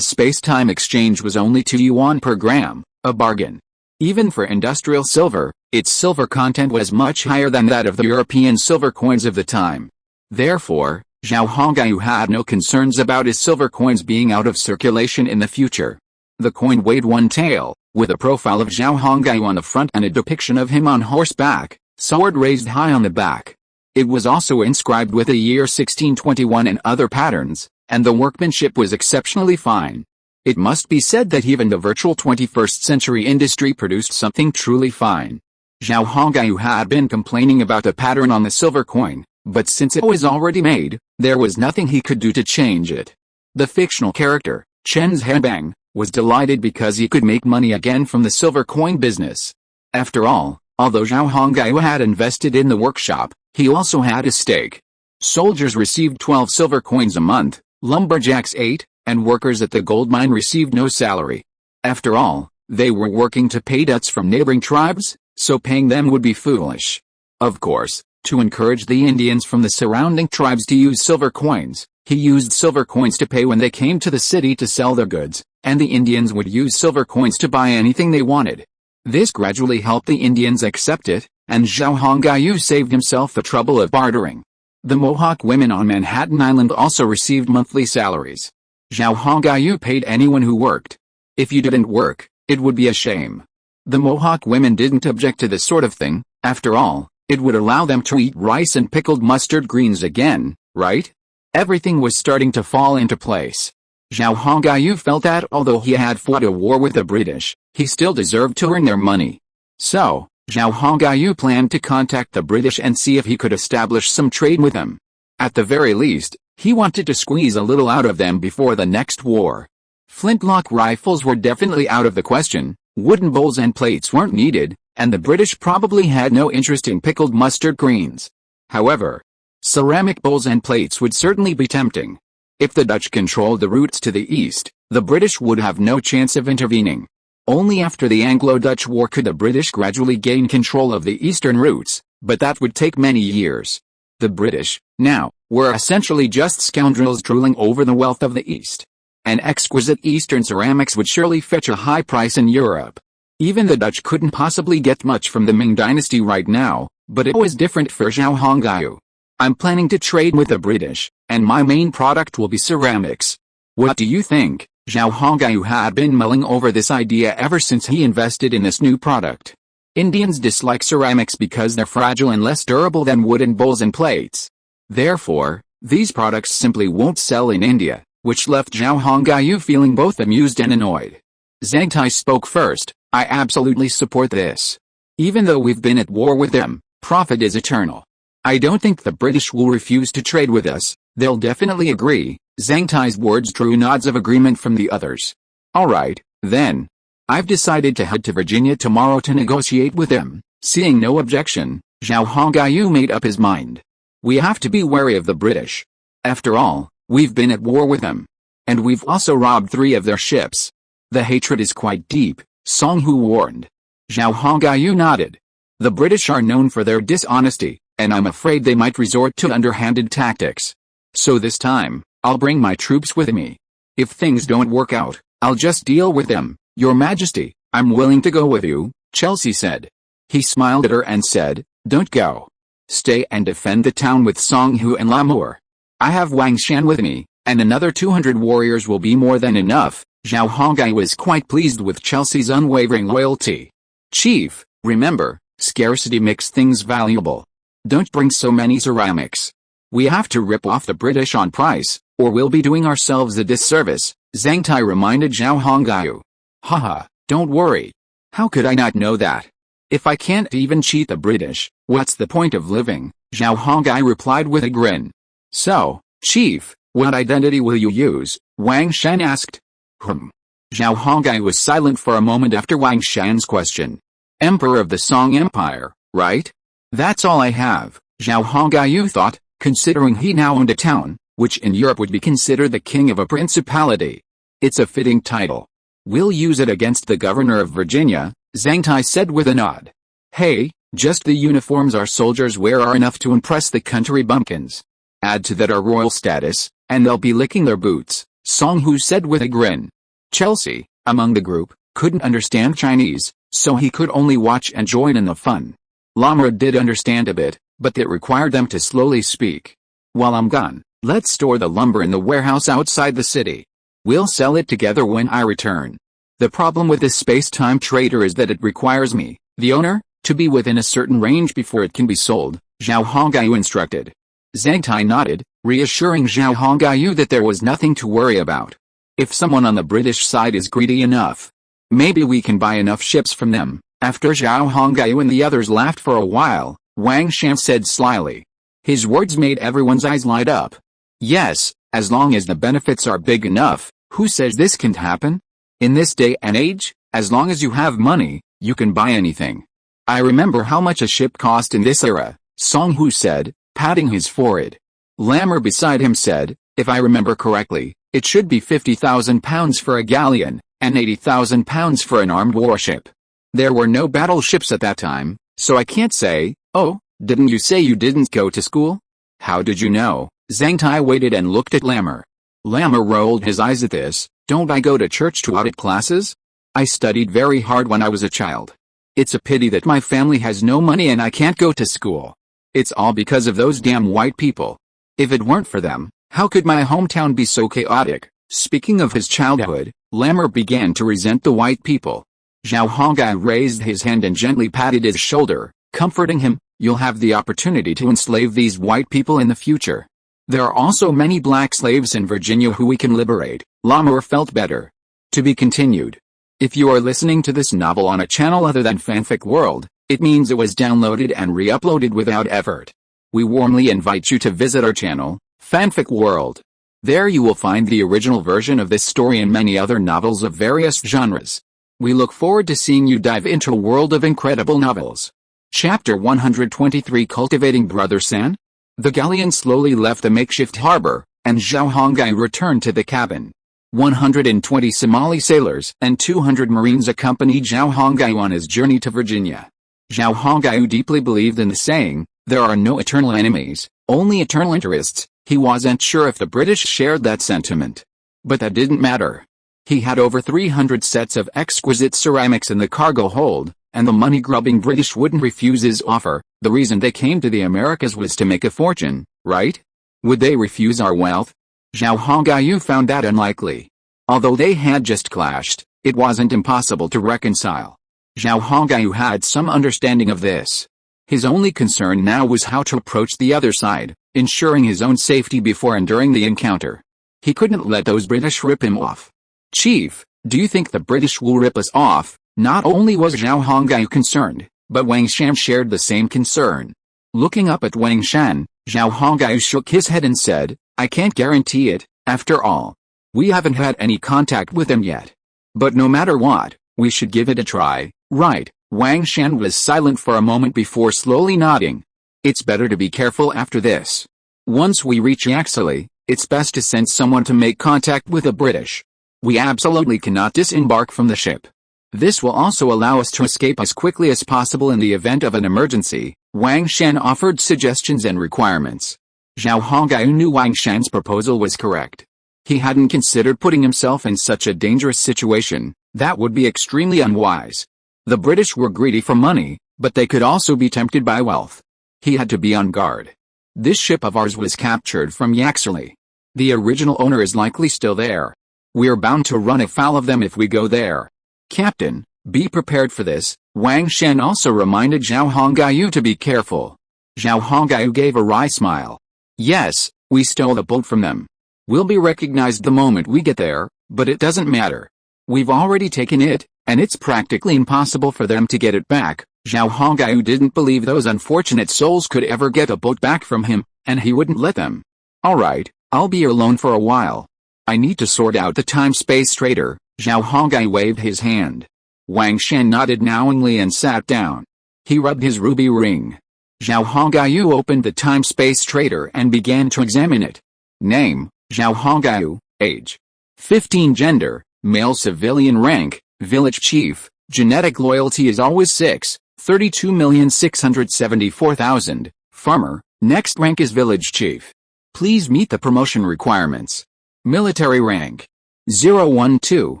space-time exchange was only 2 yuan per gram, a bargain. Even for industrial silver, its silver content was much higher than that of the European silver coins of the time. Therefore, Zhao Hongyu had no concerns about his silver coins being out of circulation in the future. The coin weighed 1 tael, with a profile of Zhao Hongyu on the front and a depiction of him on horseback, sword raised high on the back. It was also inscribed with the year 1621 and other patterns, and the workmanship was exceptionally fine. It must be said that even the virtual 21st century industry produced something truly fine. Zhao Hongyu had been complaining about the pattern on the silver coin, but since it was already made, there was nothing he could do to change it. The fictional character, Chen Zhenbang, was delighted because he could make money again from the silver coin business. After all, although Zhao Hongyu had invested in the workshop, he also had a stake. Soldiers received 12 silver coins a month, lumberjacks 8, and workers at the gold mine received no salary. After all, they were working to pay debts from neighboring tribes, so paying them would be foolish. Of course, to encourage the Indians from the surrounding tribes to use silver coins, he used silver coins to pay when they came to the city to sell their goods, and the Indians would use silver coins to buy anything they wanted. This gradually helped the Indians accept it, and Zhao Hongyu saved himself the trouble of bartering. The Mohawk women on Manhattan Island also received monthly salaries. Zhao Hongyu paid anyone who worked. If you didn't work, it would be a shame. The Mohawk women didn't object to this sort of thing. After all, it would allow them to eat rice and pickled mustard greens again, right? Everything was starting to fall into place. Zhao Hongyu felt that although he had fought a war with the British, he still deserved to earn their money. So, Zhao Hongyu planned to contact the British and see if he could establish some trade with them. At the very least, he wanted to squeeze a little out of them before the next war. Flintlock rifles were definitely out of the question, wooden bowls and plates weren't needed, and the British probably had no interest in pickled mustard greens. However, ceramic bowls and plates would certainly be tempting. If the Dutch controlled the routes to the east, the British would have no chance of intervening. Only after the Anglo-Dutch War could the British gradually gain control of the eastern routes, but that would take many years. The British, now, were essentially just scoundrels drooling over the wealth of the East. And exquisite Eastern ceramics would surely fetch a high price in Europe. Even the Dutch couldn't possibly get much from the Ming dynasty right now, but it was different for Zhao Hongyu. I'm planning to trade with the British, and my main product will be ceramics. What do you think? Zhao Hongyu had been mulling over this idea ever since he invested in this new product. Indians dislike ceramics because they're fragile and less durable than wooden bowls and plates. Therefore, these products simply won't sell in India, which left Zhao Hongyu feeling both amused and annoyed. Zhang Tai spoke first. I absolutely support this. Even though we've been at war with them, profit is eternal. I don't think the British will refuse to trade with us, they'll definitely agree. Zhang Tai's words drew nods of agreement from the others. Alright, then. I've decided to head to Virginia tomorrow to negotiate with them. Seeing no objection, Zhao Hongyu made up his mind. We have to be wary of the British. After all, we've been at war with them. And we've also robbed 3 of their ships. The hatred is quite deep, Song Hu warned. Zhao Hongyu nodded. The British are known for their dishonesty, and I'm afraid they might resort to underhanded tactics. So this time, I'll bring my troops with me. If things don't work out, I'll just deal with them. Your Majesty, I'm willing to go with you, Chelsea said. He smiled at her and said, don't go. Stay and defend the town with Song Hu and Lamour. I have Wang Shan with me, and another 200 warriors will be more than enough. Zhao Hongyu was quite pleased with Chelsea's unwavering loyalty. Chief, remember, scarcity makes things valuable. Don't bring so many ceramics. We have to rip off the British on price, or we'll be doing ourselves a disservice, Zhang Tai reminded Zhao Hongyu. Haha, don't worry. How could I not know that? If I can't even cheat the British, what's the point of living? Zhao Hongyu replied with a grin. So, Chief, what identity will you use? Wang Shan asked. Zhao Hongyu was silent for a moment after Wang Shan's question. Emperor of the Song Empire, right? That's all I have, Zhao Hongyu thought, considering he now owned a town, which in Europe would be considered the king of a principality. It's a fitting title. We'll use it against the governor of Virginia, Zhang Tai said with a nod. Hey, just the uniforms our soldiers wear are enough to impress the country bumpkins. Add to that our royal status, and they'll be licking their boots, Song Hu said with a grin. Chelsea, among the group, couldn't understand Chinese, so he could only watch and join in the fun. Lamour did understand a bit, but it required them to slowly speak. While I'm gone, let's store the lumber in the warehouse outside the city. We'll sell it together when I return. The problem with this space-time trader is that it requires me, the owner, to be within a certain range before it can be sold. Zhao Hongyu instructed. Zhang Tai nodded, reassuring Zhao Hongyu that there was nothing to worry about. If someone on the British side is greedy enough, maybe we can buy enough ships from them. After Zhao Hongyu and the others laughed for a while, Wang Shan said slyly. His words made everyone's eyes light up. Yes, as long as the benefits are big enough, who says this can't happen? In this day and age, as long as you have money, you can buy anything. I remember how much a ship cost in this era, Song Hu said, patting his forehead. Lammer beside him said, if I remember correctly, it should be £50,000 for a galleon, and £80,000 for an armed warship. There were no battleships at that time, so I can't say. Oh, didn't you say you didn't go to school? How did you know? Zhang Tai waited and looked at Lammer. Lammer rolled his eyes at this. Don't I go to church to audit classes? I studied very hard when I was a child. It's a pity that my family has no money and I can't go to school. It's all because of those damn white people. If it weren't for them, how could my hometown be so chaotic? Speaking of his childhood, Lammer began to resent the white people. Zhao Hongyu raised his hand and gently patted his shoulder, comforting him. You'll have the opportunity to enslave these white people in the future. There are also many black slaves in Virginia who we can liberate. Lammer felt better. To be continued. If you are listening to this novel on a channel other than Fanfic World, it means it was downloaded and re-uploaded without effort. We warmly invite you to visit our channel, Fanfic World. There you will find the original version of this story and many other novels of various genres. We look forward to seeing you dive into a world of incredible novels. Chapter 123 Cultivating Brother San? The galleon slowly left the makeshift harbor, and Zhao Hongyu returned to the cabin. 120 Somali sailors and 200 Marines accompanied Zhao Hongyu on his journey to Virginia. Zhao Hongyu deeply believed in the saying, there are no eternal enemies, only eternal interests. He wasn't sure if the British shared that sentiment. But that didn't matter. He had over 300 sets of exquisite ceramics in the cargo hold, and the money-grubbing British wouldn't refuse his offer. The reason they came to the Americas was to make a fortune, right? Would they refuse our wealth? Zhao Hongyu found that unlikely. Although they had just clashed, it wasn't impossible to reconcile. Zhao Hongyu had some understanding of this. His only concern now was how to approach the other side, ensuring his own safety before and during the encounter. He couldn't let those British rip him off. Chief, do you think the British will rip us off? Not only was Zhao Hongyu concerned, but Wang Shan shared the same concern. Looking up at Wang Shan, Zhao Hongyu shook his head and said, I can't guarantee it. After all, we haven't had any contact with them yet. But no matter what, we should give it a try, right? Wang Shan was silent for a moment before slowly nodding. It's better to be careful after this. Once we reach Yaxley, it's best to send someone to make contact with the British. We absolutely cannot disembark from the ship. This will also allow us to escape as quickly as possible in the event of an emergency. Wang Shan offered suggestions and requirements. Zhao Hongyu knew Wang Shan's proposal was correct. He hadn't considered putting himself in such a dangerous situation. That would be extremely unwise. The British were greedy for money, but they could also be tempted by wealth. He had to be on guard. This ship of ours was captured from Yaxley. The original owner is likely still there. We're bound to run afoul of them if we go there. Captain, be prepared for this. Wang Shan also reminded Zhao Hongyu to be careful. Zhao Hongyu gave a wry smile. Yes, we stole the boat from them. We'll be recognized the moment we get there, but it doesn't matter. We've already taken it, and it's practically impossible for them to get it back. Zhao Hongyu didn't believe those unfortunate souls could ever get a boat back from him, and he wouldn't let them. Alright, I'll be alone for a while. I need to sort out the time-space traitor. Zhao Hongyu waved his hand. Wang Shan nodded knowingly and sat down. He rubbed his ruby ring. Zhao Hongyu opened the time-space traitor and began to examine it. Name, Zhao Hongyu. Age, 15. Gender, male civilian. Rank, village chief. Genetic loyalty is always 6, 32,674,000. Farmer, next rank is village chief. Please meet the promotion requirements. Military rank, 012.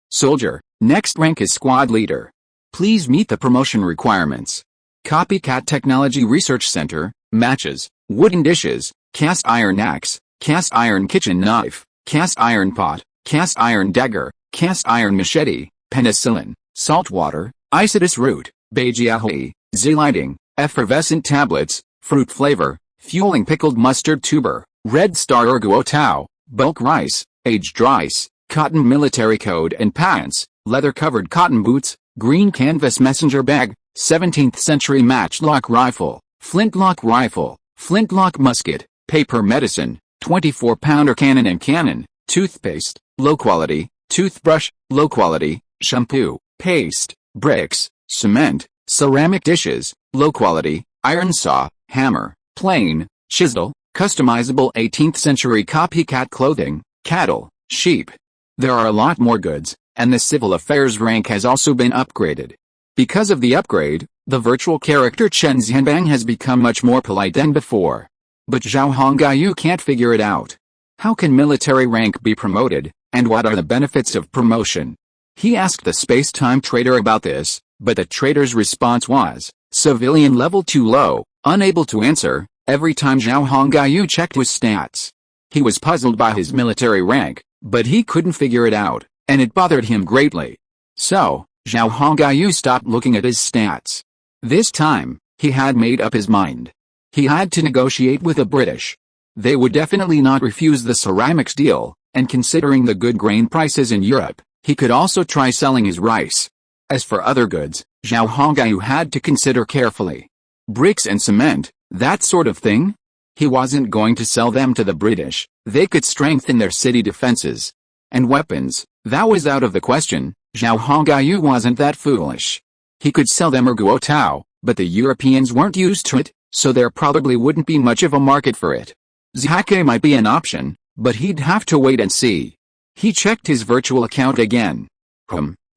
Soldier, next rank is squad leader. Please meet the promotion requirements. Copycat Technology Research Center, matches, wooden dishes, cast iron axe, cast iron kitchen knife, cast iron pot, cast iron dagger, cast iron machete, penicillin, salt water, isidus root, beijiahui, Z lighting, effervescent tablets, fruit flavor, fueling pickled mustard tuber, red star or guo tao, bulk rice, aged rice, cotton military coat and pants, leather-covered cotton boots, green canvas messenger bag, 17th century matchlock rifle, flintlock musket, paper medicine, 24-pounder cannon and cannon, toothpaste, low quality, toothbrush, low quality, shampoo, paste, bricks, cement, ceramic dishes, low quality, iron saw, hammer, plane, chisel, customizable 18th century copycat clothing, cattle, sheep. There are a lot more goods, and the civil affairs rank has also been upgraded. Because of the upgrade, the virtual character Chen Xianbang has become much more polite than before. But Zhao Hongyu can't figure it out. How can military rank be promoted, and what are the benefits of promotion? He asked the space-time trader about this, but the trader's response was, civilian level too low, unable to answer, every time Zhao Hongyu checked his stats. He was puzzled by his military rank, but he couldn't figure it out, and it bothered him greatly. So, Zhao Hongyu stopped looking at his stats. This time, he had made up his mind. He had to negotiate with the British. They would definitely not refuse the ceramics deal, and considering the good grain prices in Europe, he could also try selling his rice. As for other goods, Zhao Hongyu had to consider carefully. Bricks and cement, that sort of thing? He wasn't going to sell them to the British, they could strengthen their city defenses. And weapons, that was out of the question. Zhao Hongyu wasn't that foolish. He could sell them or guo tao, but the Europeans weren't used to it, so there probably wouldn't be much of a market for it. Zhake might be an option, but he'd have to wait and see. He checked his virtual account again.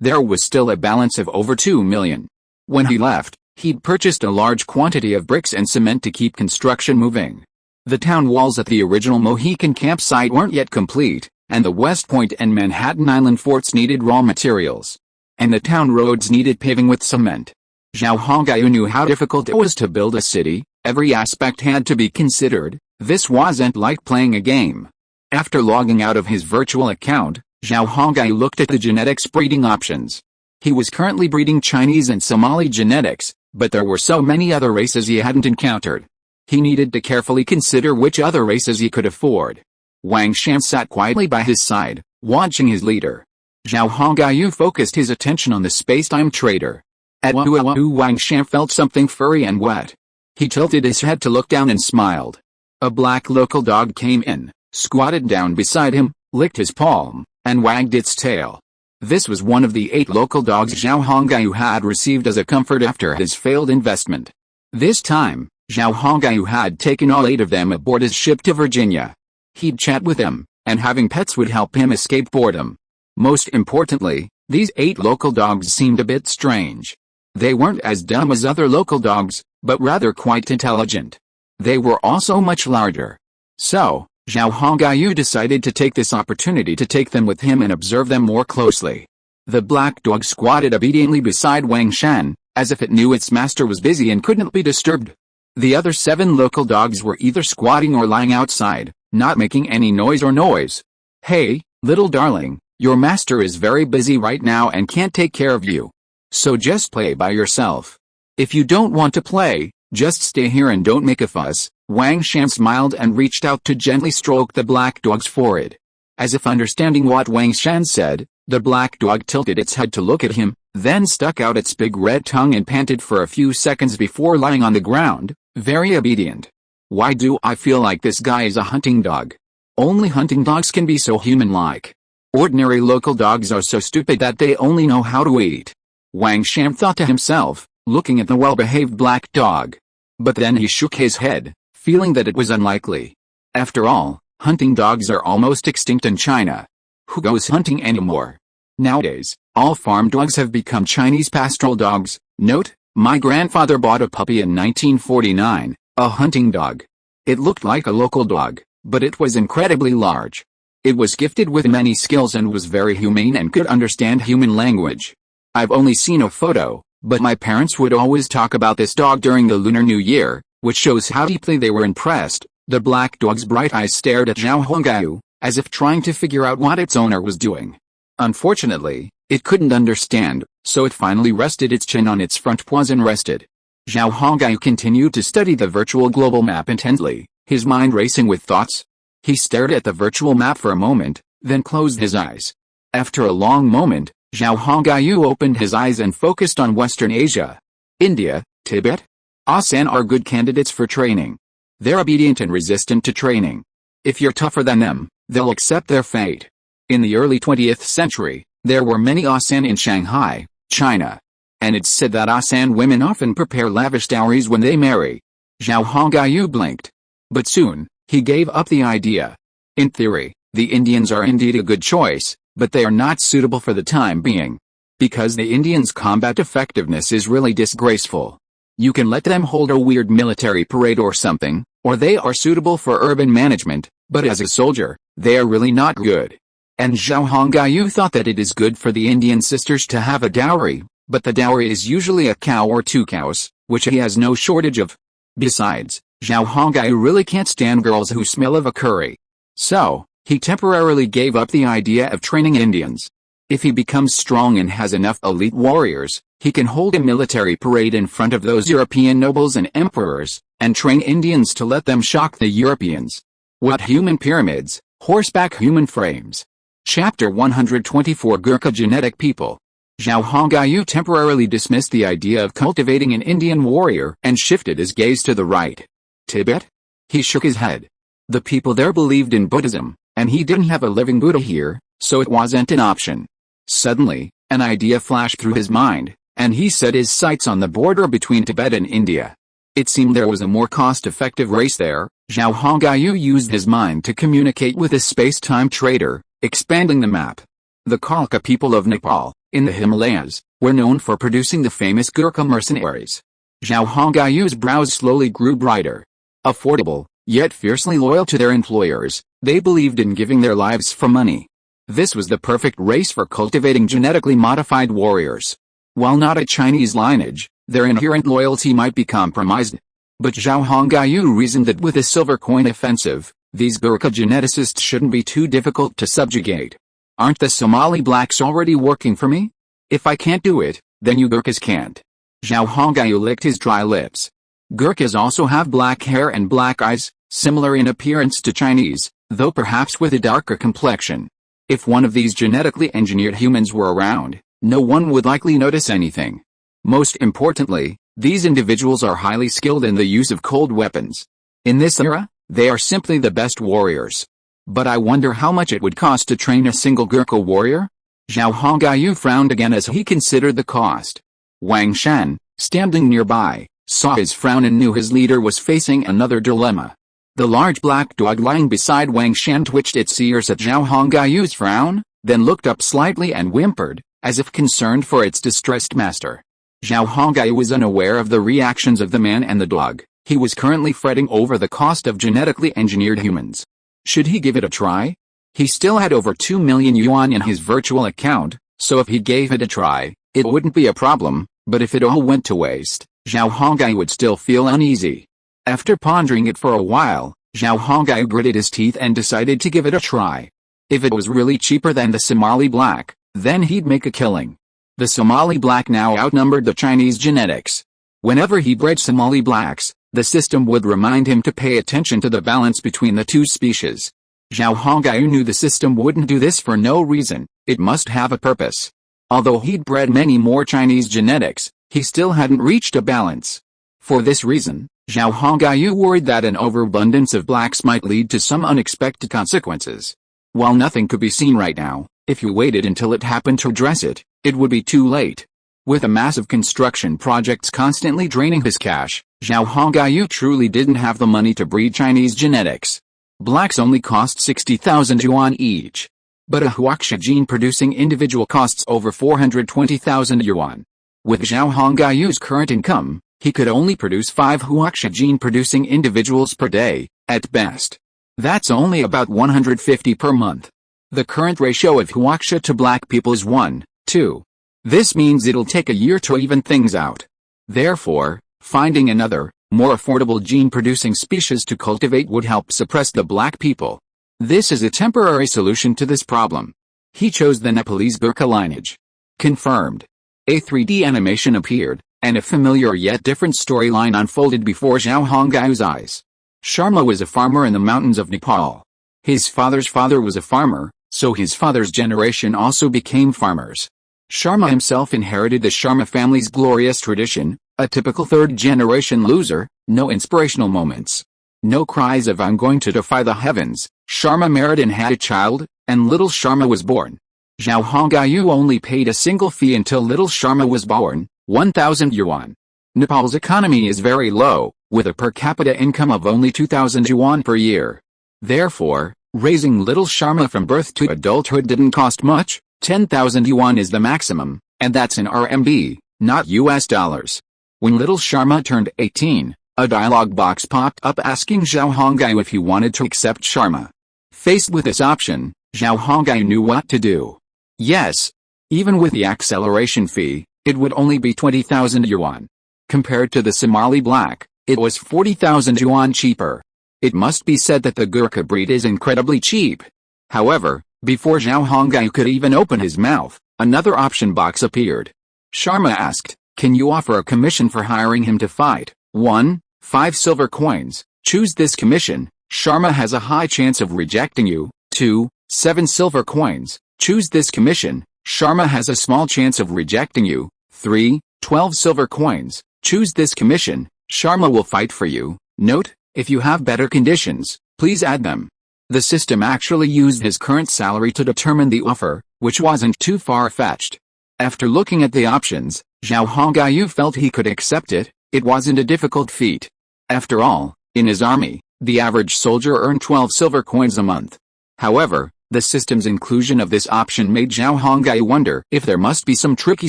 There was still a balance of over 2 million. When he left, he'd purchased a large quantity of bricks and cement to keep construction moving. The town walls at the original Mohican campsite weren't yet complete, and the West Point and Manhattan Island forts needed raw materials. And the town roads needed paving with cement. Zhao Hongyu knew how difficult it was to build a city, every aspect had to be considered, this wasn't like playing a game. After logging out of his virtual account, Zhao Hongyu looked at the genetics breeding options. He was currently breeding Chinese and Somali genetics, but there were so many other races he hadn't encountered. He needed to carefully consider which other races he could afford. Wang Shan sat quietly by his side, watching his leader. Zhao Hongyu focused his attention on the space-time trader. At Wang Shan felt something furry and wet. He tilted his head to look down and smiled. A black local dog came in, squatted down beside him, licked his palm, and wagged its tail. This was one of the 8 local dogs Zhao Hongyu had received as a comfort after his failed investment. This time, Zhao Hongyu had taken all 8 of them aboard his ship to Virginia. He'd chat with them, and having pets would help him escape boredom. Most importantly, these 8 local dogs seemed a bit strange. They weren't as dumb as other local dogs, but rather quite intelligent. They were also much larger. So, Zhao Hongyu decided to take this opportunity to take them with him and observe them more closely. The black dog squatted obediently beside Wang Shan, as if it knew its master was busy and couldn't be disturbed. The other 7 local dogs were either squatting or lying outside, not making any noise. Hey, little darling, your master is very busy right now and can't take care of you. So just play by yourself. If you don't want to play, just stay here and don't make a fuss. Wang Shan smiled and reached out to gently stroke the black dog's forehead. As if understanding what Wang Shan said, the black dog tilted its head to look at him, then stuck out its big red tongue and panted for a few seconds before lying on the ground, very obedient. Why do I feel like this guy is a hunting dog? Only hunting dogs can be so human-like. Ordinary local dogs are so stupid that they only know how to eat. Wang Shan thought to himself, looking at the well-behaved black dog. But then he shook his head, feeling that it was unlikely. After all, hunting dogs are almost extinct in China. Who goes hunting anymore? Nowadays, all farm dogs have become Chinese pastoral dogs. Note, my grandfather bought a puppy in 1949, a hunting dog. It looked like a local dog, but it was incredibly large. It was gifted with many skills and was very humane and could understand human language. I've only seen a photo, but my parents would always talk about this dog during the Lunar New Year, which shows how deeply they were impressed. The black dog's bright eyes stared at Zhao Hongyu, as if trying to figure out what its owner was doing. Unfortunately, it couldn't understand, so it finally rested its chin on its front paws and rested. Zhao Hongyu continued to study the virtual global map intently, his mind racing with thoughts. He stared at the virtual map for a moment, then closed his eyes. After a long moment, Zhao Hongyu opened his eyes and focused on Western Asia. India, Tibet, ASEAN are good candidates for training. They're obedient and resistant to training. If you're tougher than them, they'll accept their fate. In the early 20th century, there were many ASEAN in Shanghai, China. And it's said that ASEAN women often prepare lavish dowries when they marry. Zhao Hongyu blinked. But soon, he gave up the idea. In theory, the Indians are indeed a good choice, but they are not suitable for the time being. Because the Indians' combat effectiveness is really disgraceful. You can let them hold a weird military parade or something, or they are suitable for urban management, but as a soldier, they are really not good. And Zhao Hongyu thought that it is good for the Indian sisters to have a dowry, but the dowry is usually a cow or 2 cows, which he has no shortage of. Besides, Zhao Hongyu really can't stand girls who smell of a curry. So, he temporarily gave up the idea of training Indians. If he becomes strong and has enough elite warriors, he can hold a military parade in front of those European nobles and emperors, and train Indians to let them shock the Europeans. What human pyramids, horseback human frames. Chapter 124 Gurkha Genetic People. Zhao Hongyu temporarily dismissed the idea of cultivating an Indian warrior and shifted his gaze to the right. Tibet? He shook his head. The people there believed in Buddhism, and he didn't have a living Buddha here, so it wasn't an option. Suddenly, an idea flashed through his mind, and he set his sights on the border between Tibet and India. It seemed there was a more cost-effective race there. Zhao Hongyu used his mind to communicate with a space-time trader, expanding the map. The Khalkha people of Nepal, in the Himalayas, were known for producing the famous Gurkha mercenaries. Zhao Hongyu's brows slowly grew brighter. Affordable, yet fiercely loyal to their employers, they believed in giving their lives for money. This was the perfect race for cultivating genetically modified warriors. While not a Chinese lineage, their inherent loyalty might be compromised. But Zhao Hongyu reasoned that with a silver coin offensive, these Gurkha geneticists shouldn't be too difficult to subjugate. Aren't the Somali blacks already working for me? If I can't do it, then you Gurkhas can't. Zhao Hongyu licked his dry lips. Gurkhas also have black hair and black eyes, similar in appearance to Chinese, though perhaps with a darker complexion. If one of these genetically engineered humans were around, no one would likely notice anything. Most importantly, these individuals are highly skilled in the use of cold weapons. In this era, they are simply the best warriors. But I wonder how much it would cost to train a single Gurkha warrior? Zhao Hongyu frowned again as he considered the cost. Wang Shan, standing nearby, saw his frown and knew his leader was facing another dilemma. The large black dog lying beside Wang Shan twitched its ears at Zhao Hongyu's frown, then looked up slightly and whimpered, as if concerned for its distressed master. Zhao Hongyu was unaware of the reactions of the man and the dog. He was currently fretting over the cost of genetically engineered humans. Should he give it a try? He still had over 2 million yuan in his virtual account, so if he gave it a try, it wouldn't be a problem, but if it all went to waste, Zhao Hongyu would still feel uneasy. After pondering it for a while, Zhao Hongyu gritted his teeth and decided to give it a try. If it was really cheaper than the Somali black, then he'd make a killing. The Somali black now outnumbered the Chinese genetics. Whenever he bred Somali blacks, the system would remind him to pay attention to the balance between the two species. Zhao Hongyu knew the system wouldn't do this for no reason, it must have a purpose. Although he'd bred many more Chinese genetics, he still hadn't reached a balance. For this reason, Zhao Hongyu worried that an overabundance of blacks might lead to some unexpected consequences. While nothing could be seen right now, if you waited until it happened to address it, it would be too late. With a massive construction projects constantly draining his cash, Zhao Hongyu truly didn't have the money to breed Chinese genetics. Blacks only cost 60,000 yuan each. But a Huaxia gene-producing individual costs over 420,000 yuan. With Zhao Hongyu's current income, he could only produce 5 Huaxia gene-producing individuals per day, at best. That's only about 150 per month. The current ratio of Huaxia to black people is 1:2. This means it'll take a year to even things out. Therefore, finding another, more affordable gene-producing species to cultivate would help suppress the black people. This is a temporary solution to this problem. He chose the Nepalese Gurkha lineage. Confirmed. A 3D animation appeared, and a familiar yet different storyline unfolded before Zhao Hongai's eyes. Sharma was a farmer in the mountains of Nepal. His father's father was a farmer, so his father's generation also became farmers. Sharma himself inherited the Sharma family's glorious tradition, a typical third-generation loser, no inspirational moments. No cries of "I'm going to defy the heavens." Sharma married and had a child, and little Sharma was born. Zhao Hongaiu only paid a single fee until little Sharma was born, 1,000 yuan. Nepal's economy is very low, with a per capita income of only 2,000 yuan per year. Therefore, raising little Sharma from birth to adulthood didn't cost much. 10,000 yuan is the maximum, and that's in RMB, not US dollars. When little Sharma turned 18, a dialog box popped up asking Zhao Hongaiu if he wanted to accept Sharma. Faced with this option, Zhao Hongaiu knew what to do. Yes. Even with the acceleration fee, it would only be 20,000 yuan. Compared to the Somali black, it was 40,000 yuan cheaper. It must be said that the Gurkha breed is incredibly cheap. However, before Zhao Hongaiu could even open his mouth, another option box appeared. Sharma asked, "Can you offer a commission for hiring him to fight?" 1. 5 silver coins. Choose this commission. Sharma has a high chance of rejecting you. 2. 7 silver coins. Choose this commission. Sharma has a small chance of rejecting you. 3. 12 silver coins. Choose this commission. Sharma will fight for you. Note, if you have better conditions, please add them. The system actually used his current salary to determine the offer, which wasn't too far-fetched. After looking at the options, Zhao Hongaiu felt he could accept it. It wasn't a difficult feat. After all, in his army, the average soldier earned 12 silver coins a month. However, the system's inclusion of this option made Zhao Hongaiu wonder if there must be some tricky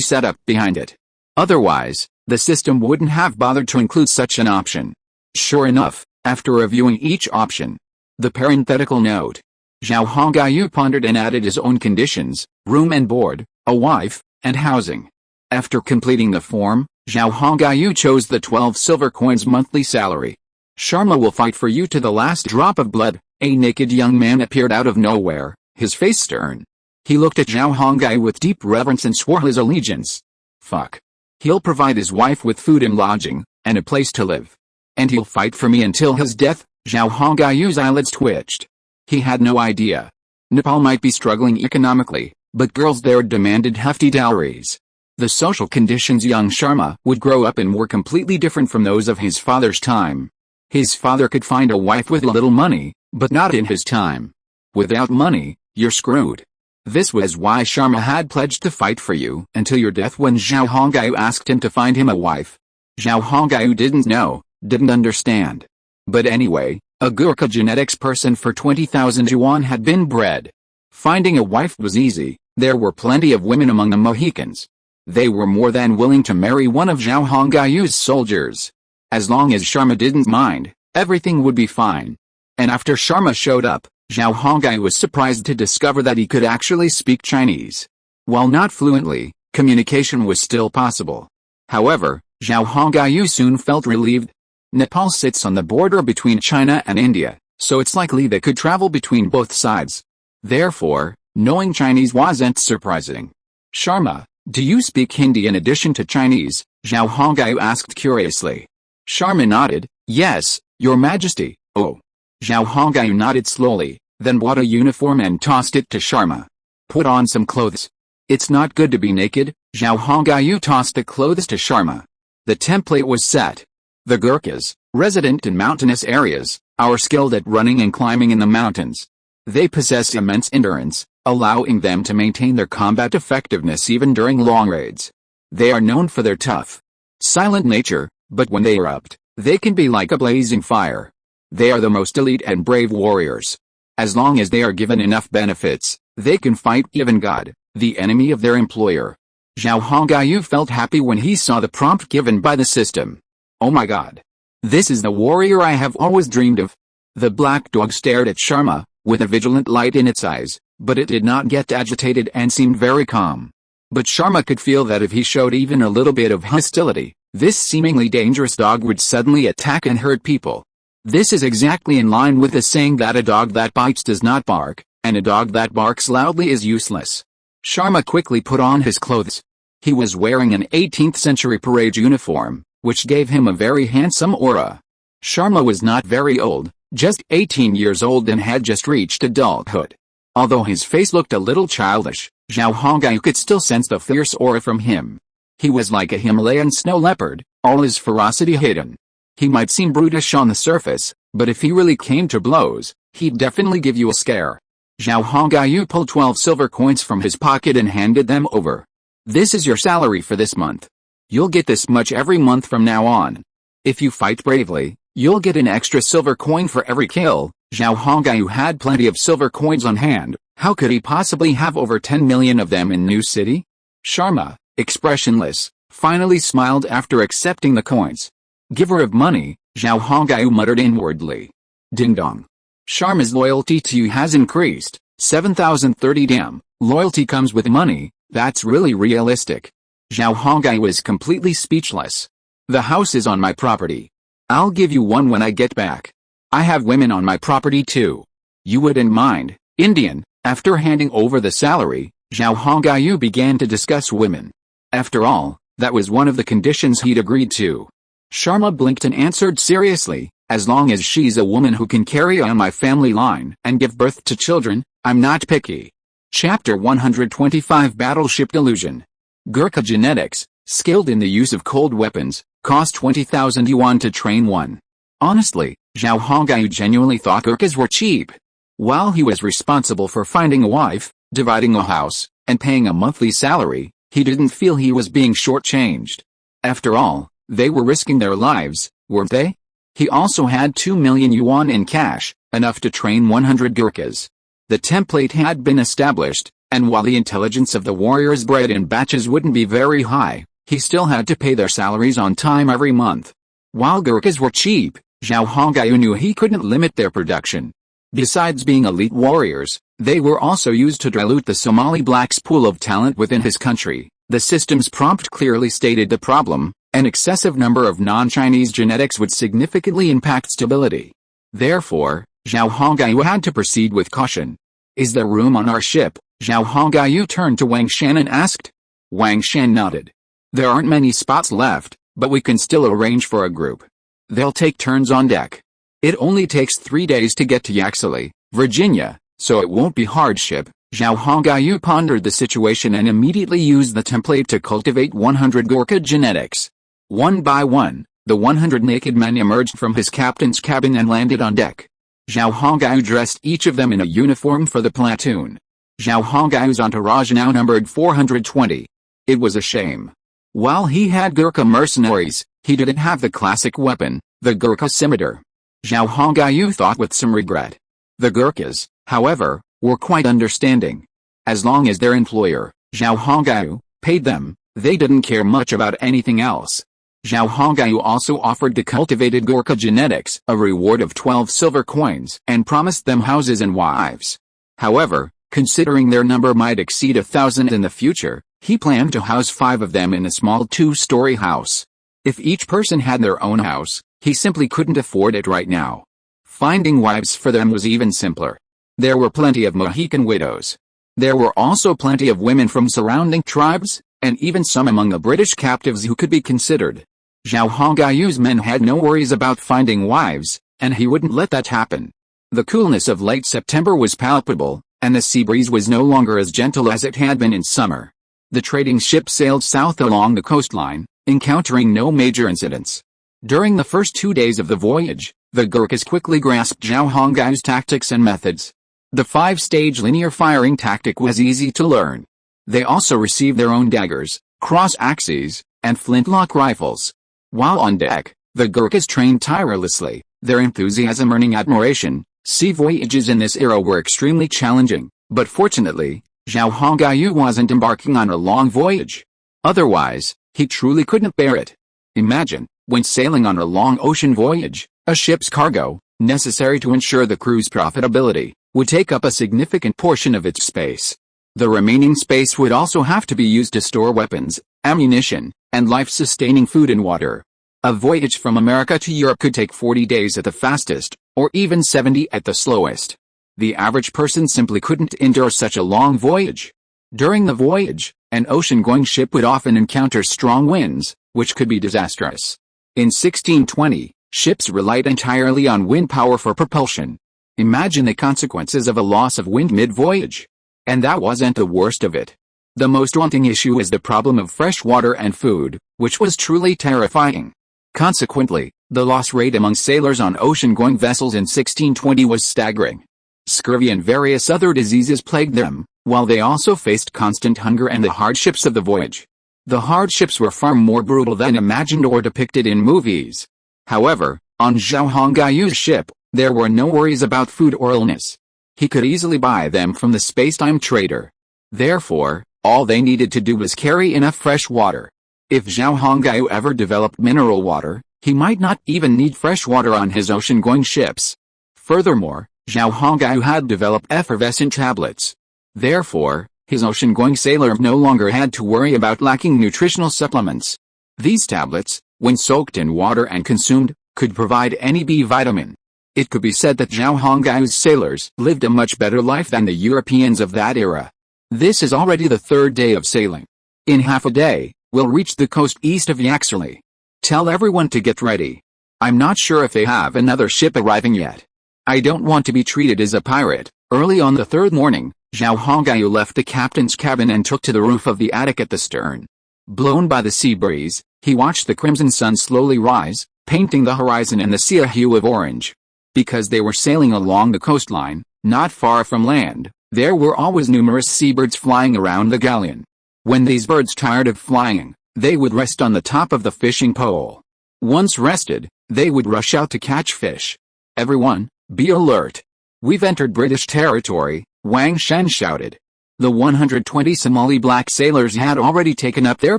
setup behind it. Otherwise, the system wouldn't have bothered to include such an option. Sure enough, after reviewing each option, the parenthetical note, Zhao Hongaiu pondered and added his own conditions: room and board, a wife, and housing. After completing the form, Zhao Hongaiu chose the 12 silver coins monthly salary. Sharma will fight for you to the last drop of blood. A naked young man appeared out of nowhere, his face stern. He looked at Zhao Hongaiu with deep reverence and swore his allegiance. Fuck. He'll provide his wife with food and lodging, and a place to live. And he'll fight for me until his death. Zhao Hongaiu's eyelids twitched. He had no idea. Nepal might be struggling economically, but girls there demanded hefty dowries. The social conditions young Sharma would grow up in were completely different from those of his father's time. His father could find a wife with a little money, but not in his time. Without money, you're screwed. This was why Sharma had pledged to fight for you until your death when Zhao Hongaiu asked him to find him a wife. Zhao Hongaiu didn't know, didn't understand. But anyway, a Gurkha genetics person for 20,000 yuan had been bred. Finding a wife was easy. There were plenty of women among the Mohicans. They were more than willing to marry one of Zhao Hongaiu's soldiers. As long as Sharma didn't mind, everything would be fine. And after Sharma showed up, Zhao Hongaiu was surprised to discover that he could actually speak Chinese. While not fluently, communication was still possible. However, Zhao Hongaiu soon felt relieved. Nepal sits on the border between China and India, so it's likely they could travel between both sides. Therefore, knowing Chinese wasn't surprising. Sharma, do you speak Hindi in addition to Chinese? Zhao Hongaiu asked curiously. Sharma nodded, yes, Your Majesty. Oh. Zhao Hongaiu nodded slowly, then bought a uniform and tossed it to Sharma. Put on some clothes. It's not good to be naked. Zhao Hongaiu tossed the clothes to Sharma. The template was set. The Gurkhas, resident in mountainous areas, are skilled at running and climbing in the mountains. They possess immense endurance, allowing them to maintain their combat effectiveness even during long raids. They are known for their tough, silent nature, but when they erupt, they can be like a blazing fire. They are the most elite and brave warriors. As long as they are given enough benefits, they can fight even God, the enemy of their employer. Zhao Hongaiu felt happy when he saw the prompt given by the system. Oh my God. This is the warrior I have always dreamed of. The black dog stared at Sharma, with a vigilant light in its eyes, but it did not get agitated and seemed very calm. But Sharma could feel that if he showed even a little bit of hostility, this seemingly dangerous dog would suddenly attack and hurt people. This is exactly in line with the saying that a dog that bites does not bark, and a dog that barks loudly is useless. Sharma quickly put on his clothes. He was wearing an 18th century parade uniform, which gave him a very handsome aura. Sharma was not very old, just 18 years old, and had just reached adulthood. Although his face looked a little childish, Zhao Hongyu could still sense the fierce aura from him. He was like a Himalayan snow leopard, all his ferocity hidden. He might seem brutish on the surface, but if he really came to blows, he'd definitely give you a scare. Zhao Hongyu pulled 12 silver coins from his pocket and handed them over. This is your salary for this month. You'll get this much every month from now on. If you fight bravely, you'll get an extra silver coin for every kill. Zhao Hongyu had plenty of silver coins on hand. How could he possibly have over 10 million of them in New City? Sharma, expressionless, finally smiled after accepting the coins. Giver of money, Zhao Hongyu muttered inwardly. Ding dong. Sharma's loyalty to you has increased. 7,030 damn. Loyalty comes with money, that's really realistic. Zhao Hongyu was completely speechless. The house is on my property. I'll give you one when I get back. I have women on my property too. You wouldn't mind, Indian. After handing over the salary, Zhao Hongyu began to discuss women. After all, that was one of the conditions he'd agreed to. Sharma blinked and answered seriously, as long as she's a woman who can carry on my family line and give birth to children, I'm not picky. Chapter 125 Battleship Delusion. Gurkha genetics, skilled in the use of cold weapons, cost 20,000 yuan to train one. Honestly, Zhao Hongyu genuinely thought Gurkhas were cheap. While he was responsible for finding a wife, dividing a house, and paying a monthly salary, he didn't feel he was being shortchanged. After all, they were risking their lives, weren't they? He also had 2 million yuan in cash, enough to train 100 Gurkhas. The template had been established, and while the intelligence of the warriors bred in batches wouldn't be very high, he still had to pay their salaries on time every month. While Gurkhas were cheap, Zhao Hongyu knew he couldn't limit their production. Besides being elite warriors, they were also used to dilute the Somali blacks' pool of talent within his country. The system's prompt clearly stated the problem: an excessive number of non-Chinese genetics would significantly impact stability. Therefore, Zhao Hongyu had to proceed with caution. Is there room on our ship? Zhao Hongyu turned to Wang Shan and asked. Wang Shan nodded. There aren't many spots left, but we can still arrange for a group. They'll take turns on deck. It only takes 3 days to get to Yaxley, Virginia, so it won't be hardship. Zhao Hongyu pondered the situation and immediately used the template to cultivate 100 Gurkha genetics. One by one, the 100 naked men emerged from his captain's cabin and landed on deck. Zhao Hongyu dressed each of them in a uniform for the platoon. Zhao Hongyu's entourage now numbered 420. It was a shame. While he had Gurkha mercenaries, he didn't have the classic weapon, the Gurkha scimitar. Zhao Hongyu thought with some regret. The Gurkhas, however, were quite understanding. As long as their employer, Zhao Hongyu, paid them, they didn't care much about anything else. Zhao Hongyu also offered the cultivated Gurkha genetics a reward of 12 silver coins and promised them houses and wives. However, considering their number might exceed 1,000 in the future, he planned to house 5 of them in a small 2-story house. If each person had their own house, he simply couldn't afford it right now. Finding wives for them was even simpler. There were plenty of Mohican widows. There were also plenty of women from surrounding tribes, and even some among the British captives who could be considered. Zhao Hongyu's men had no worries about finding wives, and he wouldn't let that happen. The coolness of late September was palpable, and the sea breeze was no longer as gentle as it had been in summer. The trading ship sailed south along the coastline, encountering no major incidents. During the first 2 days of the voyage, the Gurkhas quickly grasped Zhao Hongyu's tactics and methods. The 5-stage linear firing tactic was easy to learn. They also received their own daggers, cross-axes, and flintlock rifles. While on deck, the Gurkhas trained tirelessly, their enthusiasm earning admiration. Sea voyages in this era were extremely challenging, but fortunately, Zhao Hongyu wasn't embarking on a long voyage. Otherwise, he truly couldn't bear it. Imagine, when sailing on a long ocean voyage, a ship's cargo, necessary to ensure the crew's profitability, would take up a significant portion of its space. The remaining space would also have to be used to store weapons, ammunition, and life-sustaining food and water. A voyage from America to Europe could take 40 days at the fastest, or even 70 at the slowest. The average person simply couldn't endure such a long voyage. During the voyage, An ocean-going ship would often encounter strong winds, which could be disastrous. In 1620, ships relied entirely on wind power for propulsion. Imagine the consequences of a loss of wind mid-voyage. And that wasn't the worst of it. The most daunting issue is the problem of fresh water and food, which was truly terrifying. Consequently, the loss rate among sailors on ocean-going vessels in 1620 was staggering. Scurvy and various other diseases plagued them, while they also faced constant hunger and the hardships of the voyage. The hardships were far more brutal than imagined or depicted in movies. However, on Zhao Hongguyu's ship, there were no worries about food or illness. He could easily buy them from the space-time trader. Therefore, all they needed to do was carry enough fresh water. If Zhao Hongguyu ever developed mineral water, he might not even need fresh water on his ocean-going ships. Furthermore, Zhao Hongguyu had developed effervescent tablets. Therefore, his ocean-going sailor no longer had to worry about lacking nutritional supplements. These tablets, when soaked in water and consumed, could provide any B vitamin. It could be said that Zhao Hongguyu's sailors lived a much better life than the Europeans of that era. This is already the third day of sailing. In half a day, we'll reach the coast east of Yaxley. Tell everyone to get ready. I'm not sure if they have another ship arriving yet. I don't want to be treated as a pirate. Early on the third morning, Zhao Hongguyu left the captain's cabin and took to the roof of the attic at the stern. Blown by the sea breeze, he watched the crimson sun slowly rise, painting the horizon in the sea a hue of orange. Because they were sailing along the coastline, not far from land, there were always numerous seabirds flying around the galleon. When these birds tired of flying, they would rest on the top of the fishing pole. Once rested, they would rush out to catch fish. Everyone, be alert. We've entered British territory, Wang Shen shouted. The 120 Somali black sailors had already taken up their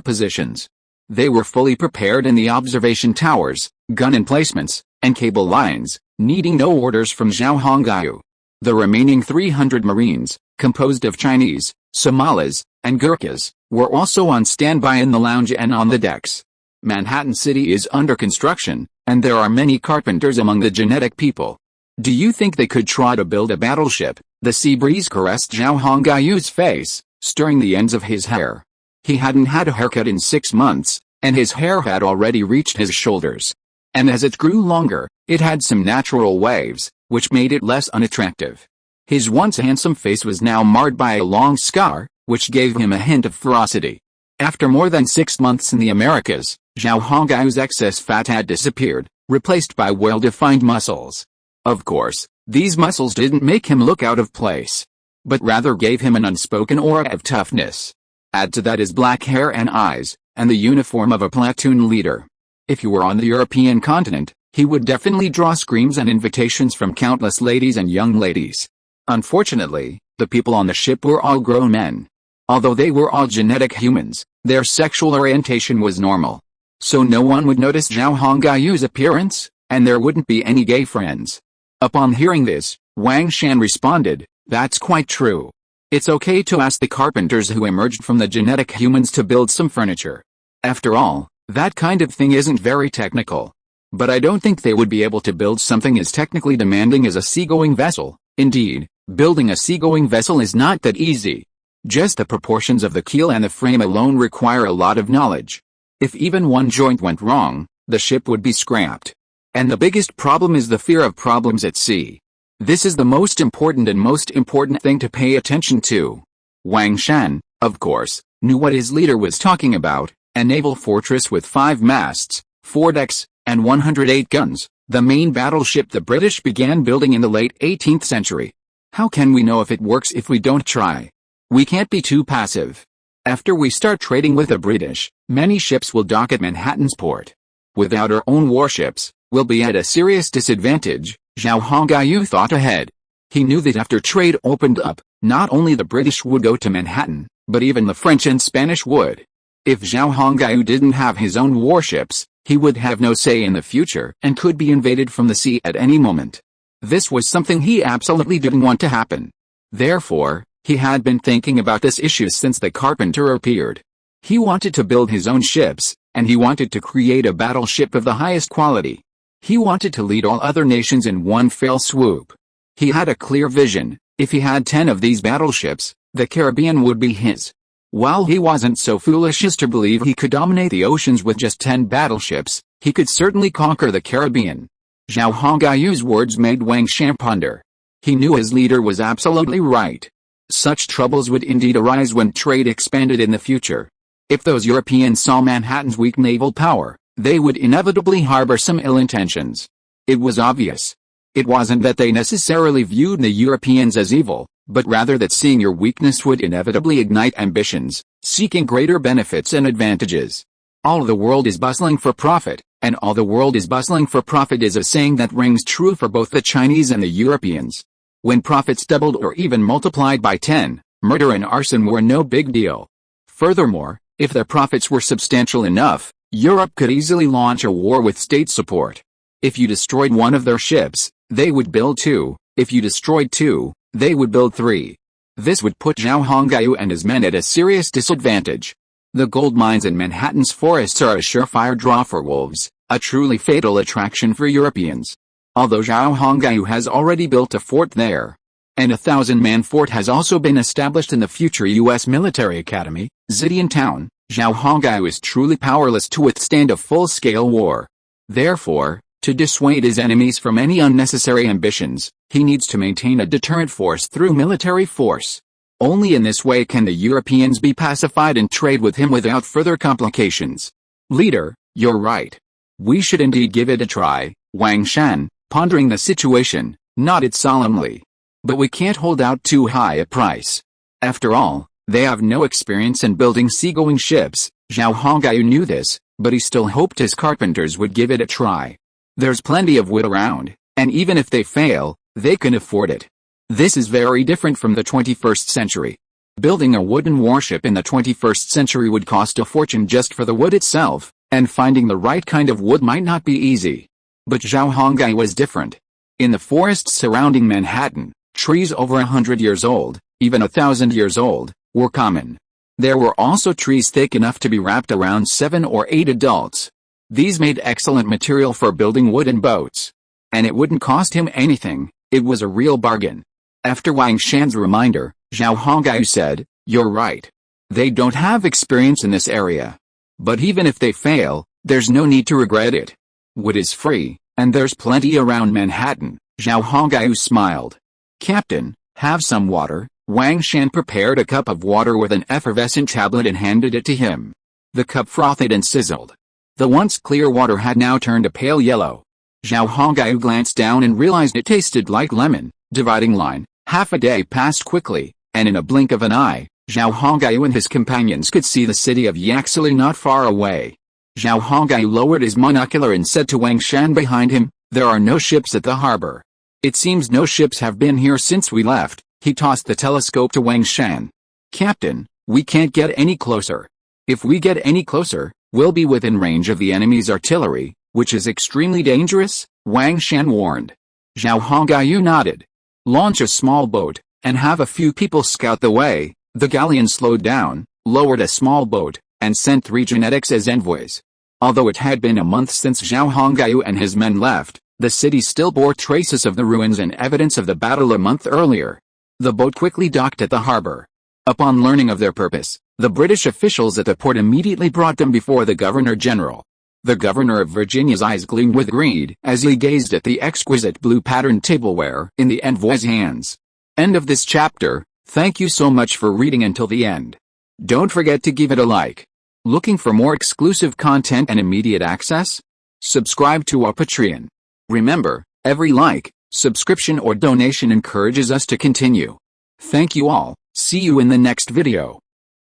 positions. They were fully prepared in the observation towers, gun emplacements, and cable lines, needing no orders from Zhao Hongguyu. The remaining 300 Marines, composed of Chinese, Somalis, and Gurkhas, were also on standby in the lounge and on the decks. Manhattan City is under construction, and there are many carpenters among the genetic people. Do you think they could try to build a battleship? The sea breeze caressed Zhao Hongguyu's face, stirring the ends of his hair. He hadn't had a haircut in 6 months, and his hair had already reached his shoulders. And as it grew longer, it had some natural waves, which made it less unattractive. His once handsome face was now marred by a long scar, which gave him a hint of ferocity. After more than 6 months in the Americas, Zhao Hongguyu's excess fat had disappeared, replaced by well-defined muscles. Of course, these muscles didn't make him look out of place, but rather gave him an unspoken aura of toughness. Add to that his black hair and eyes, and the uniform of a platoon leader. If you were on the European continent, he would definitely draw screams and invitations from countless ladies and young ladies. Unfortunately, the people on the ship were all grown men. Although they were all genetic humans, their sexual orientation was normal. So no one would notice Zhao Hongguyu's appearance, and there wouldn't be any gay friends. Upon hearing this, Wang Shan responded, "That's quite true. It's okay to ask the carpenters who emerged from the genetic humans to build some furniture. After all, that kind of thing isn't very technical. But I don't think they would be able to build something as technically demanding as a seagoing vessel. Indeed, building a seagoing vessel is not that easy. Just the proportions of the keel and the frame alone require a lot of knowledge. If even one joint went wrong, the ship would be scrapped. And the biggest problem is the fear of problems at sea. This is the most important thing to pay attention to." Wang Shan, of course, knew what his leader was talking about, a naval fortress with 5 masts, 4 decks, and 108 guns, the main battleship the British began building in the late 18th century. How can we know if it works if we don't try? We can't be too passive. After we start trading with the British, many ships will dock at Manhattan's port. Without our own warships, we'll be at a serious disadvantage. Zhao Hongguyu thought ahead. He knew that after trade opened up, not only the British would go to Manhattan, but even the French and Spanish would. If Zhao Hongguyu didn't have his own warships, he would have no say in the future and could be invaded from the sea at any moment. This was something he absolutely didn't want to happen. Therefore, he had been thinking about this issue since the carpenter appeared. He wanted to build his own ships, and he wanted to create a battleship of the highest quality. He wanted to lead all other nations in one fell swoop. He had a clear vision. If he had 10 of these battleships, the Caribbean would be his. While he wasn't so foolish as to believe he could dominate the oceans with just 10 battleships, he could certainly conquer the Caribbean. Zhao Hongayu's words made Wang Shan ponder. He knew his leader was absolutely right. Such troubles would indeed arise when trade expanded in the future. If those Europeans saw Manhattan's weak naval power, they would inevitably harbor some ill intentions. It was obvious. It wasn't that they necessarily viewed the Europeans as evil, but rather that seeing your weakness would inevitably ignite ambitions, seeking greater benefits and advantages. All the world is bustling for profit, and all the world is bustling for profit is a saying that rings true for both the Chinese and the Europeans. When profits doubled or even multiplied by 10, murder and arson were no big deal. Furthermore, if their profits were substantial enough, Europe could easily launch a war with state support. If you destroyed one of their ships, they would build 2. If you destroyed 2, they would build 3. This would put Zhao Hongyu and his men at a serious disadvantage. The gold mines in Manhattan's forests are a surefire draw for wolves, a truly fatal attraction for Europeans. Although Zhao Hongyu has already built a fort there, and a 1,000-man fort has also been established in the future U.S. military academy, Zidian Town, Zhao Hongyu is truly powerless to withstand a full-scale war. Therefore, to dissuade his enemies from any unnecessary ambitions, he needs to maintain a deterrent force through military force. Only in this way can the Europeans be pacified and trade with him without further complications. Leader, you're right. We should indeed give it a try, Wang Shan, pondering the situation, nodded solemnly. But we can't hold out too high a price. After all, they have no experience in building seagoing ships. Zhao Hongyu knew this, but he still hoped his carpenters would give it a try. There's plenty of wood around, and even if they fail, they can afford it. This is very different from the 21st century. Building a wooden warship in the 21st century would cost a fortune just for the wood itself, and finding the right kind of wood might not be easy. But Zhao Hongyu was different. In the forests surrounding Manhattan, trees over 100 years old, even 1,000 years old, were common. There were also trees thick enough to be wrapped around 7 or 8 adults. These made excellent material for building wooden boats. And it wouldn't cost him anything, it was a real bargain. After Wang Shan's reminder, Zhao Hongyu said, "You're right. They don't have experience in this area. But even if they fail, there's no need to regret it. Wood is free, and there's plenty around Manhattan." Zhao Hongyu smiled. "Captain, have some water." Wang Shan prepared a cup of water with an effervescent tablet and handed it to him. The cup frothed and sizzled. The once clear water had now turned a pale yellow. Zhao Hongyu glanced down and realized it tasted like lemon. Dividing line. Half a day passed quickly, and in a blink of an eye, Zhao Hongyu and his companions could see the city of Yaxili not far away. Zhao Hongyu lowered his monocular and said to Wang Shan behind him, "There are no ships at the harbor. It seems no ships have been here since we left." He tossed the telescope to Wang Shan. "Captain, we can't get any closer. If we get any closer, we'll be within range of the enemy's artillery, which is extremely dangerous," Wang Shan warned. Zhao Hongyu nodded. "Launch a small boat, and have a few people scout the way." The galleon slowed down, lowered a small boat, and sent 3 genetics as envoys. Although it had been a month since Zhao Hongyu and his men left, the city still bore traces of the ruins and evidence of the battle a month earlier. The boat quickly docked at the harbor. Upon learning of their purpose, the British officials at the port immediately brought them before the Governor-General. The Governor of Virginia's eyes gleamed with greed as he gazed at the exquisite blue-patterned tableware in the envoy's hands. End of this chapter. Thank you so much for reading until the end. Don't forget to give it a like. Looking for more exclusive content and immediate access? Subscribe to our Patreon. Remember, every like, subscription or donation encourages us to continue. Thank you all. See you in the next video.